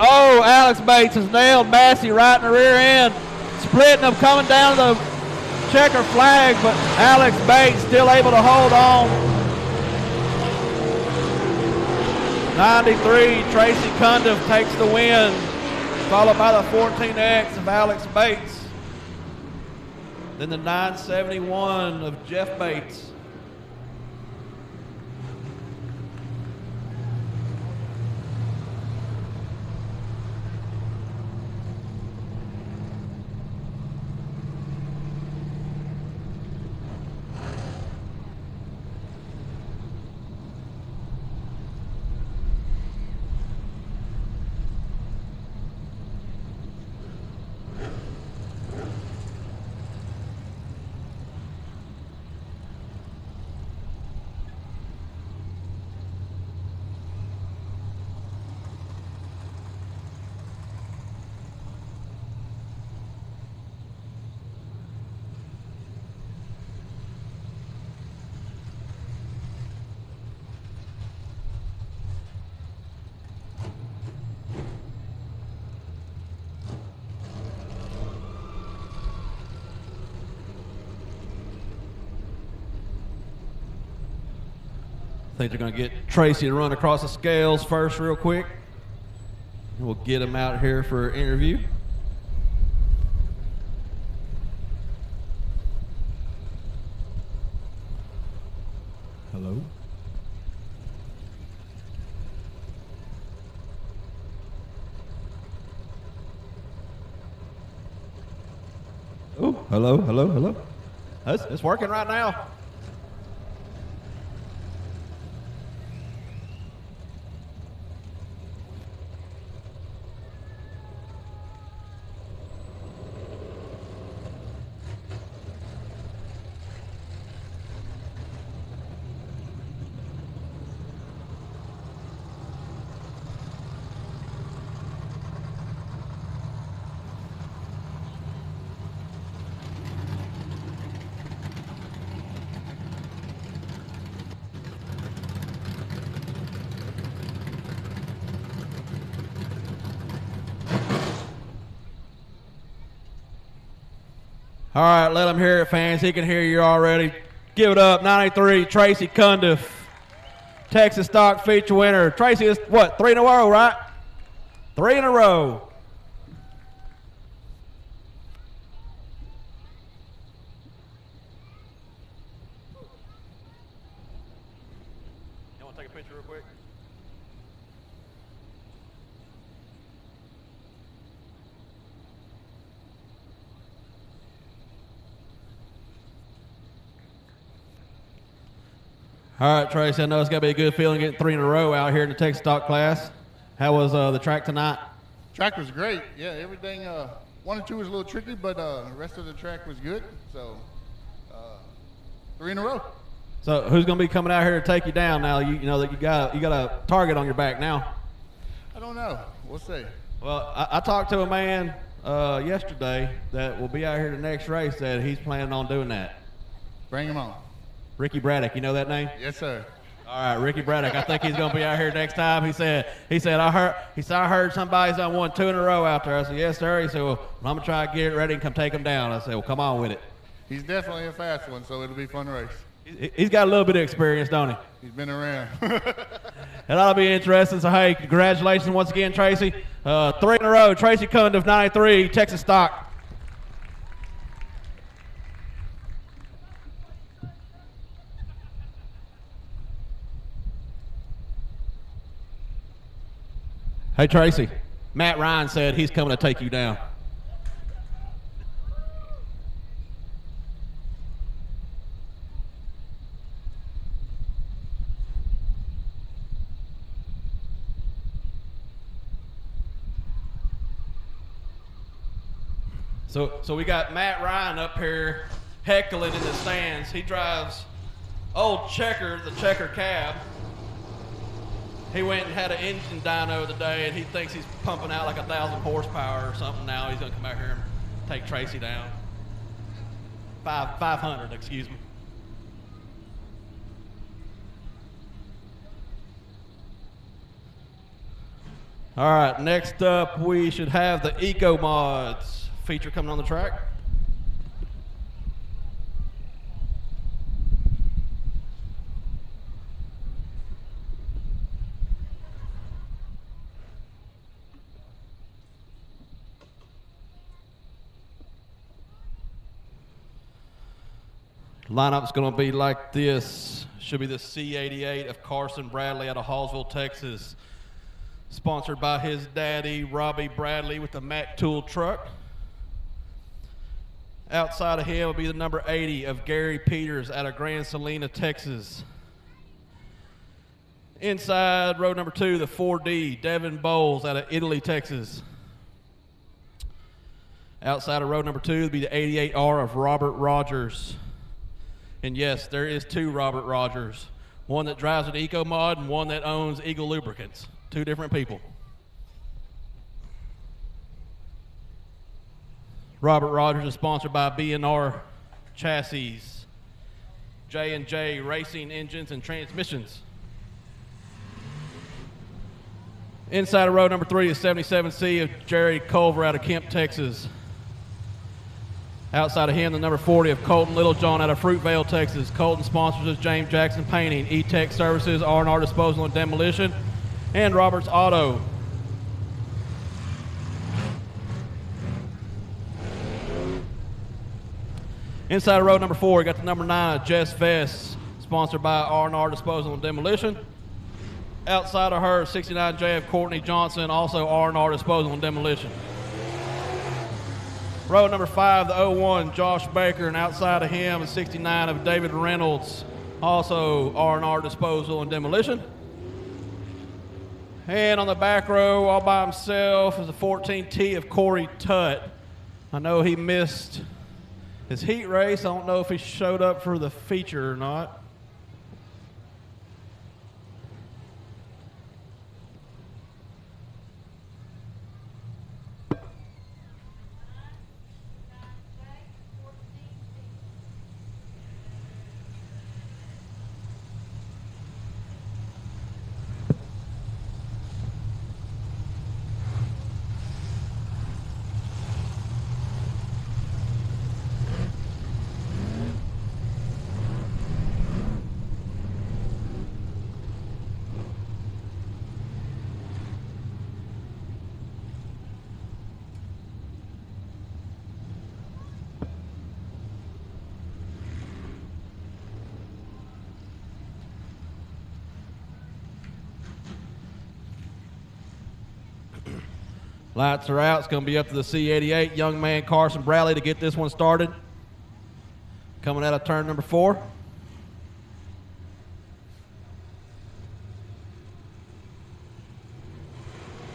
Oh, Alex Bates has nailed Massey right in the rear end. Splitting them, coming down the checker flag, but Alex Bates still able to hold on. 93, Tracy Cundiff takes the win, followed by the 14X of Alex Bates. Then the 971 of Jeff Bates. I think they're going to get Tracy to run across the scales first real quick. We'll get him out here for an interview. Hello. Oh, hello, hello, hello. It's working right now. All right, let him hear it, fans. He can hear you already. Give it up, 93, Tracy Cundiff, Texas Stock feature winner. Tracy is, what, 3 in a row, right? 3 in a row. You want to take a picture real quick? All right, Tracy, I know it's got to be a good feeling getting 3 in a row out here in the Texas Stock class. How was the track tonight? Track was great. Yeah, everything, 1 and 2 was a little tricky, but the rest of the track was good. So 3 in a row. So who's going to be coming out here to take you down now? You know that you got a target on your back now. I don't know. We'll see. Well, I talked to a man yesterday that will be out here the next race that he's planning on doing that. Bring him on. Ricky Braddock, you know that name? Yes, sir. All right, Ricky Braddock. I think he's going to be out here next time. He said I heard somebody's done won 2 in a row out there. I said, yes, sir. He said, well, I'm gonna try to get it ready and come take him down. I said, well, come on with it. He's definitely a fast one, so it'll be a fun race. He's got a little bit of experience, don't he? He's been around. That'll be interesting. So, hey, congratulations once again, Tracy. 3 in a row. Tracy Cundiff, 93, Texas Stock. Hey, Tracy, Matt Ryan said he's coming to take you down. So we got Matt Ryan up here heckling in the stands. He drives old Checker, the Checker cab. He went and had an engine dyno today, and he thinks he's pumping out like 1,000 horsepower or something now. He's going to come out here and take Tracy down. 500, excuse me. All right, next up we should have the Eco Mods feature coming on the track. Lineup's going to be like this. Should be the C88 of Carson Bradley out of Hallsville, Texas. Sponsored by his daddy, Robbie Bradley, with the Mac Tool truck. Outside of him will be the number 80 of Gary Peters out of Grand Salina, Texas. Inside row number 2, the 4D, Devin Bowles out of Italy, Texas. Outside of row number 2 will be the 88R of Robert Rogers. And yes, there is 2 Robert Rogers. One that drives an Eco Mod and one that owns Eagle Lubricants. 2 different people. Robert Rogers is sponsored by B&R Chassis, J&J Racing Engines and Transmissions. Inside of row number 3 is 77C of Jerry Culver out of Kemp, Texas. Outside of him, the number 40 of Colton Littlejohn out of Fruitvale, Texas. Colton sponsors us James Jackson Painting, E-Tech Services, R&R Disposal and Demolition, and Roberts Auto. Inside of row number 4, we got the number 9 of Jess Vest, sponsored by R&R Disposal and Demolition. Outside of her, 69J of Courtney Johnson, also R&R Disposal and Demolition. Row number 5, the 01, Josh Baker, and outside of him is 69 of David Reynolds, also R&R Disposal and Demolition. And on the back row, all by himself, is the 14T of Corey Tutt. I know he missed his heat race. I don't know if he showed up for the feature or not. Lights are out. It's going to be up to the C88 young man Carson Bradley to get this one started. Coming out of turn number 4.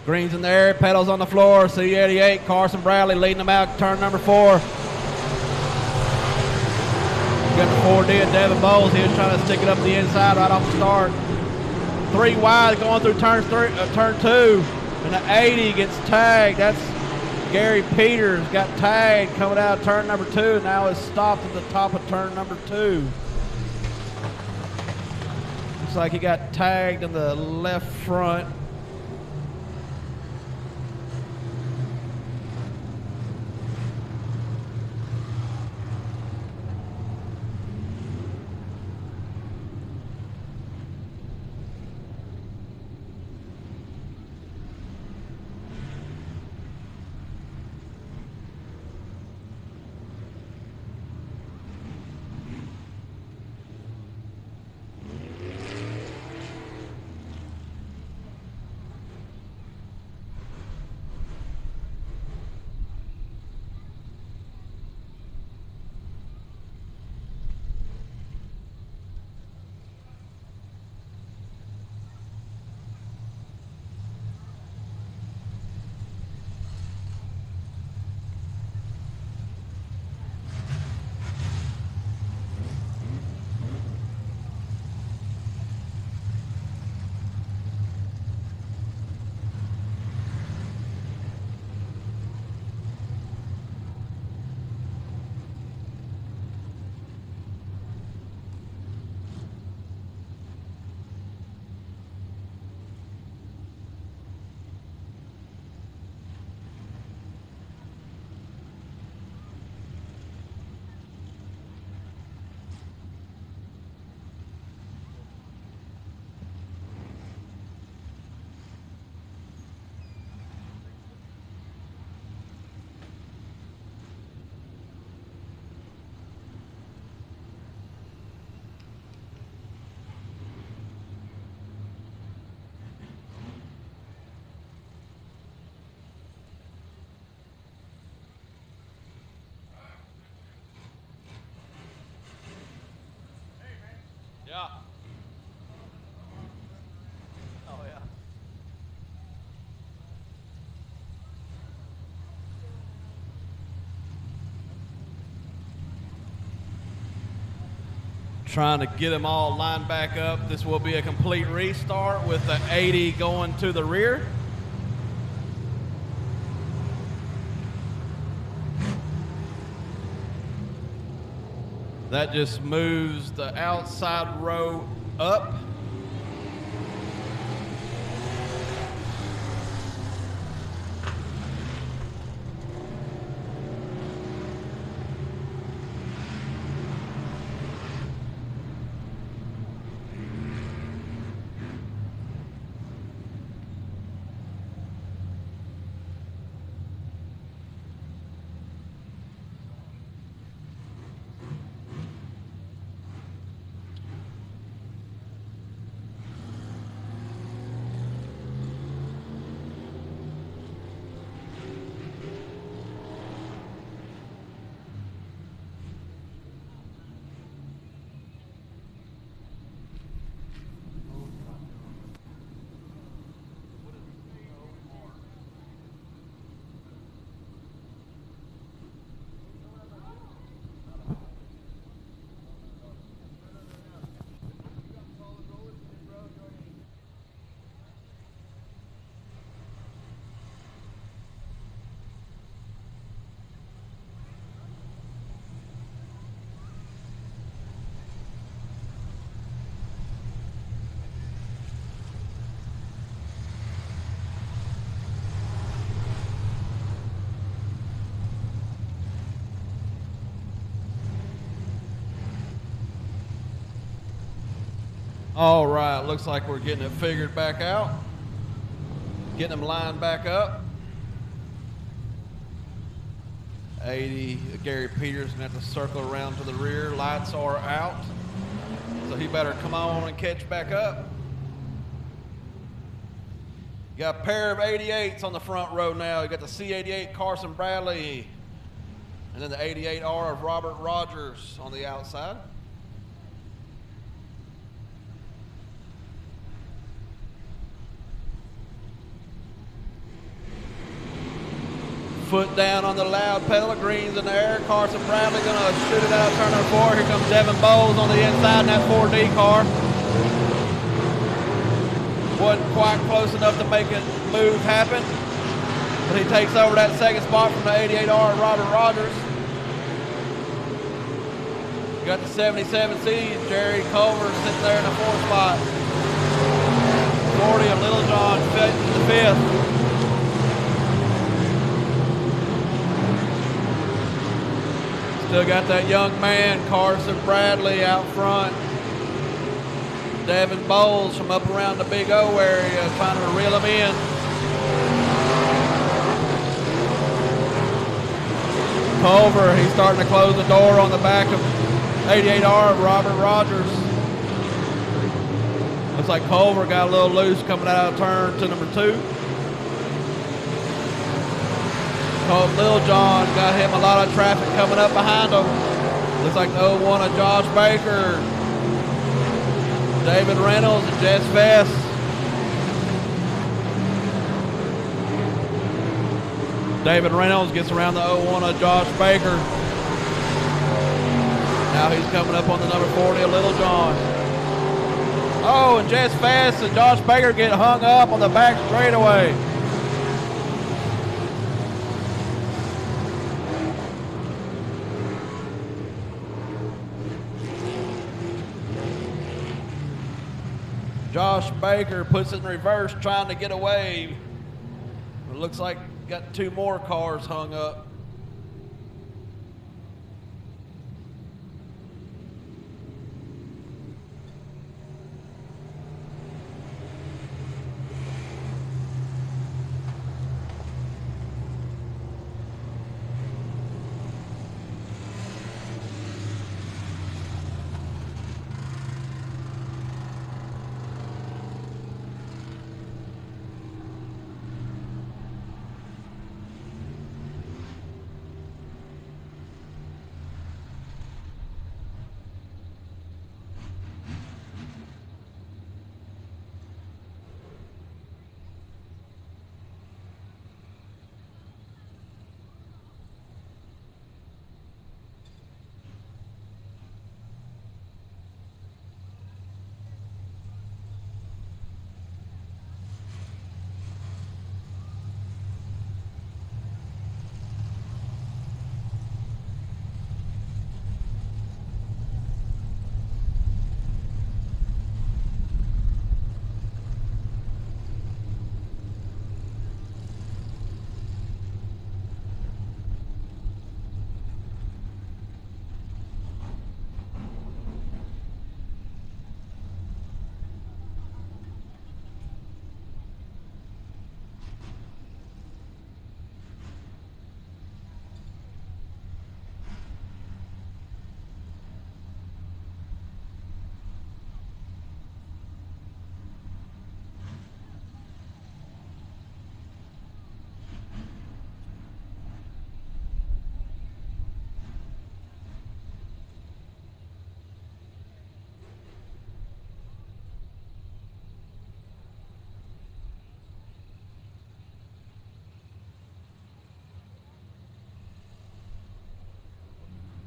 Green's in there, pedals on the floor. C88, Carson Bradley leading them out turn number 4. Got the 4D of Devin Bowles. He was trying to stick it up the inside right off the start. 3 wide going through turn 2. And the 80 gets tagged. That's Gary Peters got tagged coming out of turn number 2. Now is stopped at the top of turn number 2. Looks like he got tagged in the left front. Yeah. Oh, yeah. Trying to get them all lined back up. This will be a complete restart with the 80 going to the rear. That just moves the outside row up. All right, looks like we're getting it figured back out. Getting them lined back up. 80, Gary Peters gonna have to circle around to the rear. Lights are out, so he better come on and catch back up. Got a pair of 88s on the front row now. You got the C88 Carson Bradley, and then the 88R of Robert Rogers on the outside. Foot down on the loud pedal, greens in the air. Carson Bradley gonna shoot it out of turn number 4. Here comes Devin Bowles on the inside in that 4D car. Wasn't quite close enough to make it move happen, but he takes over that second spot from the 88R of Robert Rogers. You got the 77C, Jerry Culver sitting there in the 4th spot. 40 of Little John in the 5th. Still got that young man, Carson Bradley, out front. Devin Bowles from up around the Big O area trying to reel him in. Culver, he's starting to close the door on the back of 88R of Robert Rogers. Looks like Culver got a little loose coming out of turn to number 2. Lil John got him a lot of traffic coming up behind him. Looks like the 01 of Josh Baker, David Reynolds, and Jess Vest. David Reynolds gets around the 01 of Josh Baker. Now he's coming up on the number 40 of Little John. Oh, and Jess Vest and Josh Baker get hung up on the back straightaway. Josh Baker puts it in reverse, trying to get away. It looks like got 2 more cars hung up.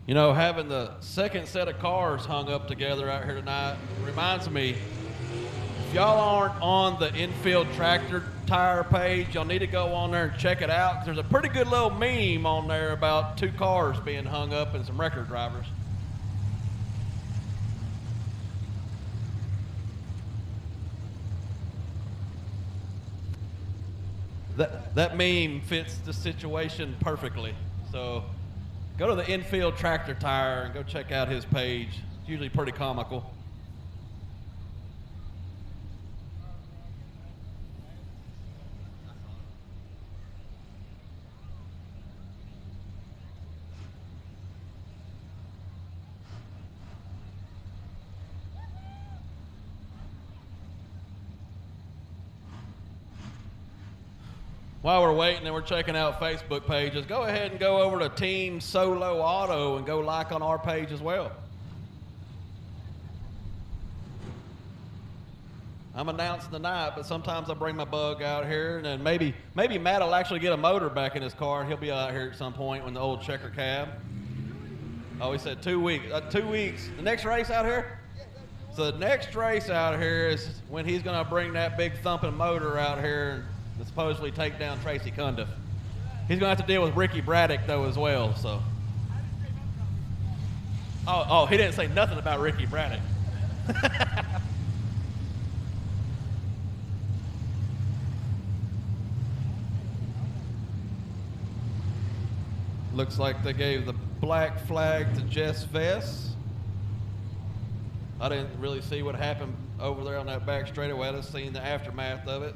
You know, having the second set of cars hung up together out here tonight reminds me, if y'all aren't on the Infield Tractor Tire page, y'all need to go on there and check it out. There's a pretty good little meme on there about 2 cars being hung up and some record drivers. That meme fits the situation perfectly. So go to the Infield Tractor Tire and go check out his page. It's usually pretty comical. While we're waiting and we're checking out Facebook pages, go ahead and go over to Team Solo Auto and go like on our page as well. I'm announcing tonight, but sometimes I bring my bug out here, and then maybe Matt will actually get a motor back in his car, and he'll be out here at some point when the old checker cab. Oh, he said 2 weeks. 2 weeks. The next race out here? So the next race out here is when he's going to bring that big thumping motor out here and supposedly take down Tracy Cundiff. He's going to have to deal with Ricky Braddock, though, as well. So. Oh, he didn't say nothing about Ricky Braddock. Looks like they gave the black flag to Jess Vess. I didn't really see what happened over there on that back straightaway. I just seen the aftermath of it.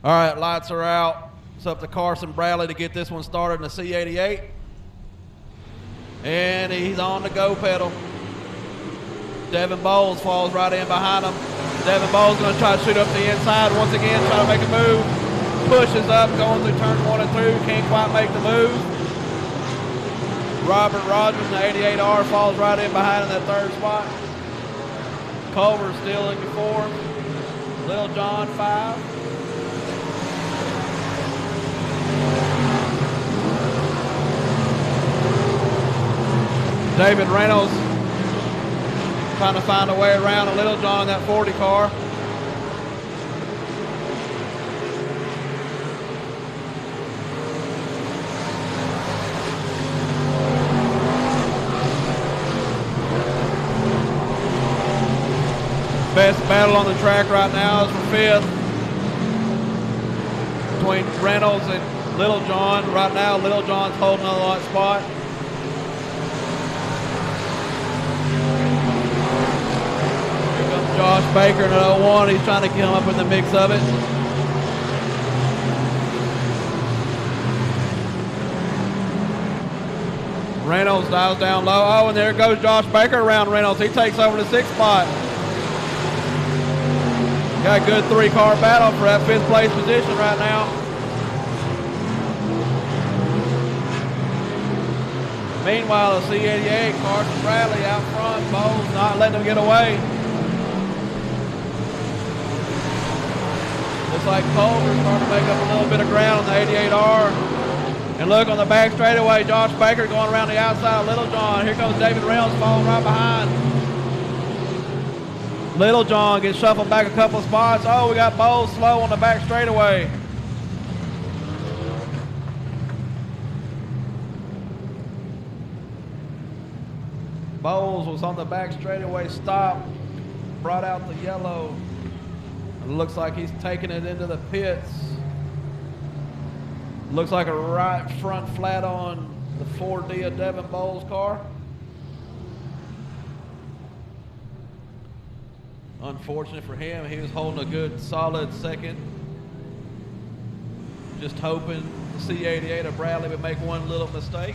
All right, lights are out. It's up to Carson Bradley to get this one started in the C88. And he's on the go pedal. Devin Bowles falls right in behind him. Devin Bowles going to try to shoot up the inside once again, try to make a move. Pushes up, going through turn 1 and 2, can't quite make the move. Robert Rogers in the 88R falls right in behind in that third spot. Culver still in the 4th. Lil John 5. David Reynolds trying to find a way around a Little John in that 40 car. Best battle on the track right now is for 5th between Reynolds and Little John. Right now, Little John's holding on the light spot. Josh Baker in an 01, he's trying to get him up in the mix of it. Reynolds dials down low. Oh, and there goes Josh Baker around Reynolds. He takes over the 6th spot. Got a good 3-car battle for that 5th place position right now. Meanwhile, the C88, Carson Bradley out front. Bowles not letting him get away. Looks like Culver's starting to make up a little bit of ground on the 88R. And look, on the back straightaway, Josh Baker going around the outside of Little John. Here comes David Reynolds falling right behind. Little John gets shuffled back a couple of spots. Oh, we got Bowles slow on the back straightaway. Bowles was on the back straightaway, stopped, brought out the yellow. It looks like he's taking it into the pits. Looks like a right front flat on the 4D of Devin Bowles' car. Unfortunate for him, he was holding a good solid second. Just hoping the C88 of Bradley would make one little mistake.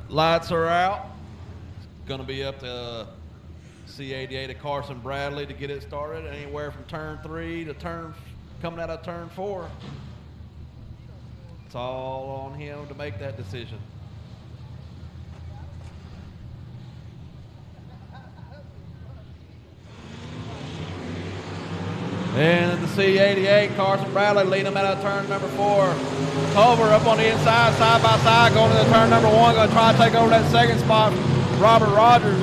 Lights are out. It's going to be up to C88 of Carson Bradley to get it started. Anywhere from turn 3 to coming out of turn 4. It's all on him to make that decision. And the C88, Carson Bradley leading him out of turn number 4. Culver up on the inside, side by side, going to the turn number 1, going to try to take over that second spot from Robert Rogers.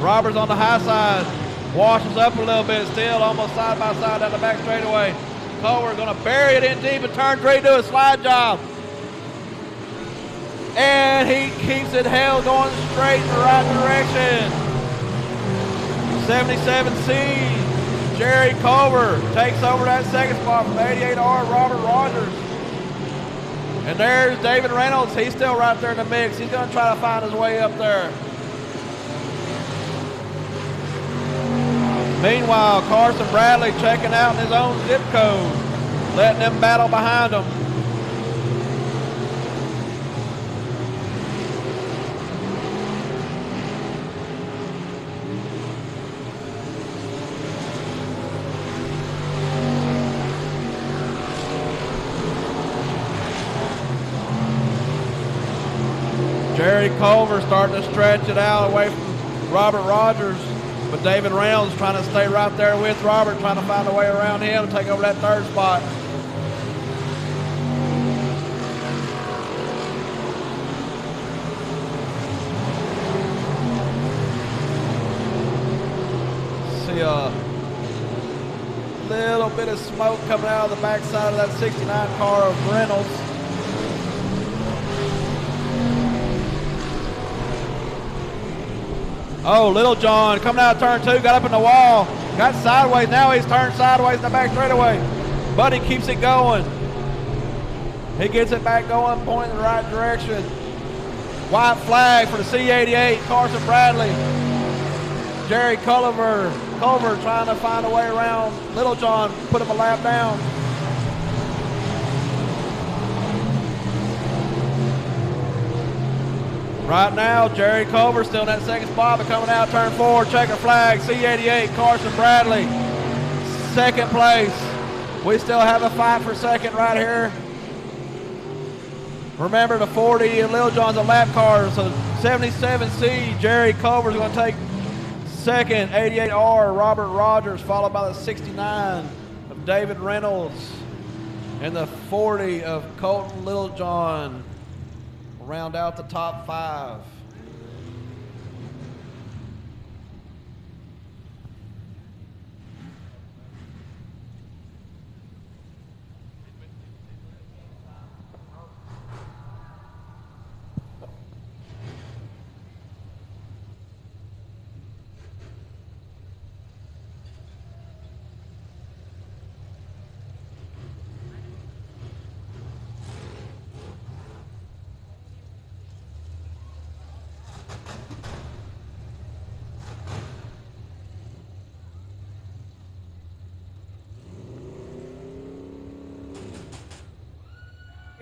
Roberts on the high side, washes up a little bit still, almost side by side down the back straightaway. Culver going to bury it in deep in turn 3, do a slide job. And he keeps it held going straight in the right direction. 77C. Jerry Culver takes over that second spot from 88R, Robert Rogers. And there's David Reynolds. He's still right there in the mix. He's going to try to find his way up there. Meanwhile, Carson Bradley checking out in his own zip code, letting them battle behind him. Jerry Culver starting to stretch it out away from Robert Rogers, but David Reynolds trying to stay right there with Robert, trying to find a way around him to take over that third spot. See a little bit of smoke coming out of the backside of that 69 car of Reynolds. Oh, Little John coming out of turn 2, got up in the wall, got sideways. Now he's turned sideways in the back straightaway. Buddy keeps it going. He gets it back going, pointing in the right direction. White flag for the C88, Carson Bradley. Jerry Culver Culver trying to find a way around Little John, put him a lap down. Right now, Jerry Culver still in that second spot, but coming out turn 4, checker flag, C88, Carson Bradley, second place. We still have a fight for second right here. Remember, the 40 and Lil John's a lap car, so 77C, Jerry Culver's going to take second, 88R, Robert Rogers, followed by the 69 of David Reynolds, and the 40 of Colton Lil John. Round out the top 5.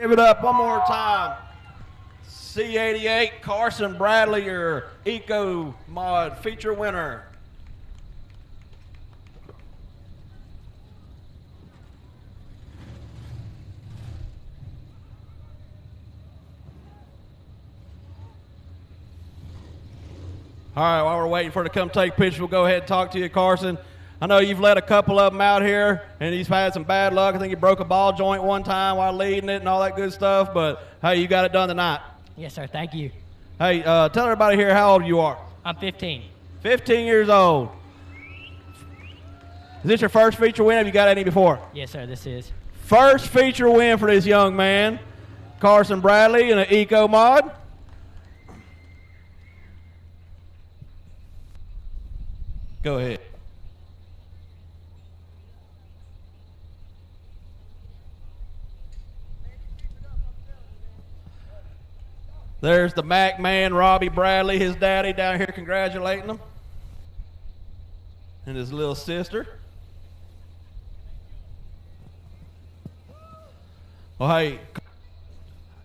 Give it up one more time. C88, Carson Bradley, your Eco Mod feature winner. All right, while we're waiting for it to come take pictures, we'll go ahead and talk to you, Carson. I know you've let a couple of them out here, and he's had some bad luck. I think he broke a ball joint one time while leading it and all that good stuff, but, hey, you got it done tonight. Yes, sir. Thank you. Hey, tell everybody here how old you are. I'm 15. 15 years old. Is this your first feature win? Have you got any before? Yes, sir. This is. First feature win for this young man, Carson Bradley in an Eco Mod. Go ahead. There's the Mac man, Robbie Bradley, his daddy down here congratulating him. And his little sister. Well, hey.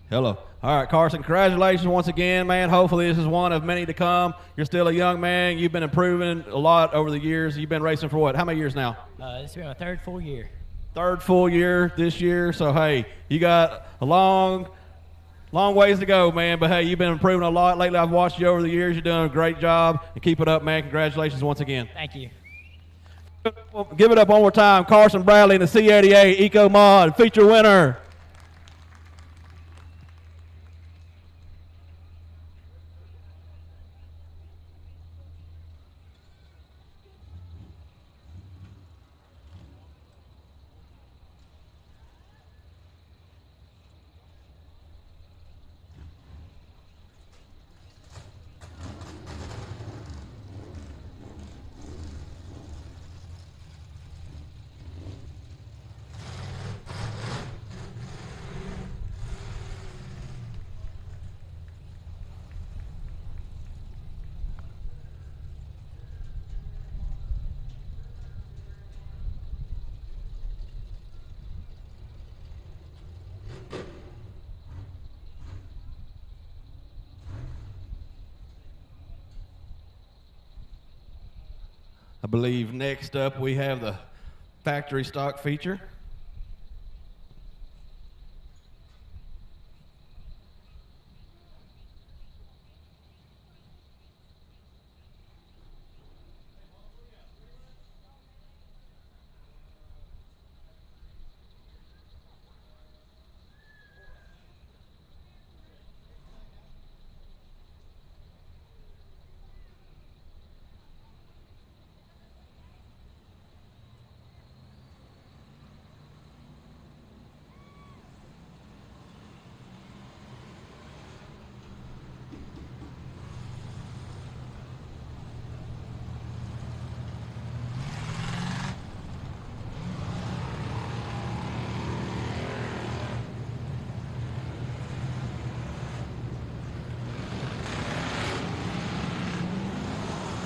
Hello. All right, Carson, congratulations once again, man. Hopefully this is one of many to come. You're still a young man. You've been improving a lot over the years. You've been racing for what? How many years now? This has been my third full year. Third full year this year. So, hey, you got a long ways to go, man. But, hey, you've been improving a lot lately. I've watched you over the years. You're doing a great job. And keep it up, man. Congratulations once again. Thank you. Give it up one more time. Carson Bradley in the C88 Eco Mod feature winner. I believe next up we have the factory stock feature.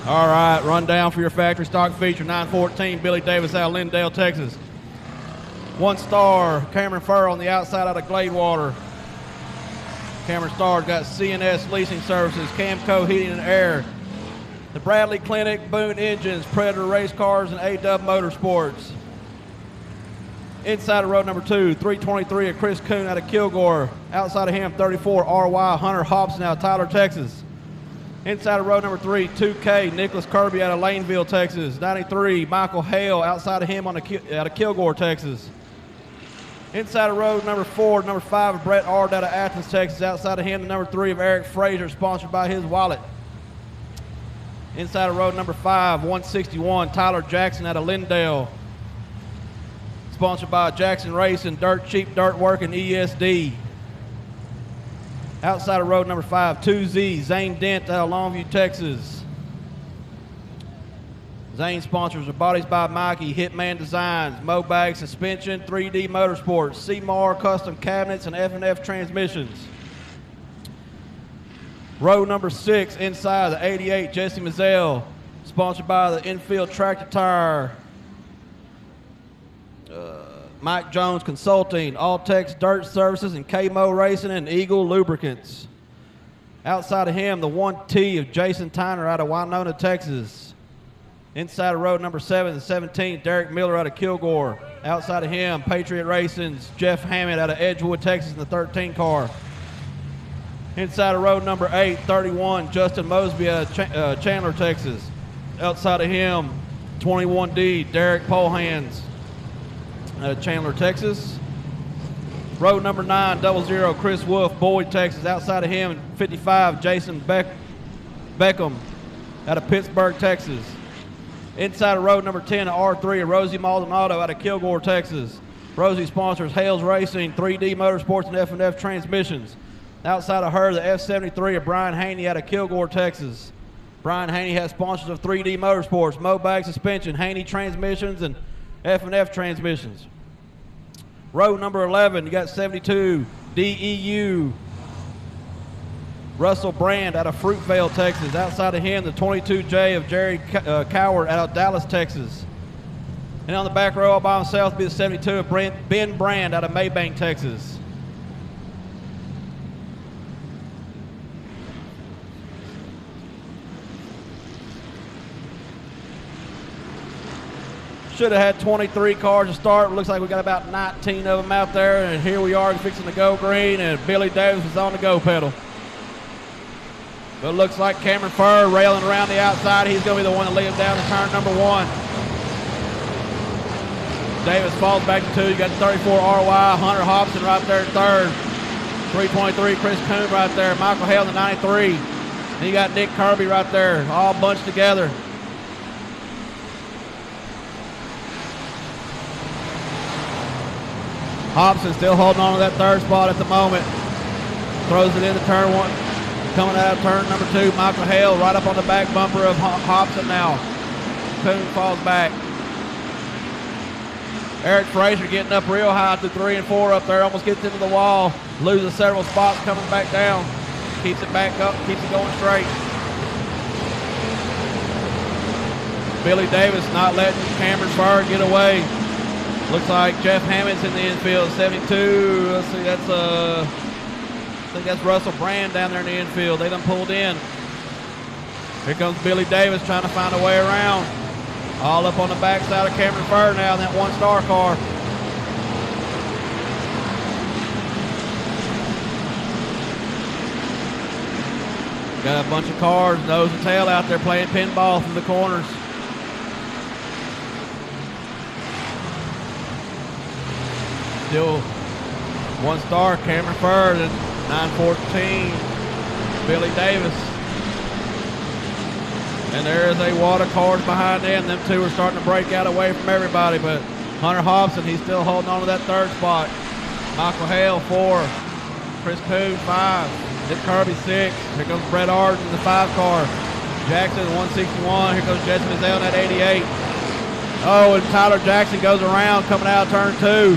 All right, run down for your factory stock feature, 914, Billy Davis out of Lindale, Texas. 1 star, Cameron Furr on the outside out of Gladewater. Cameron Star's got CNS Leasing Services, Camco Heating and Air, the Bradley Clinic, Boone Engines, Predator Race Cars, and A-Dub Motorsports. Inside of road number 2, 323 of Chris Kuhn out of Kilgore. Outside of him, 34 RY Hunter Hobson out of Tyler, Texas. Inside of road number 3, 2K Nicholas Kirby out of Laneville, Texas. 93 Michael Hale outside of him out of Kilgore, Texas. Inside of road number 4, number 5 of Brett Ard out of Athens, Texas. Outside of him, the number 3 of Eric Frazier, sponsored by his wallet. Inside of road number 5, 161 Tyler Jackson out of Lindale, sponsored by Jackson Racing, Dirt Cheap Dirt Work, and ESD. Outside of road number 5, 2Z, Zane Dent out of Longview, Texas. Zane sponsors are Bodies by Mikey, Hitman Designs, Mobag Suspension, 3D Motorsports, Seymour Custom Cabinets, and F&F Transmissions. Row number 6, inside the 88, Jesse Mazzell, sponsored by the Infield Tractor Tire, Mike Jones Consulting, All-Tex Dirt Services, and KMO Racing, and Eagle Lubricants. Outside of him, the 1T of Jason Tyner out of Winona, Texas. Inside of road number 7, the 17, Derek Miller out of Kilgore. Outside of him, Patriot Racing's Jeff Hammond out of Edgewood, Texas, in the 13 car. Inside of road number 8, 31, Justin Mosby out of Chandler, Texas. Outside of him, 21D, Derek Polhans, Chandler, Texas. Road number 9, 00, Chris Wolf, Boyd, Texas. Outside of him, 55, Jason Beckham out of Pittsburgh, Texas. Inside of road number 10, R3, Rosie Maldonado out of Kilgore, Texas. Rosie sponsors Hales Racing, 3D Motorsports, and F&F Transmissions. Outside of her, the F73 of Brian Haney out of Kilgore, Texas. Brian Haney has sponsors of 3D Motorsports, Mobag Suspension, Haney Transmissions, and F&F Transmissions. Row number 11, you got 72, DEU, Russell Brand out of Fruitvale, Texas. Outside of him, the 22J of Jerry Coward out of Dallas, Texas. And on the back row all by himself will be the 72 of Ben Brand out of Maybank, Texas. Should have had 23 cars to start. Looks like we got about 19 of them out there, and here we are fixing to go green, and Billy Davis is on the go pedal. But it looks like Cameron Furr railing around the outside. He's going to be the one to lead him down to turn number 1. Davis falls back to 2. You got 34 RY, Hunter Hobson right there at 3rd. 323, Chris Coon right there. Michael Hale, the 93. And you got Nick Kirby right there, all bunched together. Hobson still holding on to that 3rd spot at the moment. Throws it into turn 1. Coming out of turn number 2, Michael Hale right up on the back bumper of Hobson now. Coon falls back. Eric Frazier getting up real high to 3 and 4 up there. Almost gets into the wall. Loses several spots coming back down. Keeps it back up, keeps it going straight. Billy Davis not letting Cameron Furr get away. Looks like Jeff Hammond's in the infield, 72. Let's see, that's I think that's Russell Brand down there in the infield. They done pulled in. Here comes Billy Davis trying to find a way around. All up on the backside of Cameron Furr now in that 1-star car. Got a bunch of cars, nose and tail out there playing pinball from the corners. Still 1-star, Cameron Furr, 914, Billy Davis. And there is a wad of cars behind them. Them two are starting to break out away from everybody, but Hunter Hobson, he's still holding on to that 3rd spot. Michael Hale, 4. Chris Coon, 5. Nick Kirby, 6. Here comes Brett Ard in the 5 car. Jackson, 161. Here comes Jesse Mazzell in that 88. Oh, and Tyler Jackson goes around coming out of turn 2.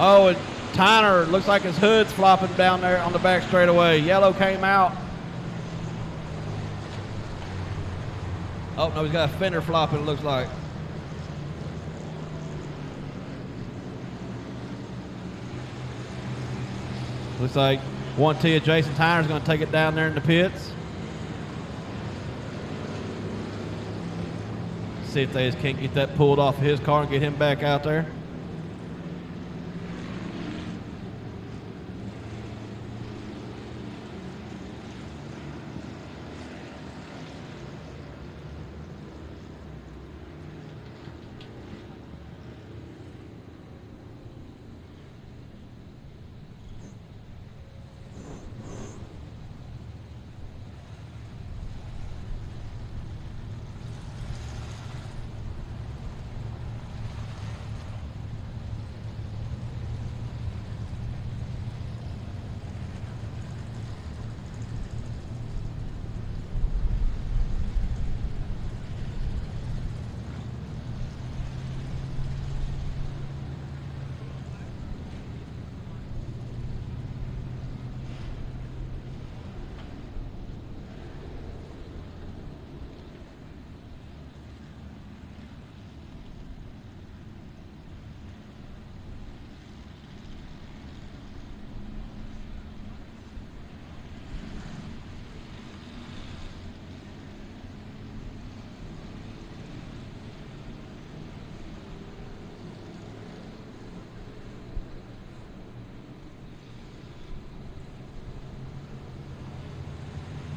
Oh, and Tyner, looks like his hood's flopping down there on the back straightaway. Yellow came out. Oh, no, he's got a fender flopping, it looks like. Looks like 1T of Jason Tyner's going to take it down there in the pits. See if they just can't get that pulled off of his car and get him back out there.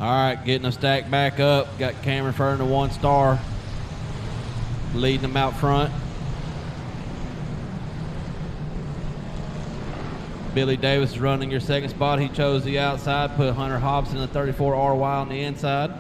All right, getting a stack back up. Got Cameron Furr in the 1 star, leading them out front. Billy Davis is running your 2nd spot. He chose the outside, put Hunter Hobson in the 34 RY on the inside.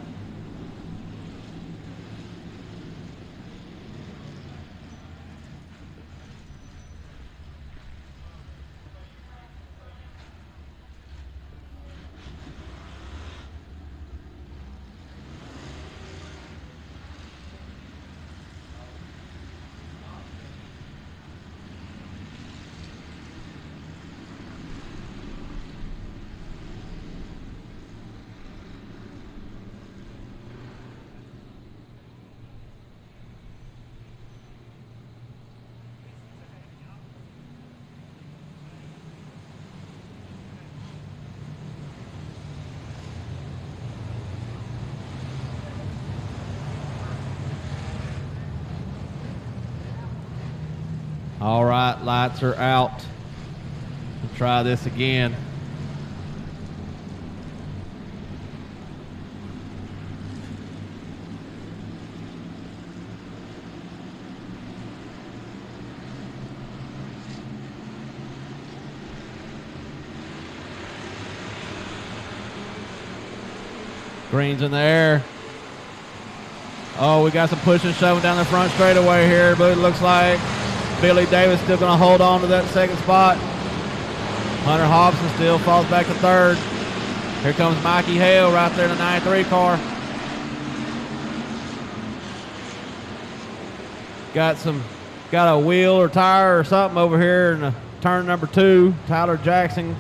All right, lights are out. We'll try this again. Green's in the air. Oh, we got some pushing and shoving down the front straightaway here, but it looks like Billy Davis still going to hold on to that 2nd spot. Hunter Hobson still falls back to 3rd. Here comes Mikey Hale right there in the 93 car. Got a wheel or tire or something over here in the turn number 2. Tyler Jackson.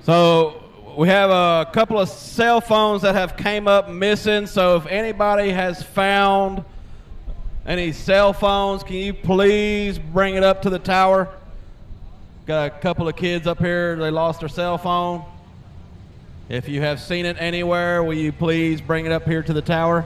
So we have a couple of cell phones that have came up missing. So if anybody has found any cell phones, can you please bring it up to the tower? Got a couple of kids up here, they lost their cell phone. If you have seen it anywhere, will you please bring it up here to the tower?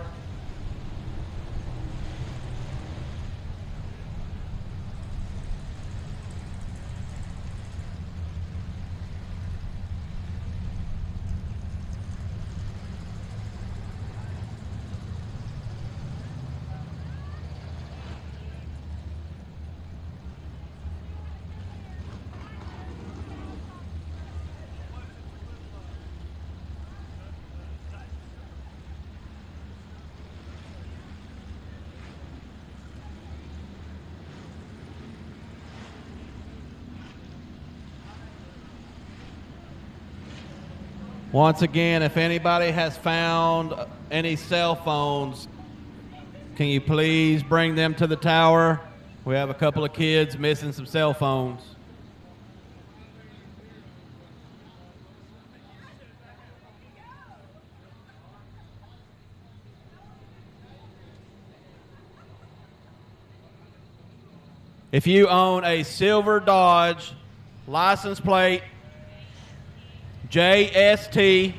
Once again, if anybody has found any cell phones, can you please bring them to the tower? We have a couple of kids missing some cell phones. If you own a silver Dodge license plate JST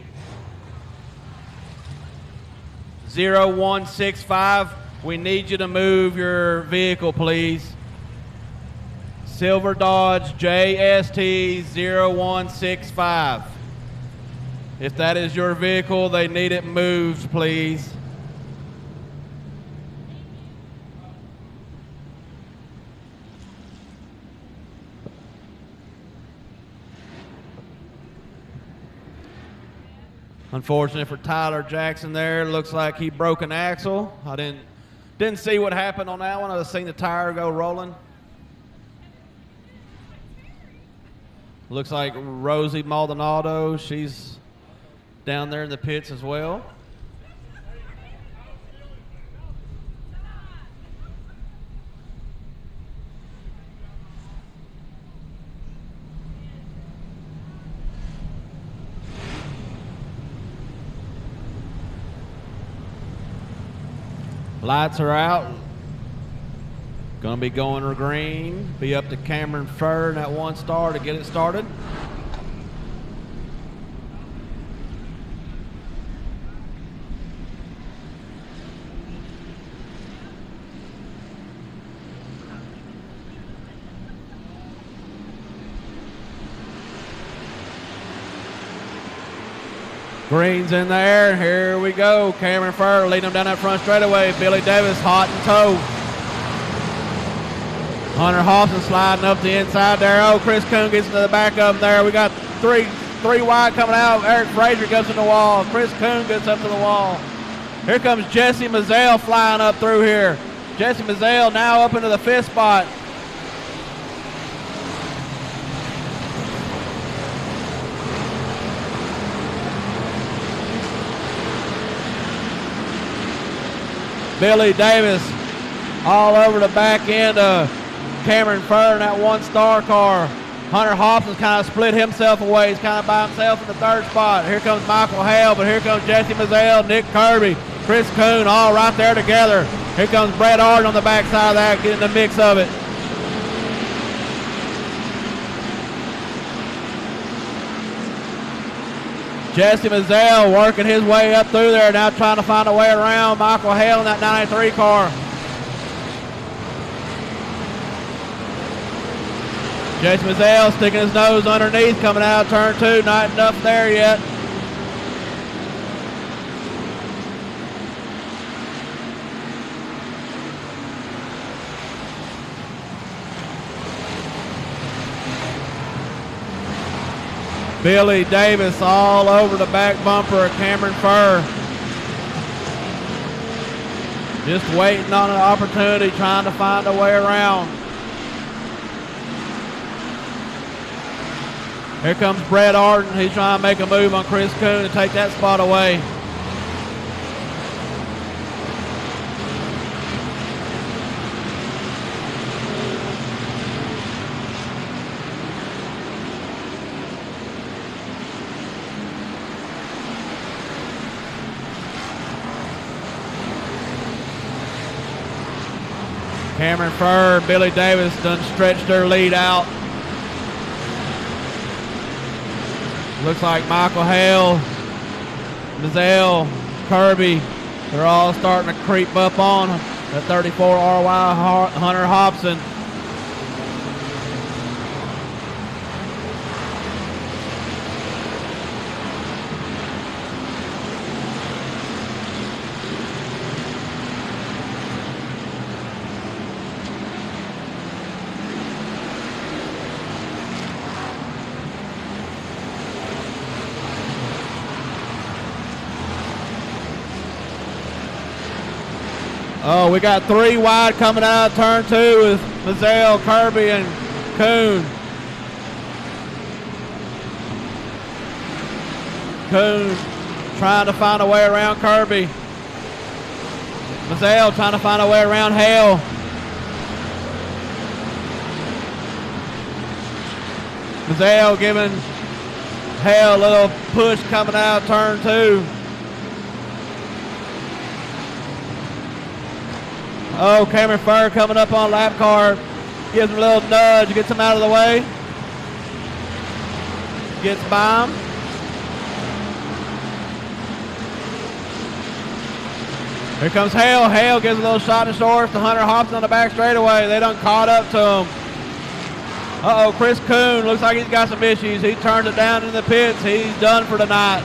0165, we need you to move your vehicle, please. Silver Dodge JST 0165. If that is your vehicle, they need it moved, please. Unfortunately for Tyler Jackson there, looks like he broke an axle. I didn't see what happened on that one. I just seen the tire go rolling. Looks like Rosie Maldonado, she's down there in the pits as well. Lights are out. Going to be going to green. Be up to Cameron Furr and that 1 star to get it started. Green's in there. Here we go. Cameron Furr leading them down that front straightaway. Billy Davis hot and tow. Hunter Hobson sliding up the inside there. Oh, Chris Coon gets into the back of him there. We got three wide coming out. Eric Frazier goes to the wall. Chris Coon gets up to the wall. Here comes Jesse Mazzell flying up through here. Jesse Mazzell now up into the 5th spot. Billy Davis all over the back end of Cameron Furr in that 1 star car. Hunter Hobson's kind of split himself away. He's kind of by himself in the 3rd spot. Here comes Michael Hale, but here comes Jesse Mazzell, Nick Kirby, Chris Coon, all right there together. Here comes Brett Arden on the backside of that, getting the mix of it. Jesse Mazzell working his way up through there, now trying to find a way around Michael Hale in that 93 car. Jesse Mazzell sticking his nose underneath, coming out of turn 2, not enough there yet. Billy Davis all over the back bumper of Cameron Furr. Just waiting on an opportunity, trying to find a way around. Here comes Brett Arden. He's trying to make a move on Chris Coon to take that spot away. Cameron Furr and Billy Davis done stretched their lead out. Looks like Michael Hale, Mazzell, Kirby, they're all starting to creep up on the 34 RY Hunter Hobson. Oh, we got 3 wide coming out of turn 2 with Mazzell, Kirby, and Coon. Coon trying to find a way around Kirby. Mazzell trying to find a way around Hale. Mazzell giving Hale a little push coming out turn 2. Oh, Cameron Furr coming up on lap car. Gives him a little nudge, gets him out of the way. Gets by him. Here comes Hale. Hale gives a little shot in shorts to Hunter Hobson on the back straightaway. They done caught up to him. Uh-oh, Chris Coon looks like he's got some issues. He turned it down in the pits. He's done for tonight.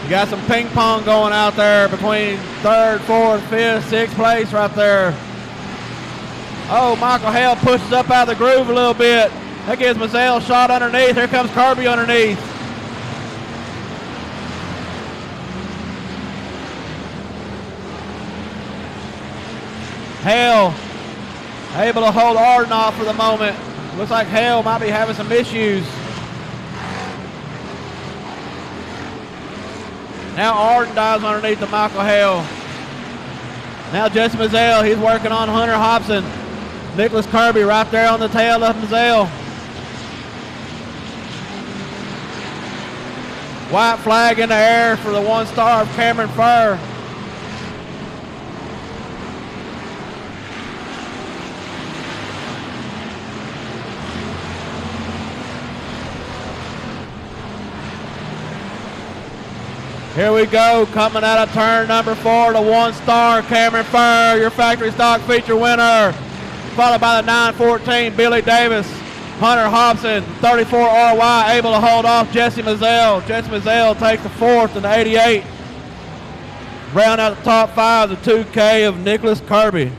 You got some ping pong going out there between 3rd, 4th, 5th, 6th place right there. Oh, Michael Hale pushes up out of the groove a little bit. That gives Mazzell a shot underneath. Here comes Kirby underneath. Hale able to hold Arden off for the moment. Looks like Hale might be having some issues. Now Arden dives underneath the Michael Hale. Now Jesse Mazzell, he's working on Hunter Hobson. Nicholas Kirby right there on the tail of Mazzell. White flag in the air for the 1 star of Cameron Furr. Here we go, coming out of turn number 4, the 1 star Cameron Furr, your factory stock feature winner. Followed by the 914 Billy Davis. Hunter Hobson, 34 RY, able to hold off Jesse Mazzell. Jesse Mazzell takes the 4th and the 88. Round out the top 5, the 2K of Nicholas Kirby.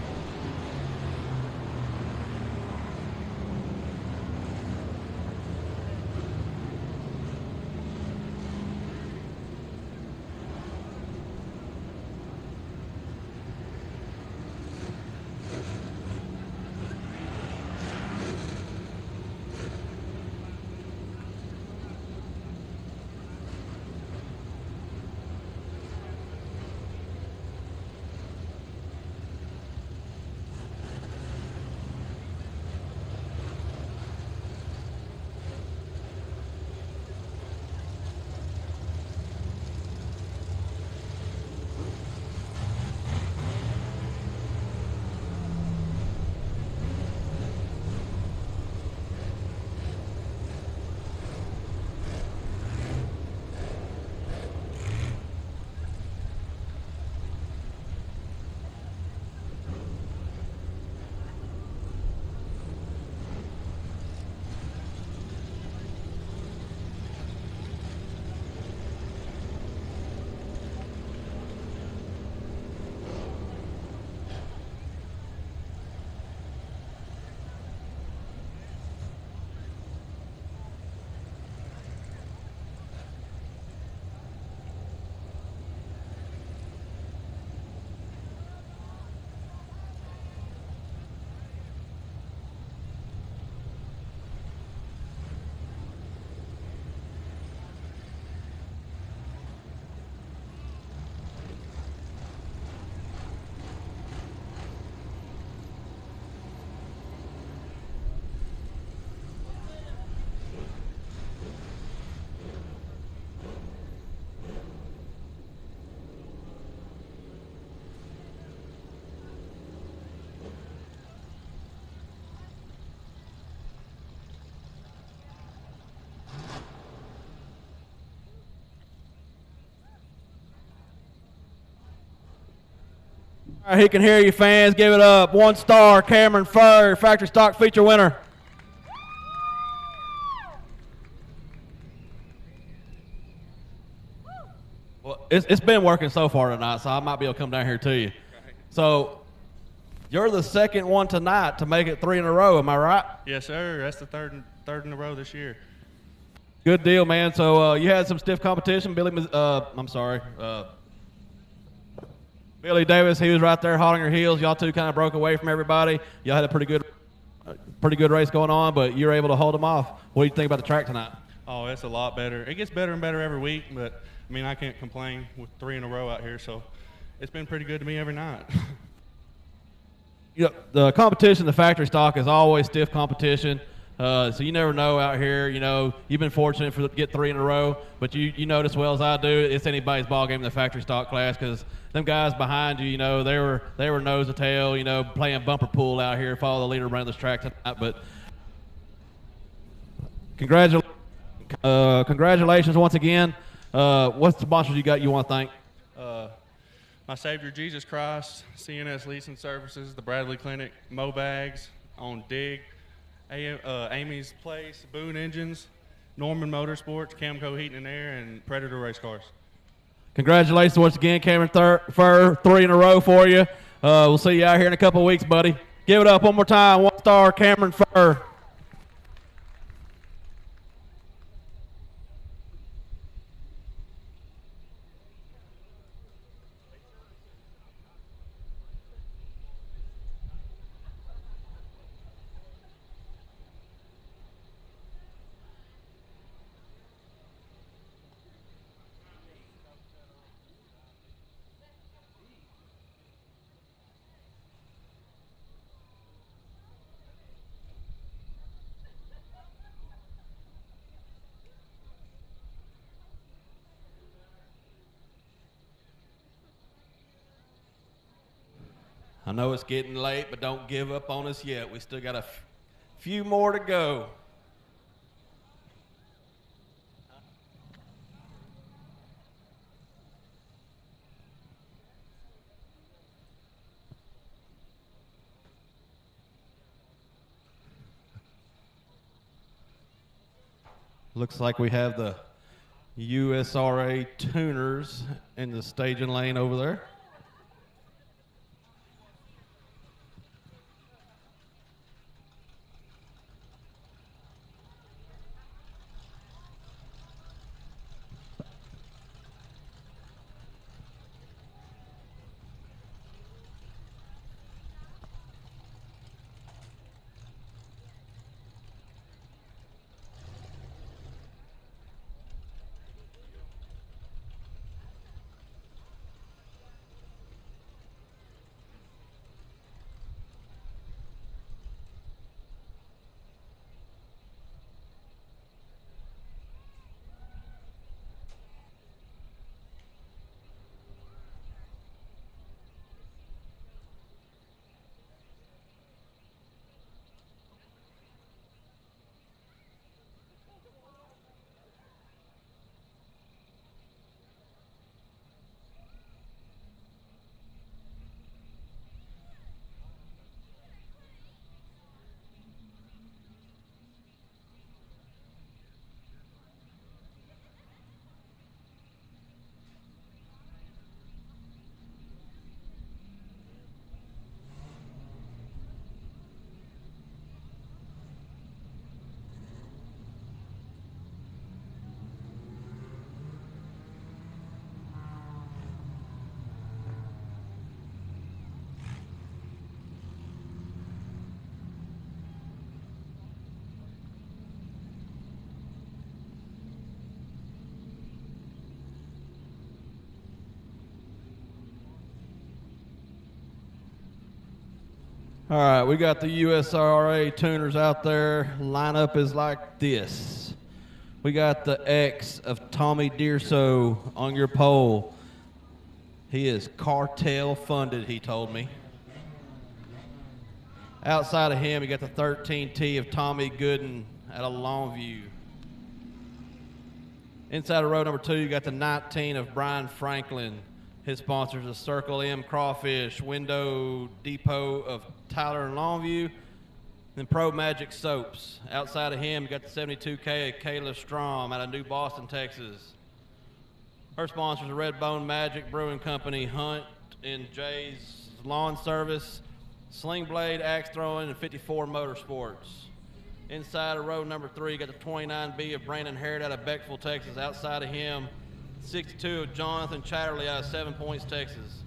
All right, he can hear you, fans. Give it up. 1 star, Cameron Furr, factory stock feature winner. Well, it's been working so far tonight, so I might be able to come down here to you. So you're the 2nd one tonight to make it 3 in a row. Am I right? Yes, sir. That's the third in a row this year. Good deal, man. So you had some stiff competition. Billy Davis, he was right there holding your heels. Y'all two kind of broke away from everybody. Y'all had a pretty good pretty good race going on, but you're able to hold them off. What do you think about the track tonight? Oh, it's a lot better. It gets better and better every week, but I mean, I can't complain with 3 in a row out here, so it's been pretty good to me every night. You know, the competition, the factory stock is always stiff competition. So you never know out here. You know, you've been fortunate to get 3 in a row, but you know as well as I do, it's anybody's ball game in the factory stock class, because them guys behind you, you know, they were nose to tail, you know, playing bumper pool out here, follow the leader around this track tonight. But congratulations once again. What's the sponsors you want to thank? My Savior Jesus Christ, CNS Leasing Services, the Bradley Clinic, Mo Bags, on Dig, Amy's Place, Boone Engines, Norman Motorsports, Camco Heating and Air, and Predator Race Cars. Congratulations once again, Cameron Furr, 3 in a row for you. We'll see you out here in a couple of weeks, buddy. Give it up one more time. 1 star, Cameron Furr. I know it's getting late, but don't give up on us yet. We still got a few more to go. Looks like we have the USRA tuners in the staging lane over there. All right, we got the USRA tuners out there. Lineup is like this. We got the X of Tommy Dearso on your pole. He is cartel funded, he told me. Outside of him, you got the 13T of Tommy Gooden at a Longview. Inside of row number 2, you got the 19 of Brian Franklin. His sponsors are Circle M Crawfish, Window Depot of Tyler and Longview, then Pro Magic Soaps. Outside of him, you got the 72K of Kayla Strom out of New Boston, Texas. Her sponsors are Red Bone Magic Brewing Company, Hunt and Jay's Lawn Service, Sling Blade, Axe Throwing, and 54 Motorsports. Inside of row number 3, you got the 29B of Brandon Harrod out of Beckville, Texas. Outside of him, 62 of Jonathan Chatterley out of 7 Points, Texas.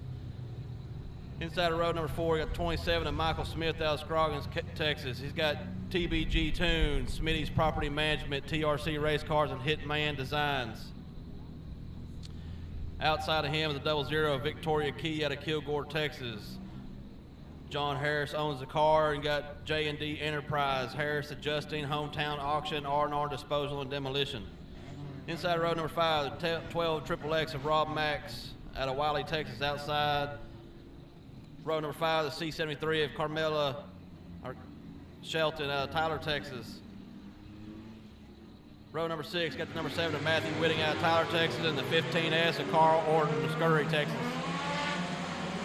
Inside of road number 4, we got 27 and Michael Smith out of Scroggins, Texas. He's got TBG Tunes, Smitty's Property Management, TRC Race Cars, and Hitman Designs. Outside of him is a 00 Victoria Key out of Kilgore, Texas. John Harris owns the car, and got J&D Enterprise, Harris Adjusting, Hometown Auction, R&R Disposal and Demolition. Inside road number 5, the 12 XXX of Rob Max out of Wiley, Texas. Outside road number 5, the C73 of Carmela Shelton out of Tyler, Texas. Row number 6, got the number 7 of Matthew Whitting out of Tyler, Texas, and the 15S of Carl Orton of Scurry, Texas.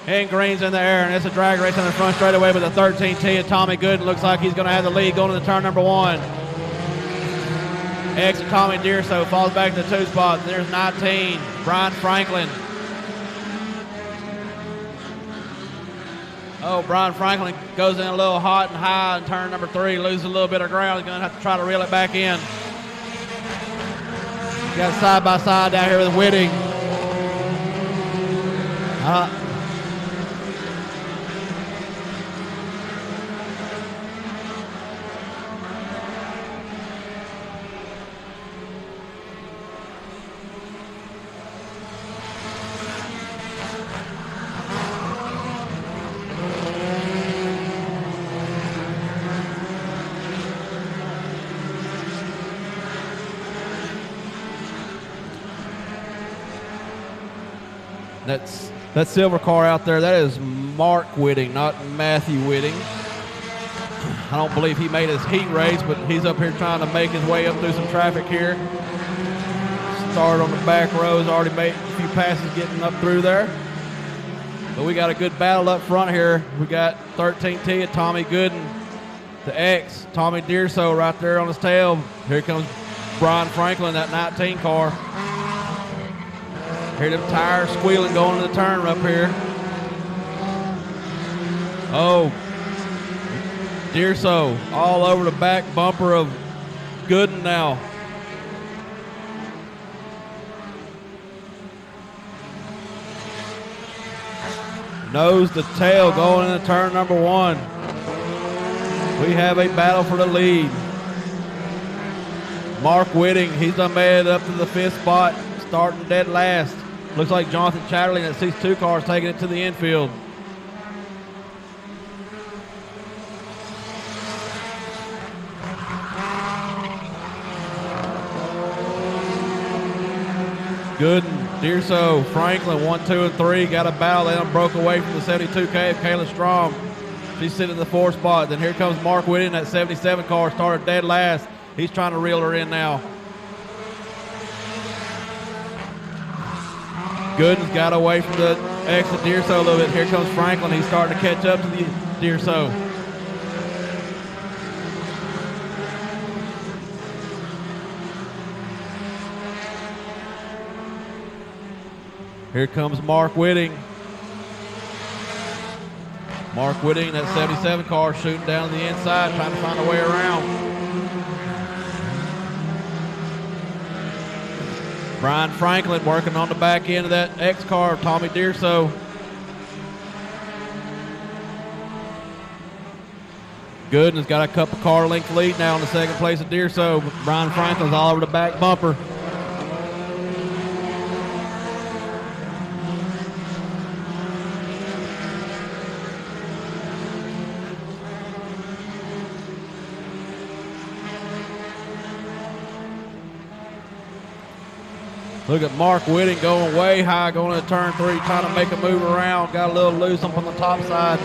And green's in the air, and it's a drag race on the front straightaway with the 13T of Tommy Gooden. Looks like he's going to have the lead going into turn number 1. Exit Tommy Deerso falls back to the 2 spot. There's 19, Brian Franklin. Oh, Brian Franklin goes in a little hot and high in turn number 3, loses a little bit of ground. He's going to have to try to reel it back in. Got side by side down here with Whitting. That silver car out there, that is Mark Whitting, not Matthew Whitting. I don't believe he made his heat race, but he's up here trying to make his way up through some traffic here. Started on the back rows, already made a few passes getting up through there. But we got a good battle up front here. We got 13T of Tommy Gooden, the X, Tommy Deerso right there on his tail. Here comes Brian Franklin, that 19 car. Hear them tires squealing going to the turn up here. Oh, Deerso all over the back bumper of Gooden now. Nose to tail going into turn number 1. We have a battle for the lead. Mark Whitting, he's done made it up to the 5th spot, starting dead last. Looks like Jonathan Chatterley that sees 2 cars taking it to the infield. Gooden, Deerso, Franklin, 1, 2, and 3. Got a battle. They done broke away from the 72K of Kayla Strom. She's sitting in the 4th spot. Then here comes Mark Whitting. That 77 car started dead last. He's trying to reel her in now. Gooden's got away from the exit Deerso a little bit. Here comes Franklin. He's starting to catch up to the Deerso. Here comes Mark Whitting. Mark Whitting, that 77 car, shooting down to the inside, trying to find a way around. Brian Franklin working on the back end of that X car, Tommy Deerso. Gooden has got a couple car length lead now in the 2nd place of Deerso. Brian Franklin's all over the back bumper. Look at Mark Whitting going way high, going into turn 3, trying to make a move around. Got a little loose up on the top side.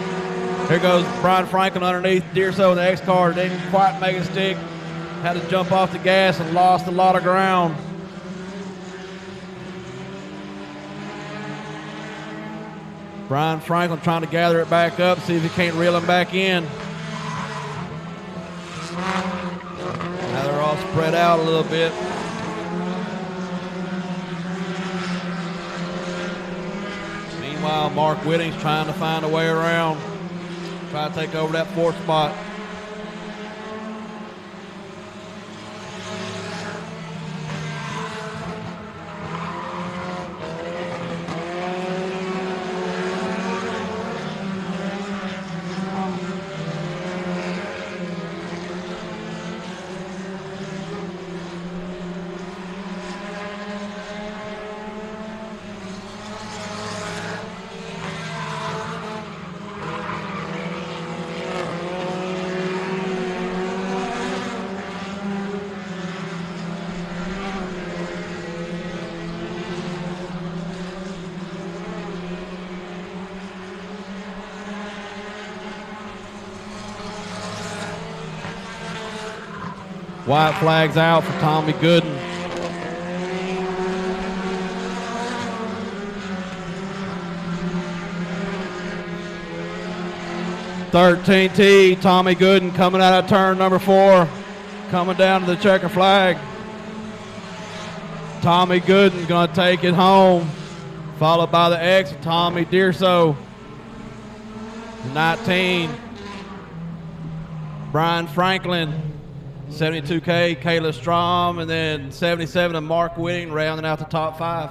Here goes Brian Franklin underneath Deerso in the X car. Didn't quite make a stick. Had to jump off the gas and lost a lot of ground. Brian Franklin trying to gather it back up, see if he can't reel him back in. Now they're all spread out a little bit. Meanwhile, Mark Whitting's trying to find a way around. Try to take over that 4th spot. White flag's out for Tommy Gooden. (13T) Tommy Gooden coming out of turn number 4, coming down to the checker flag. Tommy Gooden gonna take it home, followed by the X of Tommy Deerso. 19, Brian Franklin. 72K, Kayla Strom, and then 77 of Mark Whitting rounding out the top 5.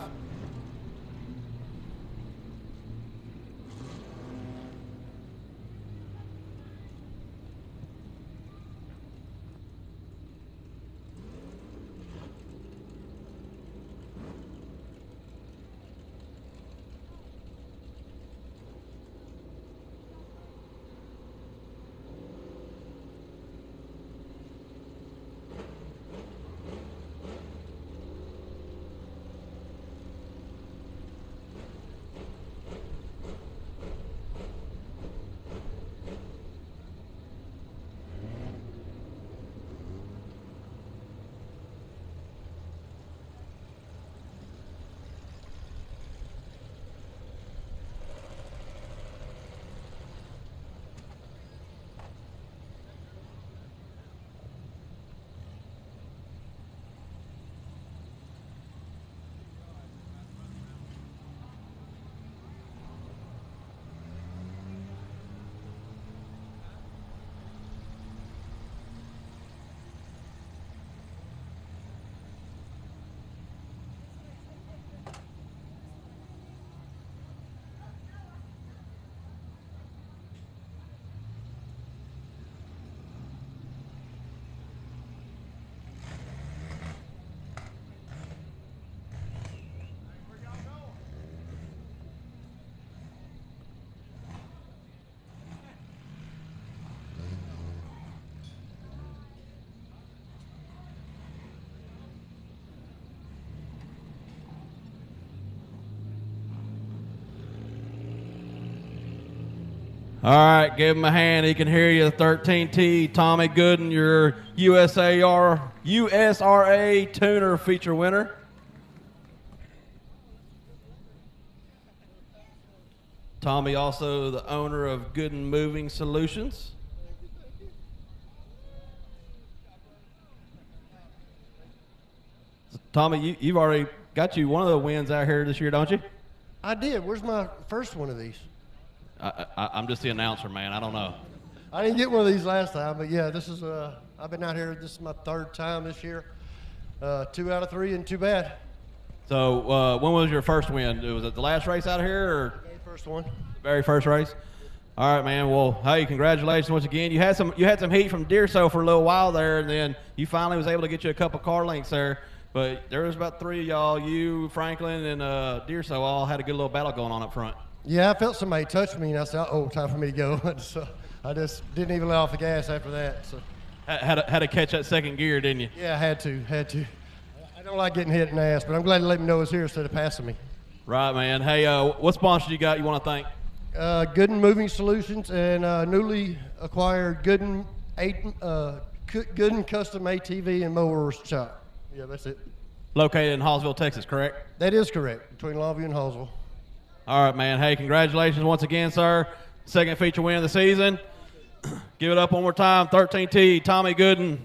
All right, give him a hand. He can hear you. 13T, Tommy Gooden, your USRA Tuner feature winner. Tommy also the owner of Gooden Moving Solutions. Tommy, you've already got you one of the wins out here this year, don't you? I did. Where's my first one of these? I'm just the announcer, man. I don't know. I didn't get one of these last time, but yeah, this is, I've been out here, this is my 3rd time this year. 2 out of 3 and too bad. So when was your first win? Was it the last race out here? Or? The very first one. The very first race? All right, man. Well, hey, congratulations once again. You had some heat from Deerso for a little while there, and then you finally was able to get you a couple car lengths there. But there was about 3 of y'all, you, Franklin, and Deerso all had a good little battle going on up front. Yeah, I felt somebody touch me, and I said, oh, time for me to go. So I just didn't even let off the gas after that. So had to catch that second gear, didn't you? Yeah, I had to. I don't like getting hit in the ass, but I'm glad to let me know it's here instead of passing me. Right, man. Hey, what sponsors you got you want to thank? Gooden Moving Solutions and newly acquired Gooden Custom ATV and Mowers Shop. Yeah, that's it. Located in Hallsville, Texas, correct? That is correct, between Longview and Hallsville. All right, man. Hey, congratulations once again, sir. Second feature win of the season. Give it up one more time. 13T, Tommy Gooden.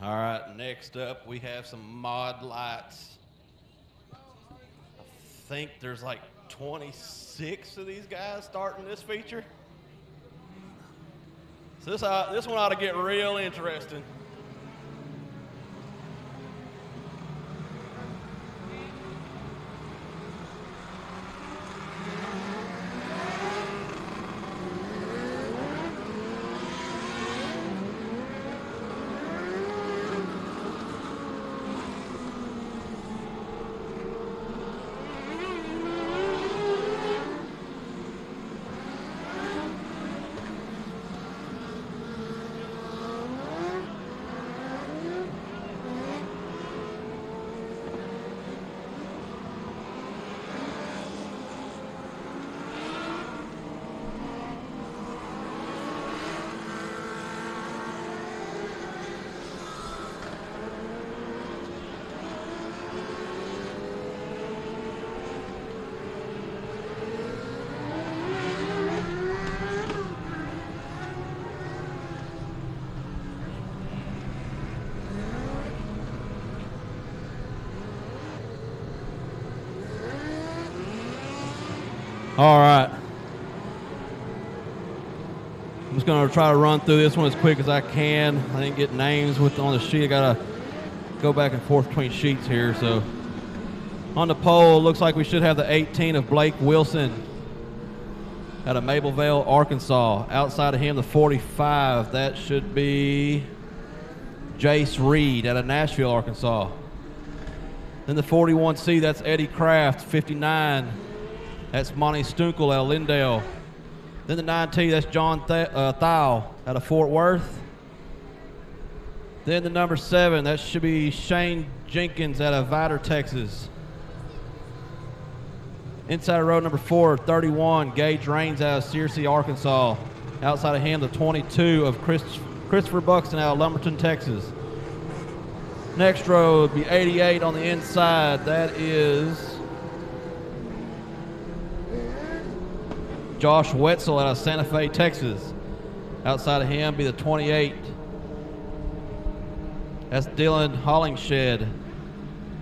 All right, next up we have some mod lights. I think there's like 26 of these guys starting this feature. So this one ought to get real interesting. All right. I'm just going to try to run through this one as quick as I can. I didn't get names on the sheet. I got to go back and forth between sheets here. So on the pole, looks like we should have the 18 of Blake Wilson out of Mablevale, Arkansas. Outside of him, the 45. That should be Jace Reed out of Nashville, Arkansas. Then the 41C, that's Eddie Kraft. 59, that's Monty Stunkel out of Lindale. Then the 9T, that's John Thau out of Fort Worth. Then the number 7, that should be Shane Jenkins out of Vidor, Texas. Inside row number 4, 31, Gage Raines out of Searcy, Arkansas. Outside of him, the 22 of Christopher Buxton out of Lumberton, Texas. Next row would be 88 on the inside. That is Josh Wetzel out of Santa Fe, Texas. Outside of him be the 28. That's Dylan Hollingshed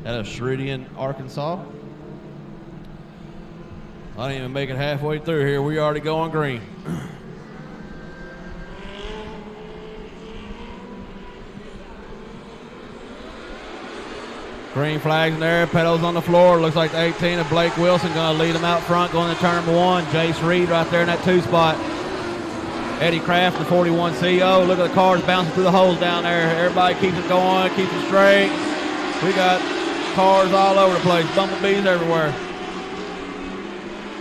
out of Sheridan, Arkansas. I didn't even make it halfway through here. We already going green. Green flags in there, pedals on the floor. Looks like the 18 of Blake Wilson going to lead them out front going to turn number 1. Jace Reed right there in that 2 spot. Eddie Kraft, the 41 CO. Look at the cars bouncing through the holes down there. Everybody keeps it going, keeps it straight. We got cars all over the place, bumblebees everywhere.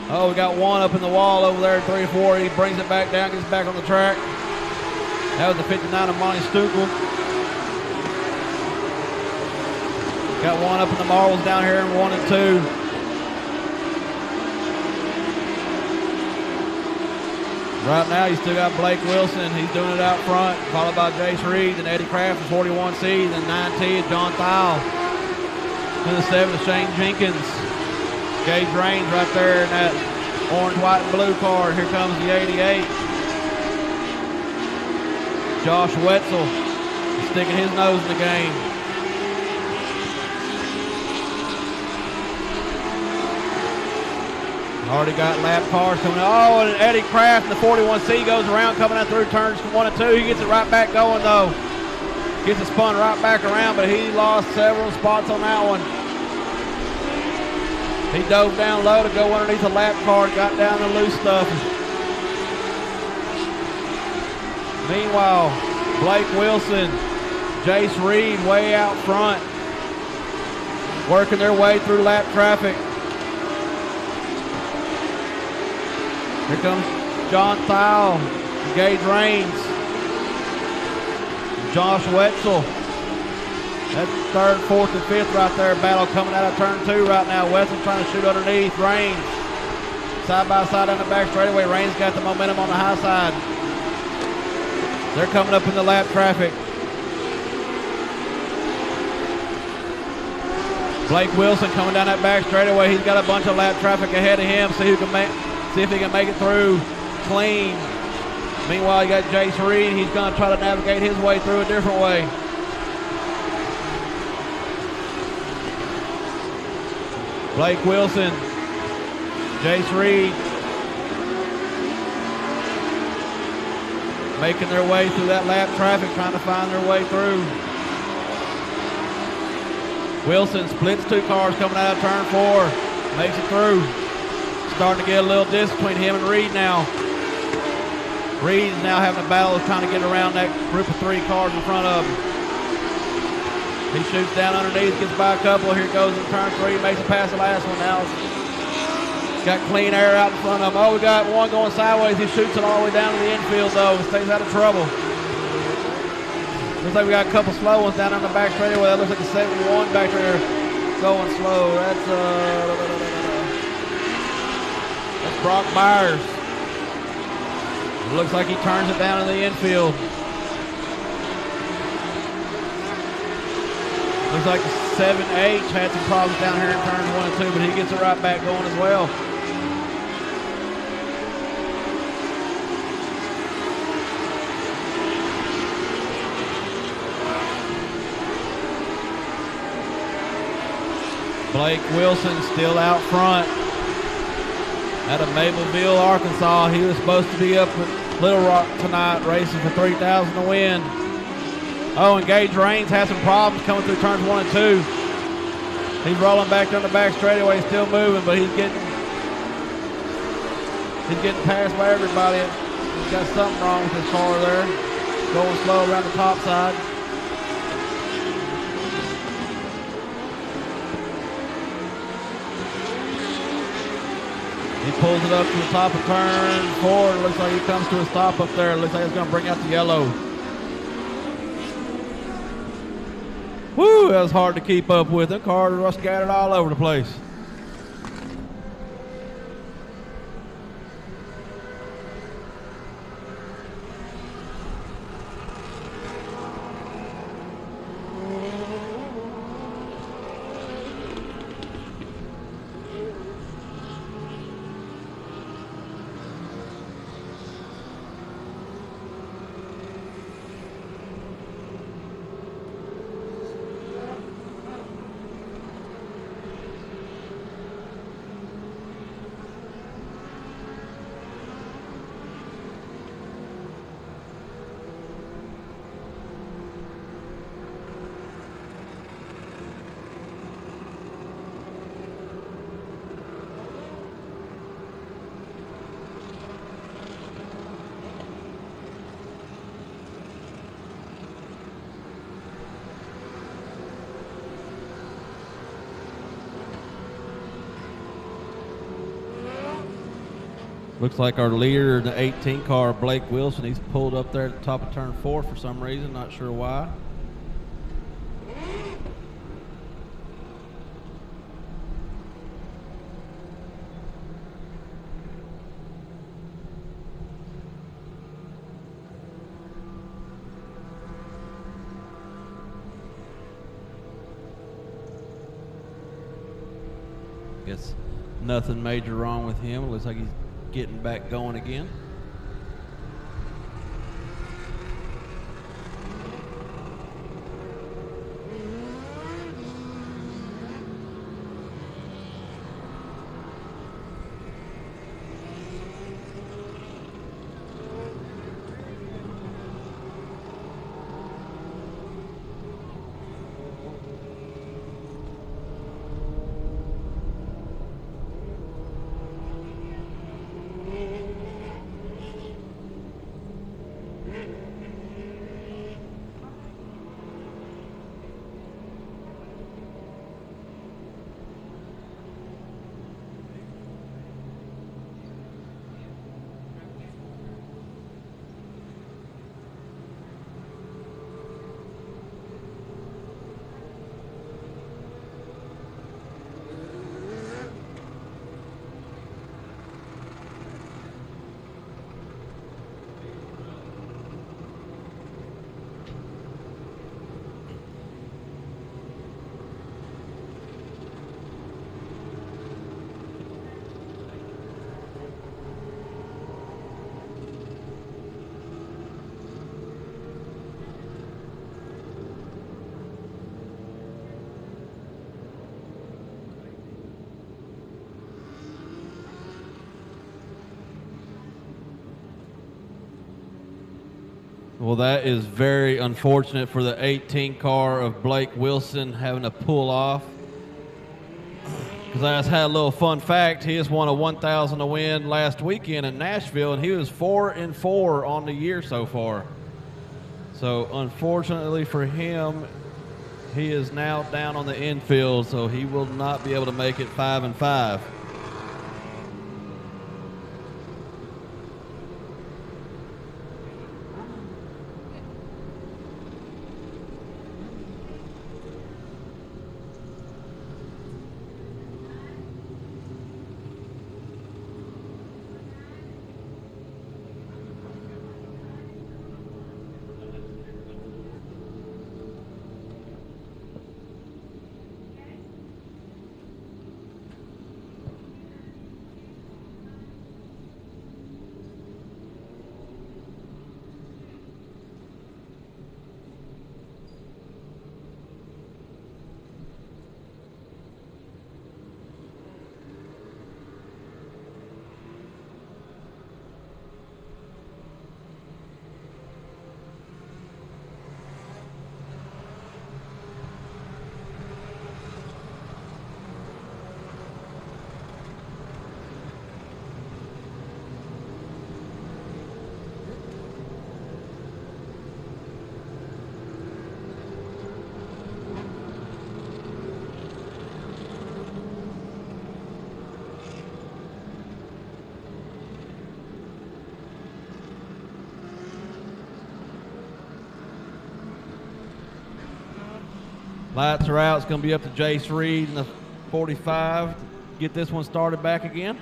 Oh, we got one up in the wall over there, 3 or 4. He brings it back down, gets back on the track. That was the 59 of Monty Stunkel. Got one up in the marbles down here in 1 and 2. Right now, you still got Blake Wilson. He's doing it out front, followed by Jace Reed and Eddie Kraft, the 41C, and 9T, John Thau. And the 7 of Shane Jenkins. Gage Raines right there in that orange, white, and blue car. Here comes the 88. Josh Wetzel sticking his nose in the game. Already got lap cars coming out. Oh, and Eddie Kraft, the 41C, goes around coming out through turns 1 and 2. He gets it right back going, though. Gets it spun right back around, but he lost several spots on that one. He dove down low to go underneath the lap car, got down the loose stuff. Meanwhile, Blake Wilson, Jace Reed way out front, working their way through lap traffic. Here comes John Thau, Gage Raines, Josh Wetzel. That's 3rd, 4th, and 5th right there. Battle coming out of turn 2 right now. Wetzel trying to shoot underneath. Raines side by side on the back straightaway. Raines got the momentum on the high side. They're coming up in the lap traffic. Blake Wilson coming down that back straightaway. He's got a bunch of lap traffic ahead of him. See if he can make it through clean. Meanwhile, you got Jace Reed. He's going to try to navigate his way through a different way. Blake Wilson, Jace Reed, making their way through that lap traffic, trying to find their way through. Wilson splits 2 cars coming out of turn 4, makes it through. Starting to get a little distance between him and Reed now. Reed is now having a battle trying to get around that group of 3 cars in front of him. He shoots down underneath, gets by a couple. Here goes in turn 3, makes it past the last one now. Got clean air out in front of him. Oh, we got one going sideways. He shoots it all the way down to the infield, though. Stays out of trouble. Looks like we got a couple slow ones down on the back straightaway. That looks like the 71 back there going slow. That's Brock Byers. It looks like he turns it down in the infield. Looks like the 7H had some problems down here in turns 1 and 2, but he gets it right back going as well. Blake Wilson still out front. out of Mableville, Arkansas. He was supposed to be up at Little Rock tonight racing for $3,000 to win. Oh, and Gage Raines had some problems coming through turns 1 and 2. He's rolling back down the back straightaway, still moving, but he's getting passed by everybody. He's got something wrong with his car there. Going slow around the top side. He pulls it up to the top of turn 4. It looks like he comes to a stop up there. It looks like it's going to bring out the yellow. Woo, that was hard to keep up with. The cars were scattered all over the place. Looks like our leader in the 18 car, Blake Wilson, he's pulled up there at the top of turn 4 for some reason, not sure why. Guess nothing major wrong with him. It looks like he's getting back going again. Well, that is very unfortunate for the 18 car of Blake Wilson having to pull off. Because I just had a little fun fact. He just won a $1,000 to win last weekend in Nashville, and he was 4-4 on the year so far. So unfortunately for him, he is now down on the infield, so he will not be able to make it 5-5. Lights are out. It's going to be up to Jace Reed in the 45 to get this one started back again.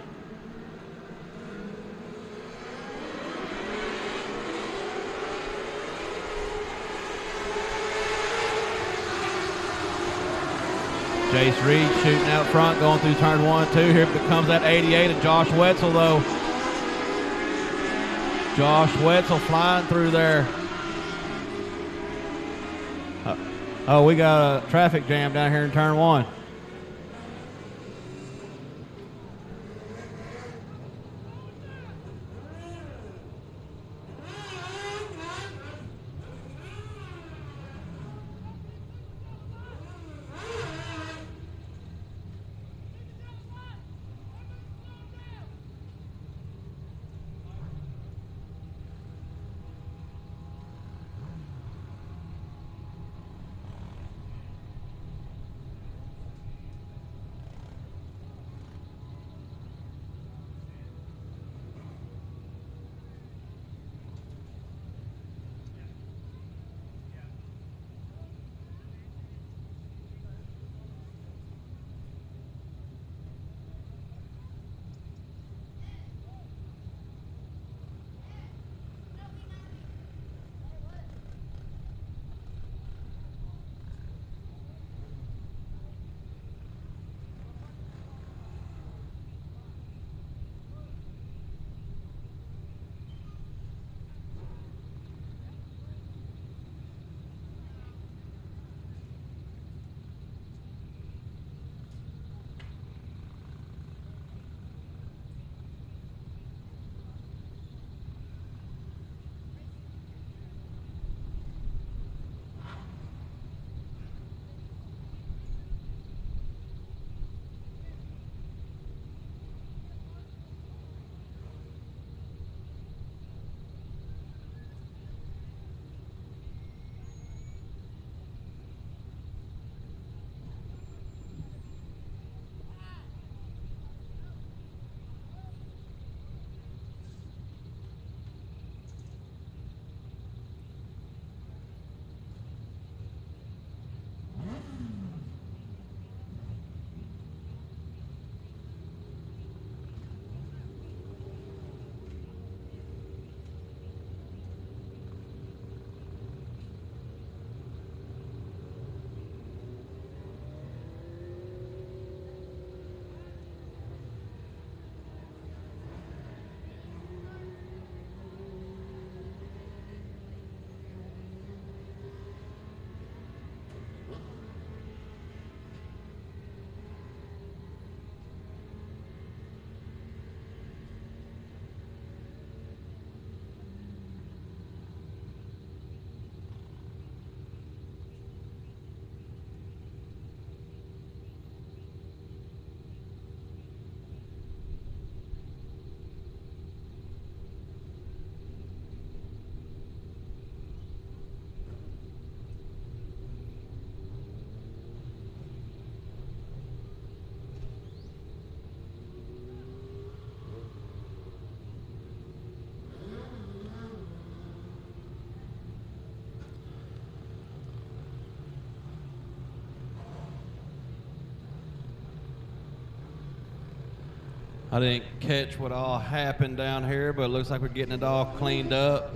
Jace Reed shooting out front, going through turn 1 and 2. Here comes that 88 of Josh Wetzel, though. Josh Wetzel flying through there. Oh, we got a traffic jam down here in turn 1. I didn't catch what all happened down here, but it looks like we're getting it all cleaned up.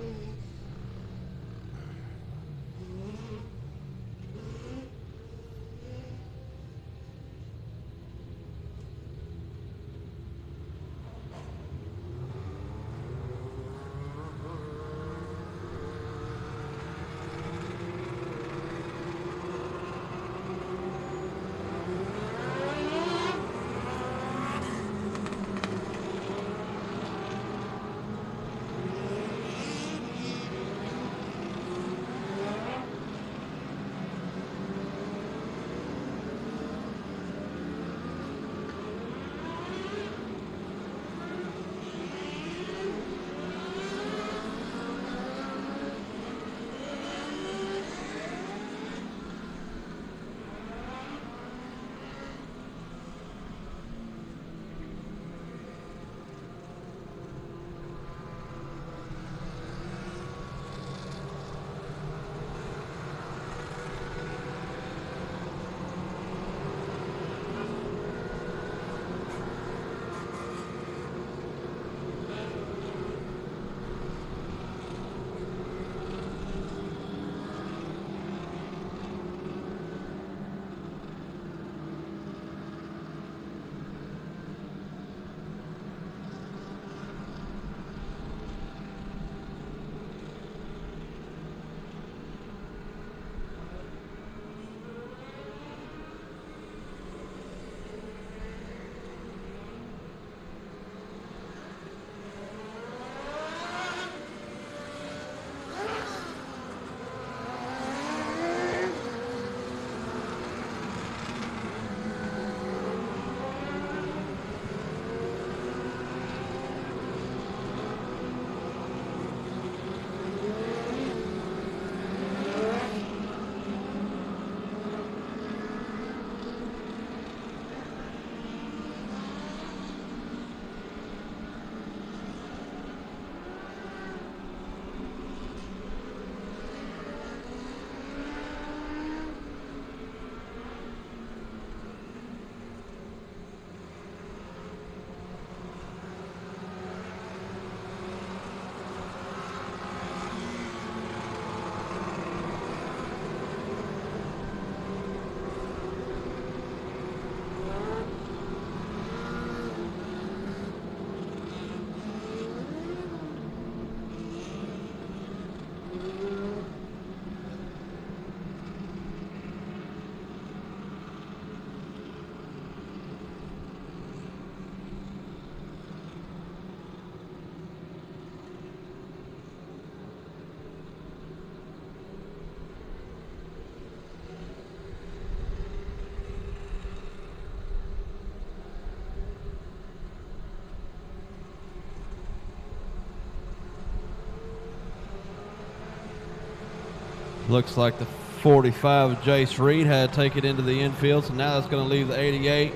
Looks like the 45 of Jace Reed had to take it into the infield, so now that's going to leave the 88.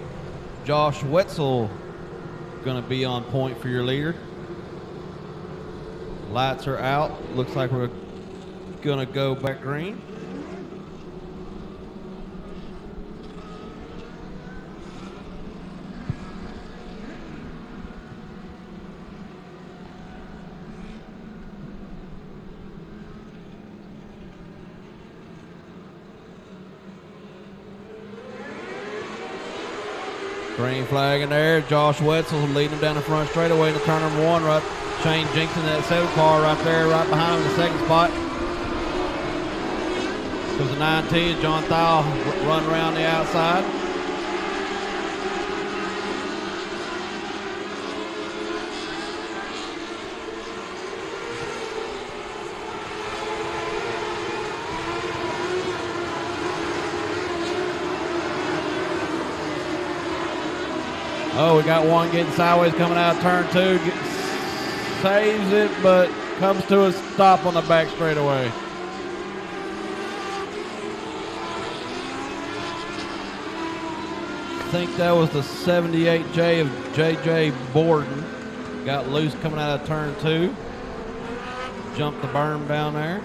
Josh Wetzel going to be on point for your leader. Lights are out. Looks like we're going to go back green. Green flag in there. Josh Wetzel leading him down the front straightaway into turn number 1. Right, Shane Jenkins, that 7 car right there, right behind him in the second spot. Goes the 19. John Thal run around the outside. Oh, we got one getting sideways coming out of turn 2. Saves it, but comes to a stop on the back straightaway. I think that was the 78J of J.J. Borden. Got loose coming out of turn 2. Jumped the berm down there.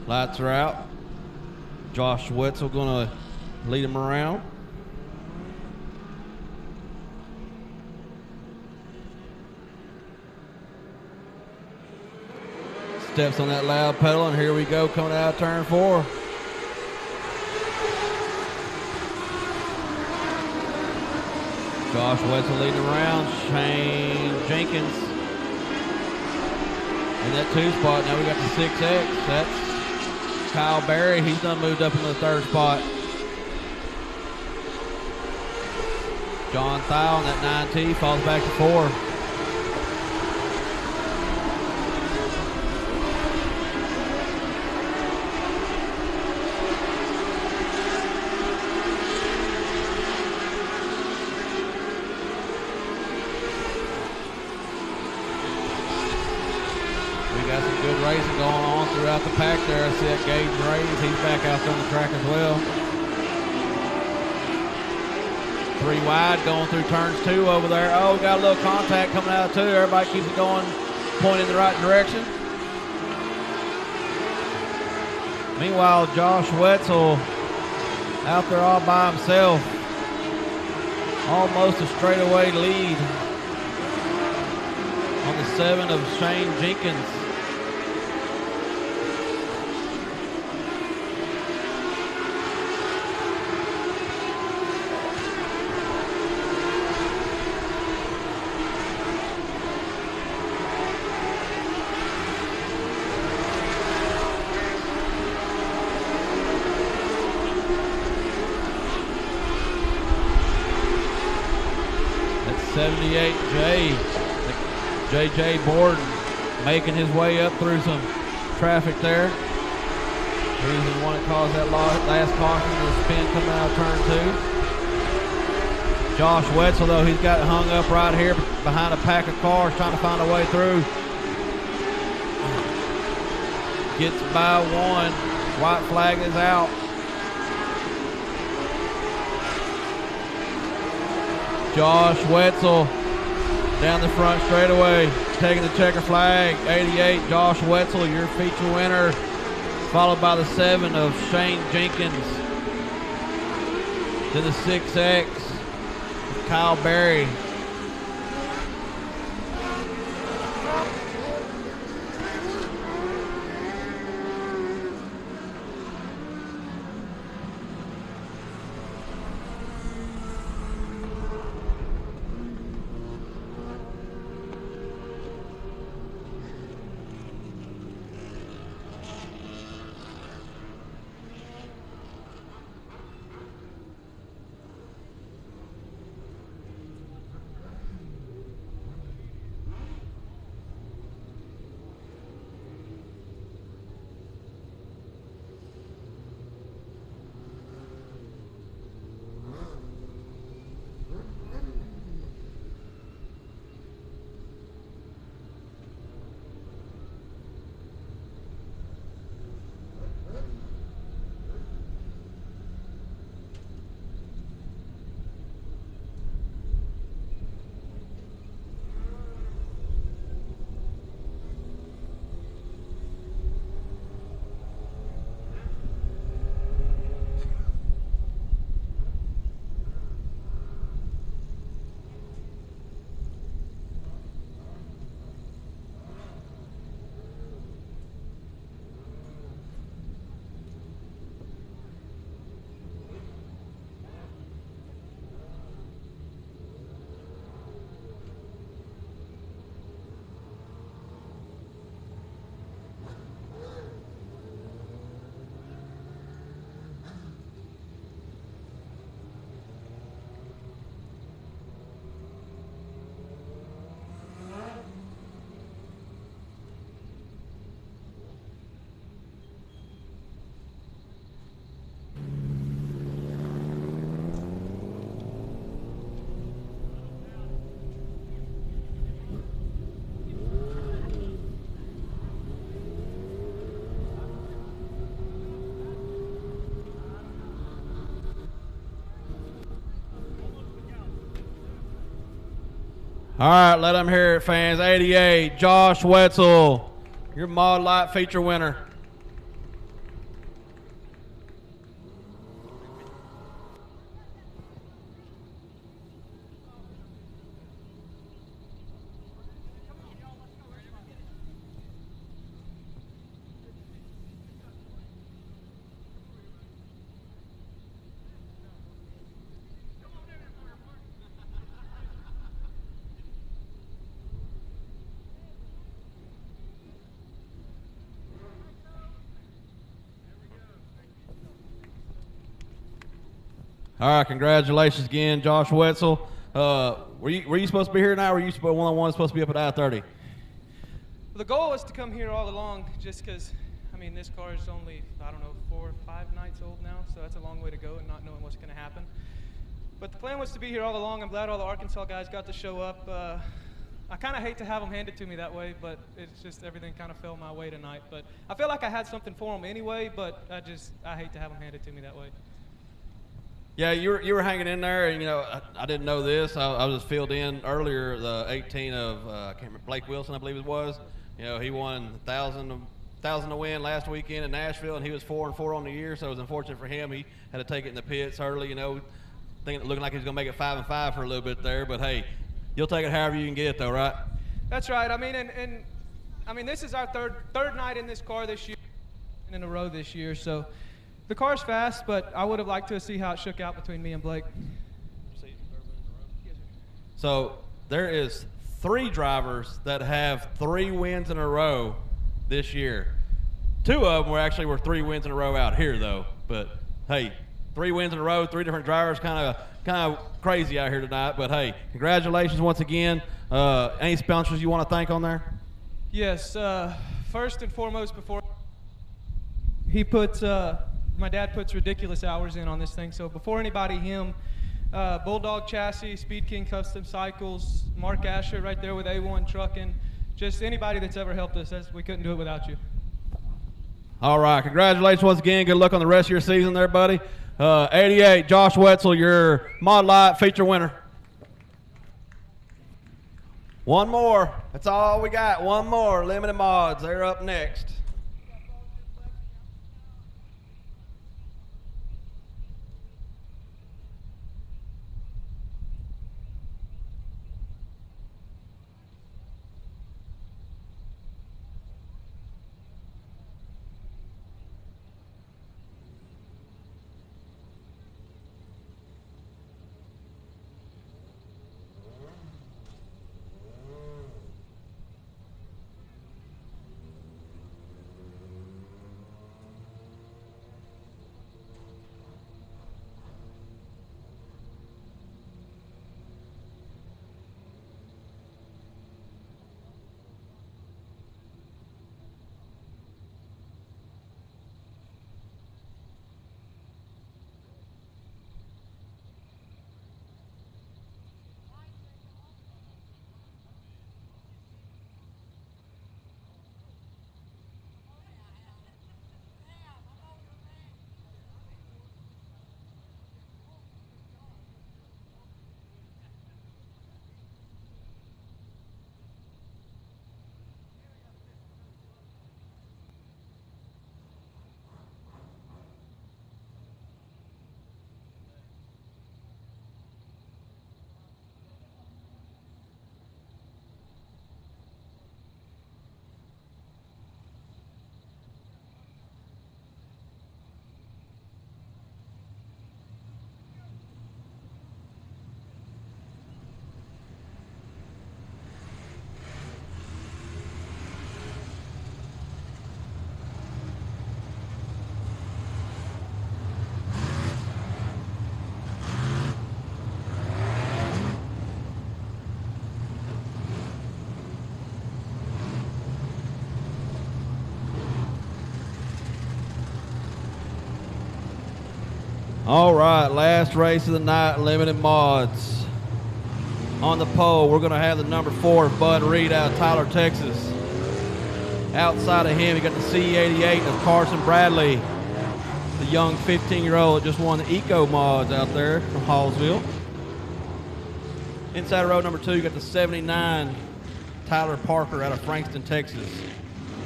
Lights are out. Josh Wetzel going to lead him around. Steps on that loud pedal, and here we go coming out of turn 4. Josh Wetzel leading around. Shane Jenkins in that 2 spot. Now we got the 6X. That's Kyle Berry. He's done moved up into the 3rd spot. John Thau on that 9T falls back to 4. Racing going on throughout the pack there. I see that Gage Rays. He's back out there on the track as well. 3 wide going through turns 2 over there. Oh, we got a little contact coming out of 2. Everybody keeps it going, pointing in the right direction. Meanwhile, Josh Wetzel out there all by himself. Almost a straightaway lead on the 7 of Shane Jenkins. 78 J.J. Borden making his way up through some traffic there. He's the one that caused that last caution, the spin coming out of turn 2. Josh Wetzel, though, he's got hung up right here behind a pack of cars trying to find a way through. Gets by one. White flag is out. Josh Wetzel down the front straightaway, taking the checker flag. 88, Josh Wetzel, your feature winner, followed by the 7 of Shane Jenkins. Then the 6X, Kyle Berry. All right, let them hear it, fans. 88, Josh Wetzel, your Mod Light feature winner. All right, congratulations again, Josh Wetzel. Were you supposed to be here tonight, or were you one supposed to be up at I-30? Well, the goal was to come here all along just because, I mean, this car is only, I don't know, 4 or 5 nights old now, so that's a long way to go and not knowing what's going to happen. But the plan was to be here all along. I'm glad all the Arkansas guys got to show up. I kind of hate to have them handed to me that way, but it's just everything kind of fell my way tonight. But I feel like I had something for them anyway, but I hate to have them handed to me that way. Yeah, you were hanging in there, and I didn't know this. I was filled in earlier. The 18 of I can't remember, Blake Wilson, I believe it was. He won 1,000 to win last weekend in Nashville, and he was 4-4 on the year. So it was unfortunate for him. He had to take it in the pits early. Looking like he was going to make it 5-5 for a little bit there. But hey, you'll take it however you can get it, though, right? That's right. I mean, and this is our third night in this car this year, and in a row this year. So. The car's fast, but I would have liked to see how it shook out between me and Blake. So there is 3 drivers that have 3 wins in a row this year. 2 of them were 3 wins in a row out here, though. But hey, 3 wins in a row, 3 different drivers, kind of of crazy out here tonight. But hey, congratulations once again. Any sponsors you want to thank on there? Yes. First and foremost, before he puts, my dad puts ridiculous hours in on this thing. So before anybody, him, Bulldog Chassis, Speed King Custom Cycles, Mark Asher right there with A1 Trucking, just anybody that's ever helped us. We couldn't do it without you. All right, congratulations once again. Good luck on the rest of your season there, buddy. 88, Josh Wetzel, your Mod Light feature winner. One more. That's all we got. One more. Limited Mods. They're up next. All right, last race of the night, Limited Mods. On the pole, we're going to have the number 4, Bud Reed out of Tyler, Texas. Outside of him, you got the C88 of Carson Bradley, the young 15-year-old that just won the Eco Mods out there from Hallsville. Inside of row number 2, you got the 79, Tyler Parker out of Frankston, Texas.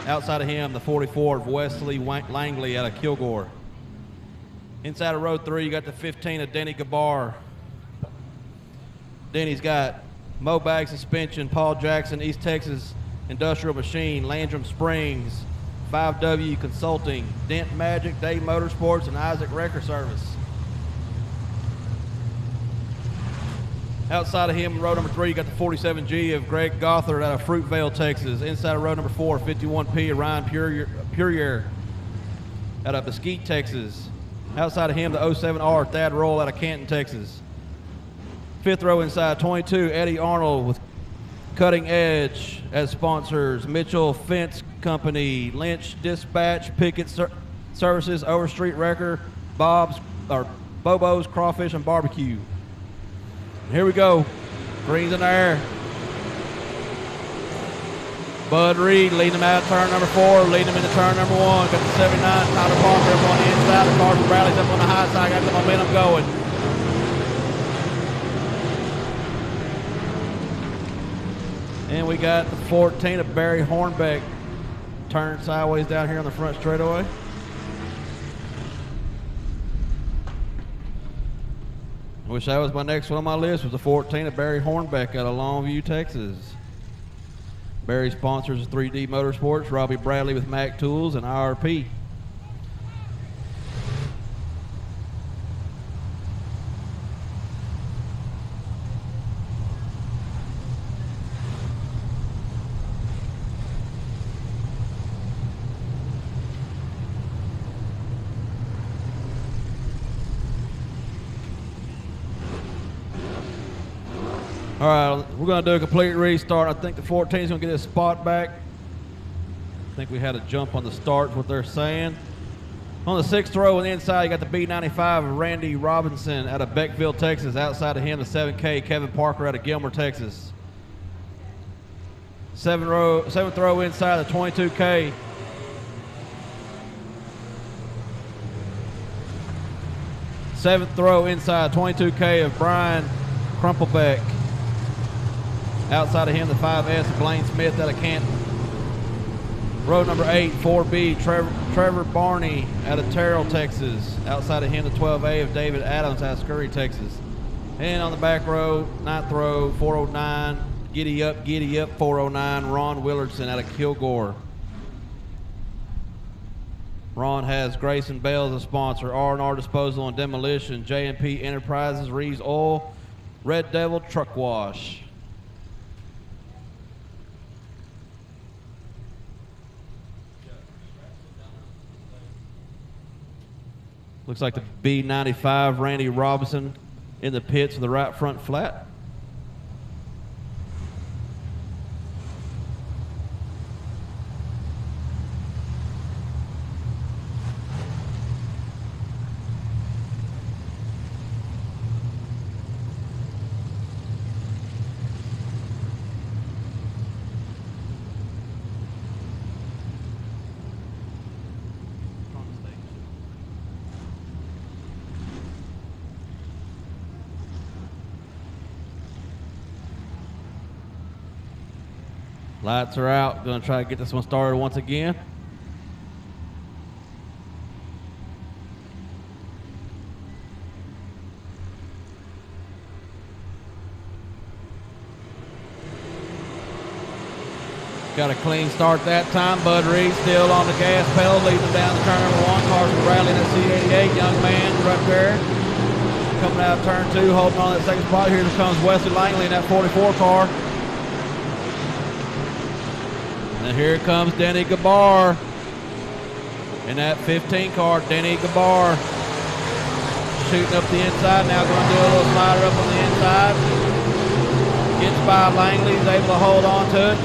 Outside of him, the 44 of Wesley Langley out of Kilgore. Inside of row 3, you got the 15 of Denny Gabar. Denny's got Mobag Suspension, Paul Jackson, East Texas Industrial Machine, Landrum Springs, 5W Consulting, Dent Magic, Dave Motorsports, and Isaac Wrecker Service. Outside of him, in row number 3, you got the 47G of Greg Gothard out of Fruitvale, Texas. Inside of row number 4, 51P of Ryan Purier out of Mesquite, Texas. Outside of him, the 07R Thad Roll out of Canton, Texas. 5th row inside, 22, Eddie Arnold with Cutting Edge as sponsors. Mitchell Fence Company, Lynch Dispatch, Pickett Services, Overstreet Wrecker, Bobo's Crawfish and Barbecue. Here we go. Greens in the air. Bud Reed leading them out of turn number 4, leading them into turn number 1. Got the 79, Tyler Parker up on the inside. The Carson Bradley's up on the high side. Got the momentum going. And we got the 14 of Barry Hornbeck turning sideways down here on the front straightaway. I wish that was my next one on my list, was the 14 of Barry Hornbeck out of Longview, Texas. Barry sponsors 3D Motorsports, Robbie Bradley with Mac Tools, and IRP. All right, we're going to do a complete restart. I think the 14 is going to get his spot back. I think we had a jump on the start, is what they're saying. On the 6th row on the inside, you got the B95 of Randy Robinson out of Beckville, Texas. Outside of him, the 7K, Kevin Parker out of Gilmer, Texas. 7th row inside, the 22K. Seventh row inside, 22K of Brian Crumplebeck. Outside of him, the 5S of Blaine Smith out of Canton. Row number 8, 4B, Trevor Barney out of Terrell, Texas. Outside of him, the 12A of David Adams out of Scurry, Texas. And on the back row, 9th row, 409, Giddy Up, 409, Ron Willardson out of Kilgore. Ron has Grayson Bell as a sponsor, R&R Disposal and Demolition, J&P Enterprises, Reeves Oil, Red Devil Truck Wash. Looks like the B95, Randy Robinson in the pits with the right front flat. Lights are out. Going to try to get this one started once again. Got a clean start that time. Bud Reed still on the gas pedal, leading down the turn number 1. Carson Bradley in that C88. Young man right there. Coming out of turn 2, holding on that second spot. Here comes Wesley Langley in that 44 car. And here comes Denny Gabar in that 15 car. Denny Gabar shooting up the inside. Now going to do a little slider up on the inside. Gets by Langley. He's able to hold on to it.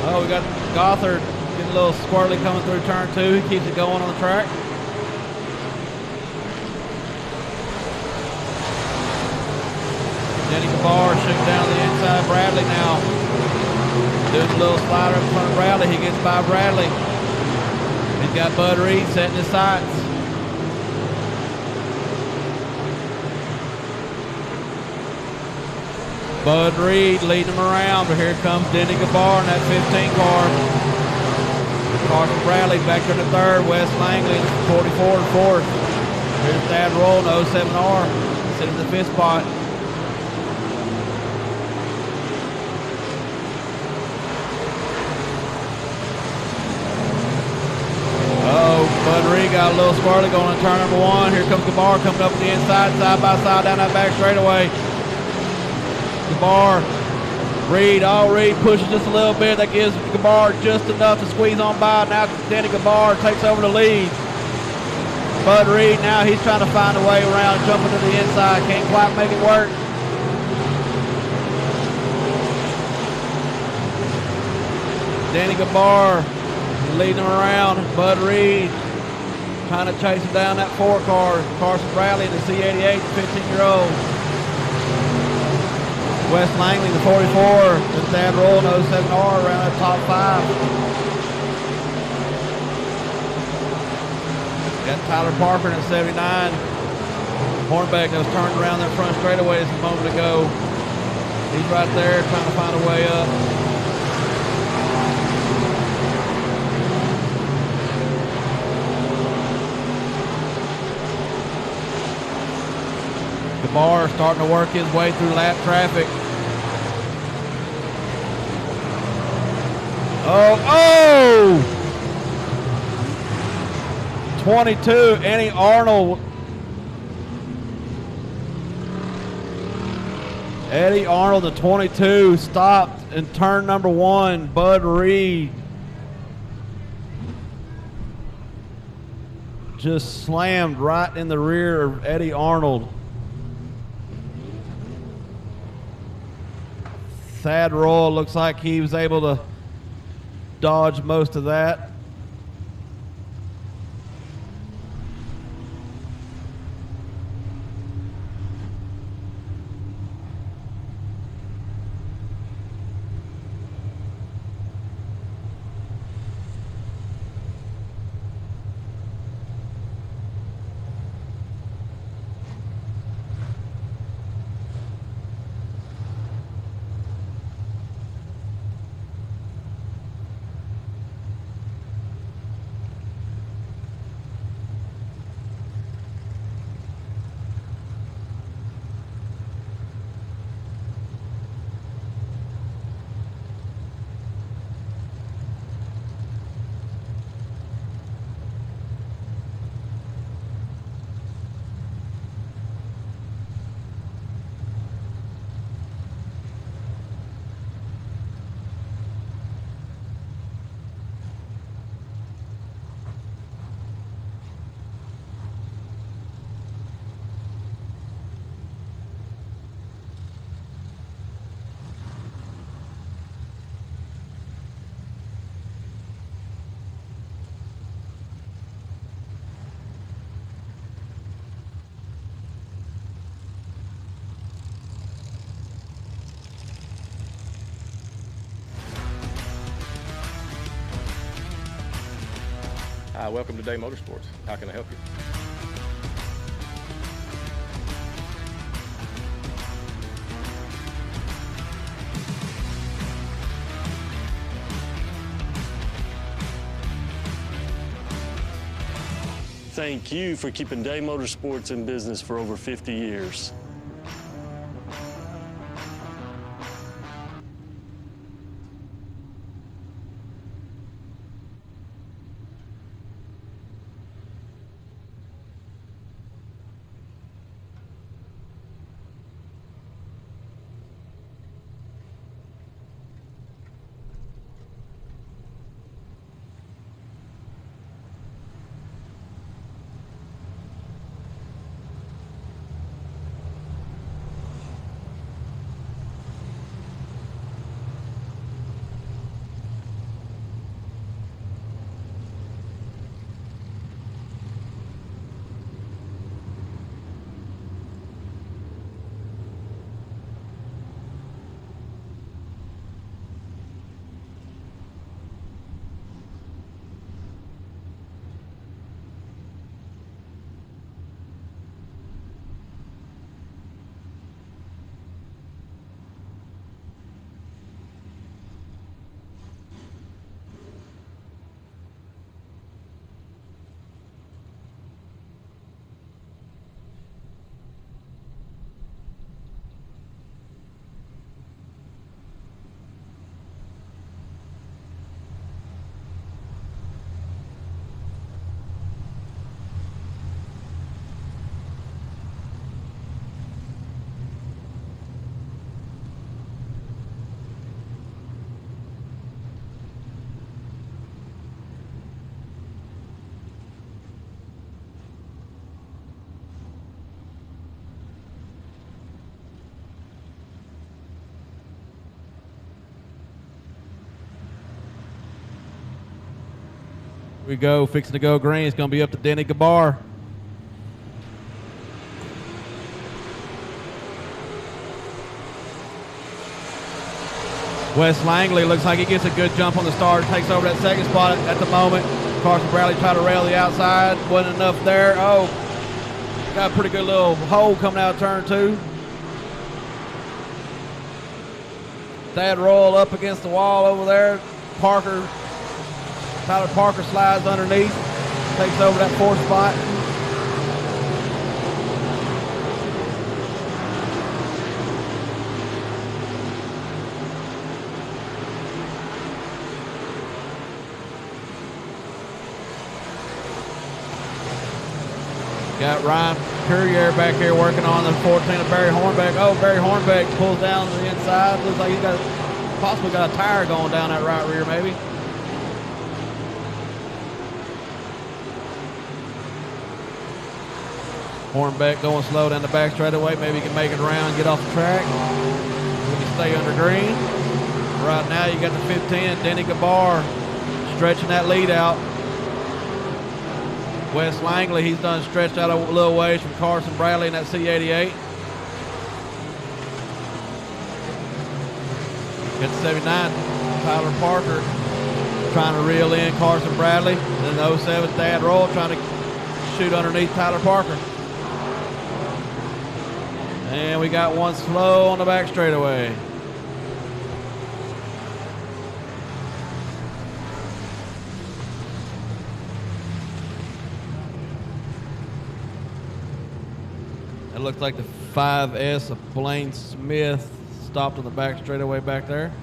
Oh, we got Gothard getting a little squirrely coming through turn 2. He keeps it going on the track. Denny Gabar shooting down the inside. Bradley now doing a little slider up in front of Bradley. He gets by Bradley. He's got Bud Reed setting his sights. Bud Reed leading him around, but here comes Denny Gabar in that 15 car. Carson Bradley back to the 3rd. Wes Langley in 44 and 4th. Here's Thad Roll in the 07R. Sitting in the 5th spot. Bud Reed got a little squirrely going on turn number 1. Here comes Gabar coming up on the inside, side by side down that back straightaway. Gabar, Reed, Reed pushes just a little bit. That gives Gabar just enough to squeeze on by. Now Danny Gabar takes over the lead. Bud Reed now he's trying to find a way around, jumping to the inside. Can't quite make it work. Danny Gabar leading him around. Bud Reed trying to chase him down that 4 car. Carson Bradley in the C88, 15-year-old. Wes Langley, the 44. And Thad Roll in the 07R around that top 5. Got Tyler Parker in the 79. Hornbeck that was turned around that front straightaway just a moment ago. He's right there trying to find a way up. Gabar starting to work his way through lap traffic. Oh! 22, Eddie Arnold. Eddie Arnold, the 22, stopped in turn number 1. Bud Reed just slammed right in the rear of Eddie Arnold. Thad Royal looks like he was able to dodge most of that. Hi, welcome to Day Motorsports. How can I help you? Thank you for keeping Day Motorsports in business for over 50 years. We go, fixing to go green. It's going to be up to Denny Gabar. Wes Langley looks like he gets a good jump on the start, takes over that second spot at the moment. Carson Bradley tried to rail the outside, wasn't enough there. Oh, got a pretty good little hole coming out of turn two. Thad Royal up against the wall over there. Tyler Parker slides underneath, takes over that fourth spot. Got Ryan Courier back here working on the 14 of Barry Hornbeck. Oh, Barry Hornbeck pulls down to the inside. Looks like he's possibly got a tire going down that right rear maybe. Hornbeck going slow down the back straightaway. Maybe he can make it around and get off the track. stay under green. Right now you got the 15, Denny Gabar, stretching that lead out. Wes Langley, he's done stretched out a little ways from Carson Bradley in that C88. Got the 79, Tyler Parker trying to reel in Carson Bradley. Then the 07, Thad Roll trying to shoot underneath Tyler Parker. And we got one slow on the back straightaway. It looks like the 5S of Blaine Smith stopped on the back straightaway back there.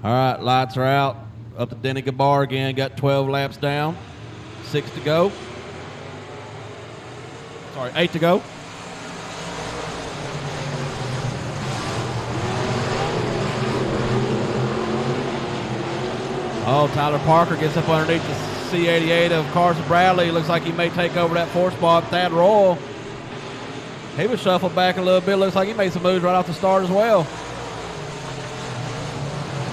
All right, lights are out. Up to Denny Gabar again. Got 12 laps down. 6 to go. Sorry, 8 to go. Oh, Tyler Parker gets up underneath the C88 of Carson Bradley. Looks like he may take over that 4 spot. Thad Royal, he was shuffled back a little bit. Looks like he made some moves right off the start as well.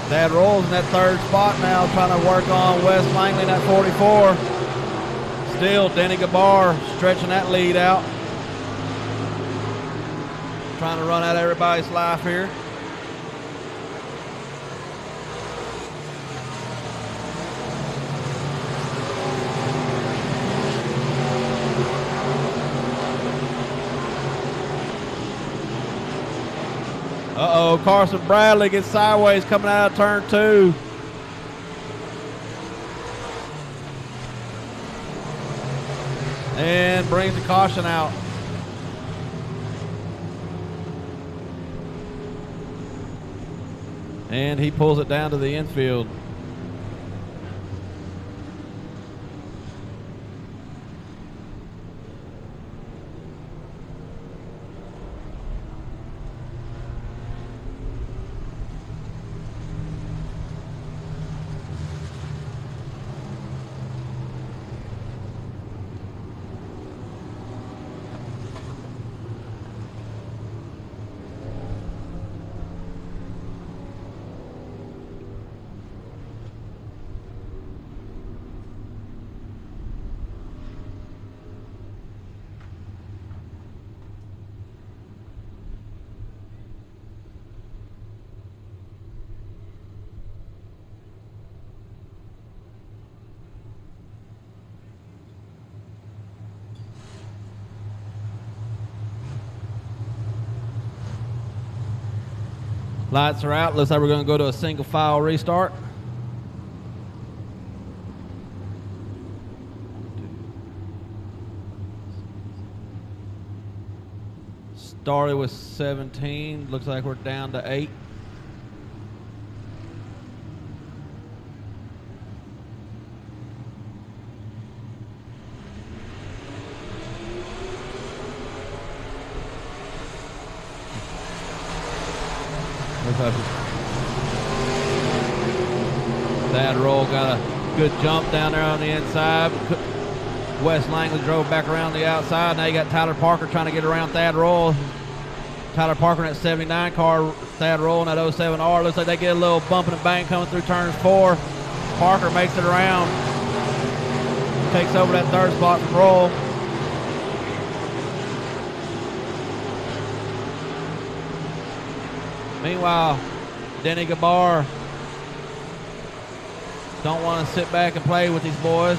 Thad Royal's in that 3rd spot now, trying to work on Wes Langley in that 44. Still, Denny Gabar stretching that lead out. Trying to run out everybody's life here. Uh-oh, Carson Bradley gets sideways coming out of turn 2. And brings the caution out. And he pulls it down to the infield. Lights are out. Looks like we're going to go to a single file restart. Started with 17. Looks like we're down to 8. Thad Roll got a good jump down there on the inside. Wes Langley drove back around the outside. Now you got Tyler Parker trying to get around Thad Roll. Tyler Parker in that 79 car, Thad Roll in that 07R. Looks like they get a little bump and bang coming through turns 4. Parker makes it around. Takes over that third spot from Roll. Meanwhile, Denny Gabar don't want to sit back and play with these boys.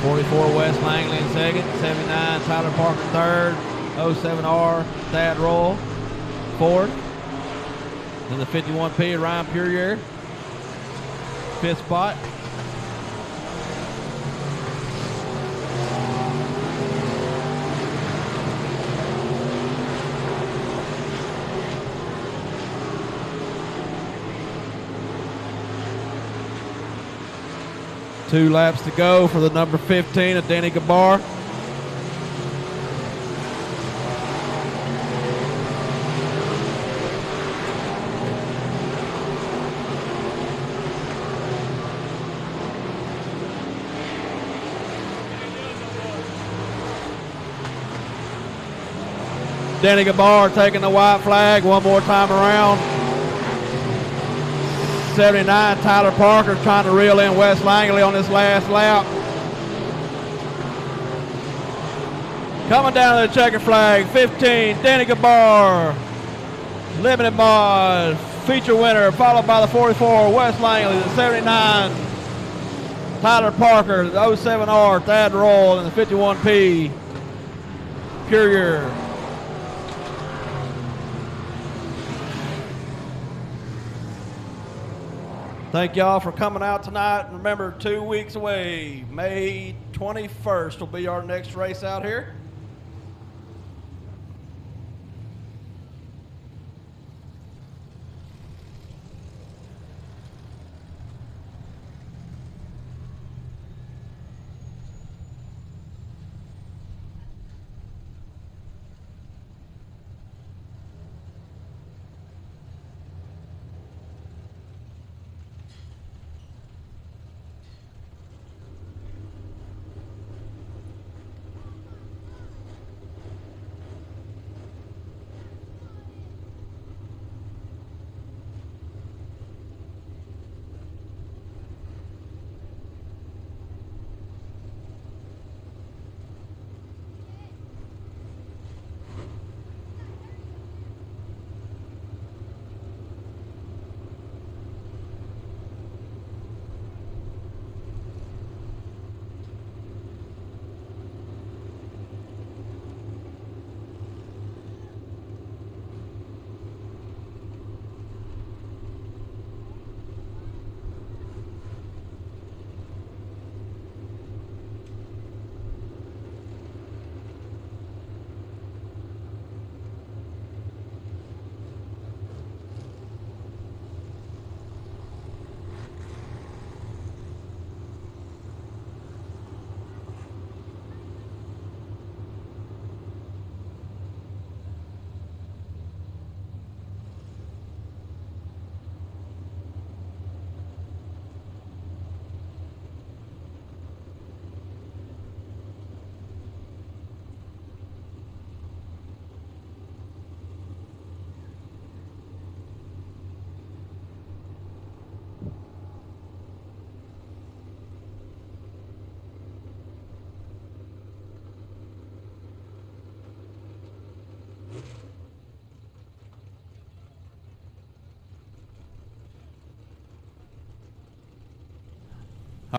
44 Wes Langley in second, 79 Tyler Parker third, 07R Thad Roll fourth. Then the 51P Ryan Puryear, fifth spot. Two laps to go for the number 15 of Danny Gabar. Danny Gabar taking the white flag one more time around. 79 Tyler Parker trying to reel in Wes Langley on this last lap. Coming down to the checker flag, 15 Danny Gabar, limited mod feature winner, followed by the 44 Wes Langley, the 79 Tyler Parker, the 07R Thad Roll, and the 51P Puryear. Thank y'all for coming out tonight. Remember, 2 weeks away, May 21st will be our next race out here.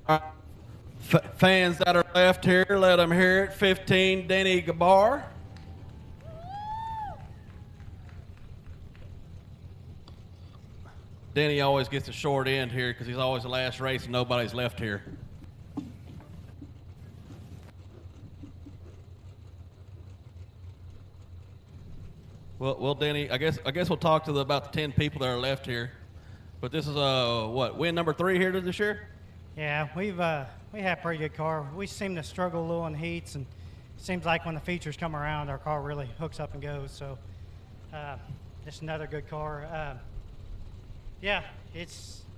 All right. Fans that are left here, let them hear it. 15, Danny Gabar. Danny always gets the short end here because he's always the last race and nobody's left here. Well, Danny, I guess we'll talk to about the 10 people that are left here. But this is what, win number 3 here this year? Yeah, we have a pretty good car. We seem to struggle a little in heats, and it seems like when the features come around, our car really hooks up and goes. So just another good car. Yeah,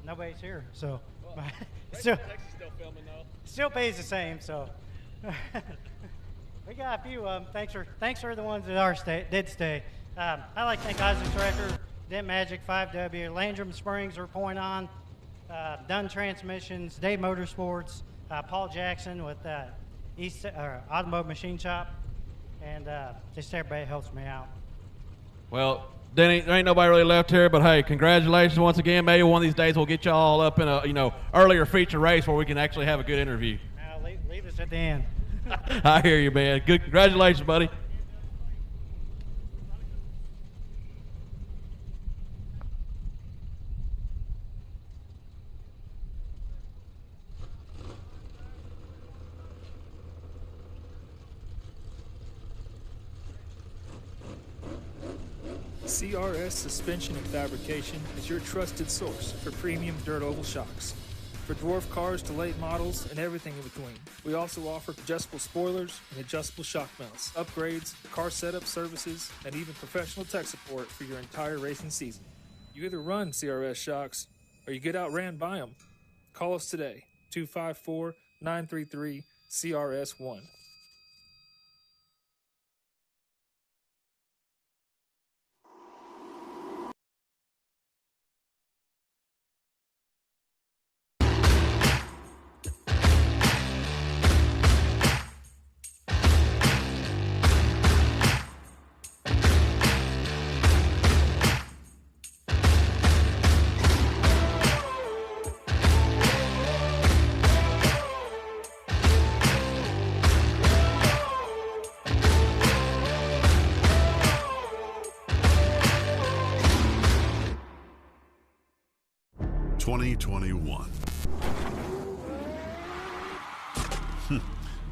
nobody's here, so. Texas still filming though. Still pays the same, so. We got a few of them. Thanks for the ones that did stay. I'd like to thank Isaac Trekker, Dent Magic, 5W, Landrum Springs are point on, Dunn Transmissions, Dave Motorsports, Paul Jackson with Automotive Machine Shop, and just everybody helps me out. Well, Denny, there ain't nobody really left here, but hey, congratulations once again. Maybe one of these days we'll get you all up in a earlier feature race where we can actually have a good interview. Leave us at the end. I hear you, man. Good, congratulations, buddy. CRS Suspension and Fabrication is your trusted source for premium dirt oval shocks. For dwarf cars to late models and everything in between. We also offer adjustable spoilers and adjustable shock mounts, upgrades, car setup services, and even professional tech support for your entire racing season. You either run CRS shocks or you get outran by them. Call us today, 254-933-CRS1.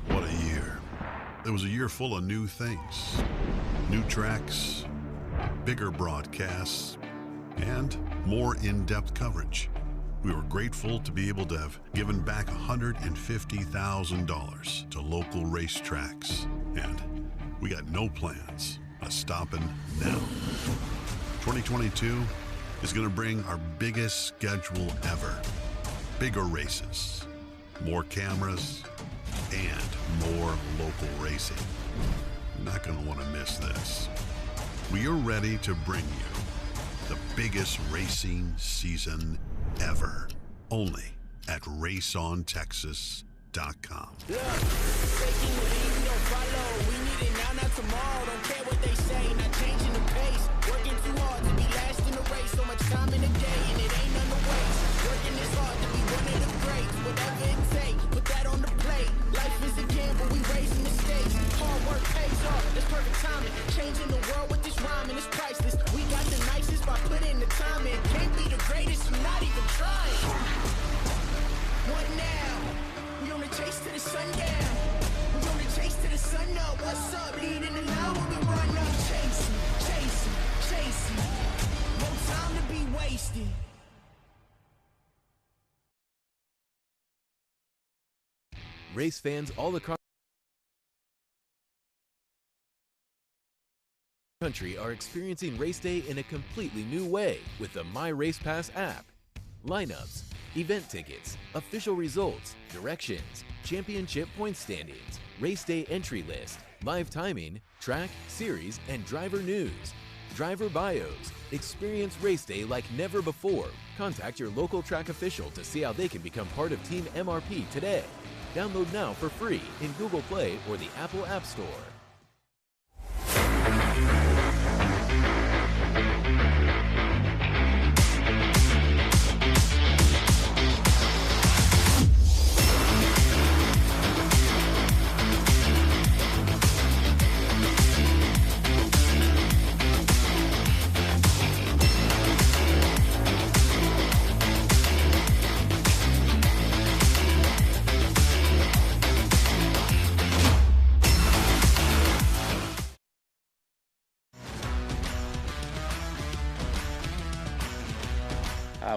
What a year. It was a year full of new things, new tracks, bigger broadcasts, and more in-depth coverage. We were grateful to be able to have given back $150,000 to local racetracks, and we got no plans of stopping now. 2022 is going to bring our biggest schedule ever. Bigger races, more cameras, and more local racing. You're not going to want to miss this. We are ready to bring you the biggest racing season ever, only at raceontexas.com. Look, taking the lead, we don't follow. We need it now, not tomorrow. Don't care what they say, not changing the pace. Working too hard to be last in the race. So much time in the day, and it ain't none to waste. Working this hard to be one of the greats. Whatever it takes, put that on the plate. Life is a gamble, we raising the stakes. Hard work pays off, that's perfect timing. Changing the world with this rhyming, it's priceless. We got the nicest by putting the time in. Can't be the greatest, you're not even trying. What now? We on the chase to the sundown. We on the chase to the sun up. What's up? Leading the line when we run up. Chasing, chasing, chasing. No time to be wasted. Race fans all across the country are experiencing race day in a completely new way with the My Race Pass app. Lineups, event tickets, official results, directions, championship point standings, race day entry list, live timing, track, series, and driver news. Driver bios. Experience race day like never before. Contact your local track official to see how they can become part of Team MRP today. Download now for free in Google Play or the Apple App Store.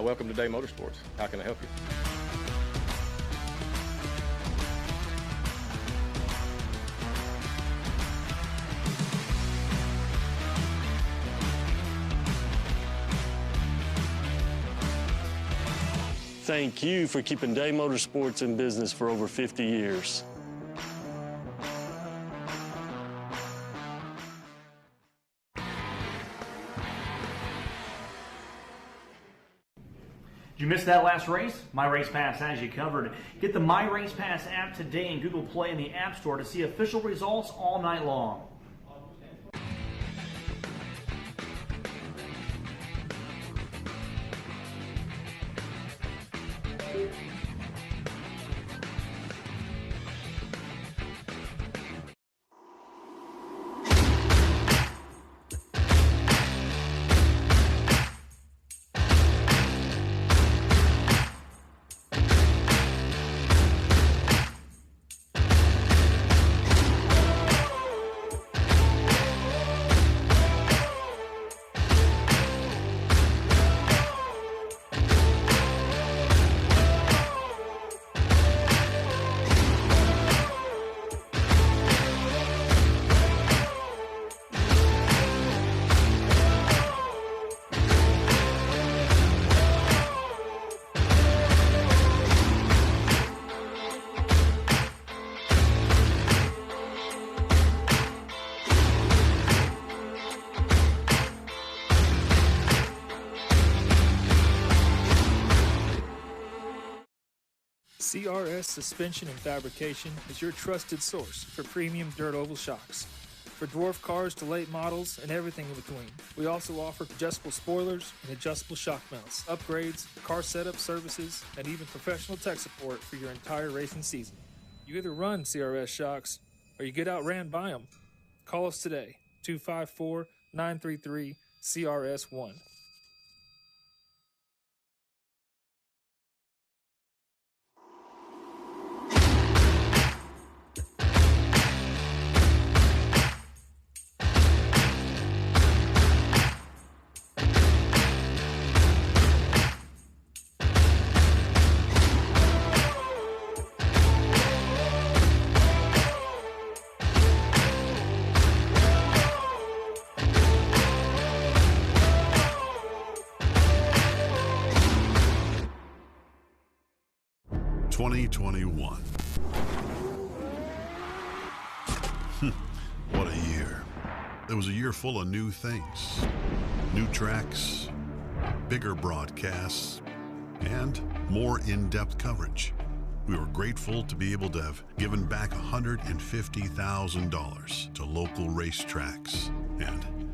Welcome to Day Motorsports. How can I help you? thank you for keeping Day Motorsports in business for over 50 years. Did you miss that last race? My Race Pass has you covered. Get the My Race Pass app today in Google Play and the App Store to see official results all night long. CRS Suspension and Fabrication is your trusted source for premium dirt oval shocks. For dwarf cars to late models and everything in between. We also offer adjustable spoilers and adjustable shock mounts, upgrades, car setup services, and even professional tech support for your entire racing season. You either run CRS shocks or you get outran by them. Call us today, 254-933-CRS1. What a year. It was a year full of new things, new tracks, bigger broadcasts, and more in-depth coverage. We were grateful to be able to have given back $150,000 to local racetracks, and